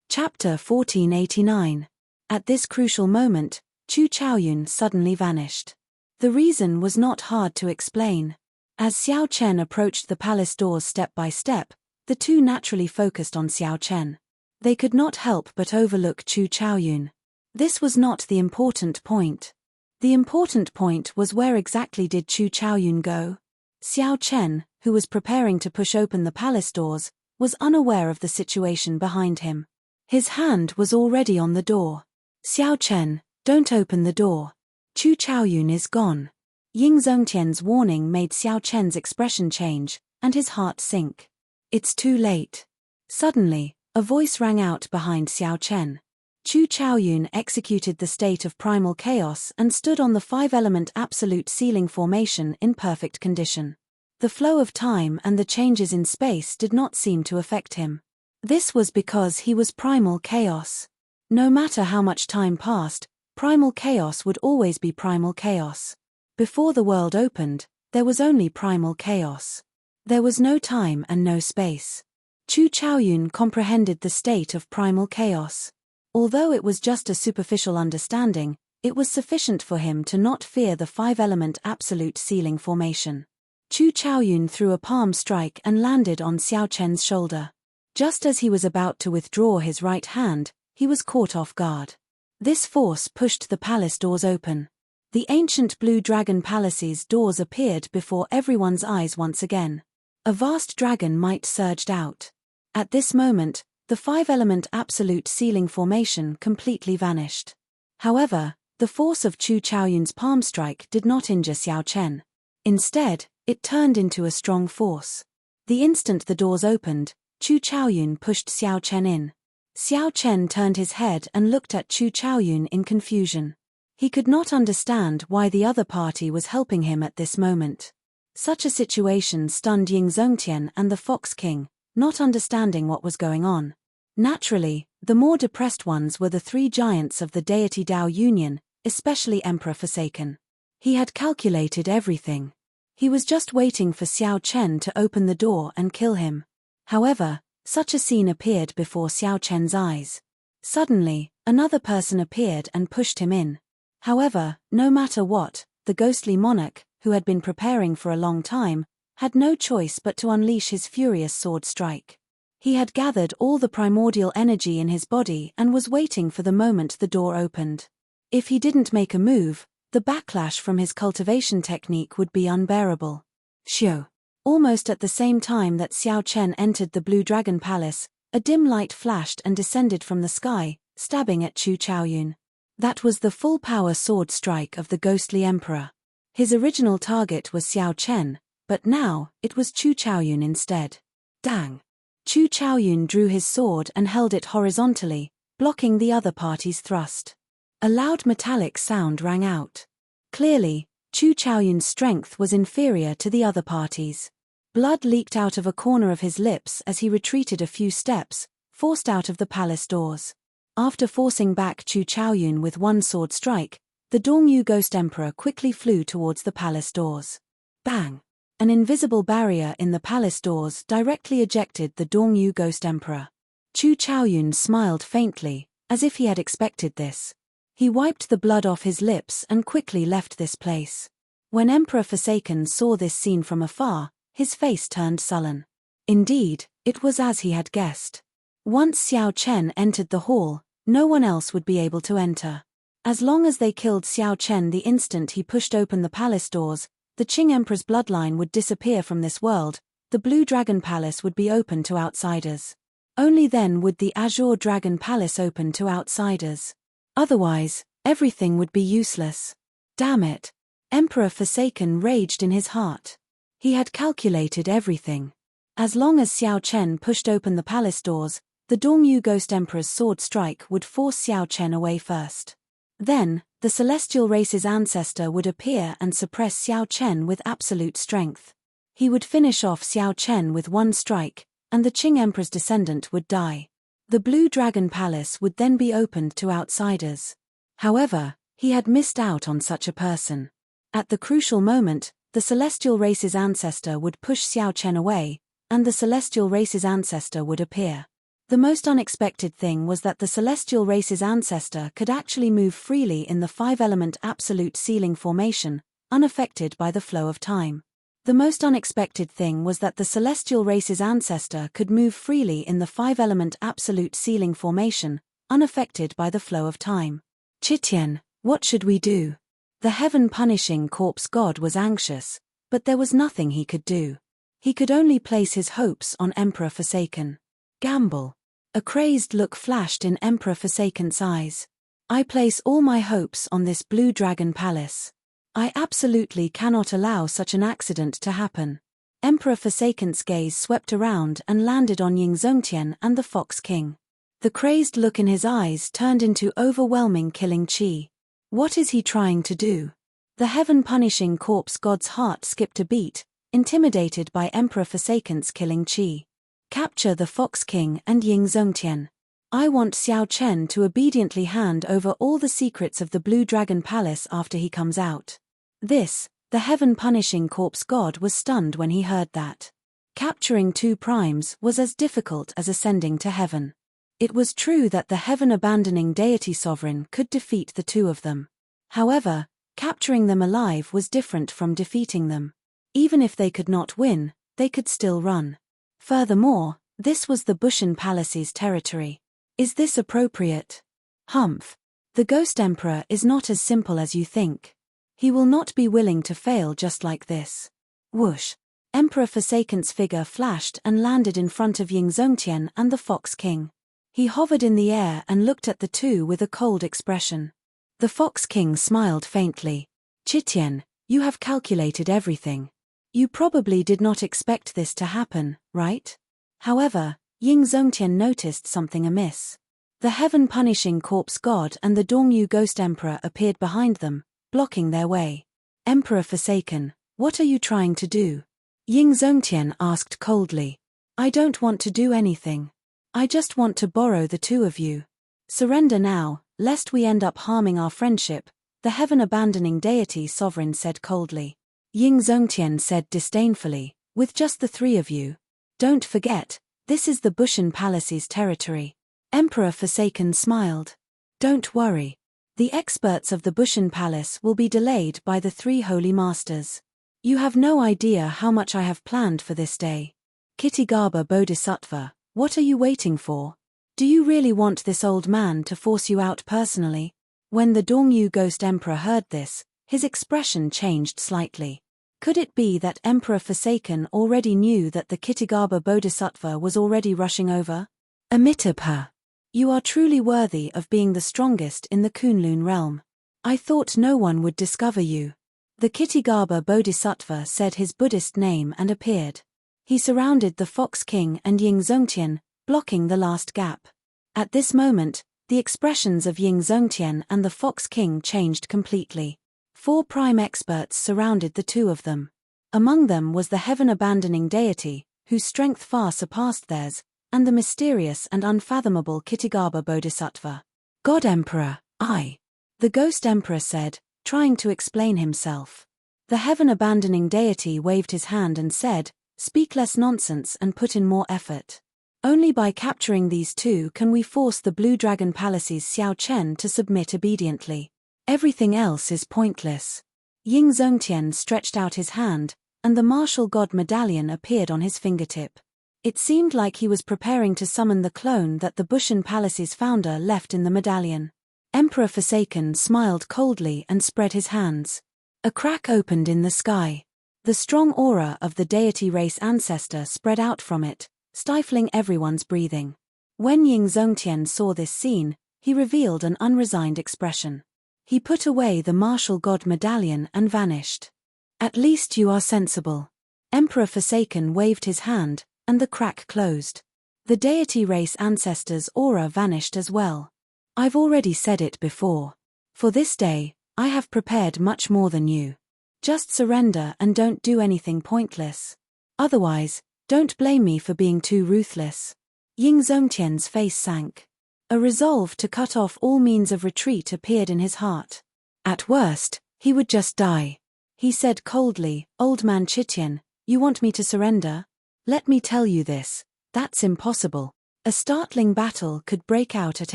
Chapter 1489. At this crucial moment, Chu Chaoyun suddenly vanished. The reason was not hard to explain. As Xiao Chen approached the palace doors step by step, the two naturally focused on Xiao Chen. They could not help but overlook Chu Chaoyun. This was not the important point. The important point was where exactly did Chu Chaoyun go? Xiao Chen, who was preparing to push open the palace doors, was unaware of the situation behind him. His hand was already on the door. Xiao Chen, don't open the door. Chu Chaoyun is gone. Ying Zongtian's warning made Xiao Chen's expression change, and his heart sink. It's too late. Suddenly, a voice rang out behind Xiao Chen. Chu Chaoyun executed the state of primal chaos and stood on the 5-element absolute sealing formation in perfect condition. The flow of time and the changes in space did not seem to affect him. This was because he was primal chaos. No matter how much time passed, primal chaos would always be primal chaos. Before the world opened, there was only primal chaos. There was no time and no space. Chu Chaoyun comprehended the state of primal chaos. Although it was just a superficial understanding, it was sufficient for him to not fear the five-element absolute ceiling formation. Chu Chaoyun threw a palm strike and landed on Xiao Chen's shoulder. Just as he was about to withdraw his right hand, he was caught off guard. This force pushed the palace doors open. The ancient Blue Dragon Palace's doors appeared before everyone's eyes once again. A vast dragon might surged out. At this moment, the five-element absolute ceiling formation completely vanished. However, the force of Chu Chaoyun's palm strike did not injure Xiao Chen. Instead, it turned into a strong force. The instant the doors opened, Chu Chaoyun pushed Xiao Chen in. Xiao Chen turned his head and looked at Chu Chaoyun in confusion. He could not understand why the other party was helping him at this moment. Such a situation stunned Ying Zongtian and the Fox King, not understanding what was going on. Naturally, the more depressed ones were the three giants of the deity Dao Union, especially Emperor Forsaken. He had calculated everything. He was just waiting for Xiao Chen to open the door and kill him. However, such a scene appeared before Xiao Chen's eyes. Suddenly, another person appeared and pushed him in. However, no matter what, the ghostly monarch, who had been preparing for a long time, had no choice but to unleash his furious sword strike. He had gathered all the primordial energy in his body and was waiting for the moment the door opened. If he didn't make a move, the backlash from his cultivation technique would be unbearable. Shio. Almost at the same time that Xiao Chen entered the Blue Dragon Palace, a dim light flashed and descended from the sky, stabbing at Chu Chaoyun. That was the full-power sword strike of the ghostly emperor. His original target was Xiao Chen, but now, it was Chu Chaoyun instead. Dang! Chu Chaoyun drew his sword and held it horizontally, blocking the other party's thrust. A loud metallic sound rang out. Clearly, Chu Chaoyun's strength was inferior to the other party's. Blood leaked out of a corner of his lips as he retreated a few steps, forced out of the palace doors. After forcing back Chu Chaoyun with one sword strike, the Dongyu Ghost Emperor quickly flew towards the palace doors. Bang! An invisible barrier in the palace doors directly ejected the Dongyu Ghost Emperor. Chu Chaoyun smiled faintly, as if he had expected this. He wiped the blood off his lips and quickly left this place. When Emperor Forsaken saw this scene from afar, his face turned sullen. Indeed, it was as he had guessed. Once Xiao Chen entered the hall, no one else would be able to enter. As long as they killed Xiao Chen the instant he pushed open the palace doors, the Qing Emperor's bloodline would disappear from this world, the Blue Dragon Palace would be open to outsiders. Only then would the Azure Dragon Palace open to outsiders. Otherwise, everything would be useless. Damn it! Emperor Forsaken raged in his heart. He had calculated everything. As long as Xiao Chen pushed open the palace doors, the Dongyu Ghost Emperor's sword strike would force Xiao Chen away first. Then, the celestial race's ancestor would appear and suppress Xiao Chen with absolute strength. He would finish off Xiao Chen with one strike, and the Qing Emperor's descendant would die. The Blue Dragon Palace would then be opened to outsiders. However, he had missed out on such a person. At the crucial moment, the celestial race's ancestor would push Xiao Chen away, and the celestial race's ancestor would appear. The most unexpected thing was that the celestial race's ancestor could actually move freely in the five-element absolute ceiling formation, unaffected by the flow of time. The most unexpected thing was that the celestial race's ancestor could move freely in the five-element absolute ceiling formation, unaffected by the flow of time. Chitian, what should we do? The heaven-punishing corpse god was anxious, but there was nothing he could do. He could only place his hopes on Emperor Forsaken. Gamble. A crazed look flashed in Emperor Forsaken's eyes. I place all my hopes on this Blue Dragon Palace. I absolutely cannot allow such an accident to happen. Emperor Forsaken's gaze swept around and landed on Ying Zongtian and the Fox King. The crazed look in his eyes turned into overwhelming killing chi. What is he trying to do? The heaven-punishing corpse god's heart skipped a beat, intimidated by Emperor Forsaken's killing Qi. Capture the Fox King and Ying Zongtian. I want Xiao Chen to obediently hand over all the secrets of the Blue Dragon Palace after he comes out. The heaven-punishing corpse god was stunned when he heard that. Capturing two primes was as difficult as ascending to heaven. It was true that the heaven-abandoning deity sovereign could defeat the two of them. However, capturing them alive was different from defeating them. Even if they could not win, they could still run. Furthermore, this was the Bushan Palace's territory. Is this appropriate? Humph. The Ghost Emperor is not as simple as you think. He will not be willing to fail just like this. Whoosh. Emperor Forsaken's figure flashed and landed in front of Ying Zongtian and the Fox King. He hovered in the air and looked at the two with a cold expression. The Fox King smiled faintly. Qitian, you have calculated everything. You probably did not expect this to happen, right? However, Ying Zongtian noticed something amiss. The heaven-punishing corpse god and the Dongyu Ghost Emperor appeared behind them, blocking their way. Emperor Forsaken, what are you trying to do? Ying Zongtian asked coldly. I don't want to do anything. I just want to borrow the two of you. Surrender now, lest we end up harming our friendship, the heaven-abandoning deity sovereign said coldly. Ying Zongtian said disdainfully, with just the three of you. Don't forget, this is the Bushan Palace's territory. Emperor Forsaken smiled. Don't worry. The experts of the Bushan Palace will be delayed by the three holy masters. You have no idea how much I have planned for this day. Kittigaba Bodhisattva, what are you waiting for? Do you really want this old man to force you out personally? When the Dongyu Ghost Emperor heard this, his expression changed slightly. Could it be that Emperor Forsaken already knew that the Kittigaba Bodhisattva was already rushing over? Amitabha. You are truly worthy of being the strongest in the Kunlun realm. I thought no one would discover you. The Kittigaba Bodhisattva said his Buddhist name and appeared. He surrounded the Fox King and Ying Zongtian, blocking the last gap. At this moment, the expressions of Ying Zongtian and the Fox King changed completely. 4 prime experts surrounded the two of them. Among them was the heaven-abandoning deity, whose strength far surpassed theirs, and the mysterious and unfathomable Kittigaba Bodhisattva. God Emperor, the Ghost Emperor said, trying to explain himself. The heaven-abandoning deity waved his hand and said, speak less nonsense and put in more effort. Only by capturing these two can we force the Blue Dragon Palace's Xiao Chen to submit obediently. Everything else is pointless. Ying Zongtian stretched out his hand, and the martial god medallion appeared on his fingertip. It seemed like he was preparing to summon the clone that the Bushan Palace's founder left in the medallion. Emperor Forsaken smiled coldly and spread his hands. A crack opened in the sky. The strong aura of the deity race ancestor spread out from it, stifling everyone's breathing. When Ying Zongtian saw this scene, he revealed an unresigned expression. He put away the martial god medallion and vanished. At least you are sensible. Emperor Forsaken waved his hand, and the crack closed. The deity race ancestor's aura vanished as well. I've already said it before. For this day, I have prepared much more than you. Just surrender and don't do anything pointless. Otherwise, don't blame me for being too ruthless. Ying Zongtian's face sank. A resolve to cut off all means of retreat appeared in his heart. At worst, he would just die. He said coldly, Old man Qitian, you want me to surrender? Let me tell you this, that's impossible. A startling battle could break out at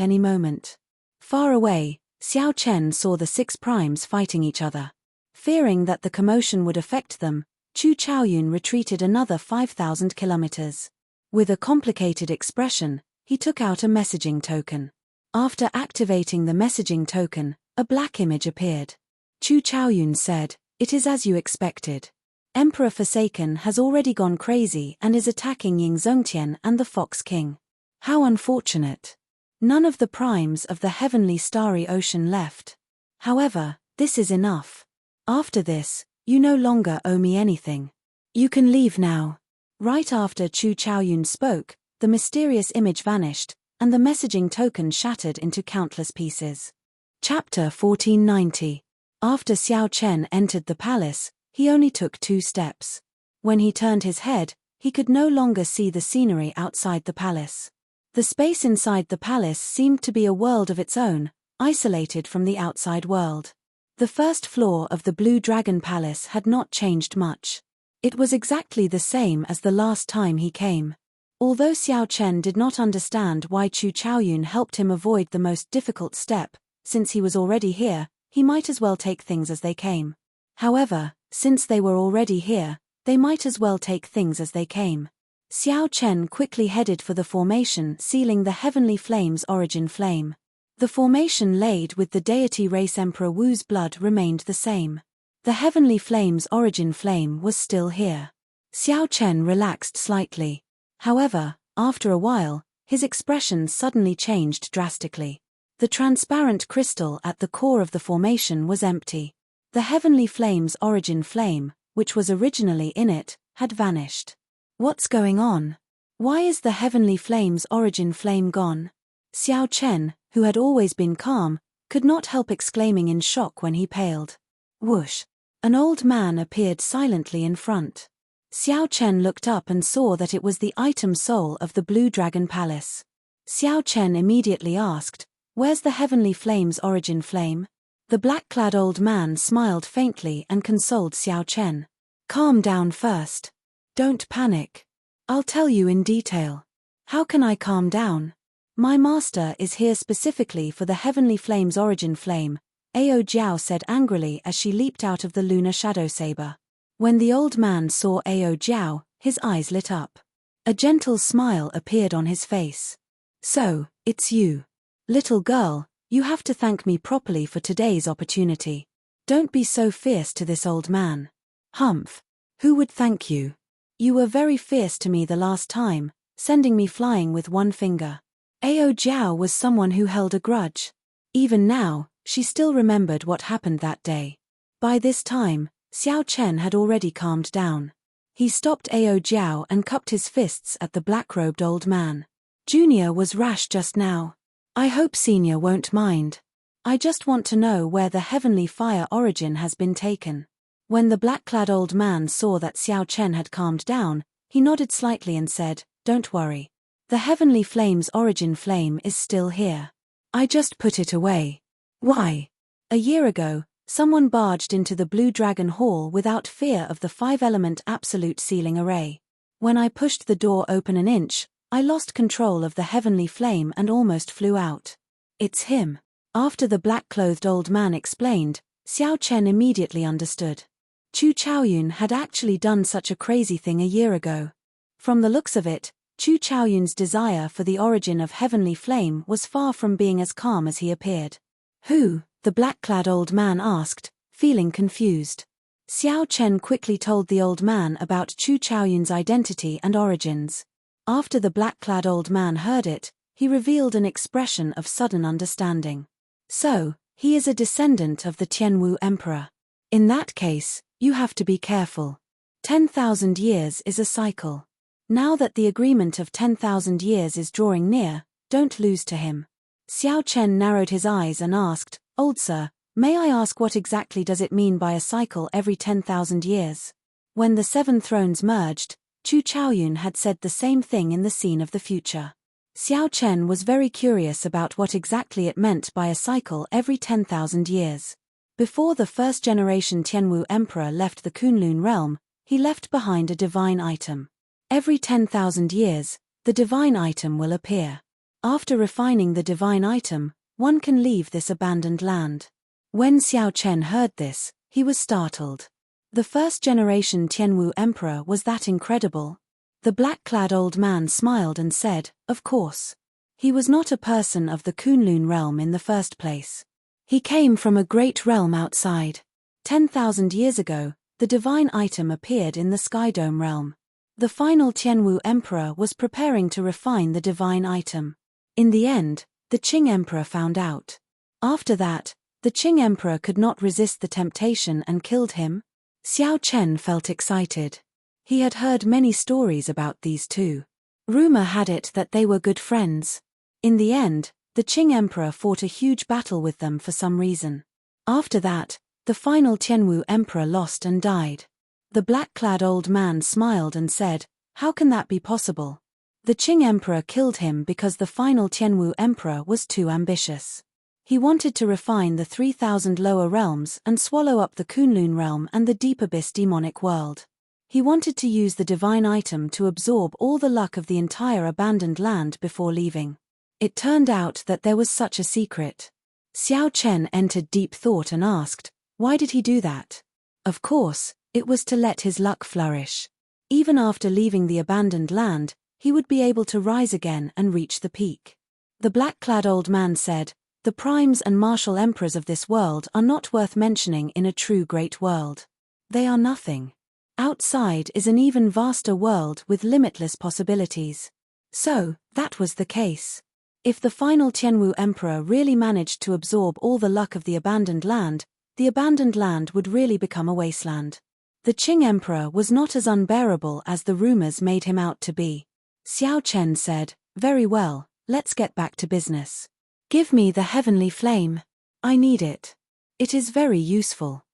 any moment. Far away, Xiao Chen saw the 6 primes fighting each other. Fearing that the commotion would affect them, Chu Chaoyun retreated another 5,000 kilometers. With a complicated expression, he took out a messaging token. After activating the messaging token, a black image appeared. Chu Chaoyun said, it is as you expected. Emperor Forsaken has already gone crazy and is attacking Ying Zongtian and the Fox King. How unfortunate. None of the primes of the heavenly starry ocean left. However, this is enough. After this, you no longer owe me anything. You can leave now. Right after Chu Chaoyun spoke, the mysterious image vanished, and the messaging token shattered into countless pieces. Chapter 1490. After Xiao Chen entered the palace, he only took 2 steps. When he turned his head, he could no longer see the scenery outside the palace. The space inside the palace seemed to be a world of its own, isolated from the outside world. The first floor of the Blue Dragon Palace had not changed much. It was exactly the same as the last time he came. Although Xiao Chen did not understand why Chu Chaoyun helped him avoid the most difficult step, since he was already here, he might as well take things as they came. However, since they were already here, they might as well take things as they came. Xiao Chen quickly headed for the formation sealing the Heavenly Flame's origin flame. The formation laid with the deity race Emperor Wu's blood remained the same. The Heavenly Flame's origin flame was still here. Xiao Chen relaxed slightly. However, after a while, his expression suddenly changed drastically. The transparent crystal at the core of the formation was empty. The Heavenly Flame's origin flame, which was originally in it, had vanished. What's going on? Why is the Heavenly Flame's origin flame gone? Xiao Chen, who had always been calm, could not help exclaiming in shock when he paled. Whoosh! An old man appeared silently in front. Xiao Chen looked up and saw that it was the item soul of the Blue Dragon Palace. Xiao Chen immediately asked, "Where's the Heavenly Flame's origin flame?" The black-clad old man smiled faintly and consoled Xiao Chen. "Calm down first. Don't panic. I'll tell you in detail." "How can I calm down? My master is here specifically for the Heavenly Flame's origin flame," Ao Jiao said angrily as she leaped out of the lunar shadow saber. When the old man saw Ao Jiao, his eyes lit up. A gentle smile appeared on his face. "So, it's you. Little girl, you have to thank me properly for today's opportunity. Don't be so fierce to this old man." "Humph. Who would thank you? You were very fierce to me the last time, sending me flying with one finger." Ao Jiao was someone who held a grudge. Even now, she still remembered what happened that day. By this time, Xiao Chen had already calmed down. He stopped Ao Jiao and cupped his fists at the black-robed old man. "Junior was rash just now. I hope Senior won't mind. I just want to know where the Heavenly Fire origin has been taken." When the black-clad old man saw that Xiao Chen had calmed down, he nodded slightly and said, "Don't worry. The Heavenly Flame's origin flame is still here. I just put it away." "Why?" "A year ago, someone barged into the Blue Dragon Hall without fear of the 5-element absolute sealing array. When I pushed the door open an inch, I lost control of the Heavenly Flame and almost flew out. It's him." After the black-clothed old man explained, Xiao Chen immediately understood. Chu Chaoyun had actually done such a crazy thing a year ago. From the looks of it, Chu Chaoyun's desire for the origin of Heavenly Flame was far from being as calm as he appeared. "Who?" the black-clad old man asked, feeling confused. Xiao Chen quickly told the old man about Chu Chaoyun's identity and origins. After the black-clad old man heard it, he revealed an expression of sudden understanding. "So, he is a descendant of the Tianwu Emperor. In that case, you have to be careful. 10,000 years is a cycle. Now that the agreement of 10,000 years is drawing near, don't lose to him." Xiao Chen narrowed his eyes and asked, "Old sir, may I ask what exactly does it mean by a cycle every 10,000 years?" When the 7 thrones merged, Chu Chaoyun had said the same thing in the scene of the future. Xiao Chen was very curious about what exactly it meant by a cycle every 10,000 years. Before the first-generation Tianwu Emperor left the Kunlun realm, he left behind a divine item. Every 10,000 years, the divine item will appear. After refining the divine item, one can leave this abandoned land. When Xiao Chen heard this, he was startled. The first-generation Tianwu Emperor was that incredible? The black-clad old man smiled and said, "Of course. He was not a person of the Kunlun realm in the first place. He came from a great realm outside. 10,000 years ago, the divine item appeared in the Skydome realm. The final Tianwu Emperor was preparing to refine the divine item. In the end, the Qing Emperor found out. After that, the Qing Emperor could not resist the temptation and killed him." Xiao Chen felt excited. He had heard many stories about these two. Rumor had it that they were good friends. In the end, the Qing Emperor fought a huge battle with them for some reason. After that, the final Tianwu Emperor lost and died. The black-clad old man smiled and said, "How can that be possible? The Qing emperor killed him because the final Tianwu emperor was too ambitious. He wanted to refine the 3,000 lower realms and swallow up the Kunlun realm and the deep abyss demonic world. He wanted to use the divine item to absorb all the luck of the entire abandoned land before leaving. It turned out that there was such a secret." Xiao Chen entered deep thought and asked, "Why did he do that?" Of course, it was to let his luck flourish. Even after leaving the abandoned land, he would be able to rise again and reach the peak. The black-clad old man said, "The primes and martial emperors of this world are not worth mentioning in a true great world. They are nothing. Outside is an even vaster world with limitless possibilities." So, that was the case. If the final Tianwu emperor really managed to absorb all the luck of the abandoned land would really become a wasteland. The Qing emperor was not as unbearable as the rumors made him out to be. Xiao Chen said, "Very well, let's get back to business. Give me the heavenly flame. I need it. It is very useful."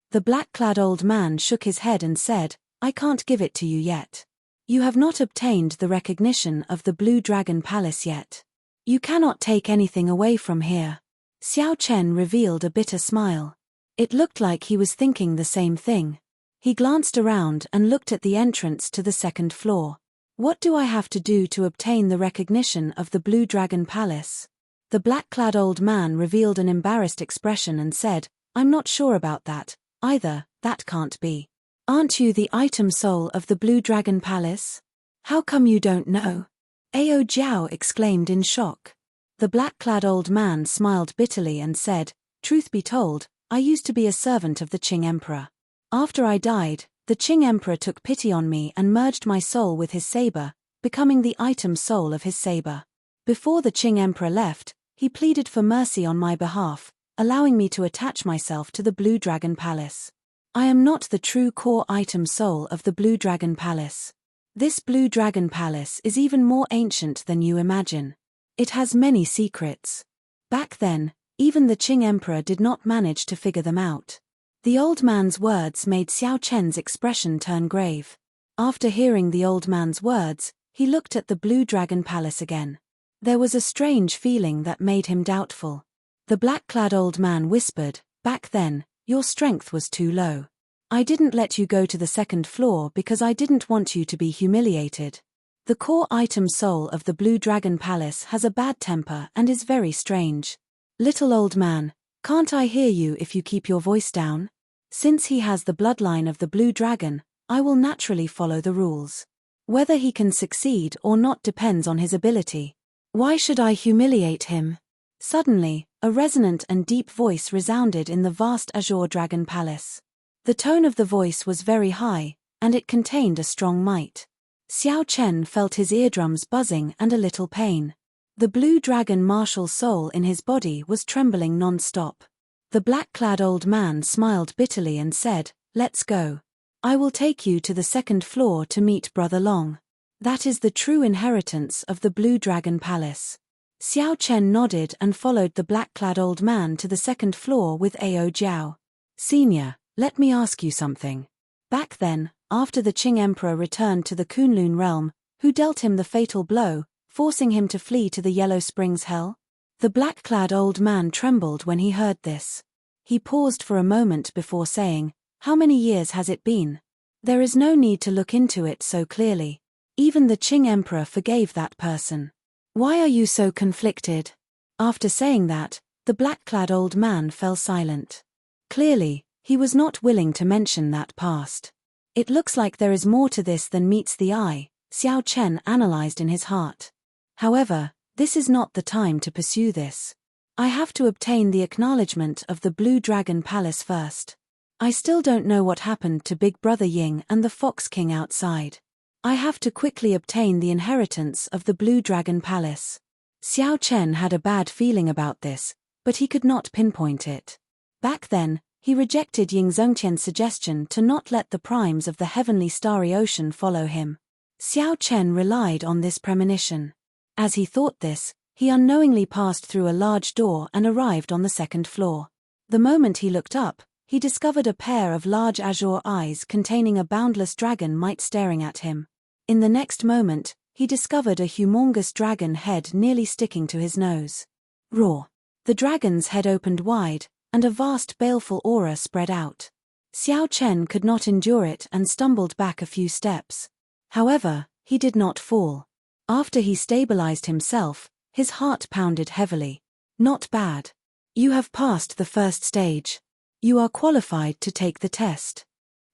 The black-clad old man shook his head and said, "I can't give it to you yet. You have not obtained the recognition of the Blue Dragon Palace yet. You cannot take anything away from here." Xiao Chen revealed a bitter smile. It looked like he was thinking the same thing. He glanced around and looked at the entrance to the second floor. "What do I have to do to obtain the recognition of the Blue Dragon Palace?" The black-clad old man revealed an embarrassed expression and said, "I'm not sure about that, either. That can't be. Aren't you the item soul of the Blue Dragon Palace? How come you don't know?" Ao Jiao exclaimed in shock. The black-clad old man smiled bitterly and said, "Truth be told, I used to be a servant of the Qing emperor. After I died, the Qing emperor took pity on me and merged my soul with his saber, becoming the item soul of his saber. Before the Qing emperor left, he pleaded for mercy on my behalf, allowing me to attach myself to the Blue Dragon Palace. I am not the true core item soul of the Blue Dragon Palace. This Blue Dragon Palace is even more ancient than you imagine. It has many secrets. Back then, even the Qing emperor did not manage to figure them out." The old man's words made Xiao Chen's expression turn grave. After hearing the old man's words, he looked at the Blue Dragon Palace again. There was a strange feeling that made him doubtful. The black-clad old man whispered, "Back then, your strength was too low. I didn't let you go to the second floor because I didn't want you to be humiliated. The core item soul of the Blue Dragon Palace has a bad temper and is very strange. Little old man, can't I hear you if you keep your voice down? Since he has the bloodline of the Blue Dragon, I will naturally follow the rules. Whether he can succeed or not depends on his ability. Why should I humiliate him?" Suddenly, a resonant and deep voice resounded in the vast Azure Dragon Palace. The tone of the voice was very high, and it contained a strong might. Xiao Chen felt his eardrums buzzing and a little pain. The Blue Dragon martial soul in his body was trembling non-stop. The black-clad old man smiled bitterly and said, "Let's go. I will take you to the second floor to meet Brother Long. That is the true inheritance of the Blue Dragon Palace." Xiao Chen nodded and followed the black-clad old man to the second floor with Ao Jiao. "Senior, let me ask you something. Back then, after the Qing emperor returned to the Kunlun realm, who dealt him the fatal blow, forcing him to flee to the Yellow Springs Hell?" The black-clad old man trembled when he heard this. He paused for a moment before saying, "How many years has it been? There is no need to look into it so clearly. Even the Qing emperor forgave that person. Why are you so conflicted?" After saying that, the black-clad old man fell silent. Clearly, he was not willing to mention that past. "It looks like there is more to this than meets the eye," Xiao Chen analyzed in his heart. "However, this is not the time to pursue this. I have to obtain the acknowledgement of the Blue Dragon Palace first. I still don't know what happened to Big Brother Ying and the Fox King outside. I have to quickly obtain the inheritance of the Blue Dragon Palace." Xiao Chen had a bad feeling about this, but he could not pinpoint it. Back then, he rejected Ying Zongtian's suggestion to not let the primes of the heavenly starry ocean follow him. Xiao Chen relied on this premonition. As he thought this, he unknowingly passed through a large door and arrived on the second floor. The moment he looked up, he discovered a pair of large azure eyes containing a boundless dragon might staring at him. In the next moment, he discovered a humongous dragon head nearly sticking to his nose. Roar! The dragon's head opened wide, and a vast baleful aura spread out. Xiao Chen could not endure it and stumbled back a few steps. However, he did not fall. After he stabilized himself, his heart pounded heavily. Not bad. You have passed the first stage. You are qualified to take the test.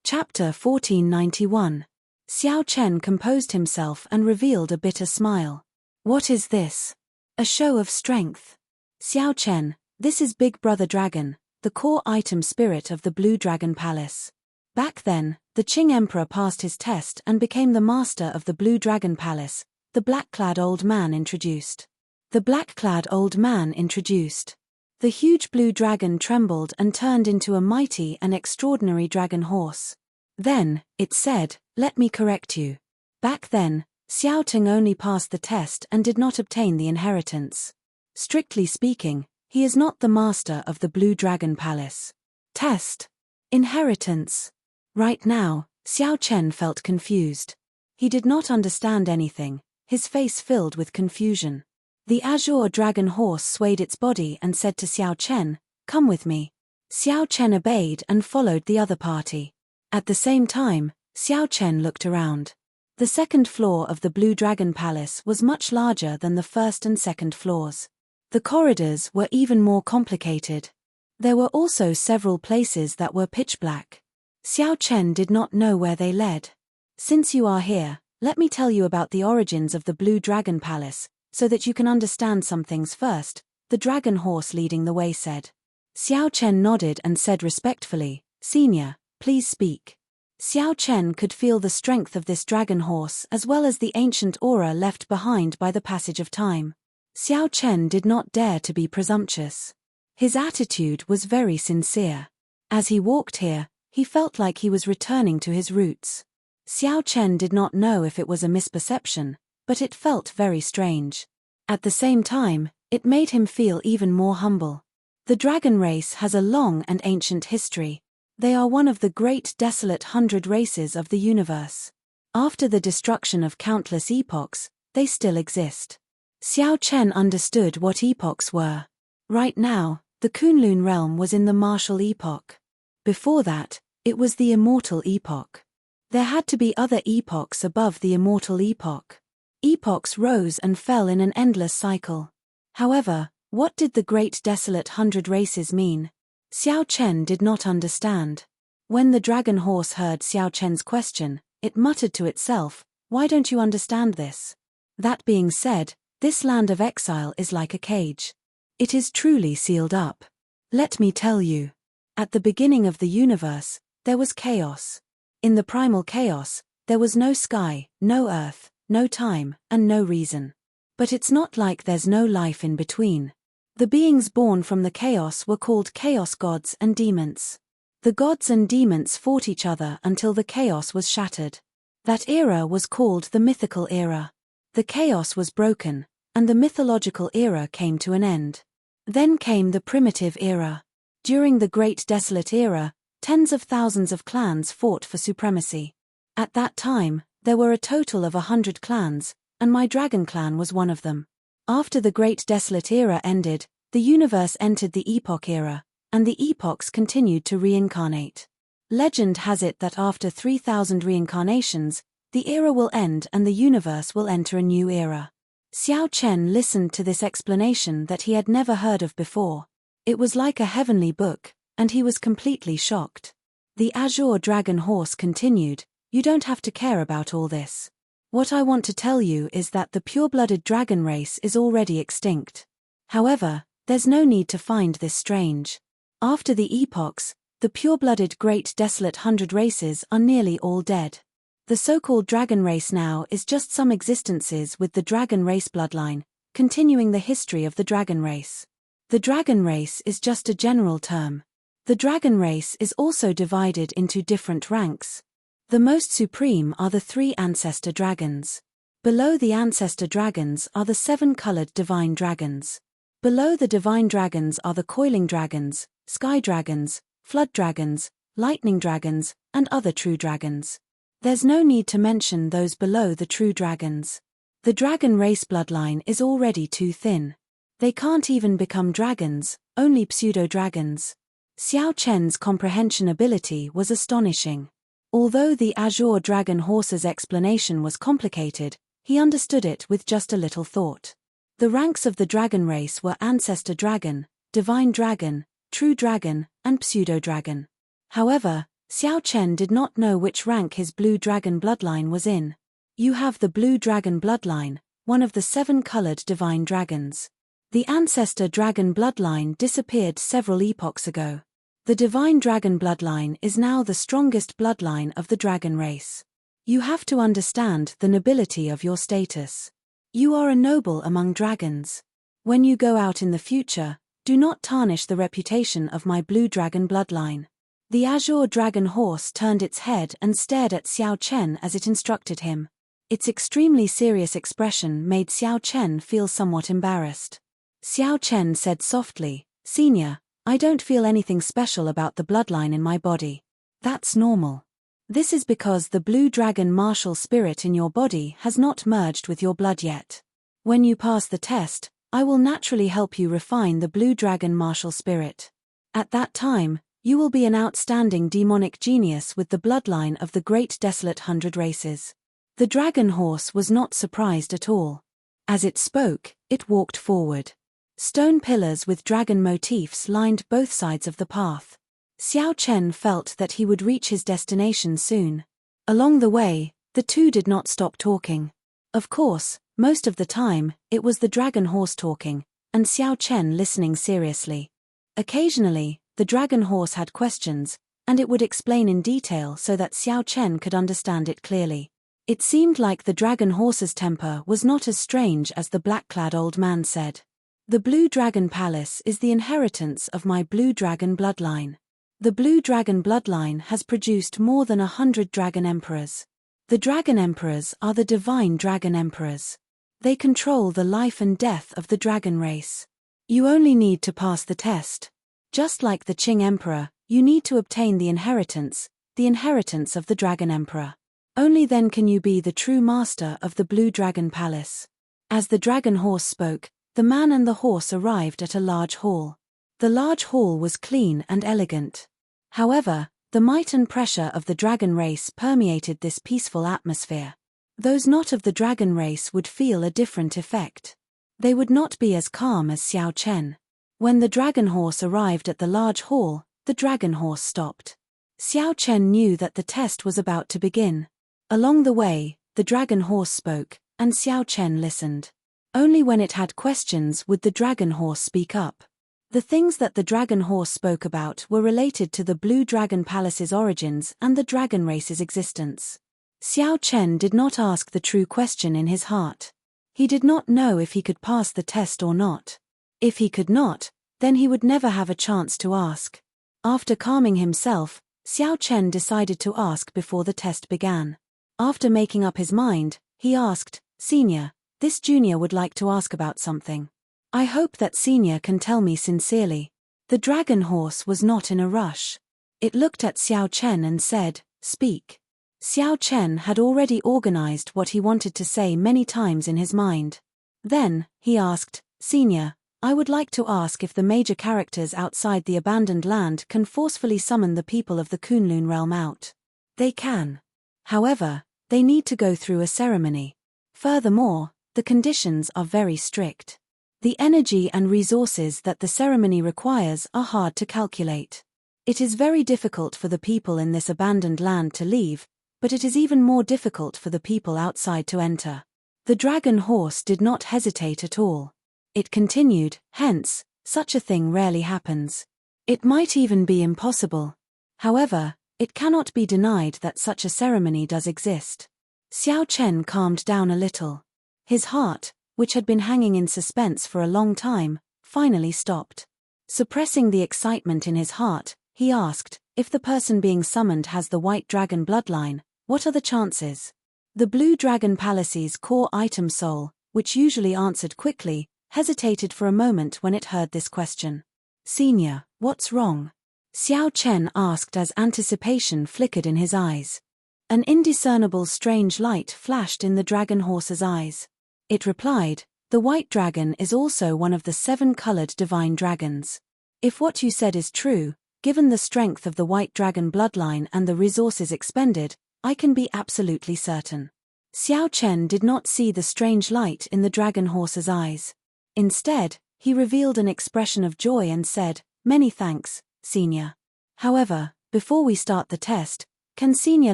Chapter 1491. Xiao Chen composed himself and revealed a bitter smile. What is this? A show of strength. Xiao Chen, this is Big Brother Dragon, the core item spirit of the Blue Dragon Palace. Back then, the Qing Emperor passed his test and became the master of the Blue Dragon Palace, the black-clad old man introduced. The black-clad old man introduced. The huge blue dragon trembled and turned into a mighty and extraordinary dragon horse. Then, it said, "Let me correct you. Back then, Xiao Ting only passed the test and did not obtain the inheritance. Strictly speaking, he is not the master of the Blue Dragon Palace. Test. Inheritance." Right now, Xiao Chen felt confused. He did not understand anything, his face filled with confusion. The azure dragon horse swayed its body and said to Xiao Chen, "Come with me." Xiao Chen obeyed and followed the other party. At the same time, Xiao Chen looked around. The second floor of the Blue Dragon Palace was much larger than the first and second floors. The corridors were even more complicated. There were also several places that were pitch black. Xiao Chen did not know where they led. Since you are here, let me tell you about the origins of the Blue Dragon Palace, so that you can understand some things first, the dragon horse leading the way said. Xiao Chen nodded and said respectfully, "Senior, please speak." Xiao Chen could feel the strength of this dragon horse as well as the ancient aura left behind by the passage of time. Xiao Chen did not dare to be presumptuous. His attitude was very sincere. As he walked here, he felt like he was returning to his roots. Xiao Chen did not know if it was a misperception, but it felt very strange. At the same time, it made him feel even more humble. The dragon race has a long and ancient history. They are one of the great desolate 100 races of the universe. After the destruction of countless epochs, they still exist. Xiao Chen understood what epochs were. Right now, the Kunlun realm was in the martial epoch. Before that, it was the immortal epoch. There had to be other epochs above the immortal epoch. Epochs rose and fell in an endless cycle. However, what did the great desolate 100 races mean? Xiao Chen did not understand. When the dragon horse heard Xiao Chen's question, it muttered to itself, "Why don't you understand this?" That being said, this land of exile is like a cage. It is truly sealed up. Let me tell you. At the beginning of the universe, there was chaos. In the primal chaos, there was no sky, no earth, no time, and no reason. But it's not like there's no life in between. The beings born from the chaos were called chaos gods and demons. The gods and demons fought each other until the chaos was shattered. That era was called the mythical era. The chaos was broken, and the mythological era came to an end. Then came the primitive era. During the Great Desolate Era, tens of thousands of clans fought for supremacy. At that time, there were a total of 100 clans, and my dragon clan was one of them. After the Great Desolate Era ended, the universe entered the Epoch Era, and the epochs continued to reincarnate. Legend has it that after 3,000 reincarnations, the era will end and the universe will enter a new era. Xiao Chen listened to this explanation that he had never heard of before. It was like a heavenly book, and he was completely shocked. The azure dragon horse continued, "You don't have to care about all this. What I want to tell you is that the pure-blooded dragon race is already extinct. However, there's no need to find this strange. After the epochs, the pure-blooded great desolate 100 races are nearly all dead. The so-called dragon race now is just some existences with the dragon race bloodline, continuing the history of the dragon race. The dragon race is just a general term. The dragon race is also divided into different ranks. The most supreme are the 3 ancestor dragons. Below the ancestor dragons are the 7-colored divine dragons. Below the divine dragons are the coiling dragons, sky dragons, flood dragons, lightning dragons, and other true dragons. There's no need to mention those below the true dragons. The dragon race bloodline is already too thin. They can't even become dragons, only pseudo-dragons. Xiao Chen's comprehension ability was astonishing. Although the Azure Dragon Horse's explanation was complicated, he understood it with just a little thought. The ranks of the dragon race were Ancestor Dragon, Divine Dragon, True Dragon, and Pseudo-Dragon. However, Xiao Chen did not know which rank his Blue Dragon bloodline was in. You have the Blue Dragon bloodline, one of the 7 colored divine dragons. The Ancestor Dragon bloodline disappeared several epochs ago. The Divine Dragon bloodline is now the strongest bloodline of the dragon race. You have to understand the nobility of your status. You are a noble among dragons. When you go out in the future, do not tarnish the reputation of my Blue Dragon bloodline. The Azure Dragon Horse turned its head and stared at Xiao Chen as it instructed him. Its extremely serious expression made Xiao Chen feel somewhat embarrassed. Xiao Chen said softly, "Senior, I don't feel anything special about the bloodline in my body. That's normal. This is because the Blue Dragon martial spirit in your body has not merged with your blood yet. When you pass the test, I will naturally help you refine the Blue Dragon martial spirit. At that time, you will be an outstanding demonic genius with the bloodline of the Great Desolate 100 Races." The dragon horse was not surprised at all. As it spoke, it walked forward. Stone pillars with dragon motifs lined both sides of the path. Xiao Chen felt that he would reach his destination soon. Along the way, the two did not stop talking. Of course, most of the time, it was the dragon horse talking, and Xiao Chen listening seriously. Occasionally, the dragon horse had questions, and it would explain in detail so that Xiao Chen could understand it clearly. It seemed like the dragon horse's temper was not as strange as the black-clad old man said. "The Blue Dragon Palace is the inheritance of my Blue Dragon bloodline. The Blue Dragon bloodline has produced more than 100 Dragon Emperors. The Dragon Emperors are the Divine Dragon Emperors. They control the life and death of the dragon race. You only need to pass the test. Just like the Qing Emperor, you need to obtain the inheritance of the Dragon Emperor. Only then can you be the true master of the Blue Dragon Palace." As the dragon horse spoke, the man and the horse arrived at a large hall. The large hall was clean and elegant. However, the might and pressure of the dragon race permeated this peaceful atmosphere. Those not of the dragon race would feel a different effect. They would not be as calm as Xiao Chen. When the dragon horse arrived at the large hall, the dragon horse stopped. Xiao Chen knew that the test was about to begin. Along the way, the dragon horse spoke, and Xiao Chen listened. Only when it had questions would the dragon horse speak up. The things that the dragon horse spoke about were related to the Blue Dragon Palace's origins and the dragon race's existence. Xiao Chen did not ask the true question in his heart. He did not know if he could pass the test or not. If he could not, then he would never have a chance to ask. After calming himself, Xiao Chen decided to ask before the test began. After making up his mind, he asked, "Senior, this junior would like to ask about something. I hope that senior can tell me sincerely." The dragon horse was not in a rush. It looked at Xiao Chen and said, "Speak." Xiao Chen had already organized what he wanted to say many times in his mind. Then, he asked, "Senior, I would like to ask if the major characters outside the abandoned land can forcefully summon the people of the Kunlun realm out." "They can. However, they need to go through a ceremony. Furthermore, the conditions are very strict. The energy and resources that the ceremony requires are hard to calculate. It is very difficult for the people in this abandoned land to leave, but it is even more difficult for the people outside to enter." The dragon horse did not hesitate at all. It continued, "Hence, such a thing rarely happens. It might even be impossible. However, it cannot be denied that such a ceremony does exist." Xiao Chen calmed down a little. His heart, which had been hanging in suspense for a long time, finally stopped. Suppressing the excitement in his heart, he asked, "If the person being summoned has the White Dragon bloodline, what are the chances?" The Blue Dragon Palace's core item soul, which usually answered quickly, hesitated for a moment when it heard this question. "Senior, what's wrong? Xiao Chen asked as anticipation flickered in his eyes. An indiscernible strange light flashed in the dragon horse's eyes. It replied, "The white dragon is also one of the 7-colored divine dragons. If what you said is true, given the strength of the white dragon bloodline and the resources expended, I can be absolutely certain." Xiao Chen did not see the strange light in the dragon horse's eyes. Instead, he revealed an expression of joy and said, "Many thanks, Senior. However, before we start the test, can Senior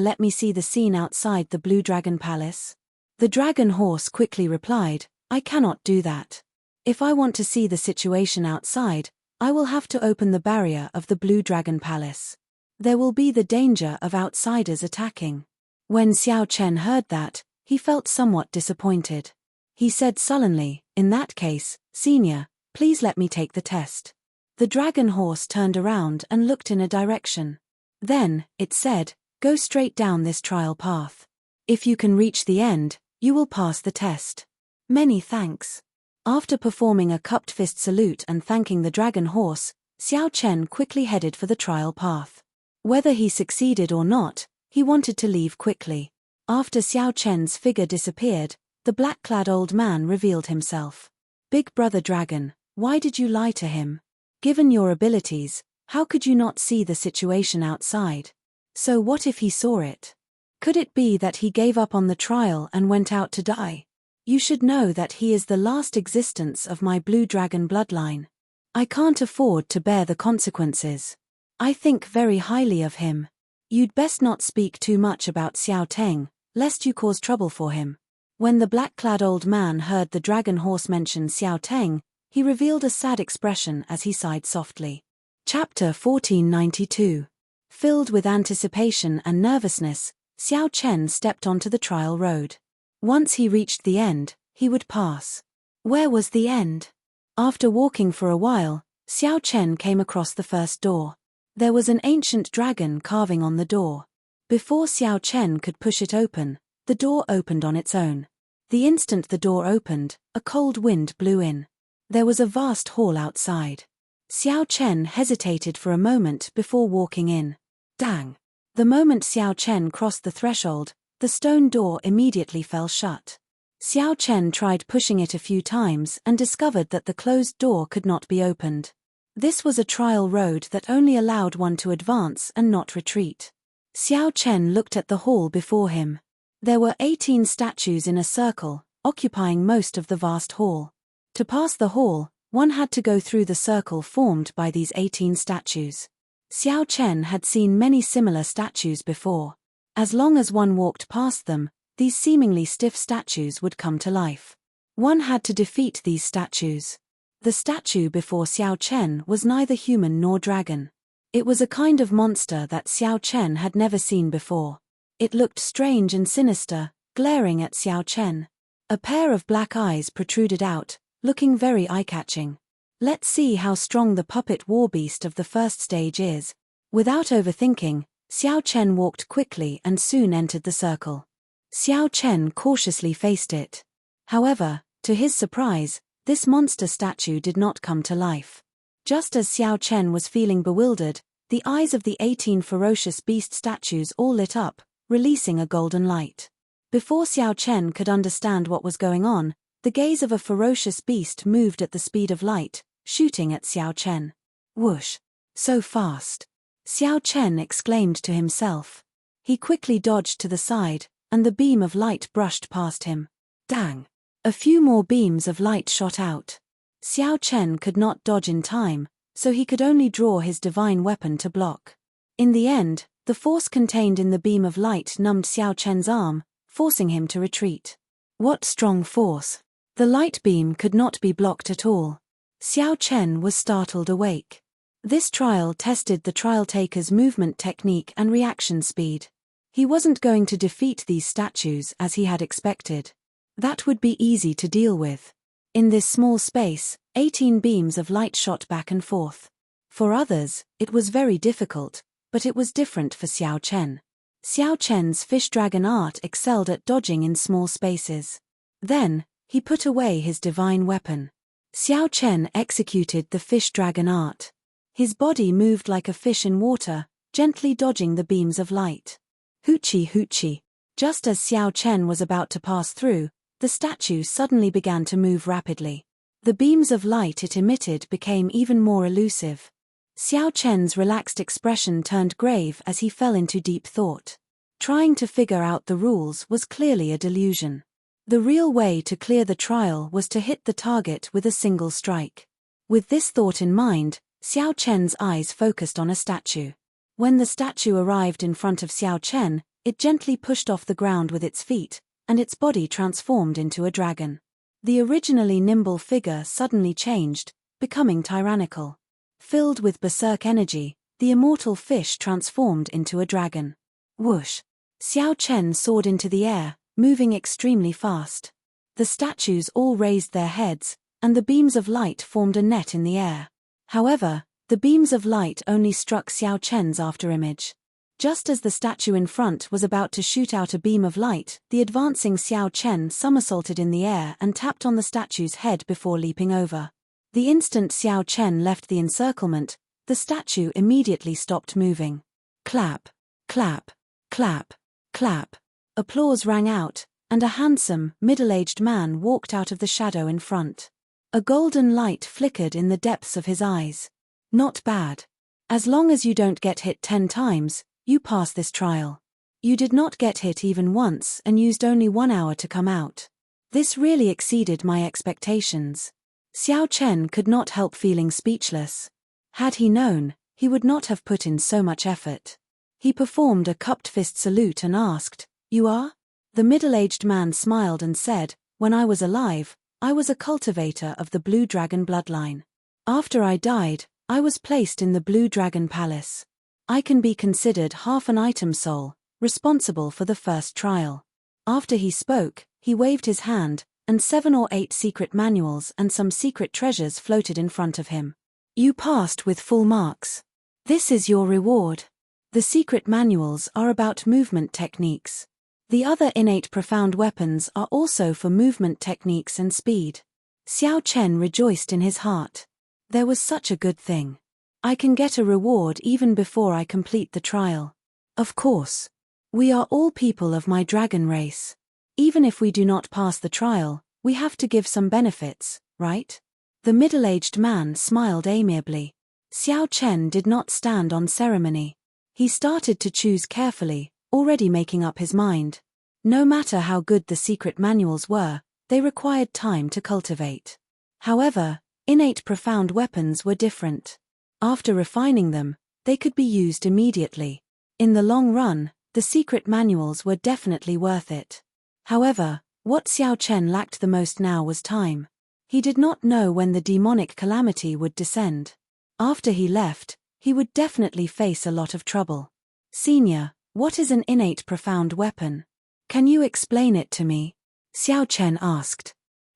let me see the scene outside the Blue Dragon Palace?" The dragon horse quickly replied, "I cannot do that. If I want to see the situation outside, I will have to open the barrier of the Blue Dragon Palace. There will be the danger of outsiders attacking." When Xiao Chen heard that, he felt somewhat disappointed. He said sullenly, "In that case, Senior, please let me take the test." The dragon horse turned around and looked in a direction. Then, it said, "Go straight down this trial path. If you can reach the end, you will pass the test. Many thanks." After performing a cupped fist salute and thanking the dragon horse, Xiao Chen quickly headed for the trial path. Whether he succeeded or not, he wanted to leave quickly. After Xiao Chen's figure disappeared, the black-clad old man revealed himself. "Big Brother Dragon, why did you lie to him? Given your abilities, how could you not see the situation outside? So what if he saw it? Could it be that he gave up on the trial and went out to die? You should know that he is the last existence of my blue dragon bloodline. I can't afford to bear the consequences. I think very highly of him. You'd best not speak too much about Xiao Teng, lest you cause trouble for him." When the black-clad old man heard the dragon horse mention Xiao Teng, he revealed a sad expression as he sighed softly. Chapter 1492. Filled with anticipation and nervousness, Xiao Chen stepped onto the trial road. Once he reached the end, he would pass. Where was the end? After walking for a while, Xiao Chen came across the first door. There was an ancient dragon carving on the door. Before Xiao Chen could push it open, the door opened on its own. The instant the door opened, a cold wind blew in. There was a vast hall outside. Xiao Chen hesitated for a moment before walking in. Dang! The moment Xiao Chen crossed the threshold, the stone door immediately fell shut. Xiao Chen tried pushing it a few times and discovered that the closed door could not be opened. This was a trial road that only allowed one to advance and not retreat. Xiao Chen looked at the hall before him. There were 18 statues in a circle, occupying most of the vast hall. To pass the hall, one had to go through the circle formed by these 18 statues. Xiao Chen had seen many similar statues before. As long as one walked past them, these seemingly stiff statues would come to life. One had to defeat these statues. The statue before Xiao Chen was neither human nor dragon. It was a kind of monster that Xiao Chen had never seen before. It looked strange and sinister, glaring at Xiao Chen. A pair of black eyes protruded out, looking very eye-catching. Let's see how strong the puppet war beast of the first stage is. Without overthinking, Xiao Chen walked quickly and soon entered the circle. Xiao Chen cautiously faced it. However, to his surprise, this monster statue did not come to life. Just as Xiao Chen was feeling bewildered, the eyes of the 18 ferocious beast statues all lit up, releasing a golden light. Before Xiao Chen could understand what was going on, the gaze of a ferocious beast moved at the speed of light, shooting at Xiao Chen. Whoosh! So fast! Xiao Chen exclaimed to himself. He quickly dodged to the side, and the beam of light brushed past him. Dang! A few more beams of light shot out. Xiao Chen could not dodge in time, so he could only draw his divine weapon to block. In the end, the force contained in the beam of light numbed Xiao Chen's arm, forcing him to retreat. What strong force! The light beam could not be blocked at all. Xiao Chen was startled awake. This trial tested the trial taker's movement technique and reaction speed. He wasn't going to defeat these statues as he had expected. That would be easy to deal with. In this small space, 18 beams of light shot back and forth. For others, it was very difficult, but it was different for Xiao Chen. Xiao Chen's fish dragon art excelled at dodging in small spaces. Then, he put away his divine weapon. Xiao Chen executed the fish dragon art. His body moved like a fish in water, gently dodging the beams of light. Hoochie hoochie. Just as Xiao Chen was about to pass through, the statue suddenly began to move rapidly. The beams of light it emitted became even more elusive. Xiao Chen's relaxed expression turned grave as he fell into deep thought. Trying to figure out the rules was clearly a delusion. The real way to clear the trial was to hit the target with a single strike. With this thought in mind, Xiao Chen's eyes focused on a statue. When the statue arrived in front of Xiao Chen, it gently pushed off the ground with its feet, and its body transformed into a dragon. The originally nimble figure suddenly changed, becoming tyrannical. Filled with berserk energy, the immortal fish transformed into a dragon. Whoosh! Xiao Chen soared into the air, moving extremely fast. The statues all raised their heads, and the beams of light formed a net in the air. However, the beams of light only struck Xiao Chen's afterimage. Just as the statue in front was about to shoot out a beam of light, the advancing Xiao Chen somersaulted in the air and tapped on the statue's head before leaping over. The instant Xiao Chen left the encirclement, the statue immediately stopped moving. Clap, clap, clap, clap. Applause rang out, and a handsome, middle-aged man walked out of the shadow in front. A golden light flickered in the depths of his eyes. Not bad. As long as you don't get hit 10 times, you pass this trial. You did not get hit even once and used only 1 hour to come out. This really exceeded my expectations. Xiao Chen could not help feeling speechless. Had he known, he would not have put in so much effort. He performed a cupped fist salute and asked, "You are?" The middle-aged man smiled and said, "When I was alive, I was a cultivator of the Blue Dragon bloodline. After I died, I was placed in the Blue Dragon Palace. I can be considered half an item soul, responsible for the first trial." After he spoke, he waved his hand, and 7 or 8 secret manuals and some secret treasures floated in front of him. "You passed with full marks. This is your reward." The secret manuals are about movement techniques. The other innate profound weapons are also for movement techniques and speed. Xiao Chen rejoiced in his heart. There was such a good thing. I can get a reward even before I complete the trial. Of course. We are all people of my dragon race. Even if we do not pass the trial, we have to give some benefits, right? The middle-aged man smiled amiably. Xiao Chen did not stand on ceremony. He started to choose carefully, already making up his mind. No matter how good the secret manuals were, they required time to cultivate. However, innate profound weapons were different. After refining them, they could be used immediately. In the long run, the secret manuals were definitely worth it. However, what Xiao Chen lacked the most now was time. He did not know when the demonic calamity would descend. After he left, he would definitely face a lot of trouble. "Senior, what is an innate profound weapon? Can you explain it to me?" Xiao Chen asked.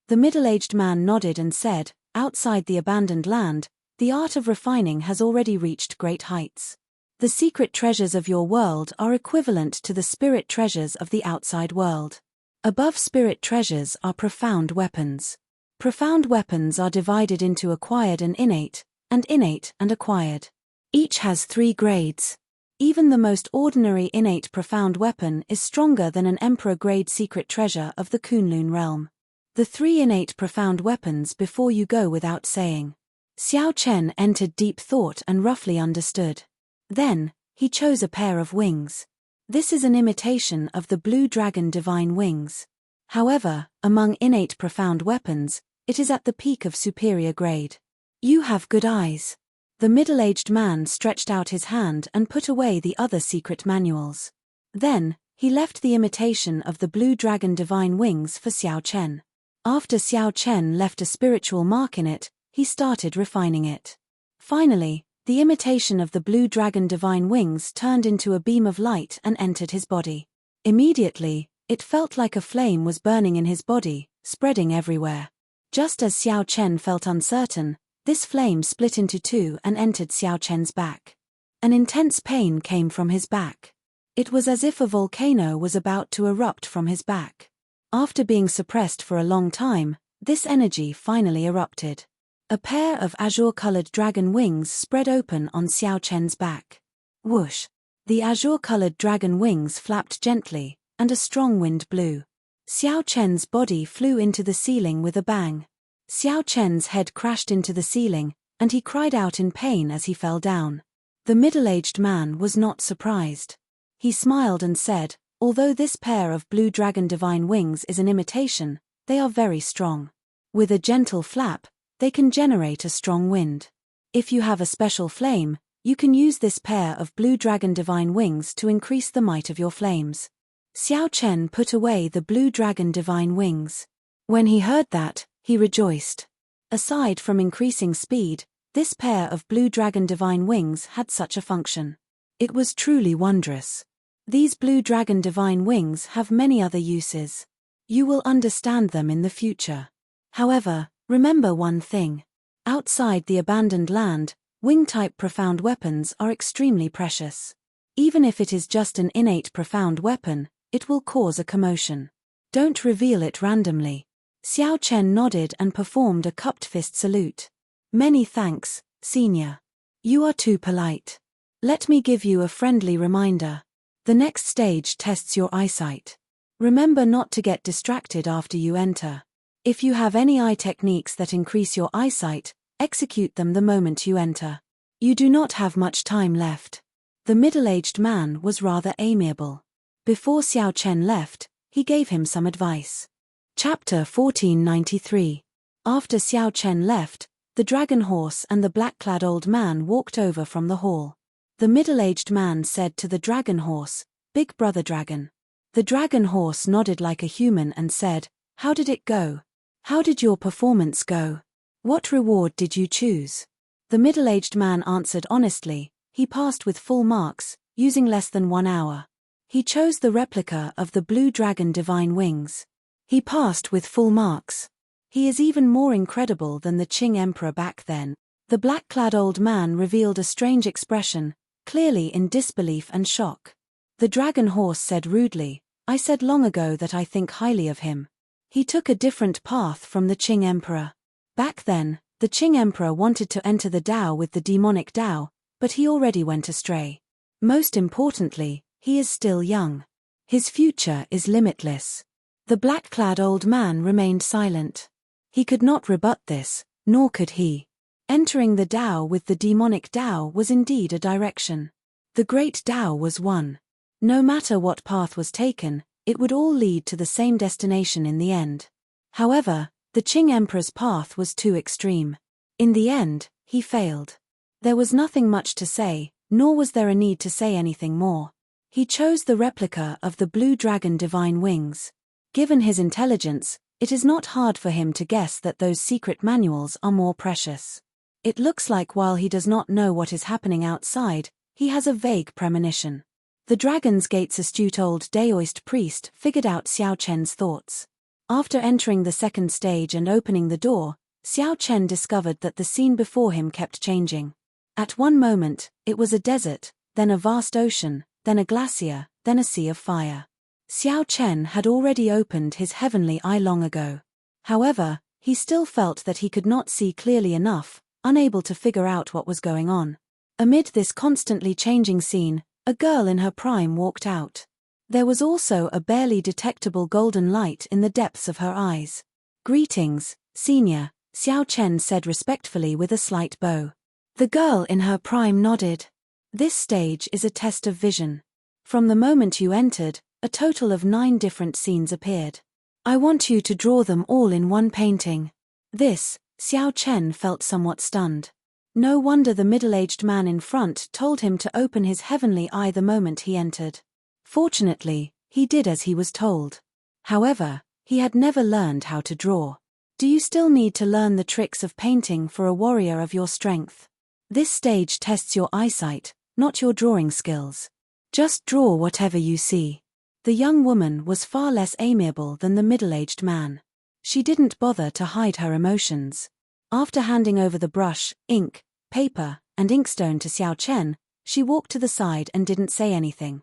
The middle-aged man nodded and said, "Outside the abandoned land, the art of refining has already reached great heights. The secret treasures of your world are equivalent to the spirit treasures of the outside world. Above spirit treasures are profound weapons. Profound weapons are divided into acquired and innate and acquired. Each has 3 grades. Even the most ordinary innate profound weapon is stronger than an emperor-grade secret treasure of the Kunlun realm. The 3 innate profound weapons before you go without saying." Xiao Chen entered deep thought and roughly understood. Then, he chose a pair of wings. This is an imitation of the Blue Dragon divine wings. However, among innate profound weapons, it is at the peak of superior grade. "You have good eyes." The middle-aged man stretched out his hand and put away the other secret manuals. Then, he left the imitation of the Blue Dragon divine wings for Xiao Chen. After Xiao Chen left a spiritual mark in it, he started refining it. Finally, the imitation of the Blue Dragon divine wings turned into a beam of light and entered his body. Immediately, it felt like a flame was burning in his body, spreading everywhere. Just as Xiao Chen felt uncertain, this flame split into 2 and entered Xiao Chen's back. An intense pain came from his back. It was as if a volcano was about to erupt from his back. After being suppressed for a long time, this energy finally erupted. A pair of azure-colored dragon wings spread open on Xiao Chen's back. Whoosh! The azure-colored dragon wings flapped gently, and a strong wind blew. Xiao Chen's body flew into the ceiling with a bang. Xiao Chen's head crashed into the ceiling, and he cried out in pain as he fell down. The middle-aged man was not surprised. He smiled and said, "Although this pair of blue dragon divine wings is an imitation, they are very strong. With a gentle flap, they can generate a strong wind. If you have a special flame, you can use this pair of blue dragon divine wings to increase the might of your flames." Xiao Chen put away the blue dragon divine wings. When he heard that, he rejoiced. Aside from increasing speed, this pair of blue dragon divine wings had such a function. It was truly wondrous. These blue dragon divine wings have many other uses. You will understand them in the future. However, remember one thing. Outside the abandoned land, wing-type profound weapons are extremely precious. Even if it is just an innate profound weapon, it will cause a commotion. Don't reveal it randomly. Xiao Chen nodded and performed a cupped fist salute. "Many thanks, Senior. You are too polite. Let me give you a friendly reminder. The next stage tests your eyesight. Remember not to get distracted after you enter. If you have any eye techniques that increase your eyesight, execute them the moment you enter. You do not have much time left." The middle-aged man was rather amiable. Before Xiao Chen left, he gave him some advice. Chapter 1493. After Xiao Chen left, the dragon horse and the black-clad old man walked over from the hall. The middle-aged man said to the dragon horse, "Big brother dragon." The dragon horse nodded like a human and said, "How did it go? How did your performance go? What reward did you choose?" The middle-aged man answered honestly, he passed with full marks, using less than 1 hour. He chose the replica of the blue dragon divine wings. He passed with full marks. He is even more incredible than the Qing emperor back then. The black-clad old man revealed a strange expression, clearly in disbelief and shock. The dragon horse said rudely, "I said long ago that I think highly of him. He took a different path from the Qing emperor. Back then, the Qing emperor wanted to enter the Tao with the demonic Tao, but he already went astray. Most importantly, he is still young. His future is limitless." The black-clad old man remained silent. He could not rebut this, nor could he. Entering the Tao with the demonic Tao was indeed a direction. The great Tao was one. No matter what path was taken, it would all lead to the same destination in the end. However, the Qing emperor's path was too extreme. In the end, he failed. There was nothing much to say, nor was there a need to say anything more. He chose the replica of the blue dragon divine wings. Given his intelligence, it is not hard for him to guess that those secret manuals are more precious. It looks like while he does not know what is happening outside, he has a vague premonition. The Dragon's Gate's astute old Daoist priest figured out Xiao Chen's thoughts. After entering the second stage and opening the door, Xiao Chen discovered that the scene before him kept changing. At one moment, it was a desert, then a vast ocean, then a glacier, then a sea of fire. Xiao Chen had already opened his heavenly eye long ago. However, he still felt that he could not see clearly enough, unable to figure out what was going on. Amid this constantly changing scene, a girl in her prime walked out. There was also a barely detectable golden light in the depths of her eyes. "Greetings, Senior," Xiao Chen said respectfully with a slight bow. The girl in her prime nodded. "This stage is a test of vision. From the moment you entered, a total of 9 different scenes appeared. I want you to draw them all in one painting." This, Xiao Chen felt somewhat stunned. No wonder the middle-aged man in front told him to open his heavenly eye the moment he entered. Fortunately, he did as he was told. However, he had never learned how to draw. Do you still need to learn the tricks of painting for a warrior of your strength? This stage tests your eyesight, not your drawing skills. Just draw whatever you see. The young woman was far less amiable than the middle-aged man. She didn't bother to hide her emotions. After handing over the brush, ink, paper, and inkstone to Xiao Chen, she walked to the side and didn't say anything.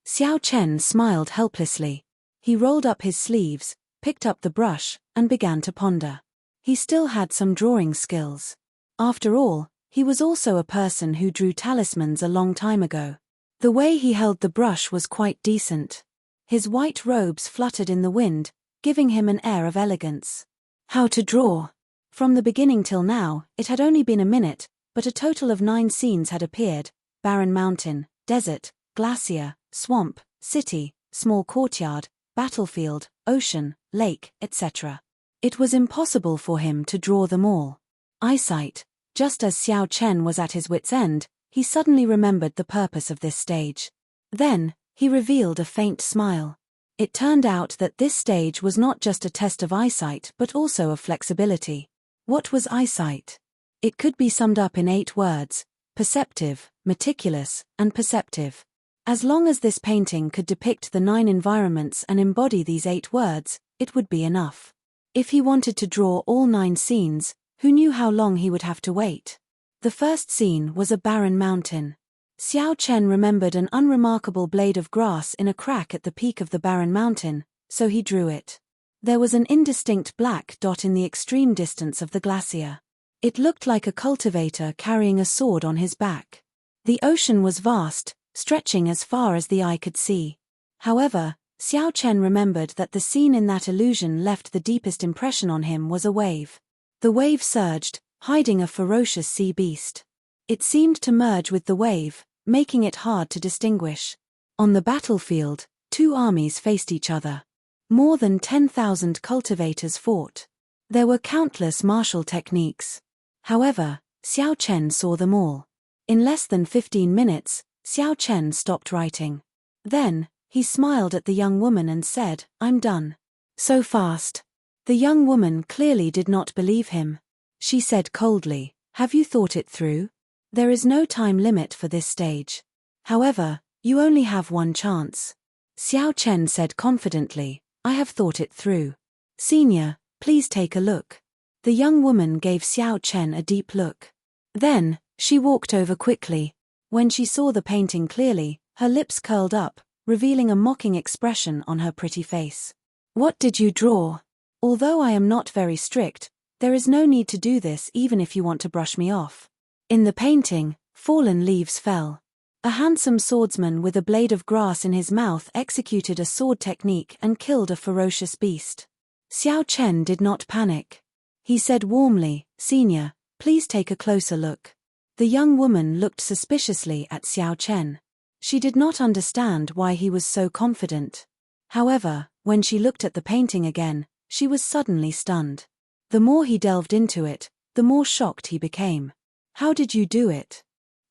Xiao Chen smiled helplessly. He rolled up his sleeves, picked up the brush, and began to ponder. he still had some drawing skills. After all, he was also a person who drew talismans a long time ago. The way he held the brush was quite decent. His white robes fluttered in the wind, giving him an air of elegance. How to draw? From the beginning till now, it had only been a minute, but a total of 9 scenes had appeared: barren mountain, desert, glacier, swamp, city, small courtyard, battlefield, ocean, lake, etc. It was impossible for him to draw them all. Eyesight. Just as Xiao Chen was at his wit's end, he suddenly remembered the purpose of this stage. Then, he revealed a faint smile. It turned out that this stage was not just a test of eyesight but also of flexibility. What was eyesight? It could be summed up in 8 words: perceptive, meticulous, and perceptive. As long as this painting could depict the 9 environments and embody these 8 words, it would be enough. If he wanted to draw all 9 scenes, who knew how long he would have to wait? The first scene was a barren mountain. Xiao Chen remembered an unremarkable blade of grass in a crack at the peak of the barren mountain, so he drew it. There was an indistinct black dot in the extreme distance of the glacier. It looked like a cultivator carrying a sword on his back. The ocean was vast, stretching as far as the eye could see. However, Xiao Chen remembered that the scene in that illusion left the deepest impression on him was a wave. The wave surged, hiding a ferocious sea beast. It seemed to merge with the wave, making it hard to distinguish. On the battlefield, 2 armies faced each other. More than 10,000 cultivators fought. There were countless martial techniques. However, Xiao Chen saw them all. In less than 15 minutes, Xiao Chen stopped writing. Then, he smiled at the young woman and said, "I'm done." So fast. The young woman clearly did not believe him. She said coldly, "Have you thought it through? There is no time limit for this stage. However, you only have 1 chance." Xiao Chen said confidently, "I have thought it through. Senior, please take a look." The young woman gave Xiao Chen a deep look. Then, she walked over quickly. When she saw the painting clearly, her lips curled up, revealing a mocking expression on her pretty face. "What did you draw? Although I am not very strict, there is no need to do this even if you want to brush me off." In the painting, fallen leaves fell. A handsome swordsman with a blade of grass in his mouth executed a sword technique and killed a ferocious beast. Xiao Chen did not panic. He said warmly, "Senior, please take a closer look." The young woman looked suspiciously at Xiao Chen. She did not understand why he was so confident. However, when she looked at the painting again, she was suddenly stunned. The more he delved into it, the more shocked he became. "How did you do it?"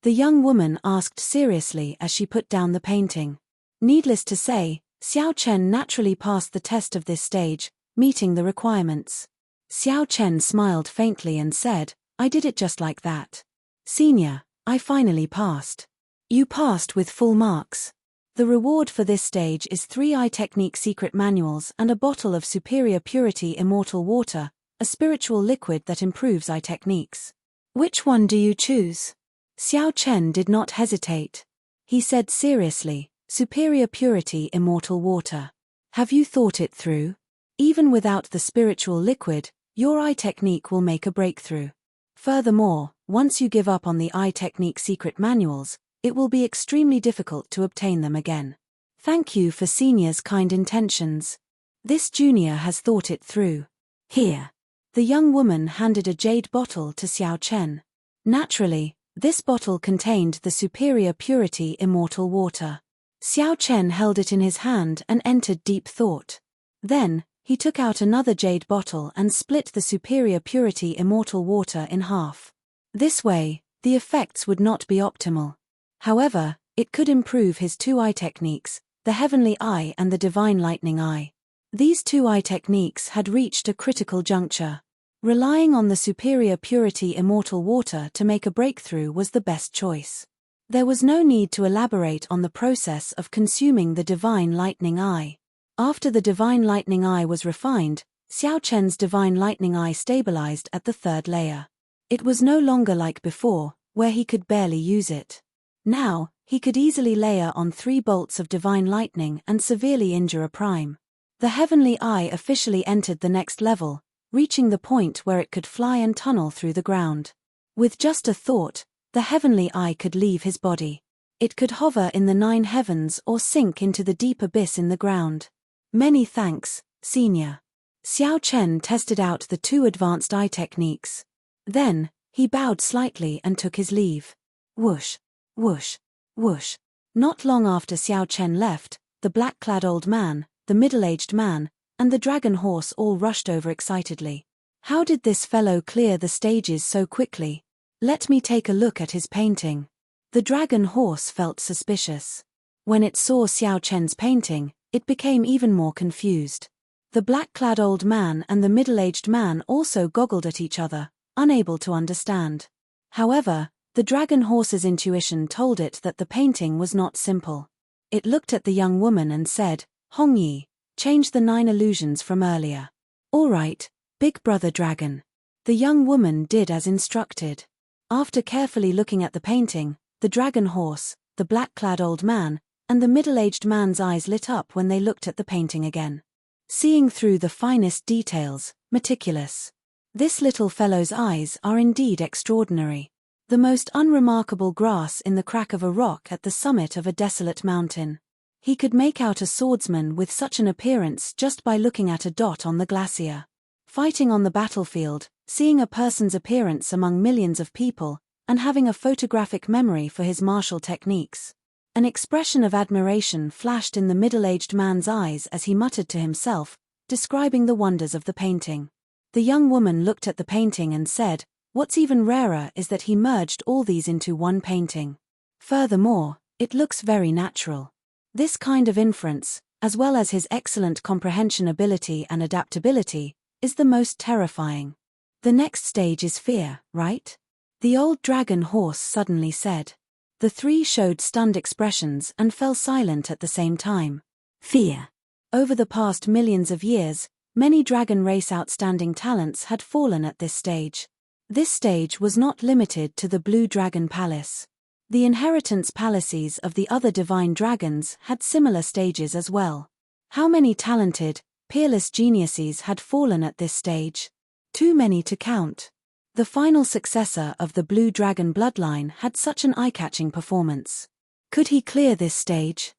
the young woman asked seriously as she put down the painting. Needless to say, Xiao Chen naturally passed the test of this stage, meeting the requirements. Xiao Chen smiled faintly and said, "I did it just like that. Senior, I finally passed." "You passed with full marks. The reward for this stage is 3 eye technique secret manuals and a bottle of superior purity Immortal water, a spiritual liquid that improves eye techniques. Which one do you choose?" Xiao Chen did not hesitate. He said seriously, "Superior purity Immortal water. Have you thought it through? Even without the spiritual liquid, your eye technique will make a breakthrough. Furthermore, once you give up on the eye technique secret manuals, it will be extremely difficult to obtain them again. Thank you for Senior's kind intentions. This junior has thought it through. Here." The young woman handed a jade bottle to Xiao Chen. Naturally, this bottle contained the superior purity Immortal water. Xiao Chen held it in his hand and entered deep thought. Then, he took out another jade bottle and split the superior purity Immortal water in half. This way, the effects would not be optimal. However, it could improve his 2 eye techniques, the Heavenly Eye and the Divine Lightning Eye. These 2 eye techniques had reached a critical juncture. Relying on the superior purity Immortal water to make a breakthrough was the best choice. There was no need to elaborate on the process of consuming the Divine Lightning Eye. After the Divine Lightning Eye was refined, Xiao Chen's Divine Lightning Eye stabilized at the 3rd layer. It was no longer like before, where he could barely use it. Now, he could easily layer on 3 bolts of Divine Lightning and severely injure a prime. The Heavenly Eye officially entered the next level, reaching the point where it could fly and tunnel through the ground. With just a thought, the heavenly eye could leave his body. It could hover in the 9 heavens or sink into the deep abyss in the ground. Many thanks, Senior. Xiao Chen tested out the 2 advanced eye techniques. Then, he bowed slightly and took his leave. Whoosh, whoosh, whoosh. Not long after Xiao Chen left, the black-clad old man, the middle-aged man, and the dragon horse all rushed over excitedly. How did this fellow clear the stages so quickly? Let me take a look at his painting. The dragon horse felt suspicious. When it saw Xiao Chen's painting, it became even more confused. The black-clad old man and the middle-aged man also goggled at each other, unable to understand. However, the dragon horse's intuition told it that the painting was not simple. It looked at the young woman and said, "Hongyi, change the 9 illusions from earlier." "All right, big brother dragon." The young woman did as instructed. After carefully looking at the painting, the dragon horse, the black-clad old man, and the middle-aged man's eyes lit up when they looked at the painting again. Seeing through the finest details, meticulous. This little fellow's eyes are indeed extraordinary. The most unremarkable grass in the crack of a rock at the summit of a desolate mountain. He could make out a swordsman with such an appearance just by looking at a dot on the glacier. Fighting on the battlefield, seeing a person's appearance among millions of people, and having a photographic memory for his martial techniques. An expression of admiration flashed in the middle-aged man's eyes as he muttered to himself, describing the wonders of the painting. The young woman looked at the painting and said, "What's even rarer is that he merged all these into one painting. Furthermore, it looks very natural." This kind of inference, as well as his excellent comprehension ability and adaptability, is the most terrifying. The next stage is fear, right? The old dragon horse suddenly said. The 3 showed stunned expressions and fell silent at the same time. Fear. Over the past millions of years, many dragon race outstanding talents had fallen at this stage. This stage was not limited to the Blue Dragon Palace. The inheritance palaces of the other divine dragons had similar stages as well. How many talented, peerless geniuses had fallen at this stage? Too many to count. The final successor of the Blue Dragon bloodline had such an eye-catching performance. Could he clear this stage?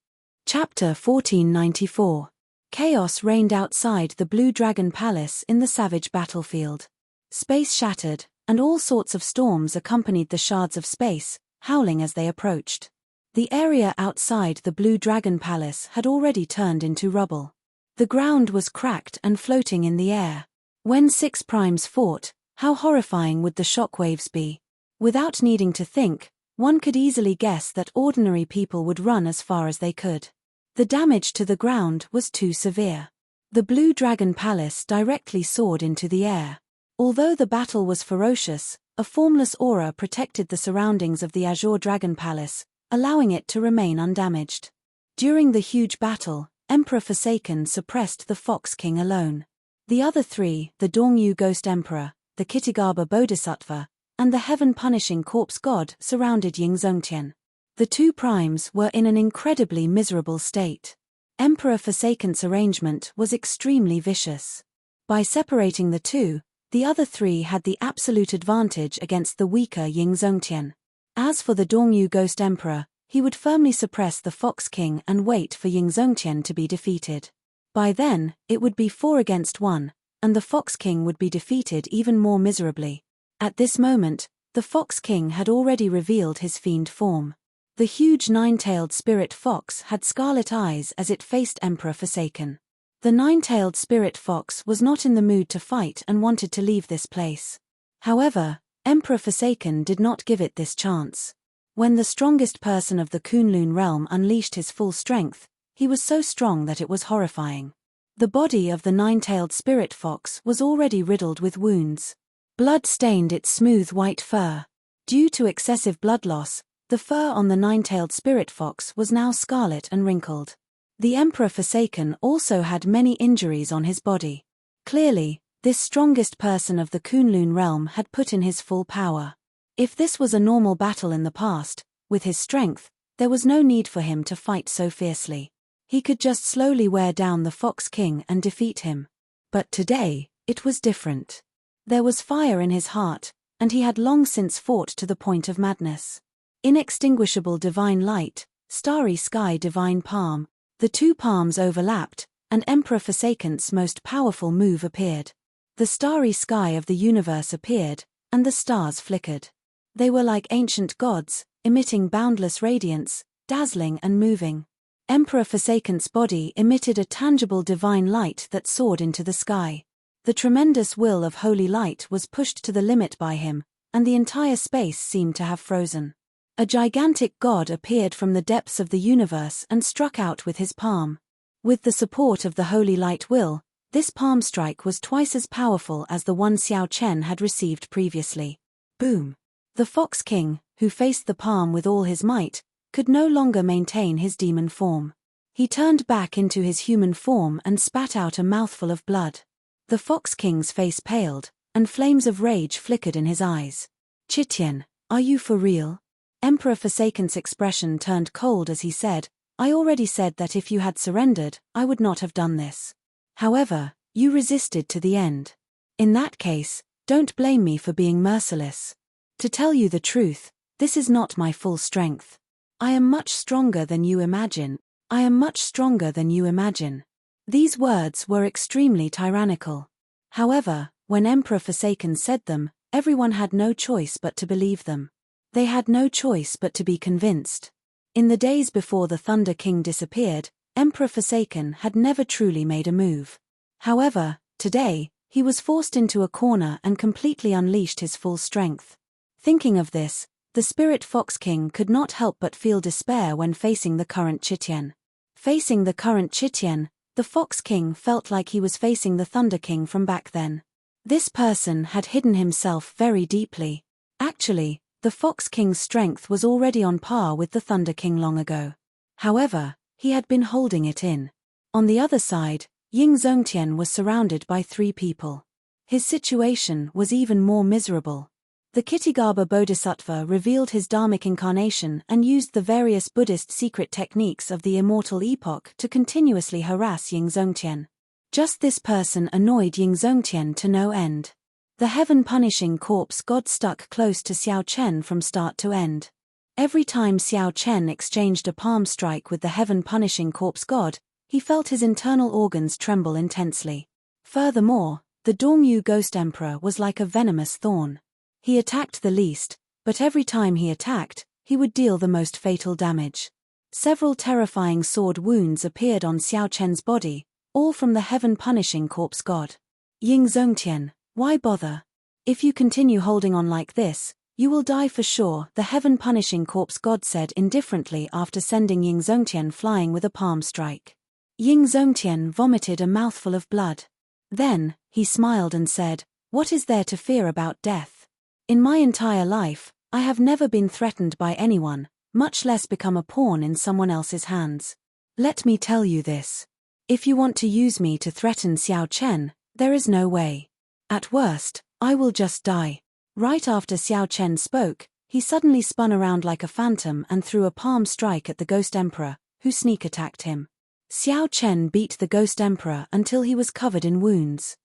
Chapter 1494. Chaos reigned outside the Blue Dragon Palace in the savage battlefield. Space shattered, and all sorts of storms accompanied the shards of space, howling as they approached. The area outside the Blue Dragon Palace had already turned into rubble. The ground was cracked and floating in the air. When 6 primes fought, how horrifying would the shockwaves be? Without needing to think, one could easily guess that ordinary people would run as far as they could. The damage to the ground was too severe. The Blue Dragon Palace directly soared into the air. Although the battle was ferocious, a formless aura protected the surroundings of the Azure Dragon Palace, allowing it to remain undamaged. During the huge battle, Emperor Forsaken suppressed the Fox King alone. The other 3, the Dongyu Ghost Emperor, the Kittigaba Bodhisattva, and the heaven-punishing corpse god surrounded Yingzongtian. The 2 primes were in an incredibly miserable state. Emperor Forsaken's arrangement was extremely vicious. By separating the 2, the other 3 had the absolute advantage against the weaker Yingzongtian. As for the Dongyu Ghost Emperor, he would firmly suppress the Fox King and wait for Yingzongtian to be defeated. By then, it would be 4 against 1, and the Fox King would be defeated even more miserably. At this moment, the Fox King had already revealed his fiend form. The huge 9-tailed spirit fox had scarlet eyes as it faced Emperor Forsaken. The 9-tailed spirit fox was not in the mood to fight and wanted to leave this place. However, Emperor Forsaken did not give it this chance. When the strongest person of the Kunlun realm unleashed his full strength, he was so strong that it was horrifying. The body of the 9-tailed spirit fox was already riddled with wounds. Blood stained its smooth white fur. Due to excessive blood loss, the fur on the 9-tailed spirit fox was now scarlet and wrinkled. The Emperor Forsaken also had many injuries on his body. Clearly, this strongest person of the Kunlun realm had put in his full power. If this was a normal battle in the past, with his strength, there was no need for him to fight so fiercely. He could just slowly wear down the Fox King and defeat him. But today, It was different. There was fire in his heart, and he had long since fought to the point of madness. Inextinguishable divine light, starry sky divine palm, the two palms overlapped, and Emperor Forsaken's most powerful move appeared. The starry sky of the universe appeared, and the stars flickered. They were like ancient gods, emitting boundless radiance, dazzling and moving. Emperor Forsaken's body emitted a tangible divine light that soared into the sky. The tremendous will of holy light was pushed to the limit by him, and the entire space seemed to have frozen. A gigantic god appeared from the depths of the universe and struck out with his palm. With the support of the holy light will, this palm strike was twice as powerful as the one Xiao Chen had received previously. Boom! The Fox King, who faced the palm with all his might, could no longer maintain his demon form. He turned back into his human form and spat out a mouthful of blood. The Fox King's face paled, and flames of rage flickered in his eyes. "Chitian, are you for real?" Emperor Forsaken's expression turned cold as he said, "I already said that if you had surrendered, I would not have done this. However, you resisted to the end. In that case, don't blame me for being merciless. To tell you the truth, this is not my full strength. I am much stronger than you imagine. I am much stronger than you imagine." These words were extremely tyrannical. However, when Emperor Forsaken said them, everyone had no choice but to believe them. They had no choice but to be convinced. In the days before the Thunder King disappeared, Emperor Forsaken had never truly made a move. However, today, he was forced into a corner and completely unleashed his full strength. Thinking of this, the Spirit Fox King could not help but feel despair when facing the current Chitian. Facing the current Chitian, the Fox King felt like he was facing the Thunder King from back then. This person had hidden himself very deeply. Actually, the Fox King's strength was already on par with the Thunder King long ago. However, he had been holding it in. On the other side, Ying Zongtian was surrounded by 3 people. His situation was even more miserable. The Kittigaba Bodhisattva revealed his Dharmic incarnation and used the various Buddhist secret techniques of the Immortal epoch to continuously harass Ying Zongtian. Just this person annoyed Ying Zongtian to no end. The heaven-punishing corpse god stuck close to Xiao Chen from start to end. Every time Xiao Chen exchanged a palm strike with the heaven-punishing corpse god, he felt his internal organs tremble intensely. Furthermore, the Dongyu Ghost Emperor was like a venomous thorn. He attacked the least, but every time he attacked, he would deal the most fatal damage. Several terrifying sword wounds appeared on Xiao Chen's body, all from the heaven-punishing corpse god. Ying Zongtian, why bother? If you continue holding on like this, you will die for sure, the heaven-punishing corpse god said indifferently after sending Ying Zongtian flying with a palm strike. Ying Zongtian vomited a mouthful of blood. Then, he smiled and said, "What is there to fear about death? In my entire life, I have never been threatened by anyone, much less become a pawn in someone else's hands. Let me tell you this. If you want to use me to threaten Xiao Chen, there is no way. At worst, I will just die." Right after Xiao Chen spoke, he suddenly spun around like a phantom and threw a palm strike at the Ghost Emperor, who sneak attacked him. Xiao Chen beat the Ghost Emperor until he was covered in wounds.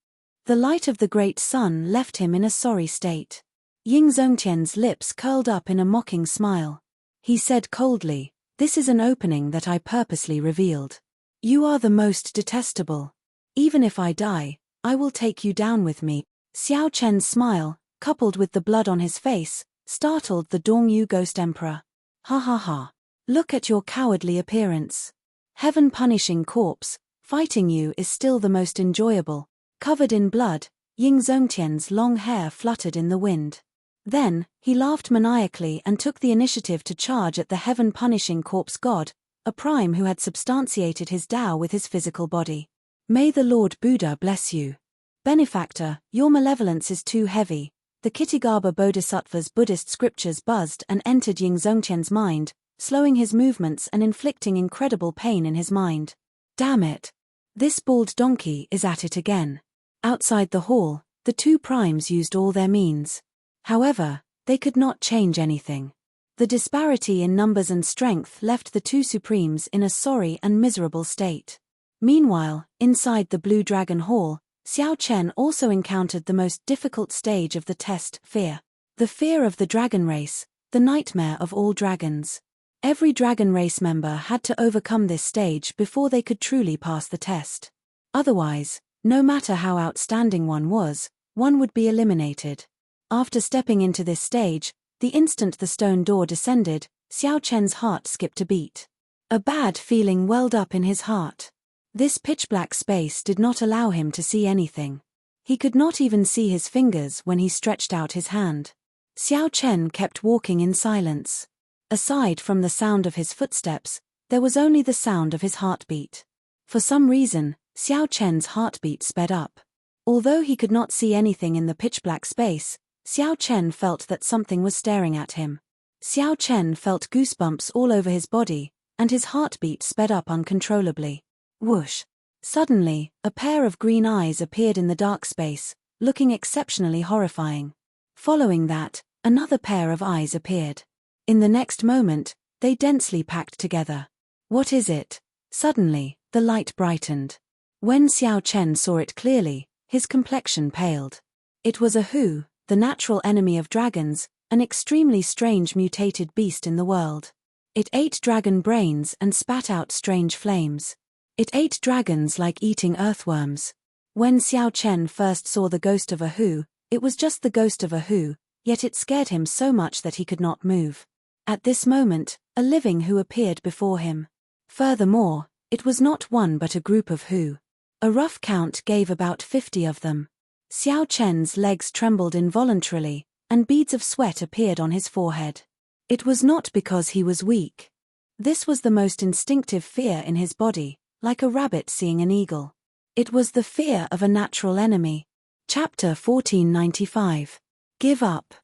The light of the great sun left him in a sorry state. Ying Zongtian's lips curled up in a mocking smile. He said coldly, "This is an opening that I purposely revealed. You are the most detestable. Even if I die, I will take you down with me." Xiao Chen's smile, coupled with the blood on his face, startled the Dongyu Ghost Emperor. "Ha ha ha. Look at your cowardly appearance. Heaven-punishing corpse, fighting you is still the most enjoyable." Covered in blood, Ying Zongtian's long hair fluttered in the wind. Then, he laughed maniacally and took the initiative to charge at the heaven-punishing corpse god, a prime who had substantiated his Tao with his physical body. "May the Lord Buddha bless you. Benefactor, your malevolence is too heavy." The Kittigaba Bodhisattva's Buddhist scriptures buzzed and entered Ying Zongtian's mind, slowing his movements and inflicting incredible pain in his mind. Damn it! This bald donkey is at it again. Outside the hall, the 2 primes used all their means. However, they could not change anything. The disparity in numbers and strength left the 2 supremes in a sorry and miserable state. Meanwhile, inside the Blue Dragon Hall, Xiao Chen also encountered the most difficult stage of the test, fear. The fear of the dragon race, the nightmare of all dragons. Every dragon race member had to overcome this stage before they could truly pass the test. Otherwise, no matter how outstanding one would be eliminated. After stepping into this stage, the instant the stone door descended, Xiao Chen's heart skipped a beat. A bad feeling welled up in his heart. This pitch-black space did not allow him to see anything. He could not even see his fingers when he stretched out his hand. Xiao Chen kept walking in silence. Aside from the sound of his footsteps, there was only the sound of his heartbeat. For some reason, Xiao Chen's heartbeat sped up. Although he could not see anything in the pitch-black space, Xiao Chen felt that something was staring at him. Xiao Chen felt goosebumps all over his body, and his heartbeat sped up uncontrollably. Whoosh! Suddenly, a pair of green eyes appeared in the dark space, looking exceptionally horrifying. Following that, another pair of eyes appeared. In the next moment, they densely packed together. What is it? Suddenly, the light brightened. When Xiao Chen saw it clearly, his complexion paled. It was a Hu, the natural enemy of dragons, an extremely strange mutated beast in the world. It ate dragon brains and spat out strange flames. It ate dragons like eating earthworms. When Xiao Chen first saw the ghost of a Hu, it was just the ghost of a Hu, yet it scared him so much that he could not move. At this moment, a living Hu appeared before him. Furthermore, it was not one but a group of Hu. A rough count gave about 50 of them. Xiao Chen's legs trembled involuntarily, and beads of sweat appeared on his forehead. It was not because he was weak. This was the most instinctive fear in his body, like a rabbit seeing an eagle. It was the fear of a natural enemy. Chapter 1495. Give up.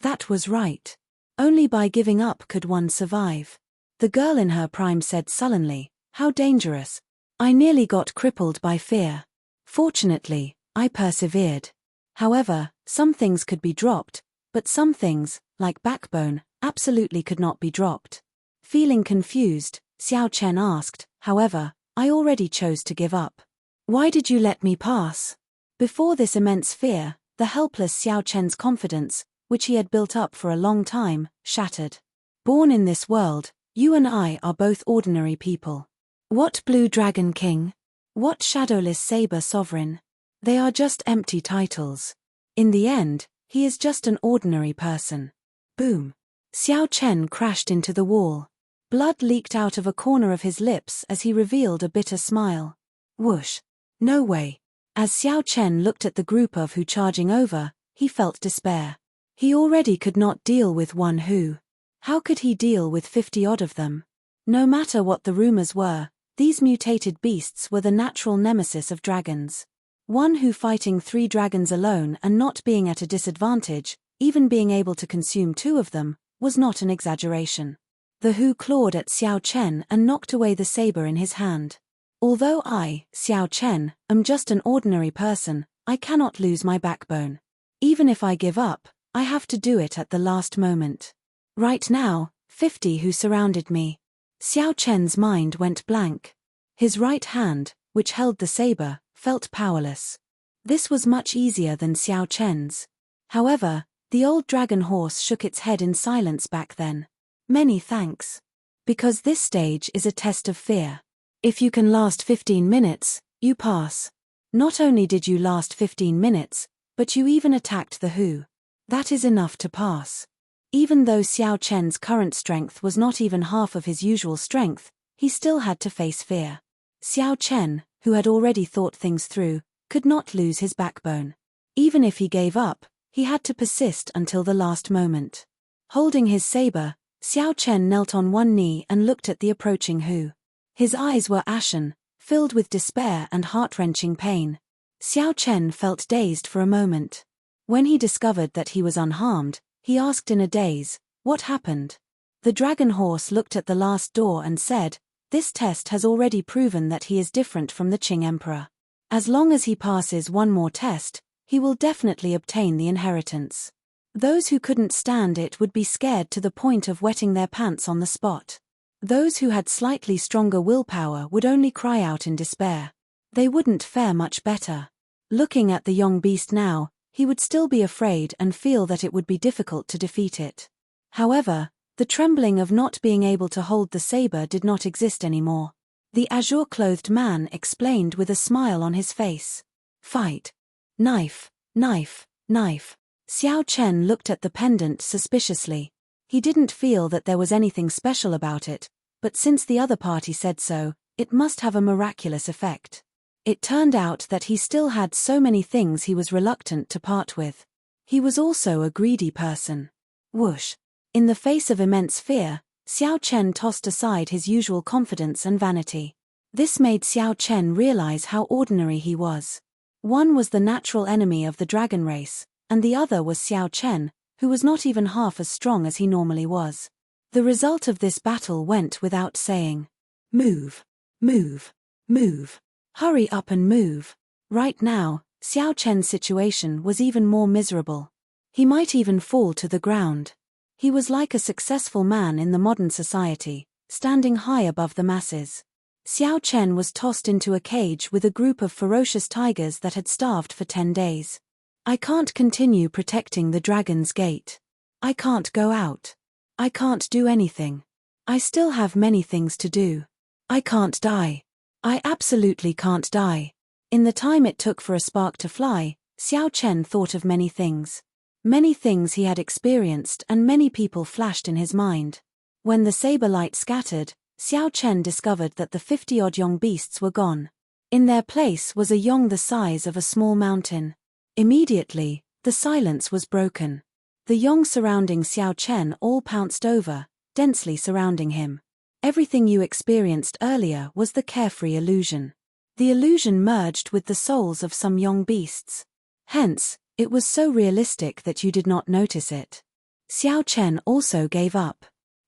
That was right. Only by giving up could one survive. The girl in her prime said sullenly, "How dangerous. I nearly got crippled by fear. Fortunately, I persevered. However, some things could be dropped, but some things, like backbone, absolutely could not be dropped." Feeling confused, Xiao Chen asked, "However, I already chose to give up. Why did you let me pass?" Before this immense fear, the helpless Xiao Chen's confidence, which he had built up for a long time, shattered. Born in this world, you and I are both ordinary people. What Blue Dragon King? What Shadowless Saber Sovereign? They are just empty titles. In the end, he is just an ordinary person. Boom! Xiao Chen crashed into the wall. Blood leaked out of a corner of his lips as he revealed a bitter smile. Whoosh! No way! As Xiao Chen looked at the group of Hu charging over, he felt despair. He already could not deal with one Hu. How could he deal with 50-odd of them? No matter what the rumors were, these mutated beasts were the natural nemesis of dragons. One Hu fighting 3 dragons alone and not being at a disadvantage, even being able to consume 2 of them, was not an exaggeration. The Hu clawed at Xiao Chen and knocked away the saber in his hand. Although I, Xiao Chen, am just an ordinary person, I cannot lose my backbone. Even if I give up, I have to do it at the last moment. Right now, 50 Hu surrounded me. Xiao Chen's mind went blank. His right hand, which held the saber, felt powerless. This was much easier than Xiao Chen's. However, the old dragon horse shook its head in silence back then. Many thanks. Because this stage is a test of fear. If you can last 15 minutes, you pass. Not only did you last 15 minutes, but you even attacked the Hu. That is enough to pass. Even though Xiao Chen's current strength was not even half of his usual strength, he still had to face fear. Xiao Chen, who had already thought things through, could not lose his backbone. Even if he gave up, he had to persist until the last moment. Holding his saber, Xiao Chen knelt on one knee and looked at the approaching Hu. His eyes were ashen, filled with despair and heart-wrenching pain. Xiao Chen felt dazed for a moment. When he discovered that he was unharmed, he asked in a daze, "What happened?" The dragon horse looked at the last door and said, "This test has already proven that he is different from the Qing Emperor. As long as he passes one more test, he will definitely obtain the inheritance." Those who couldn't stand it would be scared to the point of wetting their pants on the spot. Those who had slightly stronger willpower would only cry out in despair. They wouldn't fare much better. Looking at the young beast now, he would still be afraid and feel that it would be difficult to defeat it. However, the trembling of not being able to hold the saber did not exist anymore. The azure-clothed man explained with a smile on his face. Fight. Knife, knife, knife. Xiao Chen looked at the pendant suspiciously. He didn't feel that there was anything special about it, but since the other party said so, it must have a miraculous effect. It turned out that he still had so many things he was reluctant to part with. He was also a greedy person. Whoosh. In the face of immense fear, Xiao Chen tossed aside his usual confidence and vanity. This made Xiao Chen realize how ordinary he was. One was the natural enemy of the dragon race, and the other was Xiao Chen, who was not even half as strong as he normally was. The result of this battle went without saying. Move. Move. Move. Hurry up and move. Right now, Xiao Chen's situation was even more miserable. He might even fall to the ground. He was like a successful man in the modern society, standing high above the masses. Xiao Chen was tossed into a cage with a group of ferocious tigers that had starved for 10 days. I can't continue protecting the dragon's gate. I can't go out. I can't do anything. I still have many things to do. I can't die. I absolutely can't die. In the time it took for a spark to fly, Xiao Chen thought of many things. Many things he had experienced and many people flashed in his mind. When the saber light scattered, Xiao Chen discovered that the 50-odd young beasts were gone. In their place was a yong the size of a small mountain. Immediately, the silence was broken. The yong surrounding Xiao Chen all pounced over, densely surrounding him. Everything you experienced earlier was the carefree illusion. The illusion merged with the souls of some young beasts. Hence, it was so realistic that you did not notice it. Xiao Chen also gave up.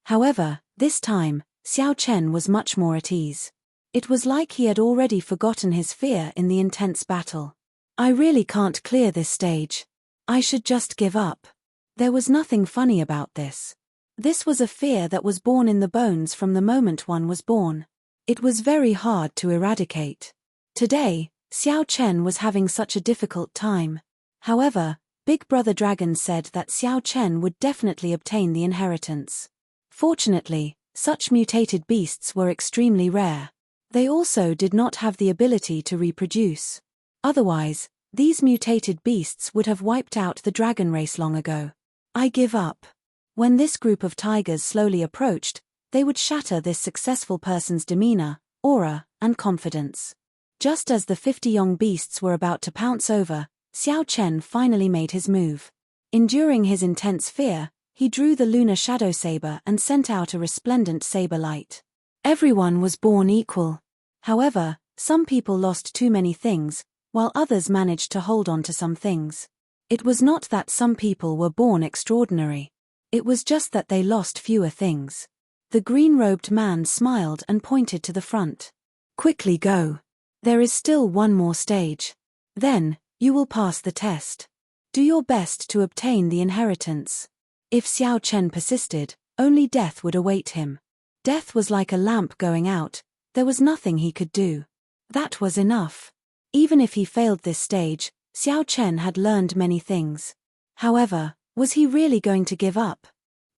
However, this time, Xiao Chen was much more at ease. It was like he had already forgotten his fear in the intense battle. I really can't clear this stage. I should just give up. There was nothing funny about this. This was a fear that was born in the bones from the moment one was born. It was very hard to eradicate. Today, Xiao Chen was having such a difficult time. However, Big Brother Dragon said that Xiao Chen would definitely obtain the inheritance. Fortunately, such mutated beasts were extremely rare. They also did not have the ability to reproduce. Otherwise, these mutated beasts would have wiped out the dragon race long ago. I give up. When this group of tigers slowly approached, they would shatter this successful person's demeanor, aura, and confidence. Just as the 50 young beasts were about to pounce over, Xiao Chen finally made his move. Enduring his intense fear, he drew the lunar shadow saber and sent out a resplendent saber light. Everyone was born equal. However, some people lost too many things, while others managed to hold on to some things. It was not that some people were born extraordinary. It was just that they lost fewer things. The green-robed man smiled and pointed to the front. Quickly go. There is still one more stage. Then, you will pass the test. Do your best to obtain the inheritance. If Xiao Chen persisted, only death would await him. Death was like a lamp going out, there was nothing he could do. That was enough. Even if he failed this stage, Xiao Chen had learned many things. However, was he really going to give up?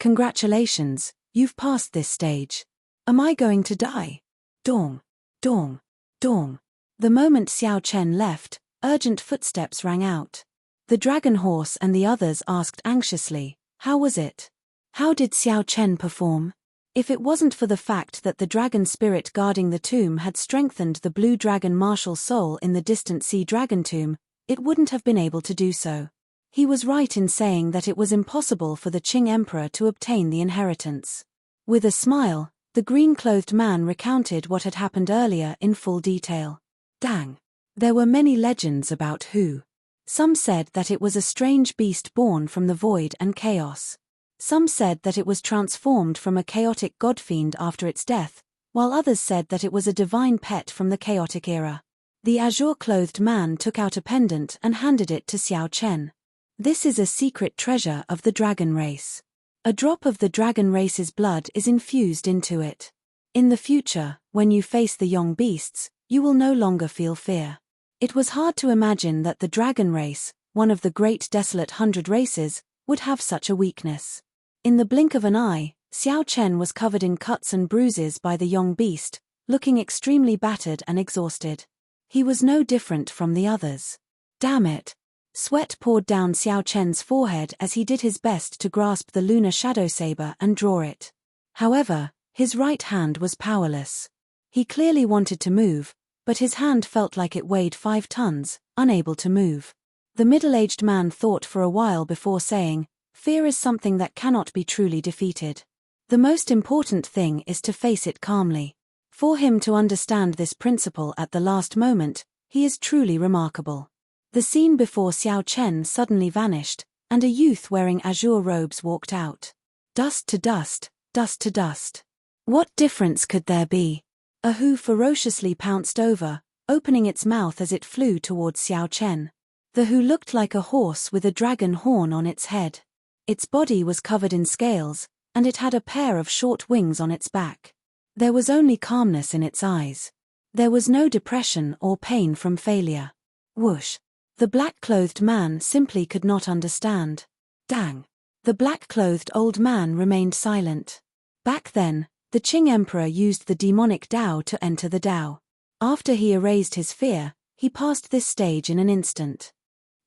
Congratulations, you've passed this stage. Am I going to die? Dong, dong, dong. The moment Xiao Chen left, urgent footsteps rang out. The dragon horse and the others asked anxiously, how was it? How did Xiao Chen perform? If it wasn't for the fact that the dragon spirit guarding the tomb had strengthened the blue dragon martial soul in the distant sea dragon tomb, it wouldn't have been able to do so. He was right in saying that it was impossible for the Qing emperor to obtain the inheritance. With a smile, the green-clothed man recounted what had happened earlier in full detail. Dang. There were many legends about who. Some said that it was a strange beast born from the void and chaos. Some said that it was transformed from a chaotic godfiend after its death, while others said that it was a divine pet from the chaotic era. The azure-clothed man took out a pendant and handed it to Xiao Chen. This is a secret treasure of the dragon race. A drop of the dragon race's blood is infused into it. In the future, when you face the young beasts, you will no longer feel fear. It was hard to imagine that the dragon race, one of the great desolate 100 races, would have such a weakness. In the blink of an eye, Xiao Chen was covered in cuts and bruises by the young beast, looking extremely battered and exhausted. He was no different from the others. Damn it! Sweat poured down Xiao Chen's forehead as he did his best to grasp the lunar shadow saber and draw it. However, his right hand was powerless. He clearly wanted to move, but his hand felt like it weighed 5 tons, unable to move. The middle-aged man thought for a while before saying, "Fear is something that cannot be truly defeated. The most important thing is to face it calmly." For him to understand this principle at the last moment, he is truly remarkable. The scene before Xiao Chen suddenly vanished, and a youth wearing azure robes walked out. Dust to dust, dust to dust. What difference could there be? A Hu ferociously pounced over, opening its mouth as it flew towards Xiao Chen. The Hu looked like a horse with a dragon horn on its head. Its body was covered in scales, and it had a pair of short wings on its back. There was only calmness in its eyes. There was no depression or pain from failure. Whoosh! The black-clothed man simply could not understand. Dang! The black-clothed old man remained silent. Back then, the Qing emperor used the demonic Tao to enter the Tao. After he erased his fear, he passed this stage in an instant.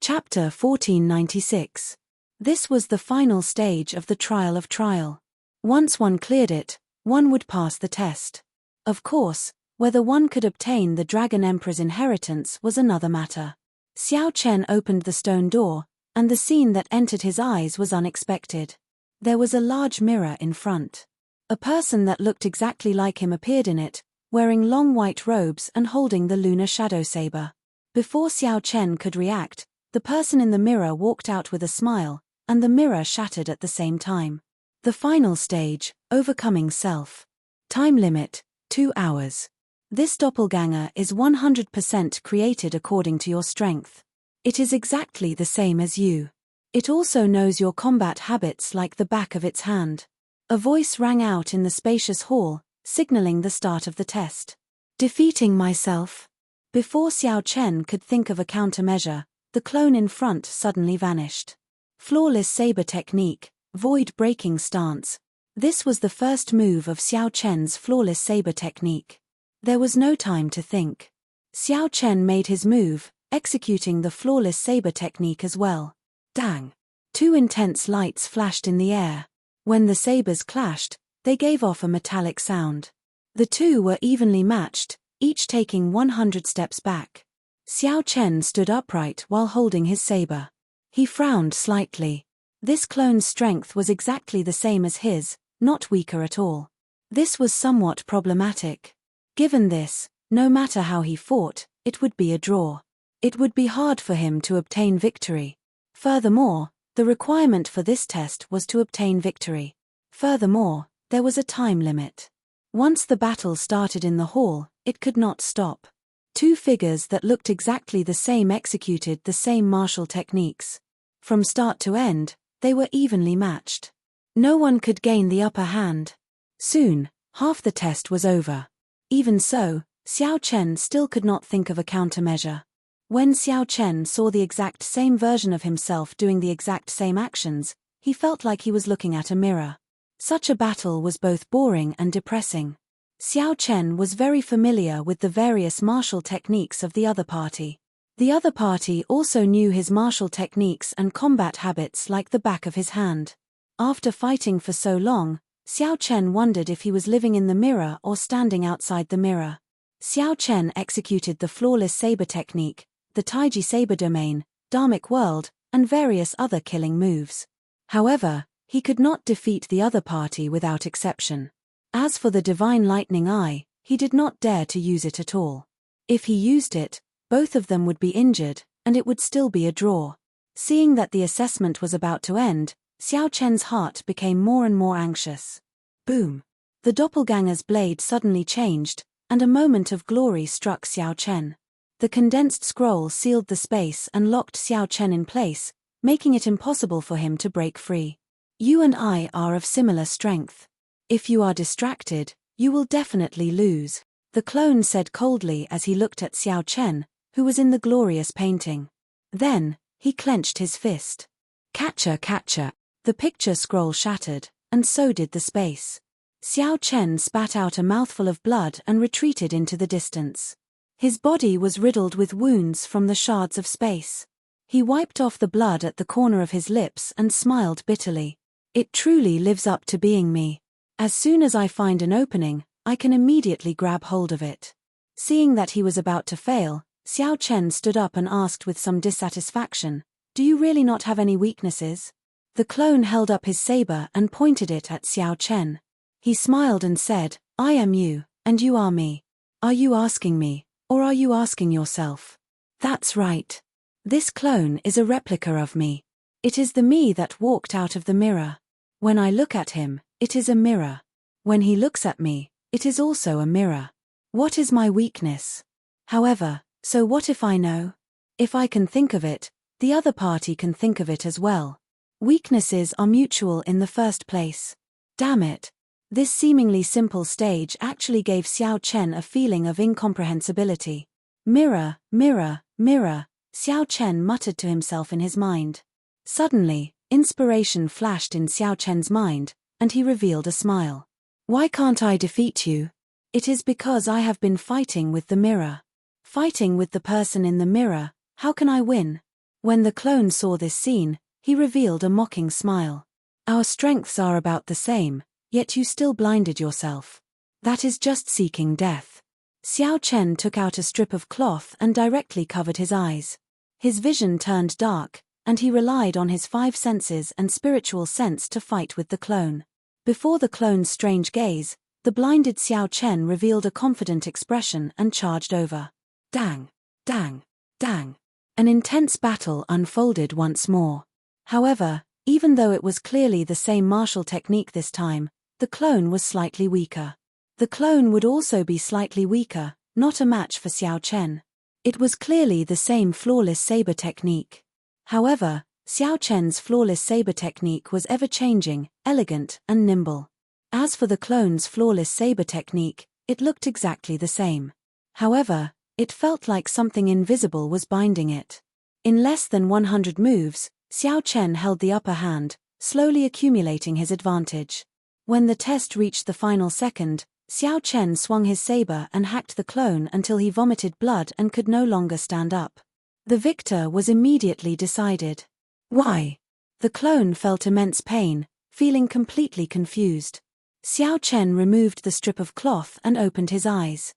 Chapter 1496. This was the final stage of the trial of trial. Once one cleared it, one would pass the test. Of course, whether one could obtain the Dragon Emperor's inheritance was another matter. Xiao Chen opened the stone door, and the scene that entered his eyes was unexpected. There was a large mirror in front. A person that looked exactly like him appeared in it, wearing long white robes and holding the lunar shadow saber. Before Xiao Chen could react, the person in the mirror walked out with a smile, and the mirror shattered at the same time. The final stage, overcoming self. Time limit, 2 hours. This doppelganger is 100% created according to your strength. It is exactly the same as you. It also knows your combat habits like the back of its hand. A voice rang out in the spacious hall, signaling the start of the test. Defeating myself. Before Xiao Chen could think of a countermeasure, the clone in front suddenly vanished. Flawless saber technique, void-breaking stance. This was the first move of Xiao Chen's flawless saber technique. There was no time to think. Xiao Chen made his move, executing the flawless saber technique as well. Dang! 2 intense lights flashed in the air. When the sabers clashed, they gave off a metallic sound. The two were evenly matched, each taking 100 steps back. Xiao Chen stood upright while holding his saber. He frowned slightly. This clone's strength was exactly the same as his, not weaker at all. This was somewhat problematic. Given this, no matter how he fought, it would be a draw. It would be hard for him to obtain victory. Furthermore, the requirement for this test was to obtain victory. Furthermore, there was a time limit. Once the battle started in the hall, it could not stop. 2 figures that looked exactly the same executed the same martial techniques. From start to end, they were evenly matched. No one could gain the upper hand. Soon, half the test was over. Even so, Xiao Chen still could not think of a countermeasure. When Xiao Chen saw the exact same version of himself doing the exact same actions, he felt like he was looking at a mirror. Such a battle was both boring and depressing. Xiao Chen was very familiar with the various martial techniques of the other party. The other party also knew his martial techniques and combat habits like the back of his hand. After fighting for so long, Xiao Chen wondered if he was living in the mirror or standing outside the mirror. Xiao Chen executed the flawless saber technique, the Taiji saber domain, Dharmic world, and various other killing moves. However, he could not defeat the other party without exception. As for the divine lightning eye, he did not dare to use it at all. If he used it, both of them would be injured, and it would still be a draw. Seeing that the assessment was about to end, Xiao Chen's heart became more and more anxious. Boom! The doppelganger's blade suddenly changed, and a moment of glory struck Xiao Chen. The condensed scroll sealed the space and locked Xiao Chen in place, making it impossible for him to break free. You and I are of similar strength. If you are distracted, you will definitely lose, the clone said coldly as he looked at Xiao Chen, who was in the glorious painting. Then, he clenched his fist. Catcher, catcher. The picture scroll shattered, and so did the space. Xiao Chen spat out a mouthful of blood and retreated into the distance. His body was riddled with wounds from the shards of space. He wiped off the blood at the corner of his lips and smiled bitterly. It truly lives up to being me. As soon as I find an opening, I can immediately grab hold of it. Seeing that he was about to fail, Xiao Chen stood up and asked with some dissatisfaction, "Do you really not have any weaknesses?" The clone held up his saber and pointed it at Xiao Chen. He smiled and said, "I am you, and you are me. Are you asking me, or are you asking yourself?" That's right. This clone is a replica of me. It is the me that walked out of the mirror. When I look at him, it is a mirror. When he looks at me, it is also a mirror. What is my weakness? However, so what if I know? If I can think of it, the other party can think of it as well. Weaknesses are mutual in the first place. Damn it. This seemingly simple stage actually gave Xiao Chen a feeling of incomprehensibility. Mirror, mirror, mirror, Xiao Chen muttered to himself in his mind. Suddenly, inspiration flashed in Xiao Chen's mind, and he revealed a smile. Why can't I defeat you? It is because I have been fighting with the mirror. Fighting with the person in the mirror, how can I win? When the clone saw this scene, he revealed a mocking smile. Our strengths are about the same, yet you still blinded yourself. That is just seeking death. Xiao Chen took out a strip of cloth and directly covered his eyes. His vision turned dark, and he relied on his 5 senses and spiritual sense to fight with the clone. Before the clone's strange gaze, the blinded Xiao Chen revealed a confident expression and charged over. Dang, dang, dang. An intense battle unfolded once more. However, even though it was clearly the same martial technique this time, the clone was slightly weaker. The clone would also be slightly weaker, not a match for Xiao Chen. It was clearly the same flawless saber technique. However, Xiao Chen's flawless saber technique was ever-changing, elegant, and nimble. As for the clone's flawless saber technique, it looked exactly the same. However, it felt like something invisible was binding it. In less than 100 moves, Xiao Chen held the upper hand, slowly accumulating his advantage. When the test reached the final second, Xiao Chen swung his saber and hacked the clone until he vomited blood and could no longer stand up. The victor was immediately decided. Why? The clone felt immense pain, feeling completely confused. Xiao Chen removed the strip of cloth and opened his eyes.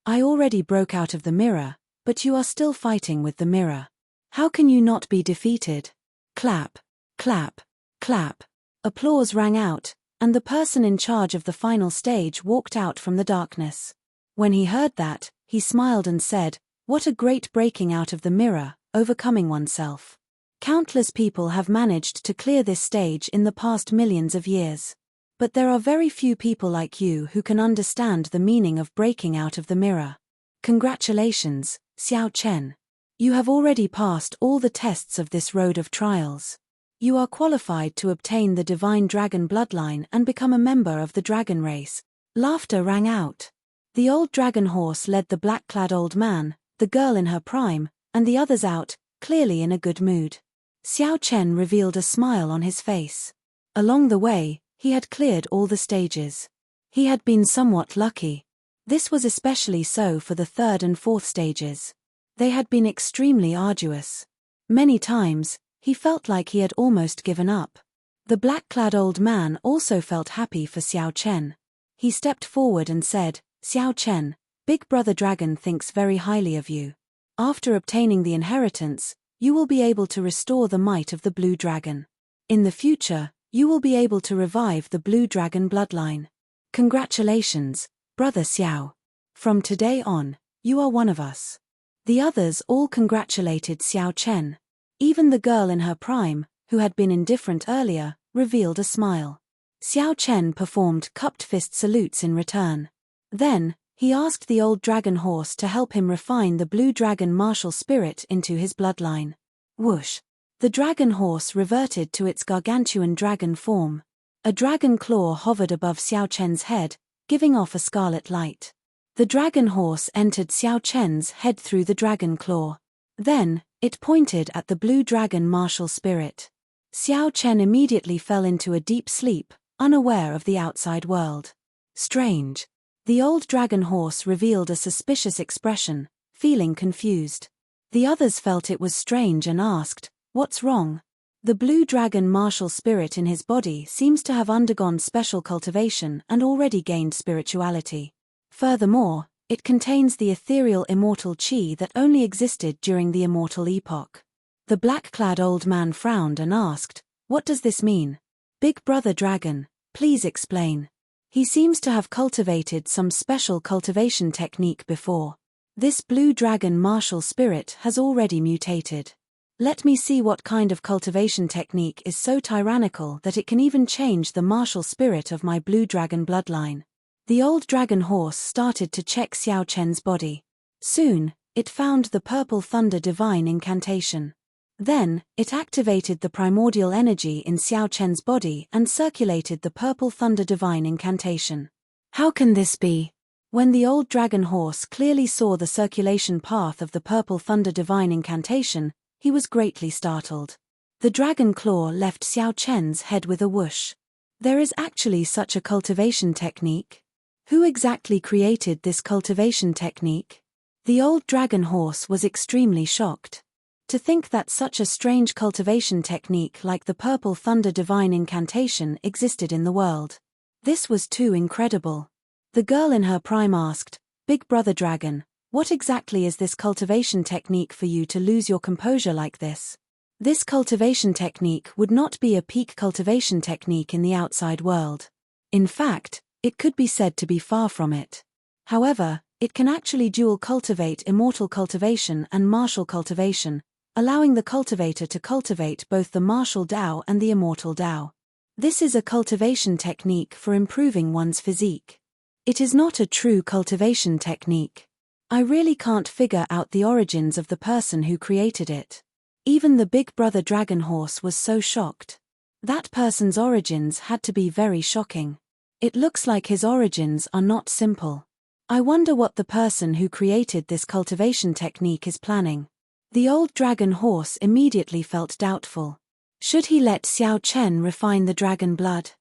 I already broke out of the mirror, but you are still fighting with the mirror. How can you not be defeated? Clap, clap, clap. Applause rang out, and the person in charge of the final stage walked out from the darkness. When he heard that, he smiled and said, "What a great breaking out of the mirror, overcoming oneself. Countless people have managed to clear this stage in the past millions of years. But there are very few people like you who can understand the meaning of breaking out of the mirror. Congratulations, Xiao Chen. You have already passed all the tests of this road of trials. You are qualified to obtain the divine dragon bloodline and become a member of the dragon race." Laughter rang out. The old dragon horse led the black-clad old man, the girl in her prime, and the others out, clearly in a good mood. Xiao Chen revealed a smile on his face. Along the way, he had cleared all the stages. He had been somewhat lucky. This was especially so for the 3rd and 4th stages. They had been extremely arduous. Many times, he felt like he had almost given up. The black-clad old man also felt happy for Xiao Chen. He stepped forward and said, "Xiao Chen, Big Brother Dragon thinks very highly of you. After obtaining the inheritance, you will be able to restore the might of the blue dragon. In the future, you will be able to revive the blue dragon bloodline. Congratulations, Brother Xiao. From today on, you are one of us." The others all congratulated Xiao Chen. Even the girl in her prime, who had been indifferent earlier, revealed a smile. Xiao Chen performed cupped fist salutes in return. Then, he asked the old dragon horse to help him refine the blue dragon martial spirit into his bloodline. Whoosh! The dragon horse reverted to its gargantuan dragon form. A dragon claw hovered above Xiao Chen's head, giving off a scarlet light. The dragon horse entered Xiao Chen's head through the dragon claw. Then, it pointed at the blue dragon martial spirit. Xiao Chen immediately fell into a deep sleep, unaware of the outside world. Strange. The old dragon horse revealed a suspicious expression, feeling confused. The others felt it was strange and asked, "What's wrong?" The blue dragon martial spirit in his body seems to have undergone special cultivation and already gained spirituality. Furthermore, it contains the ethereal immortal chi that only existed during the immortal epoch. The black-clad old man frowned and asked, "What does this mean?" "Big brother dragon, please explain." He seems to have cultivated some special cultivation technique before. This blue dragon martial spirit has already mutated. Let me see what kind of cultivation technique is so tyrannical that it can even change the martial spirit of my blue dragon bloodline. The old dragon horse started to check Xiao Chen's body. Soon, it found the purple thunder divine incantation. Then, it activated the primordial energy in Xiao Chen's body and circulated the purple thunder divine incantation. How can this be? When the old dragon horse clearly saw the circulation path of the purple thunder divine incantation, he was greatly startled. The dragon claw left Xiao Chen's head with a whoosh. There is actually such a cultivation technique? Who exactly created this cultivation technique? The old dragon horse was extremely shocked. To think that such a strange cultivation technique like the purple thunder divine incantation existed in the world. This was too incredible. The girl in her prime asked, "Big brother dragon, what exactly is this cultivation technique for you to lose your composure like this?" This cultivation technique would not be a peak cultivation technique in the outside world. In fact, it could be said to be far from it. However, it can actually dual cultivate immortal cultivation and martial cultivation, allowing the cultivator to cultivate both the martial Dao and the immortal Dao. This is a cultivation technique for improving one's physique. It is not a true cultivation technique. I really can't figure out the origins of the person who created it. Even the big brother dragon horse was so shocked. That person's origins had to be very shocking. It looks like his origins are not simple. I wonder what the person who created this cultivation technique is planning. The old dragon horse immediately felt doubtful. Should he let Xiao Chen refine the dragon blood?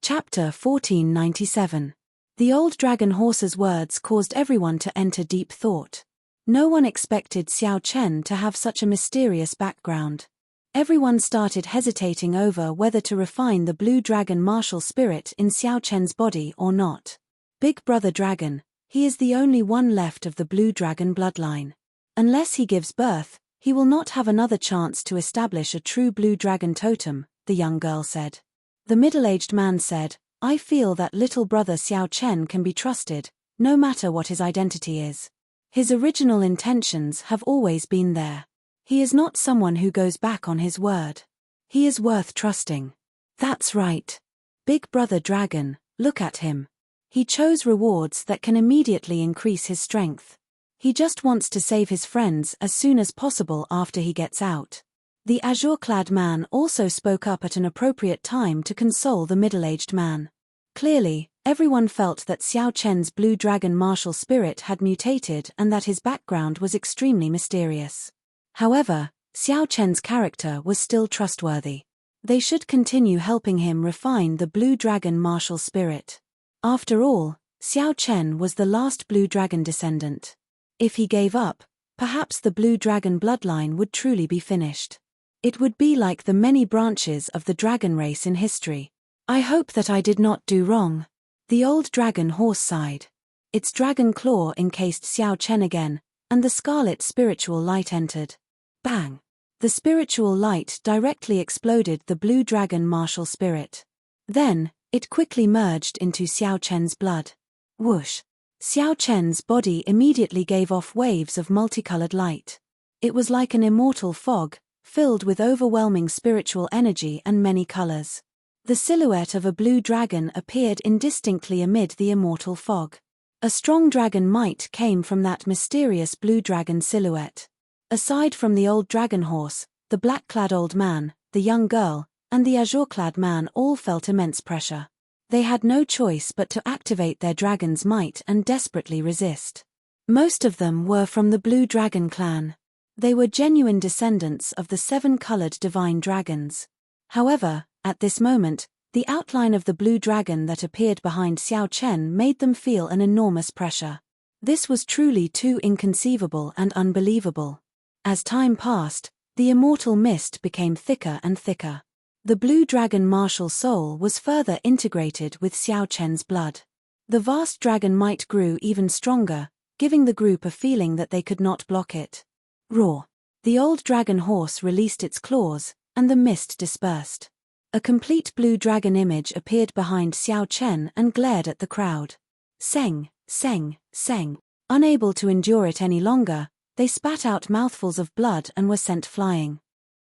Chapter 1497. The old dragon horse's words caused everyone to enter deep thought. No one expected Xiao Chen to have such a mysterious background. Everyone started hesitating over whether to refine the blue dragon martial spirit in Xiao Chen's body or not. Big brother dragon, he is the only one left of the blue dragon bloodline. Unless he gives birth, he will not have another chance to establish a true blue dragon totem, the young girl said. The middle-aged man said, "I feel that little brother Xiao Chen can be trusted, no matter what his identity is. His original intentions have always been there. He is not someone who goes back on his word. He is worth trusting." That's right. Big brother dragon, look at him. He chose rewards that can immediately increase his strength. He just wants to save his friends as soon as possible after he gets out. The azure-clad man also spoke up at an appropriate time to console the middle-aged man. Clearly, everyone felt that Xiao Chen's blue dragon martial spirit had mutated and that his background was extremely mysterious. However, Xiao Chen's character was still trustworthy. They should continue helping him refine the blue dragon martial spirit. After all, Xiao Chen was the last blue dragon descendant. If he gave up, perhaps the blue dragon bloodline would truly be finished. It would be like the many branches of the dragon race in history. I hope that I did not do wrong. The old dragon horse sighed. Its dragon claw encased Xiao Chen again, and the scarlet spiritual light entered. Bang! The spiritual light directly exploded the blue dragon martial spirit. Then, it quickly merged into Xiao Chen's blood. Whoosh! Xiao Chen's body immediately gave off waves of multicolored light. It was like an immortal fog, filled with overwhelming spiritual energy and many colors. The silhouette of a blue dragon appeared indistinctly amid the immortal fog. A strong dragon might came from that mysterious blue dragon silhouette. Aside from the old dragon horse, the black-clad old man, the young girl, and the azure-clad man all felt immense pressure. They had no choice but to activate their dragon's might and desperately resist. Most of them were from the Blue Dragon clan. They were genuine descendants of the 7-colored divine dragons. However, at this moment, the outline of the blue dragon that appeared behind Xiao Chen made them feel an enormous pressure. This was truly too inconceivable and unbelievable. As time passed, the immortal mist became thicker and thicker. The blue dragon martial soul was further integrated with Xiao Chen's blood. The vast dragon might grew even stronger, giving the group a feeling that they could not block it. Roar! The old dragon horse released its claws, and the mist dispersed. A complete blue dragon image appeared behind Xiao Chen and glared at the crowd. Seng, seng, seng. Unable to endure it any longer, they spat out mouthfuls of blood and were sent flying.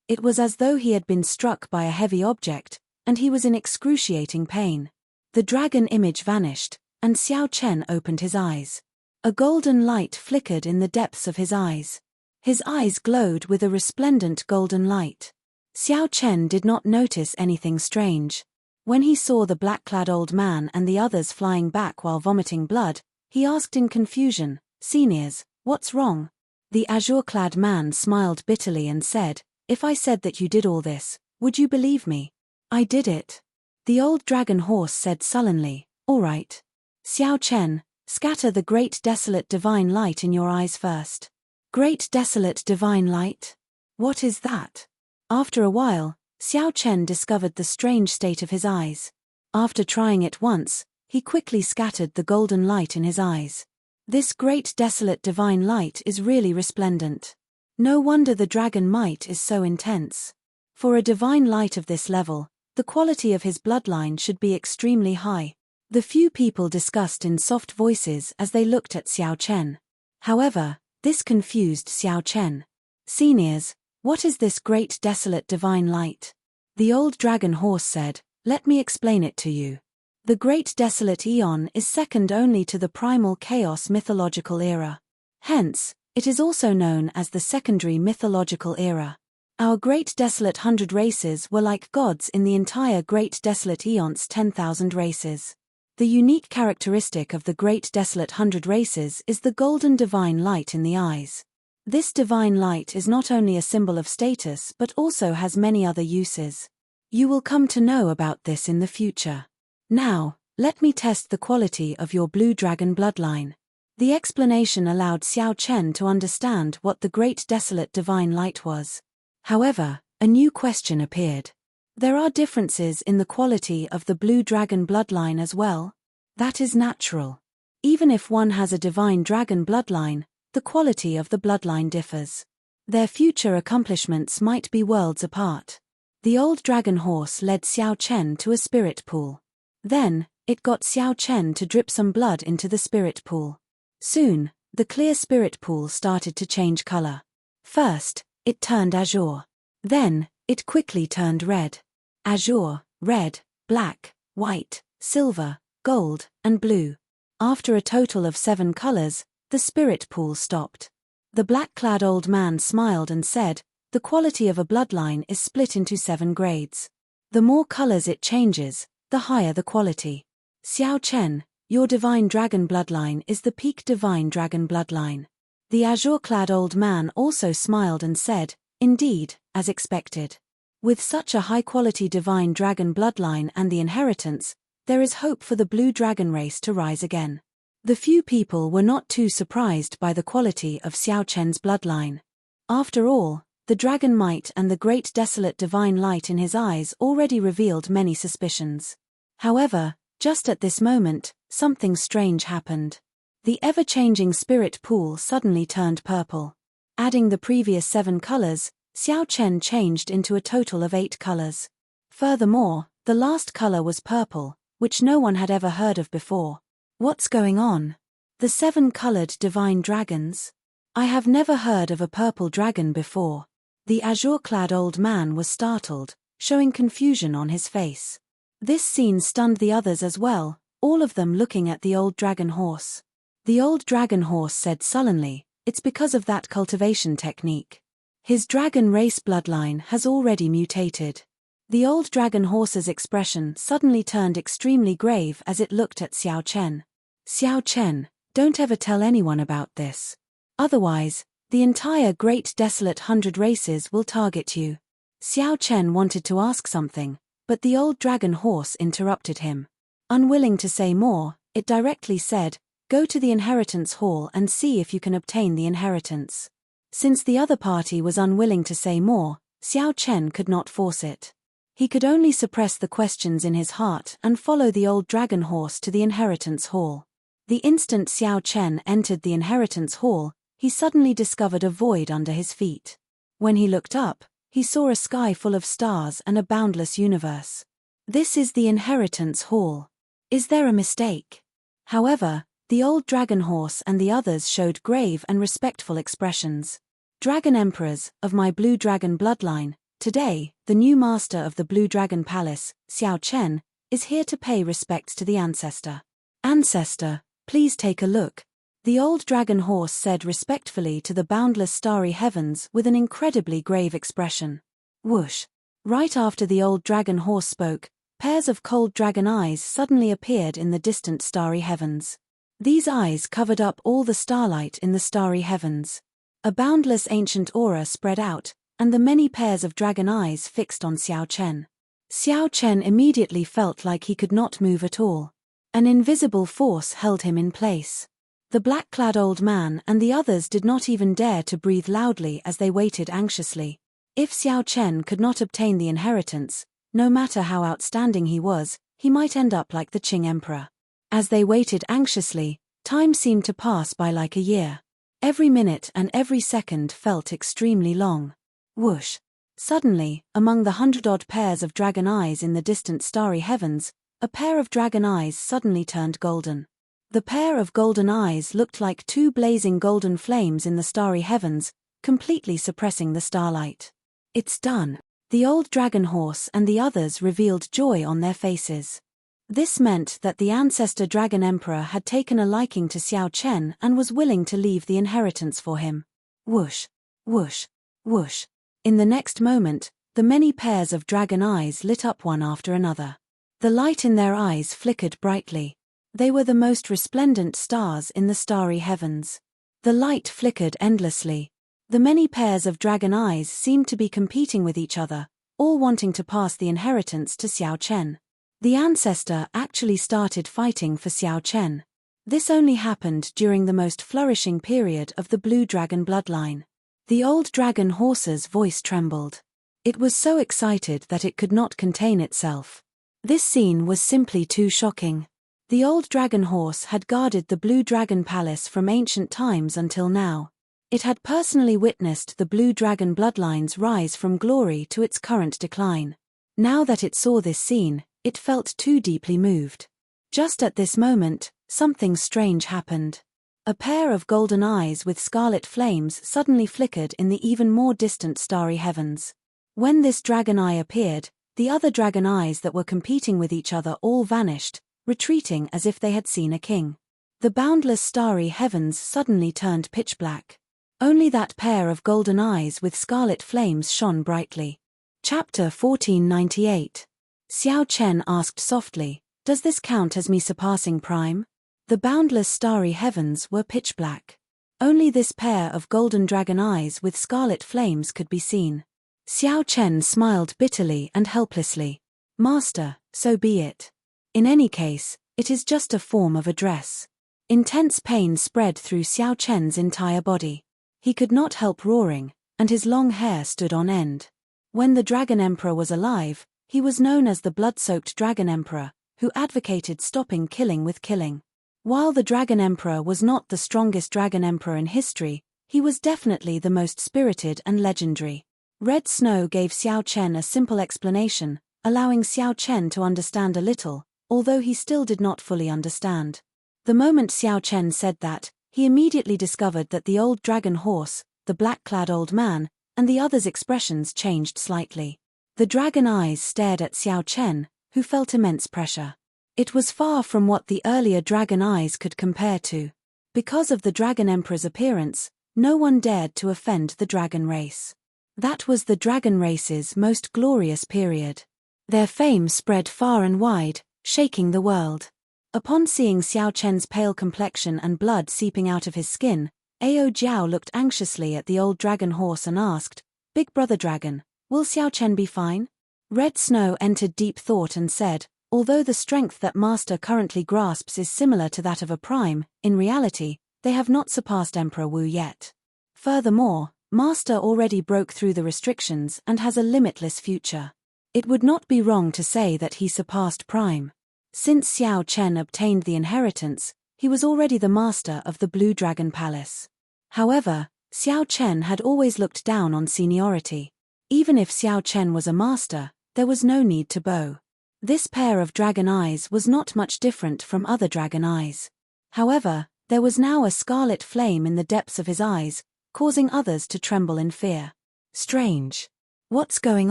It was as though he had been struck by a heavy object, and he was in excruciating pain. The dragon image vanished, and Xiao Chen opened his eyes. A golden light flickered in the depths of his eyes. His eyes glowed with a resplendent golden light. Xiao Chen did not notice anything strange. When he saw the black-clad old man and the others flying back while vomiting blood, he asked in confusion, "Seniors, what's wrong?" The azure-clad man smiled bitterly and said, "If I said that you did all this, would you believe me?" "I did it." The old dragon horse said sullenly, "All right. Xiao Chen, scatter the great desolate divine light in your eyes first." Great desolate divine light? What is that? After a while, Xiao Chen discovered the strange state of his eyes. After trying it once, he quickly scattered the golden light in his eyes. This great desolate divine light is really resplendent. No wonder the dragon might is so intense. For a divine light of this level, the quality of his bloodline should be extremely high. The few people discussed in soft voices as they looked at Xiao Chen. However, this confused Xiao Chen. "Seniors, what is this great desolate divine light?" The old dragon horse said, "Let me explain it to you. The great desolate eon is second only to the primal chaos mythological era. Hence, it is also known as the secondary mythological era. Our great desolate 100 races were like gods in the entire great desolate eon's 10,000 races. The unique characteristic of the great desolate 100 races is the golden divine light in the eyes. This divine light is not only a symbol of status but also has many other uses. You will come to know about this in the future. Now, let me test the quality of your blue dragon bloodline." The explanation allowed Xiao Chen to understand what the great desolate divine light was. However, a new question appeared. There are differences in the quality of the blue dragon bloodline as well. That is natural. Even if one has a divine dragon bloodline, the quality of the bloodline differs. Their future accomplishments might be worlds apart. The old dragon horse led Xiao Chen to a spirit pool. Then, it got Xiao Chen to drip some blood into the spirit pool. Soon, the clear spirit pool started to change color. First, it turned azure. Then, it quickly turned red. Azure, red, black, white, silver, gold, and blue. After a total of 7 colors, the spirit pool stopped. The black-clad old man smiled and said, "The quality of a bloodline is split into 7 grades. The more colors it changes, the higher the quality. Xiao Chen, your divine dragon bloodline is the peak divine dragon bloodline." The azure-clad old man also smiled and said, "Indeed, as expected. With such a high-quality divine dragon bloodline and the inheritance, there is hope for the blue dragon race to rise again." The few people were not too surprised by the quality of Xiao Chen's bloodline. After all, the dragon might and the great desolate divine light in his eyes already revealed many suspicions. However, just at this moment, something strange happened. The ever-changing spirit pool suddenly turned purple. Adding the previous 7 colors, Xiao Chen changed into a total of 8 colors. Furthermore, the last color was purple, which no one had ever heard of before. What's going on? The 7-colored divine dragons? I have never heard of a purple dragon before. The azure-clad old man was startled, showing confusion on his face. This scene stunned the others as well, all of them looking at the old dragon horse. The old dragon horse said sullenly, "It's because of that cultivation technique. His dragon race bloodline has already mutated. The old dragon horse's expression suddenly turned extremely grave as it looked at Xiao Chen. Xiao Chen, don't ever tell anyone about this. Otherwise, the entire great desolate 100 races will target you. Xiao Chen wanted to ask something, but the old dragon horse interrupted him. Unwilling to say more, it directly said, "Go to the inheritance hall and see if you can obtain the inheritance." Since the other party was unwilling to say more, Xiao Chen could not force it. He could only suppress the questions in his heart and follow the old dragon horse to the inheritance hall. The instant Xiao Chen entered the inheritance hall, he suddenly discovered a void under his feet. When he looked up, he saw a sky full of stars and a boundless universe. This is the inheritance hall. Is there a mistake? However, the old dragon horse and the others showed grave and respectful expressions. Dragon Emperors, of my Blue Dragon bloodline, today, the new master of the Blue Dragon Palace, Xiao Chen, is here to pay respects to the ancestor. Ancestor, please take a look. The old dragon horse said respectfully to the boundless starry heavens with an incredibly grave expression. Whoosh! Right after the old dragon horse spoke, pairs of cold dragon eyes suddenly appeared in the distant starry heavens. These eyes covered up all the starlight in the starry heavens. A boundless ancient aura spread out, and the many pairs of dragon eyes fixed on Xiao Chen. Xiao Chen immediately felt like he could not move at all. An invisible force held him in place. The black-clad old man and the others did not even dare to breathe loudly as they waited anxiously. If Xiao Chen could not obtain the inheritance, no matter how outstanding he was, he might end up like the Qing emperor. As they waited anxiously, time seemed to pass by like a year. Every minute and every second felt extremely long. Whoosh! Suddenly, among the 100-odd pairs of dragon eyes in the distant starry heavens, a pair of dragon eyes suddenly turned golden. The pair of golden eyes looked like two blazing golden flames in the starry heavens, completely suppressing the starlight. It's done. The old dragon horse and the others revealed joy on their faces. This meant that the ancestor dragon emperor had taken a liking to Xiao Chen and was willing to leave the inheritance for him. Whoosh! Whoosh! Whoosh! In the next moment, the many pairs of dragon eyes lit up one after another. The light in their eyes flickered brightly. They were the most resplendent stars in the starry heavens. The light flickered endlessly. The many pairs of dragon eyes seemed to be competing with each other, all wanting to pass the inheritance to Xiao Chen. The ancestor actually started fighting for Xiao Chen. This only happened during the most flourishing period of the Blue Dragon bloodline. The old dragon horse's voice trembled. It was so excited that it could not contain itself. This scene was simply too shocking. The old dragon horse had guarded the Blue Dragon Palace from ancient times until now. It had personally witnessed the Blue Dragon bloodline's rise from glory to its current decline. Now that it saw this scene, it felt too deeply moved. Just at this moment, something strange happened. A pair of golden eyes with scarlet flames suddenly flickered in the even more distant starry heavens. When this dragon eye appeared, the other dragon eyes that were competing with each other all vanished, retreating as if they had seen a king. The boundless starry heavens suddenly turned pitch black. Only that pair of golden eyes with scarlet flames shone brightly. Chapter 1498. Xiao Chen asked softly, "Does this count as me surpassing Prime?" The boundless starry heavens were pitch black. Only this pair of golden dragon eyes with scarlet flames could be seen. Xiao Chen smiled bitterly and helplessly. "Master, so be it. In any case, it is just a form of address." Intense pain spread through Xiao Chen's entire body. He could not help roaring, and his long hair stood on end. When the Dragon Emperor was alive, he was known as the blood-soaked Dragon Emperor, who advocated stopping killing with killing. While the Dragon Emperor was not the strongest Dragon Emperor in history, he was definitely the most spirited and legendary. Red Snow gave Xiao Chen a simple explanation, allowing Xiao Chen to understand a little, although he still did not fully understand. The moment Xiao Chen said that, he immediately discovered that the old dragon horse, the black-clad old man, and the others' expressions changed slightly. The dragon eyes stared at Xiao Chen, who felt immense pressure. It was far from what the earlier dragon eyes could compare to. Because of the Dragon Emperor's appearance, no one dared to offend the dragon race. That was the dragon race's most glorious period. Their fame spread far and wide, shaking the world. Upon seeing Xiao Chen's pale complexion and blood seeping out of his skin, Ao Jiao looked anxiously at the old dragon horse and asked, "Big brother dragon, will Xiao Chen be fine?" Red Snow entered deep thought and said, "Although the strength that Master currently grasps is similar to that of a prime, in reality, they have not surpassed Emperor Wu yet. Furthermore, Master already broke through the restrictions and has a limitless future. It would not be wrong to say that he surpassed Prime. Since Xiao Chen obtained the inheritance, he was already the master of the Blue Dragon Palace. However, Xiao Chen had always looked down on seniority. Even if Xiao Chen was a master, there was no need to bow. This pair of dragon eyes was not much different from other dragon eyes. However, there was now a scarlet flame in the depths of his eyes, causing others to tremble in fear. Strange. What's going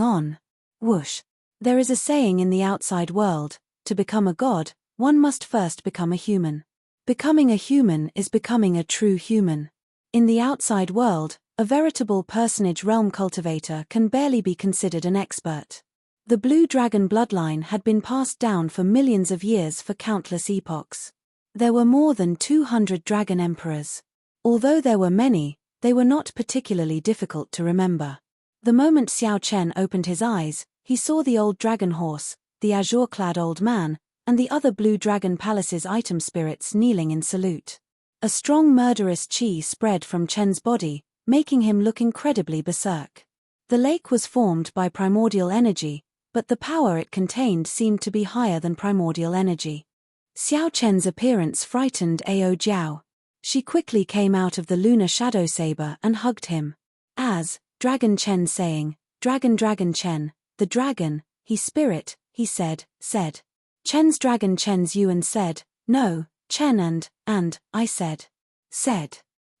on? Whoosh. There is a saying in the outside world, to become a god, one must first become a human. Becoming a human is becoming a true human. In the outside world, a veritable personage realm cultivator can barely be considered an expert. The Blue Dragon bloodline had been passed down for millions of years for countless epochs. There were more than 200 dragon emperors. Although there were many, they were not particularly difficult to remember. The moment Xiao Chen opened his eyes, he saw the old dragon horse, the azure-clad old man, and the other Blue Dragon Palace's item spirits kneeling in salute. A strong murderous qi spread from Chen's body, making him look incredibly berserk. The lake was formed by primordial energy, but the power it contained seemed to be higher than primordial energy. Xiao Chen's appearance frightened Ao Jiao. She quickly came out of the lunar shadow saber and hugged him. As Dragon Chen saying, Dragon Chen, the dragon, he spirit, he said. Chen's dragon Chen's Yuan said, no, Chen and, I said.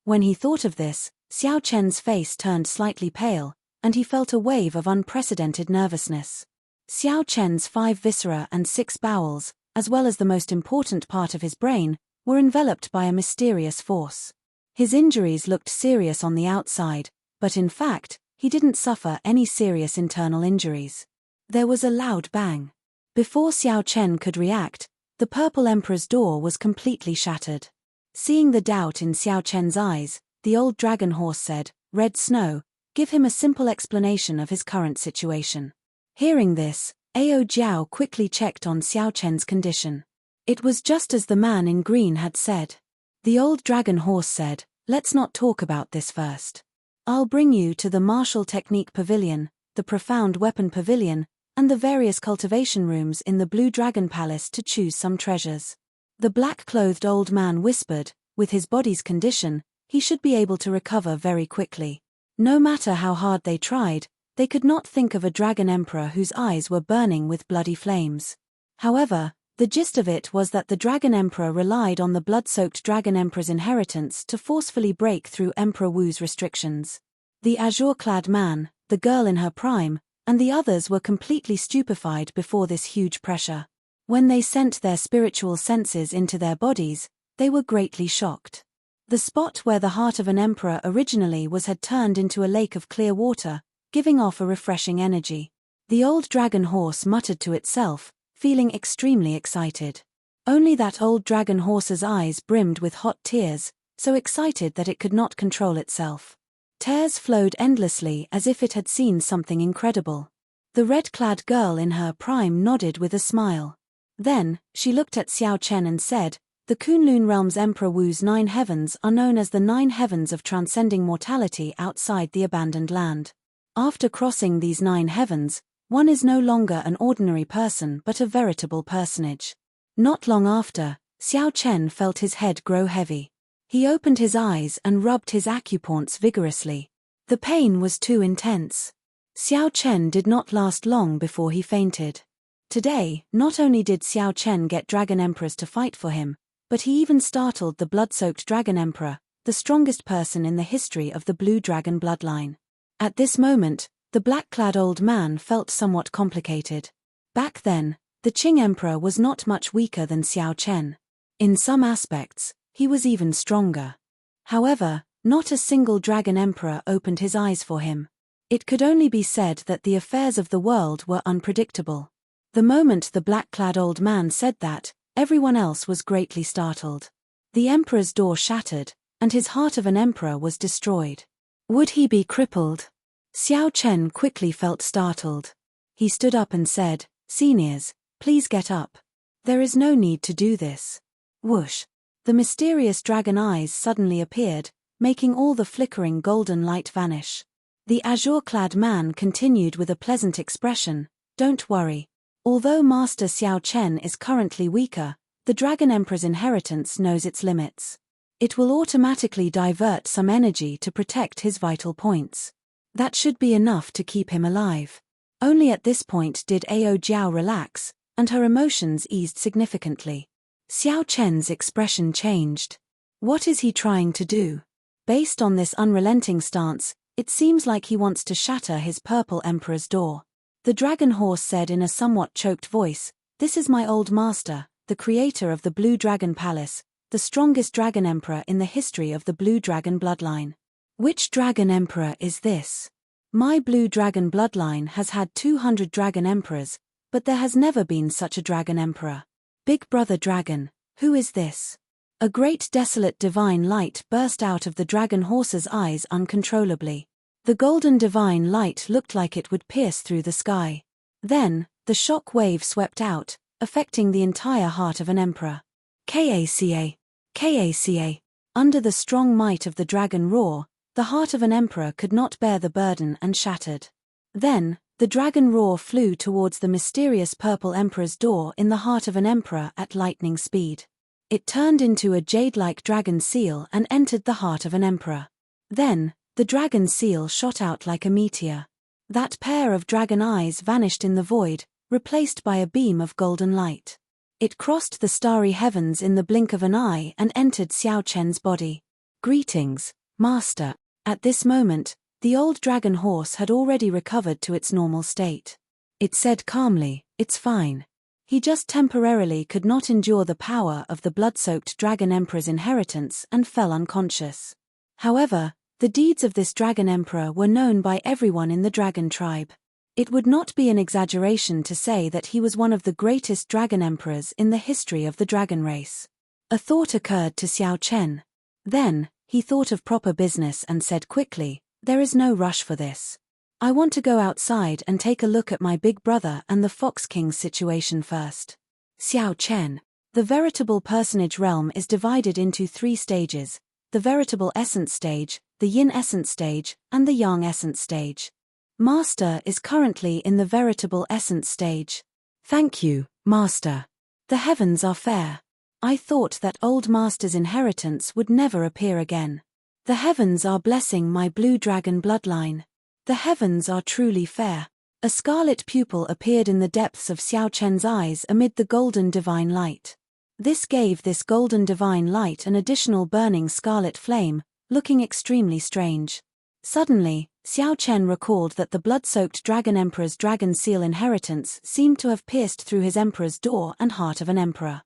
When he thought of this, Xiao Chen's face turned slightly pale, and he felt a wave of unprecedented nervousness. Xiao Chen's 5 viscera and 6 bowels, as well as the most important part of his brain, were enveloped by a mysterious force. His injuries looked serious on the outside, but in fact, he didn't suffer any serious internal injuries. There was a loud bang. Before Xiao Chen could react, the Purple Emperor's door was completely shattered. Seeing the doubt in Xiao Chen's eyes, the old dragon horse said, Red Snow, give him a simple explanation of his current situation. Hearing this, Ao Jiao quickly checked on Xiao Chen's condition. It was just as the man in green had said. The old dragon horse said, let's not talk about this first. I'll bring you to the martial technique pavilion, the profound weapon pavilion, and the various cultivation rooms in the Blue Dragon Palace to choose some treasures. The black-clothed old man whispered, with his body's condition, he should be able to recover very quickly. No matter how hard they tried, they could not think of a dragon emperor whose eyes were burning with bloody flames. However, the gist of it was that the dragon emperor relied on the blood-soaked dragon emperor's inheritance to forcefully break through Emperor Wu's restrictions. The azure-clad man, the girl in her prime, and the others were completely stupefied before this huge pressure. When they sent their spiritual senses into their bodies, they were greatly shocked. The spot where the heart of an emperor originally was had turned into a lake of clear water, giving off a refreshing energy. The old dragon horse muttered to itself, feeling extremely excited. Only that old dragon horse's eyes brimmed with hot tears, so excited that it could not control itself. Tears flowed endlessly as if it had seen something incredible. The red-clad girl in her prime nodded with a smile. Then, she looked at Xiao Chen and said, the Kunlun realm's Emperor Wu's 9 heavens are known as the 9 heavens of transcending mortality outside the abandoned land. After crossing these 9 heavens, one is no longer an ordinary person but a veritable personage. Not long after, Xiao Chen felt his head grow heavy. He opened his eyes and rubbed his acupoints vigorously. The pain was too intense. Xiao Chen did not last long before he fainted. Today, not only did Xiao Chen get dragon emperors to fight for him, but he even startled the blood-soaked dragon emperor, the strongest person in the history of the Blue Dragon bloodline. At this moment, the black-clad old man felt somewhat complicated. Back then, the Qing emperor was not much weaker than Xiao Chen. In some aspects, he was even stronger. However, not a single dragon emperor opened his eyes for him. It could only be said that the affairs of the world were unpredictable. The moment the black-clad old man said that, everyone else was greatly startled. The emperor's door shattered, and his heart of an emperor was destroyed. Would he be crippled? Xiao Chen quickly felt startled. He stood up and said, "Seniors, please get up. There is no need to do this." Whoosh! The mysterious dragon eyes suddenly appeared, making all the flickering golden light vanish. The azure-clad man continued with a pleasant expression, "Don't worry. Although Master Xiao Chen is currently weaker, the Dragon Emperor's inheritance knows its limits. It will automatically divert some energy to protect his vital points. That should be enough to keep him alive." Only at this point did Ao Jiao relax, and her emotions eased significantly. Xiao Chen's expression changed. What is he trying to do? Based on this unrelenting stance, it seems like he wants to shatter his purple emperor's door. The dragon horse said in a somewhat choked voice, "This is my old master, the creator of the Blue Dragon Palace, the strongest dragon emperor in the history of the Blue Dragon bloodline." "Which dragon emperor is this?" "My Blue Dragon bloodline has had 200 dragon emperors, but there has never been such a dragon emperor. Big brother dragon, who is this?" A great desolate divine light burst out of the dragon horse's eyes uncontrollably. The golden divine light looked like it would pierce through the sky. Then, the shock wave swept out, affecting the entire heart of an emperor. Kaca! Kaca! Under the strong might of the dragon roar, the heart of an emperor could not bear the burden and shattered. Then, the dragon roar flew towards the mysterious purple emperor's door in the heart of an emperor at lightning speed. It turned into a jade-like dragon seal and entered the heart of an emperor. Then, the dragon seal shot out like a meteor. That pair of dragon eyes vanished in the void, replaced by a beam of golden light. It crossed the starry heavens in the blink of an eye and entered Xiao Chen's body. "Greetings, Master." At this moment, the old dragon horse had already recovered to its normal state. It said calmly, "It's fine." He just temporarily could not endure the power of the blood-soaked dragon emperor's inheritance and fell unconscious. However, the deeds of this dragon emperor were known by everyone in the dragon tribe. It would not be an exaggeration to say that he was one of the greatest dragon emperors in the history of the dragon race. A thought occurred to Xiao Chen. Then, he thought of proper business and said quickly, "There is no rush for this. I want to go outside and take a look at my big brother and the Fox King's situation first." Xiao Chen. The veritable personage realm is divided into 3 stages: the veritable essence stage, the yin essence stage, and the yang essence stage. Master is currently in the veritable essence stage. "Thank you, Master. The heavens are fair. I thought that old Master's inheritance would never appear again. The heavens are blessing my blue dragon bloodline. The heavens are truly fair." A scarlet pupil appeared in the depths of Xiao Chen's eyes amid the golden divine light. This gave this golden divine light an additional burning scarlet flame, looking extremely strange. Suddenly, Xiao Chen recalled that the blood-soaked dragon emperor's dragon seal inheritance seemed to have pierced through his emperor's door and heart of an emperor.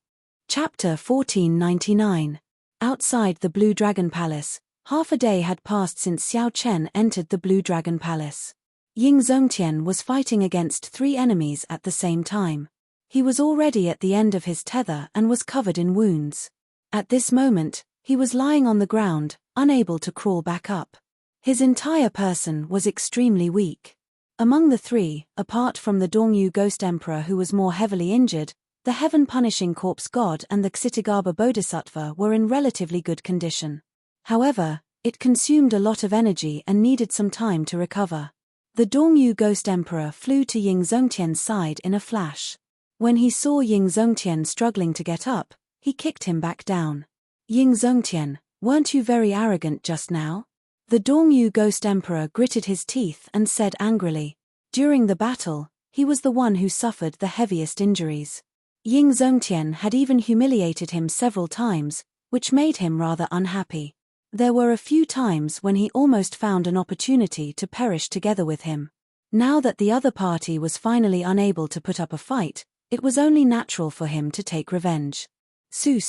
Chapter 1499. Outside the Blue Dragon Palace, half a day had passed since Xiao Chen entered the Blue Dragon Palace. Ying Zongtian was fighting against 3 enemies at the same time. He was already at the end of his tether and was covered in wounds. At this moment, he was lying on the ground, unable to crawl back up. His entire person was extremely weak. Among the 3, apart from the Dongyu Ghost Emperor who was more heavily injured, the Heaven-Punishing Corpse God and the Ksitigaba Bodhisattva were in relatively good condition. However, it consumed a lot of energy and needed some time to recover. The Dongyu Ghost Emperor flew to Ying Zongtian's side in a flash. When he saw Ying Zongtian struggling to get up, he kicked him back down. "Ying Zongtian, weren't you very arrogant just now?" The Dongyu Ghost Emperor gritted his teeth and said angrily. During the battle, he was the one who suffered the heaviest injuries. Ying Zongtian had even humiliated him several times, which made him rather unhappy. There were a few times when he almost found an opportunity to perish together with him. Now that the other party was finally unable to put up a fight, it was only natural for him to take revenge. Su.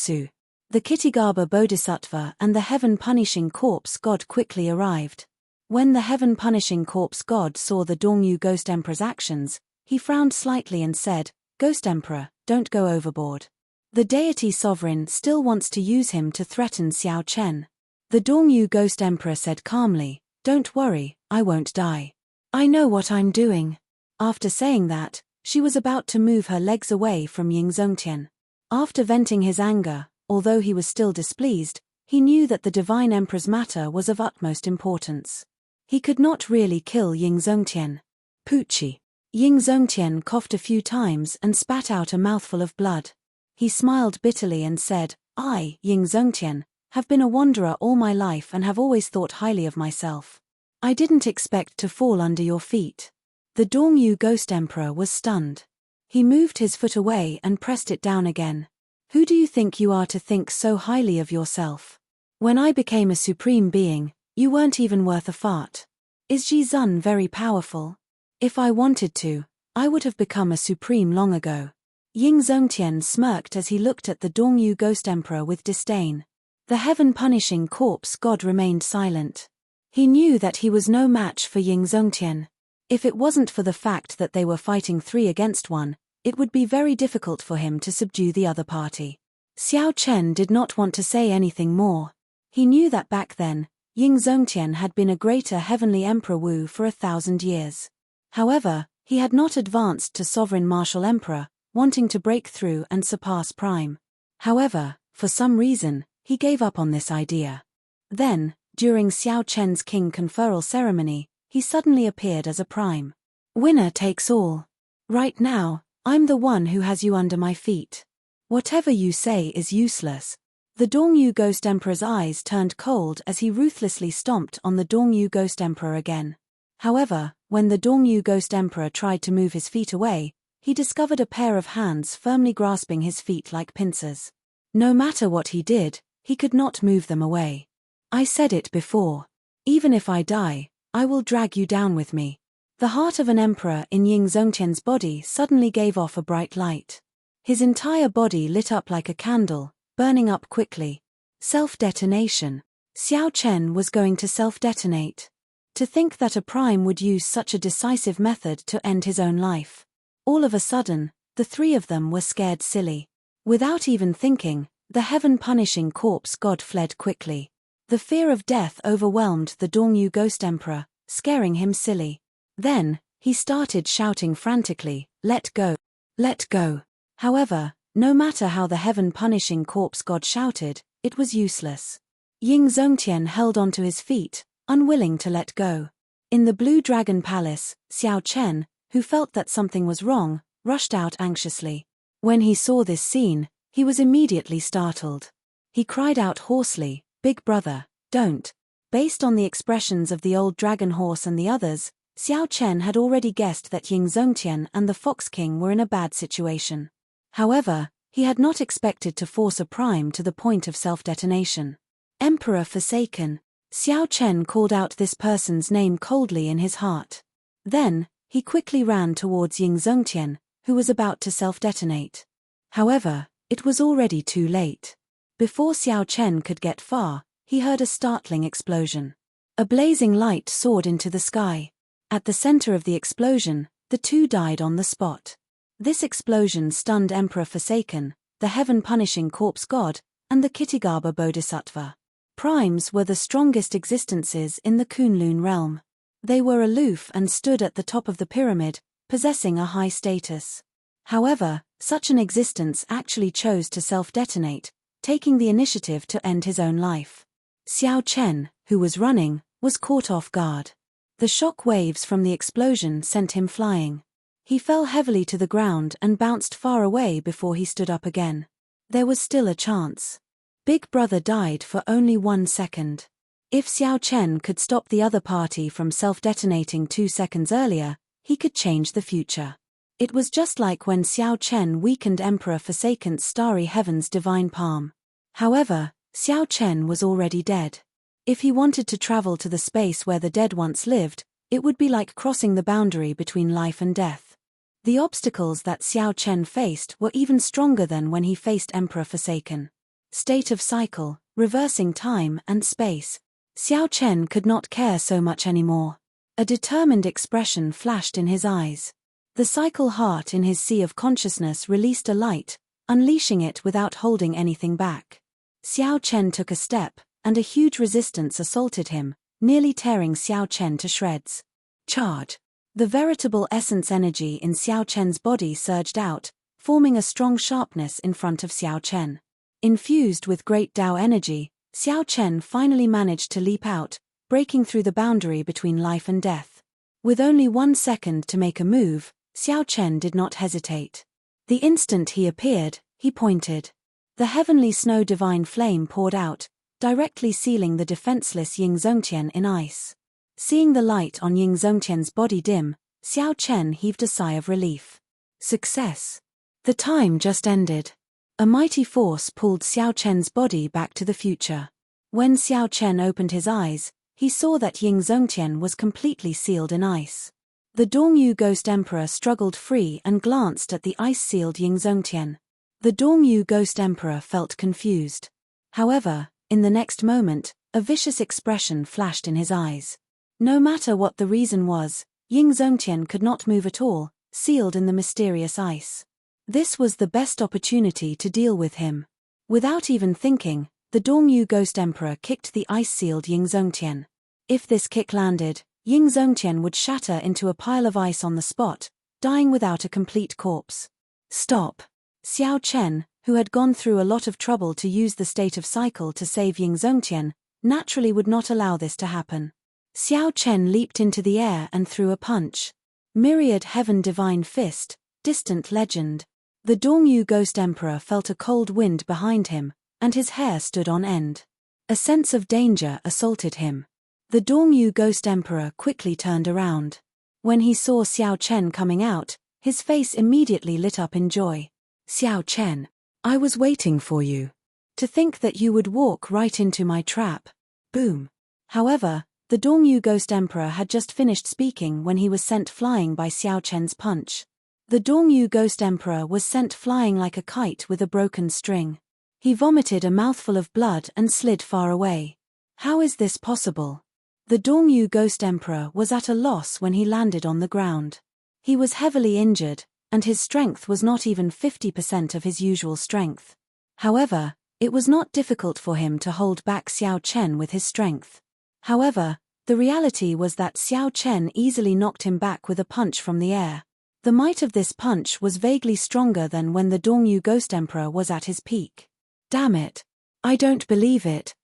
The Ksitigaba Bodhisattva and the Heaven-Punishing Corpse God quickly arrived. When the Heaven-Punishing Corpse God saw the Dongyu Ghost Emperor's actions, he frowned slightly and said, Ghost Emperor, don't go overboard. The deity sovereign still wants to use him to threaten Xiao Chen. The Dongyu Ghost Emperor said calmly, don't worry, I won't die. I know what I'm doing. After saying that, she was about to move her legs away from Ying Zongtian. After venting his anger, although he was still displeased, he knew that the Divine Emperor's matter was of utmost importance. He could not really kill Ying Zongtian. Poochie. Ying Zongtian coughed a few times and spat out a mouthful of blood. He smiled bitterly and said, I, Ying Zongtian, have been a wanderer all my life and have always thought highly of myself. I didn't expect to fall under your feet. The Dongyu Ghost Emperor was stunned. He moved his foot away and pressed it down again. Who do you think you are to think so highly of yourself? When I became a supreme being, you weren't even worth a fart. Is Ji Zun very powerful? If I wanted to, I would have become a supreme long ago. Ying Zongtian smirked as he looked at the Dongyu Ghost Emperor with disdain. The heaven-punishing corpse god remained silent. He knew that he was no match for Ying Zongtian. If it wasn't for the fact that they were fighting 3 against 1, it would be very difficult for him to subdue the other party. Xiao Chen did not want to say anything more. He knew that back then, Ying Zongtian had been a greater heavenly Emperor Wu for 1,000 years. However, he had not advanced to Sovereign Martial Emperor, wanting to break through and surpass Prime. However, for some reason, he gave up on this idea. Then, during Xiao Chen's king conferral ceremony, he suddenly appeared as a Prime. Winner takes all. Right now, I'm the one who has you under my feet. Whatever you say is useless. The Dongyu Ghost Emperor's eyes turned cold as he ruthlessly stomped on the Dongyu Ghost Emperor again. However, when the Dongyu Ghost Emperor tried to move his feet away, he discovered a pair of hands firmly grasping his feet like pincers. No matter what he did, he could not move them away. I said it before. Even if I die, I will drag you down with me. The heart of an emperor in Ying Zongtian's body suddenly gave off a bright light. His entire body lit up like a candle, burning up quickly. Self-detonation. Xiao Chen was going to self-detonate. To think that a prime would use such a decisive method to end his own life. All of a sudden, the 3 of them were scared silly. Without even thinking, the heaven-punishing corpse god fled quickly. The fear of death overwhelmed the Dongyu Ghost Emperor, scaring him silly. Then, he started shouting frantically, let go. Let go. However, no matter how the heaven-punishing corpse god shouted, it was useless. Ying Zongtian held onto his feet, unwilling to let go. In the Blue Dragon Palace, Xiao Chen, who felt that something was wrong, rushed out anxiously. When he saw this scene, he was immediately startled. He cried out hoarsely, Big brother, don't. Based on the expressions of the old dragon horse and the others, Xiao Chen had already guessed that Ying Zongtian and the Fox King were in a bad situation. However, he had not expected to force a prime to the point of self-detonation. Emperor Forsaken. Xiao Chen called out this person's name coldly in his heart. Then, he quickly ran towards Ying Zongtian, who was about to self-detonate. However, it was already too late. Before Xiao Chen could get far, he heard a startling explosion. A blazing light soared into the sky. At the center of the explosion, the 2 died on the spot. This explosion stunned Emperor Forsaken, the heaven-punishing corpse god, and the Kittigaba Bodhisattva. Primes were the strongest existences in the Kunlun realm. They were aloof and stood at the top of the pyramid, possessing a high status. However, such an existence actually chose to self-detonate, taking the initiative to end his own life. Xiao Chen, who was running, was caught off guard. The shock waves from the explosion sent him flying. He fell heavily to the ground and bounced far away before he stood up again. There was still a chance. Big brother died for only 1 second. If Xiao Chen could stop the other party from self-detonating 2 seconds earlier, he could change the future. It was just like when Xiao Chen weakened Emperor Forsaken's starry heaven's divine palm. However, Xiao Chen was already dead. If he wanted to travel to the space where the dead once lived, it would be like crossing the boundary between life and death. The obstacles that Xiao Chen faced were even stronger than when he faced Emperor Forsaken. State of cycle, reversing time and space. Xiao Chen could not care so much anymore. A determined expression flashed in his eyes. The cycle heart in his sea of consciousness released a light, unleashing it without holding anything back. Xiao Chen took a step, and a huge resistance assaulted him, nearly tearing Xiao Chen to shreds. Charge! The veritable essence energy in Xiao Chen's body surged out, forming a strong sharpness in front of Xiao Chen. Infused with great Tao energy, Xiao Chen finally managed to leap out, breaking through the boundary between life and death. With only 1 second to make a move, Xiao Chen did not hesitate. The instant he appeared, he pointed. The heavenly snow divine flame poured out, directly sealing the defenseless Ying Zongtian in ice. Seeing the light on Ying Zongtian's body dim, Xiao Chen heaved a sigh of relief. Success! The time just ended. A mighty force pulled Xiao Chen's body back to the future. When Xiao Chen opened his eyes, he saw that Ying Zongtian was completely sealed in ice. The Dongyu Ghost Emperor struggled free and glanced at the ice-sealed Ying Zongtian. The Dongyu Ghost Emperor felt confused. However, in the next moment, a vicious expression flashed in his eyes. No matter what the reason was, Ying Zongtian could not move at all, sealed in the mysterious ice. This was the best opportunity to deal with him. Without even thinking, the Dongyu Ghost Emperor kicked the ice-sealed Ying Zongtian. If this kick landed, Ying Zongtian would shatter into a pile of ice on the spot, dying without a complete corpse. Stop! Xiao Chen, who had gone through a lot of trouble to use the state of cycle to save Ying Zongtian, naturally would not allow this to happen. Xiao Chen leaped into the air and threw a punch. Myriad Heaven Divine Fist, Distant Legend. The Dongyu Ghost Emperor felt a cold wind behind him, and his hair stood on end. A sense of danger assaulted him. The Dongyu Ghost Emperor quickly turned around. When he saw Xiao Chen coming out, his face immediately lit up in joy. Xiao Chen, I was waiting for you. To think that you would walk right into my trap. Boom. However, the Dongyu Ghost Emperor had just finished speaking when he was sent flying by Xiao Chen's punch. The Dongyu Ghost Emperor was sent flying like a kite with a broken string. He vomited a mouthful of blood and slid far away. How is this possible? The Dongyu Ghost Emperor was at a loss when he landed on the ground. He was heavily injured, and his strength was not even 50% of his usual strength. However, it was not difficult for him to hold back Xiao Chen with his strength. However, the reality was that Xiao Chen easily knocked him back with a punch from the air. The might of this punch was vaguely stronger than when the Dongyu Ghost Emperor was at his peak. Damn it! I don't believe it.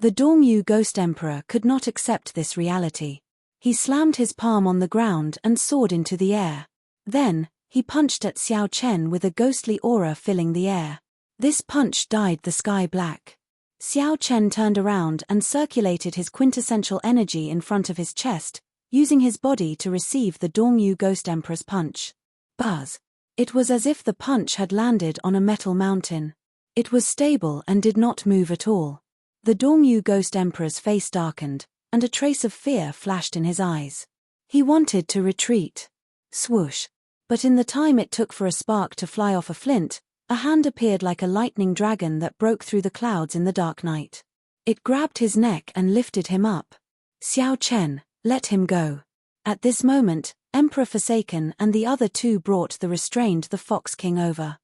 The Dongyu Ghost Emperor could not accept this reality. He slammed his palm on the ground and soared into the air. Then, he punched at Xiao Chen with a ghostly aura filling the air. This punch dyed the sky black. Xiao Chen turned around and circulated his quintessential energy in front of his chest, using his body to receive the Dongyu Ghost Emperor's punch. Buzz! It was as if the punch had landed on a metal mountain. It was stable and did not move at all. The Dongyu Ghost Emperor's face darkened, and a trace of fear flashed in his eyes. He wanted to retreat. Swoosh! But in the time it took for a spark to fly off a flint, a hand appeared like a lightning dragon that broke through the clouds in the dark night. It grabbed his neck and lifted him up. Xiao Chen, let him go. At this moment, Emperor Forsaken and the other two brought the restrained the Fox King over.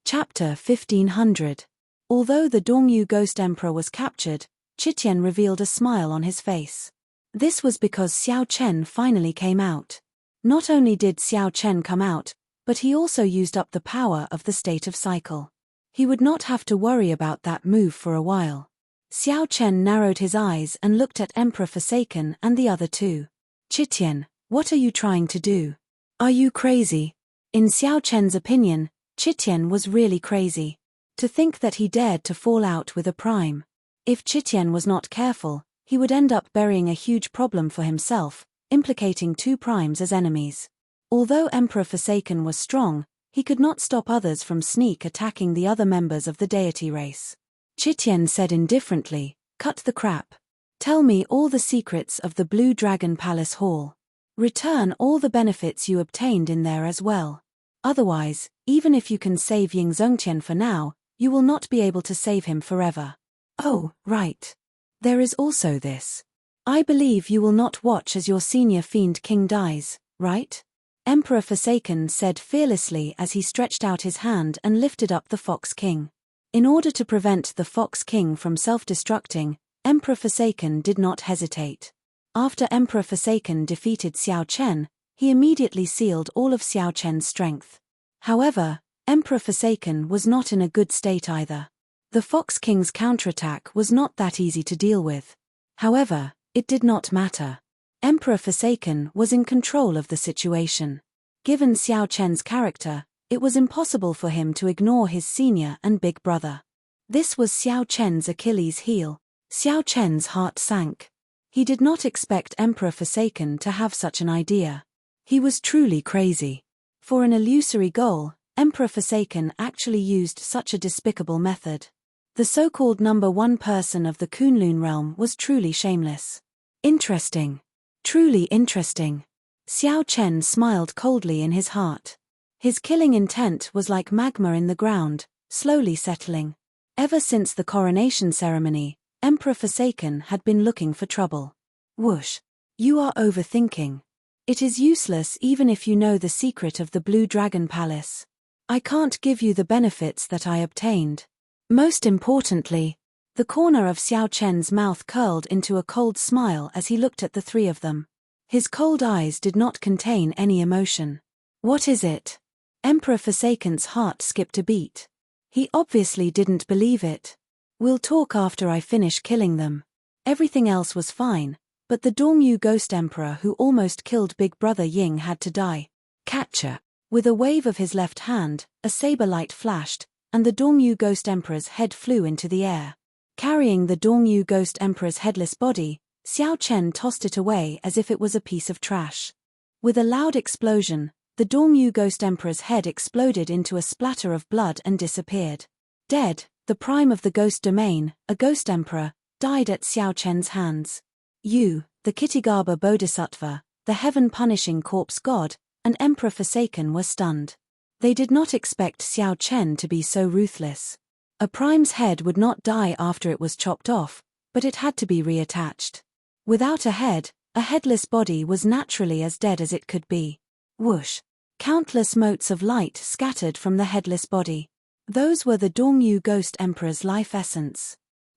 Chapter 1500. Although the Dongyu Ghost Emperor was captured, Qitian revealed a smile on his face. This was because Xiao Chen finally came out. Not only did Xiao Chen come out, but he also used up the power of the state of cycle. He would not have to worry about that move for a while. Xiao Chen narrowed his eyes and looked at Emperor Forsaken and the other two. Qitian, what are you trying to do? Are you crazy? In Xiao Chen's opinion, Qitian was really crazy. To think that he dared to fall out with a prime. If Qitian was not careful, he would end up burying a huge problem for himself, implicating two primes as enemies. Although Emperor Forsaken was strong, he could not stop others from sneak attacking the other members of the deity race. Qitian said indifferently, cut the crap. Tell me all the secrets of the Blue Dragon Palace Hall. Return all the benefits you obtained in there as well. Otherwise, even if you can save Ying Zongtian for now, you will not be able to save him forever. Oh, right. There is also this. I believe you will not watch as your senior fiend king dies, right? Emperor Forsaken said fearlessly as he stretched out his hand and lifted up the Fox King. In order to prevent the Fox King from self-destructing, Emperor Forsaken did not hesitate. After Emperor Forsaken defeated Xiao Chen, he immediately sealed all of Xiao Chen's strength. However, Emperor Forsaken was not in a good state either. The Fox King's counterattack was not that easy to deal with. However, it did not matter. Emperor Forsaken was in control of the situation. Given Xiao Chen's character, it was impossible for him to ignore his senior and big brother. This was Xiao Chen's Achilles heel. Xiao Chen's heart sank. He did not expect Emperor Forsaken to have such an idea. He was truly crazy. For an illusory goal, Emperor Forsaken actually used such a despicable method. The so-called number one person of the Kunlun realm was truly shameless. Interesting. Truly interesting. Xiao Chen smiled coldly in his heart. His killing intent was like magma in the ground, slowly settling. Ever since the coronation ceremony, Emperor Forsaken had been looking for trouble. Whoosh. You are overthinking. It is useless even if you know the secret of the Blue Dragon Palace. I can't give you the benefits that I obtained. Most importantly, the corner of Xiao Chen's mouth curled into a cold smile as he looked at the three of them. His cold eyes did not contain any emotion. What is it? Emperor Forsaken's heart skipped a beat. He obviously didn't believe it. We'll talk after I finish killing them. Everything else was fine, but the Dongyu Ghost Emperor who almost killed Big Brother Ying had to die. Catcher. With a wave of his left hand, a saber light flashed, and the Dongyu Ghost Emperor's head flew into the air. Carrying the Dongyu Ghost Emperor's headless body, Xiao Chen tossed it away as if it was a piece of trash. With a loud explosion, the Dongyu Ghost Emperor's head exploded into a splatter of blood and disappeared. Dead, the prime of the Ghost Domain, a Ghost Emperor, died at Xiao Chen's hands. You, the Kittigaba Bodhisattva, the heaven-punishing corpse god, and Emperor Forsaken were stunned. They did not expect Xiao Chen to be so ruthless. A prime's head would not die after it was chopped off, but it had to be reattached. Without a head, a headless body was naturally as dead as it could be. Whoosh! Countless motes of light scattered from the headless body. Those were the Dongyu Ghost Emperor's life essence.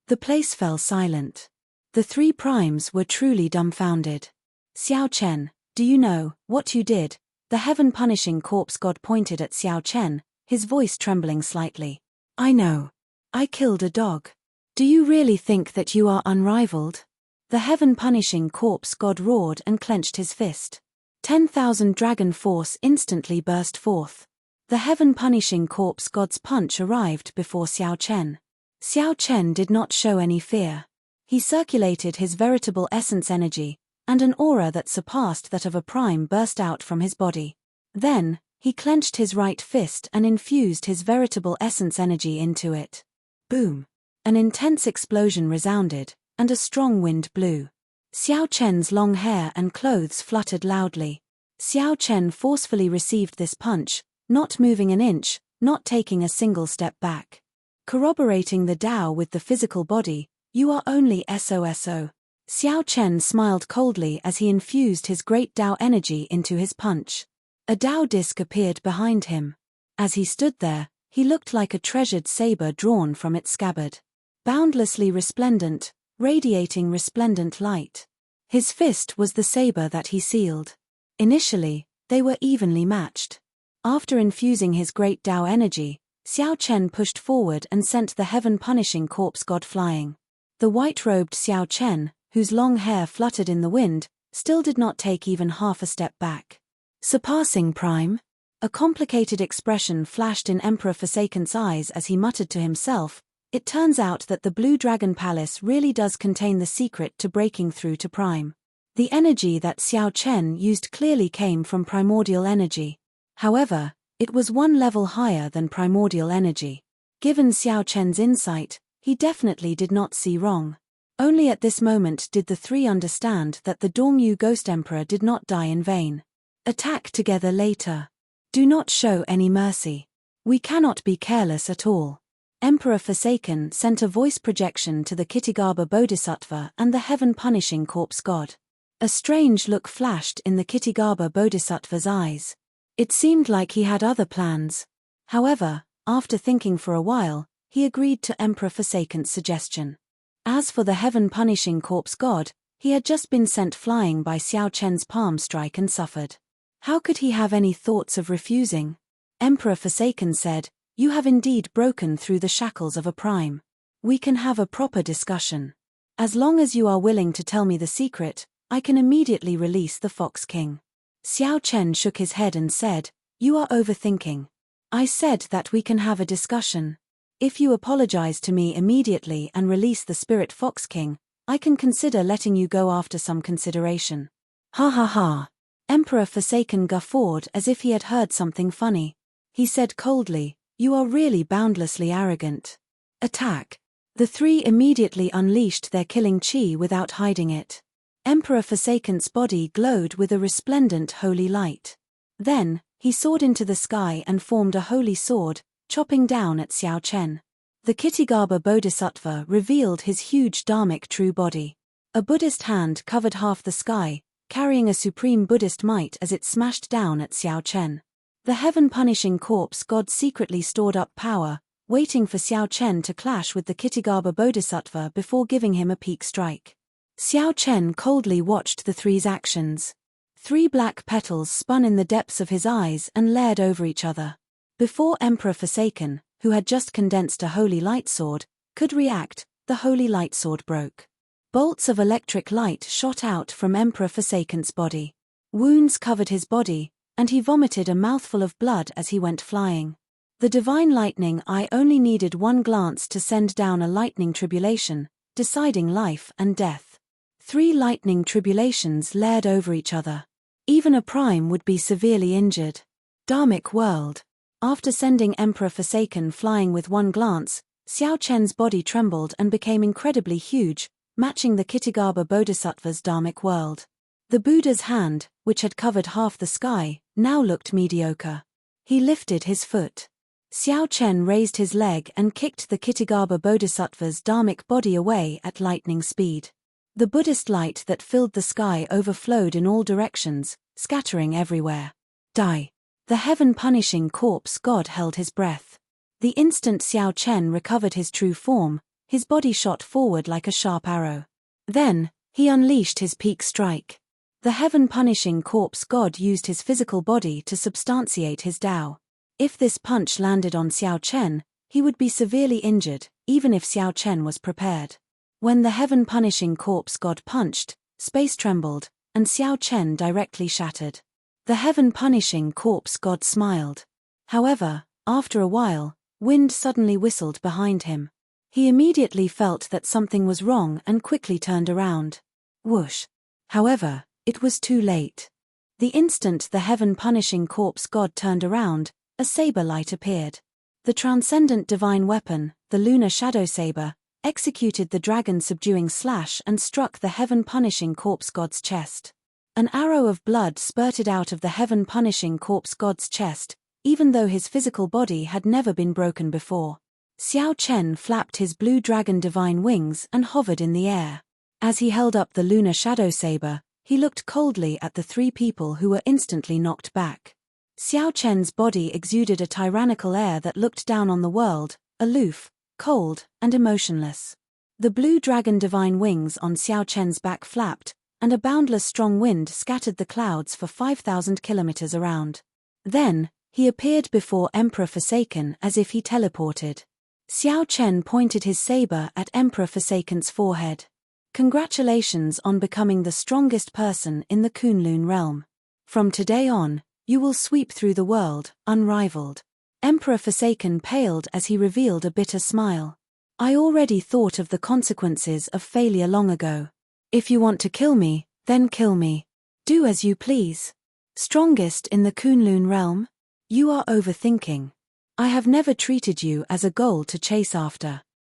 The place fell silent. The three primes were truly dumbfounded. Xiao Chen, do you know what you did? The heaven-punishing corpse god pointed at Xiao Chen, his voice trembling slightly. I know. I killed a dog. Do you really think that you are unrivaled? The heaven-punishing corpse god roared and clenched his fist. 10,000 dragon force instantly burst forth. The heaven-punishing corpse god's punch arrived before Xiao Chen. Xiao Chen did not show any fear. He circulated his veritable essence energy, and an aura that surpassed that of a prime burst out from his body. Then, he clenched his right fist and infused his veritable essence energy into it. Boom! An intense explosion resounded, and a strong wind blew. Xiao Chen's long hair and clothes fluttered loudly. Xiao Chen forcefully received this punch, not moving an inch, not taking a single step back. Corroborating the Tao with the physical body, you are only SOSO. Xiao Chen smiled coldly as he infused his great Tao energy into his punch. A Tao disc appeared behind him. As he stood there, he looked like a treasured saber drawn from its scabbard. Boundlessly resplendent, radiating resplendent light. His fist was the saber that he sealed. Initially, they were evenly matched. After infusing his great Tao energy, Xiao Chen pushed forward and sent the heaven-punishing corpse god flying. The white-robed Xiao Chen, whose long hair fluttered in the wind, still did not take even half a step back. Surpassing Prime? A complicated expression flashed in Emperor Forsaken's eyes as he muttered to himself, it turns out that the Blue Dragon Palace really does contain the secret to breaking through to Prime. The energy that Xiao Chen used clearly came from primordial energy. However, it was one level higher than primordial energy. Given Xiao Chen's insight, he definitely did not see wrong. Only at this moment did the three understand that the Dongyu Ghost Emperor did not die in vain. Attack together later. Do not show any mercy. We cannot be careless at all. Emperor Forsaken sent a voice projection to the Kittigaba Bodhisattva and the heaven-punishing corpse god. A strange look flashed in the Kitigaba Bodhisattva's eyes. It seemed like he had other plans. However, after thinking for a while, he agreed to Emperor Forsaken's suggestion. As for the heaven-punishing corpse god, he had just been sent flying by Xiao Chen's palm strike and suffered. How could he have any thoughts of refusing? Emperor Forsaken said, "You have indeed broken through the shackles of a prime. We can have a proper discussion. As long as you are willing to tell me the secret, I can immediately release the Fox King." Xiao Chen shook his head and said, "You are overthinking. I said that we can have a discussion. If you apologize to me immediately and release the Spirit Fox King, I can consider letting you go after some consideration." Ha ha ha. Emperor Forsaken guffawed as if he had heard something funny. He said coldly, "You are really boundlessly arrogant. Attack." The three immediately unleashed their killing chi without hiding it. Emperor Forsaken's body glowed with a resplendent holy light. Then, he soared into the sky and formed a holy sword, chopping down at Xiao Chen. The Kitigaba Bodhisattva revealed his huge dharmic true body. A Buddhist hand covered half the sky, carrying a supreme Buddhist might as it smashed down at Xiao Chen. The heaven-punishing corpse god secretly stored up power, waiting for Xiao Chen to clash with the Kitigaba Bodhisattva before giving him a peak strike. Xiao Chen coldly watched the three's actions. 3 black petals spun in the depths of his eyes and layered over each other. Before Emperor Forsaken, who had just condensed a holy light sword, could react, the holy light sword broke. Bolts of electric light shot out from Emperor Forsaken's body. Wounds covered his body, and he vomited a mouthful of blood as he went flying. The divine lightning eye only needed one glance to send down a lightning tribulation, deciding life and death. 3 lightning tribulations layered over each other. Even a prime would be severely injured. Dharmic world. After sending Emperor Forsaken flying with one glance, Xiao Chen's body trembled and became incredibly huge, matching the Kitigaba Bodhisattva's dharmic world. The Buddha's hand, which had covered half the sky, now looked mediocre. He lifted his foot. Xiao Chen raised his leg and kicked the Kitigaba Bodhisattva's dharmic body away at lightning speed. The Buddhist light that filled the sky overflowed in all directions, scattering everywhere. Die. The heaven-punishing corpse god held his breath. The instant Xiao Chen recovered his true form, his body shot forward like a sharp arrow. Then, he unleashed his peak strike. The heaven-punishing corpse god used his physical body to substantiate his Tao. If this punch landed on Xiao Chen, he would be severely injured, even if Xiao Chen was prepared. When the heaven-punishing corpse god punched, space trembled, and Xiao Chen directly shattered. The heaven-punishing corpse god smiled. However, after a while, wind suddenly whistled behind him. He immediately felt that something was wrong and quickly turned around. Whoosh. However, it was too late. The instant the heaven-punishing corpse god turned around, a saber light appeared. The transcendent divine weapon, the lunar shadow saber, executed the dragon-subduing slash and struck the heaven-punishing corpse god's chest. An arrow of blood spurted out of the heaven-punishing corpse god's chest, even though his physical body had never been broken before. Xiao Chen flapped his blue dragon divine wings and hovered in the air. As he held up the lunar shadow saber, he looked coldly at the 3 people who were instantly knocked back. Xiao Chen's body exuded a tyrannical air that looked down on the world, aloof, cold, and emotionless. The blue dragon divine wings on Xiao Chen's back flapped, and a boundless strong wind scattered the clouds for 5,000 kilometers around. Then, he appeared before Emperor Forsaken as if he teleported. Xiao Chen pointed his saber at Emperor Forsaken's forehead. Congratulations on becoming the strongest person in the Kunlun realm. From today on, you will sweep through the world, unrivaled. Emperor Forsaken paled as he revealed a bitter smile. I already thought of the consequences of failure long ago. If you want to kill me, then kill me. Do as you please. Strongest in the Kunlun realm? You are overthinking. I have never treated you as a goal to chase after.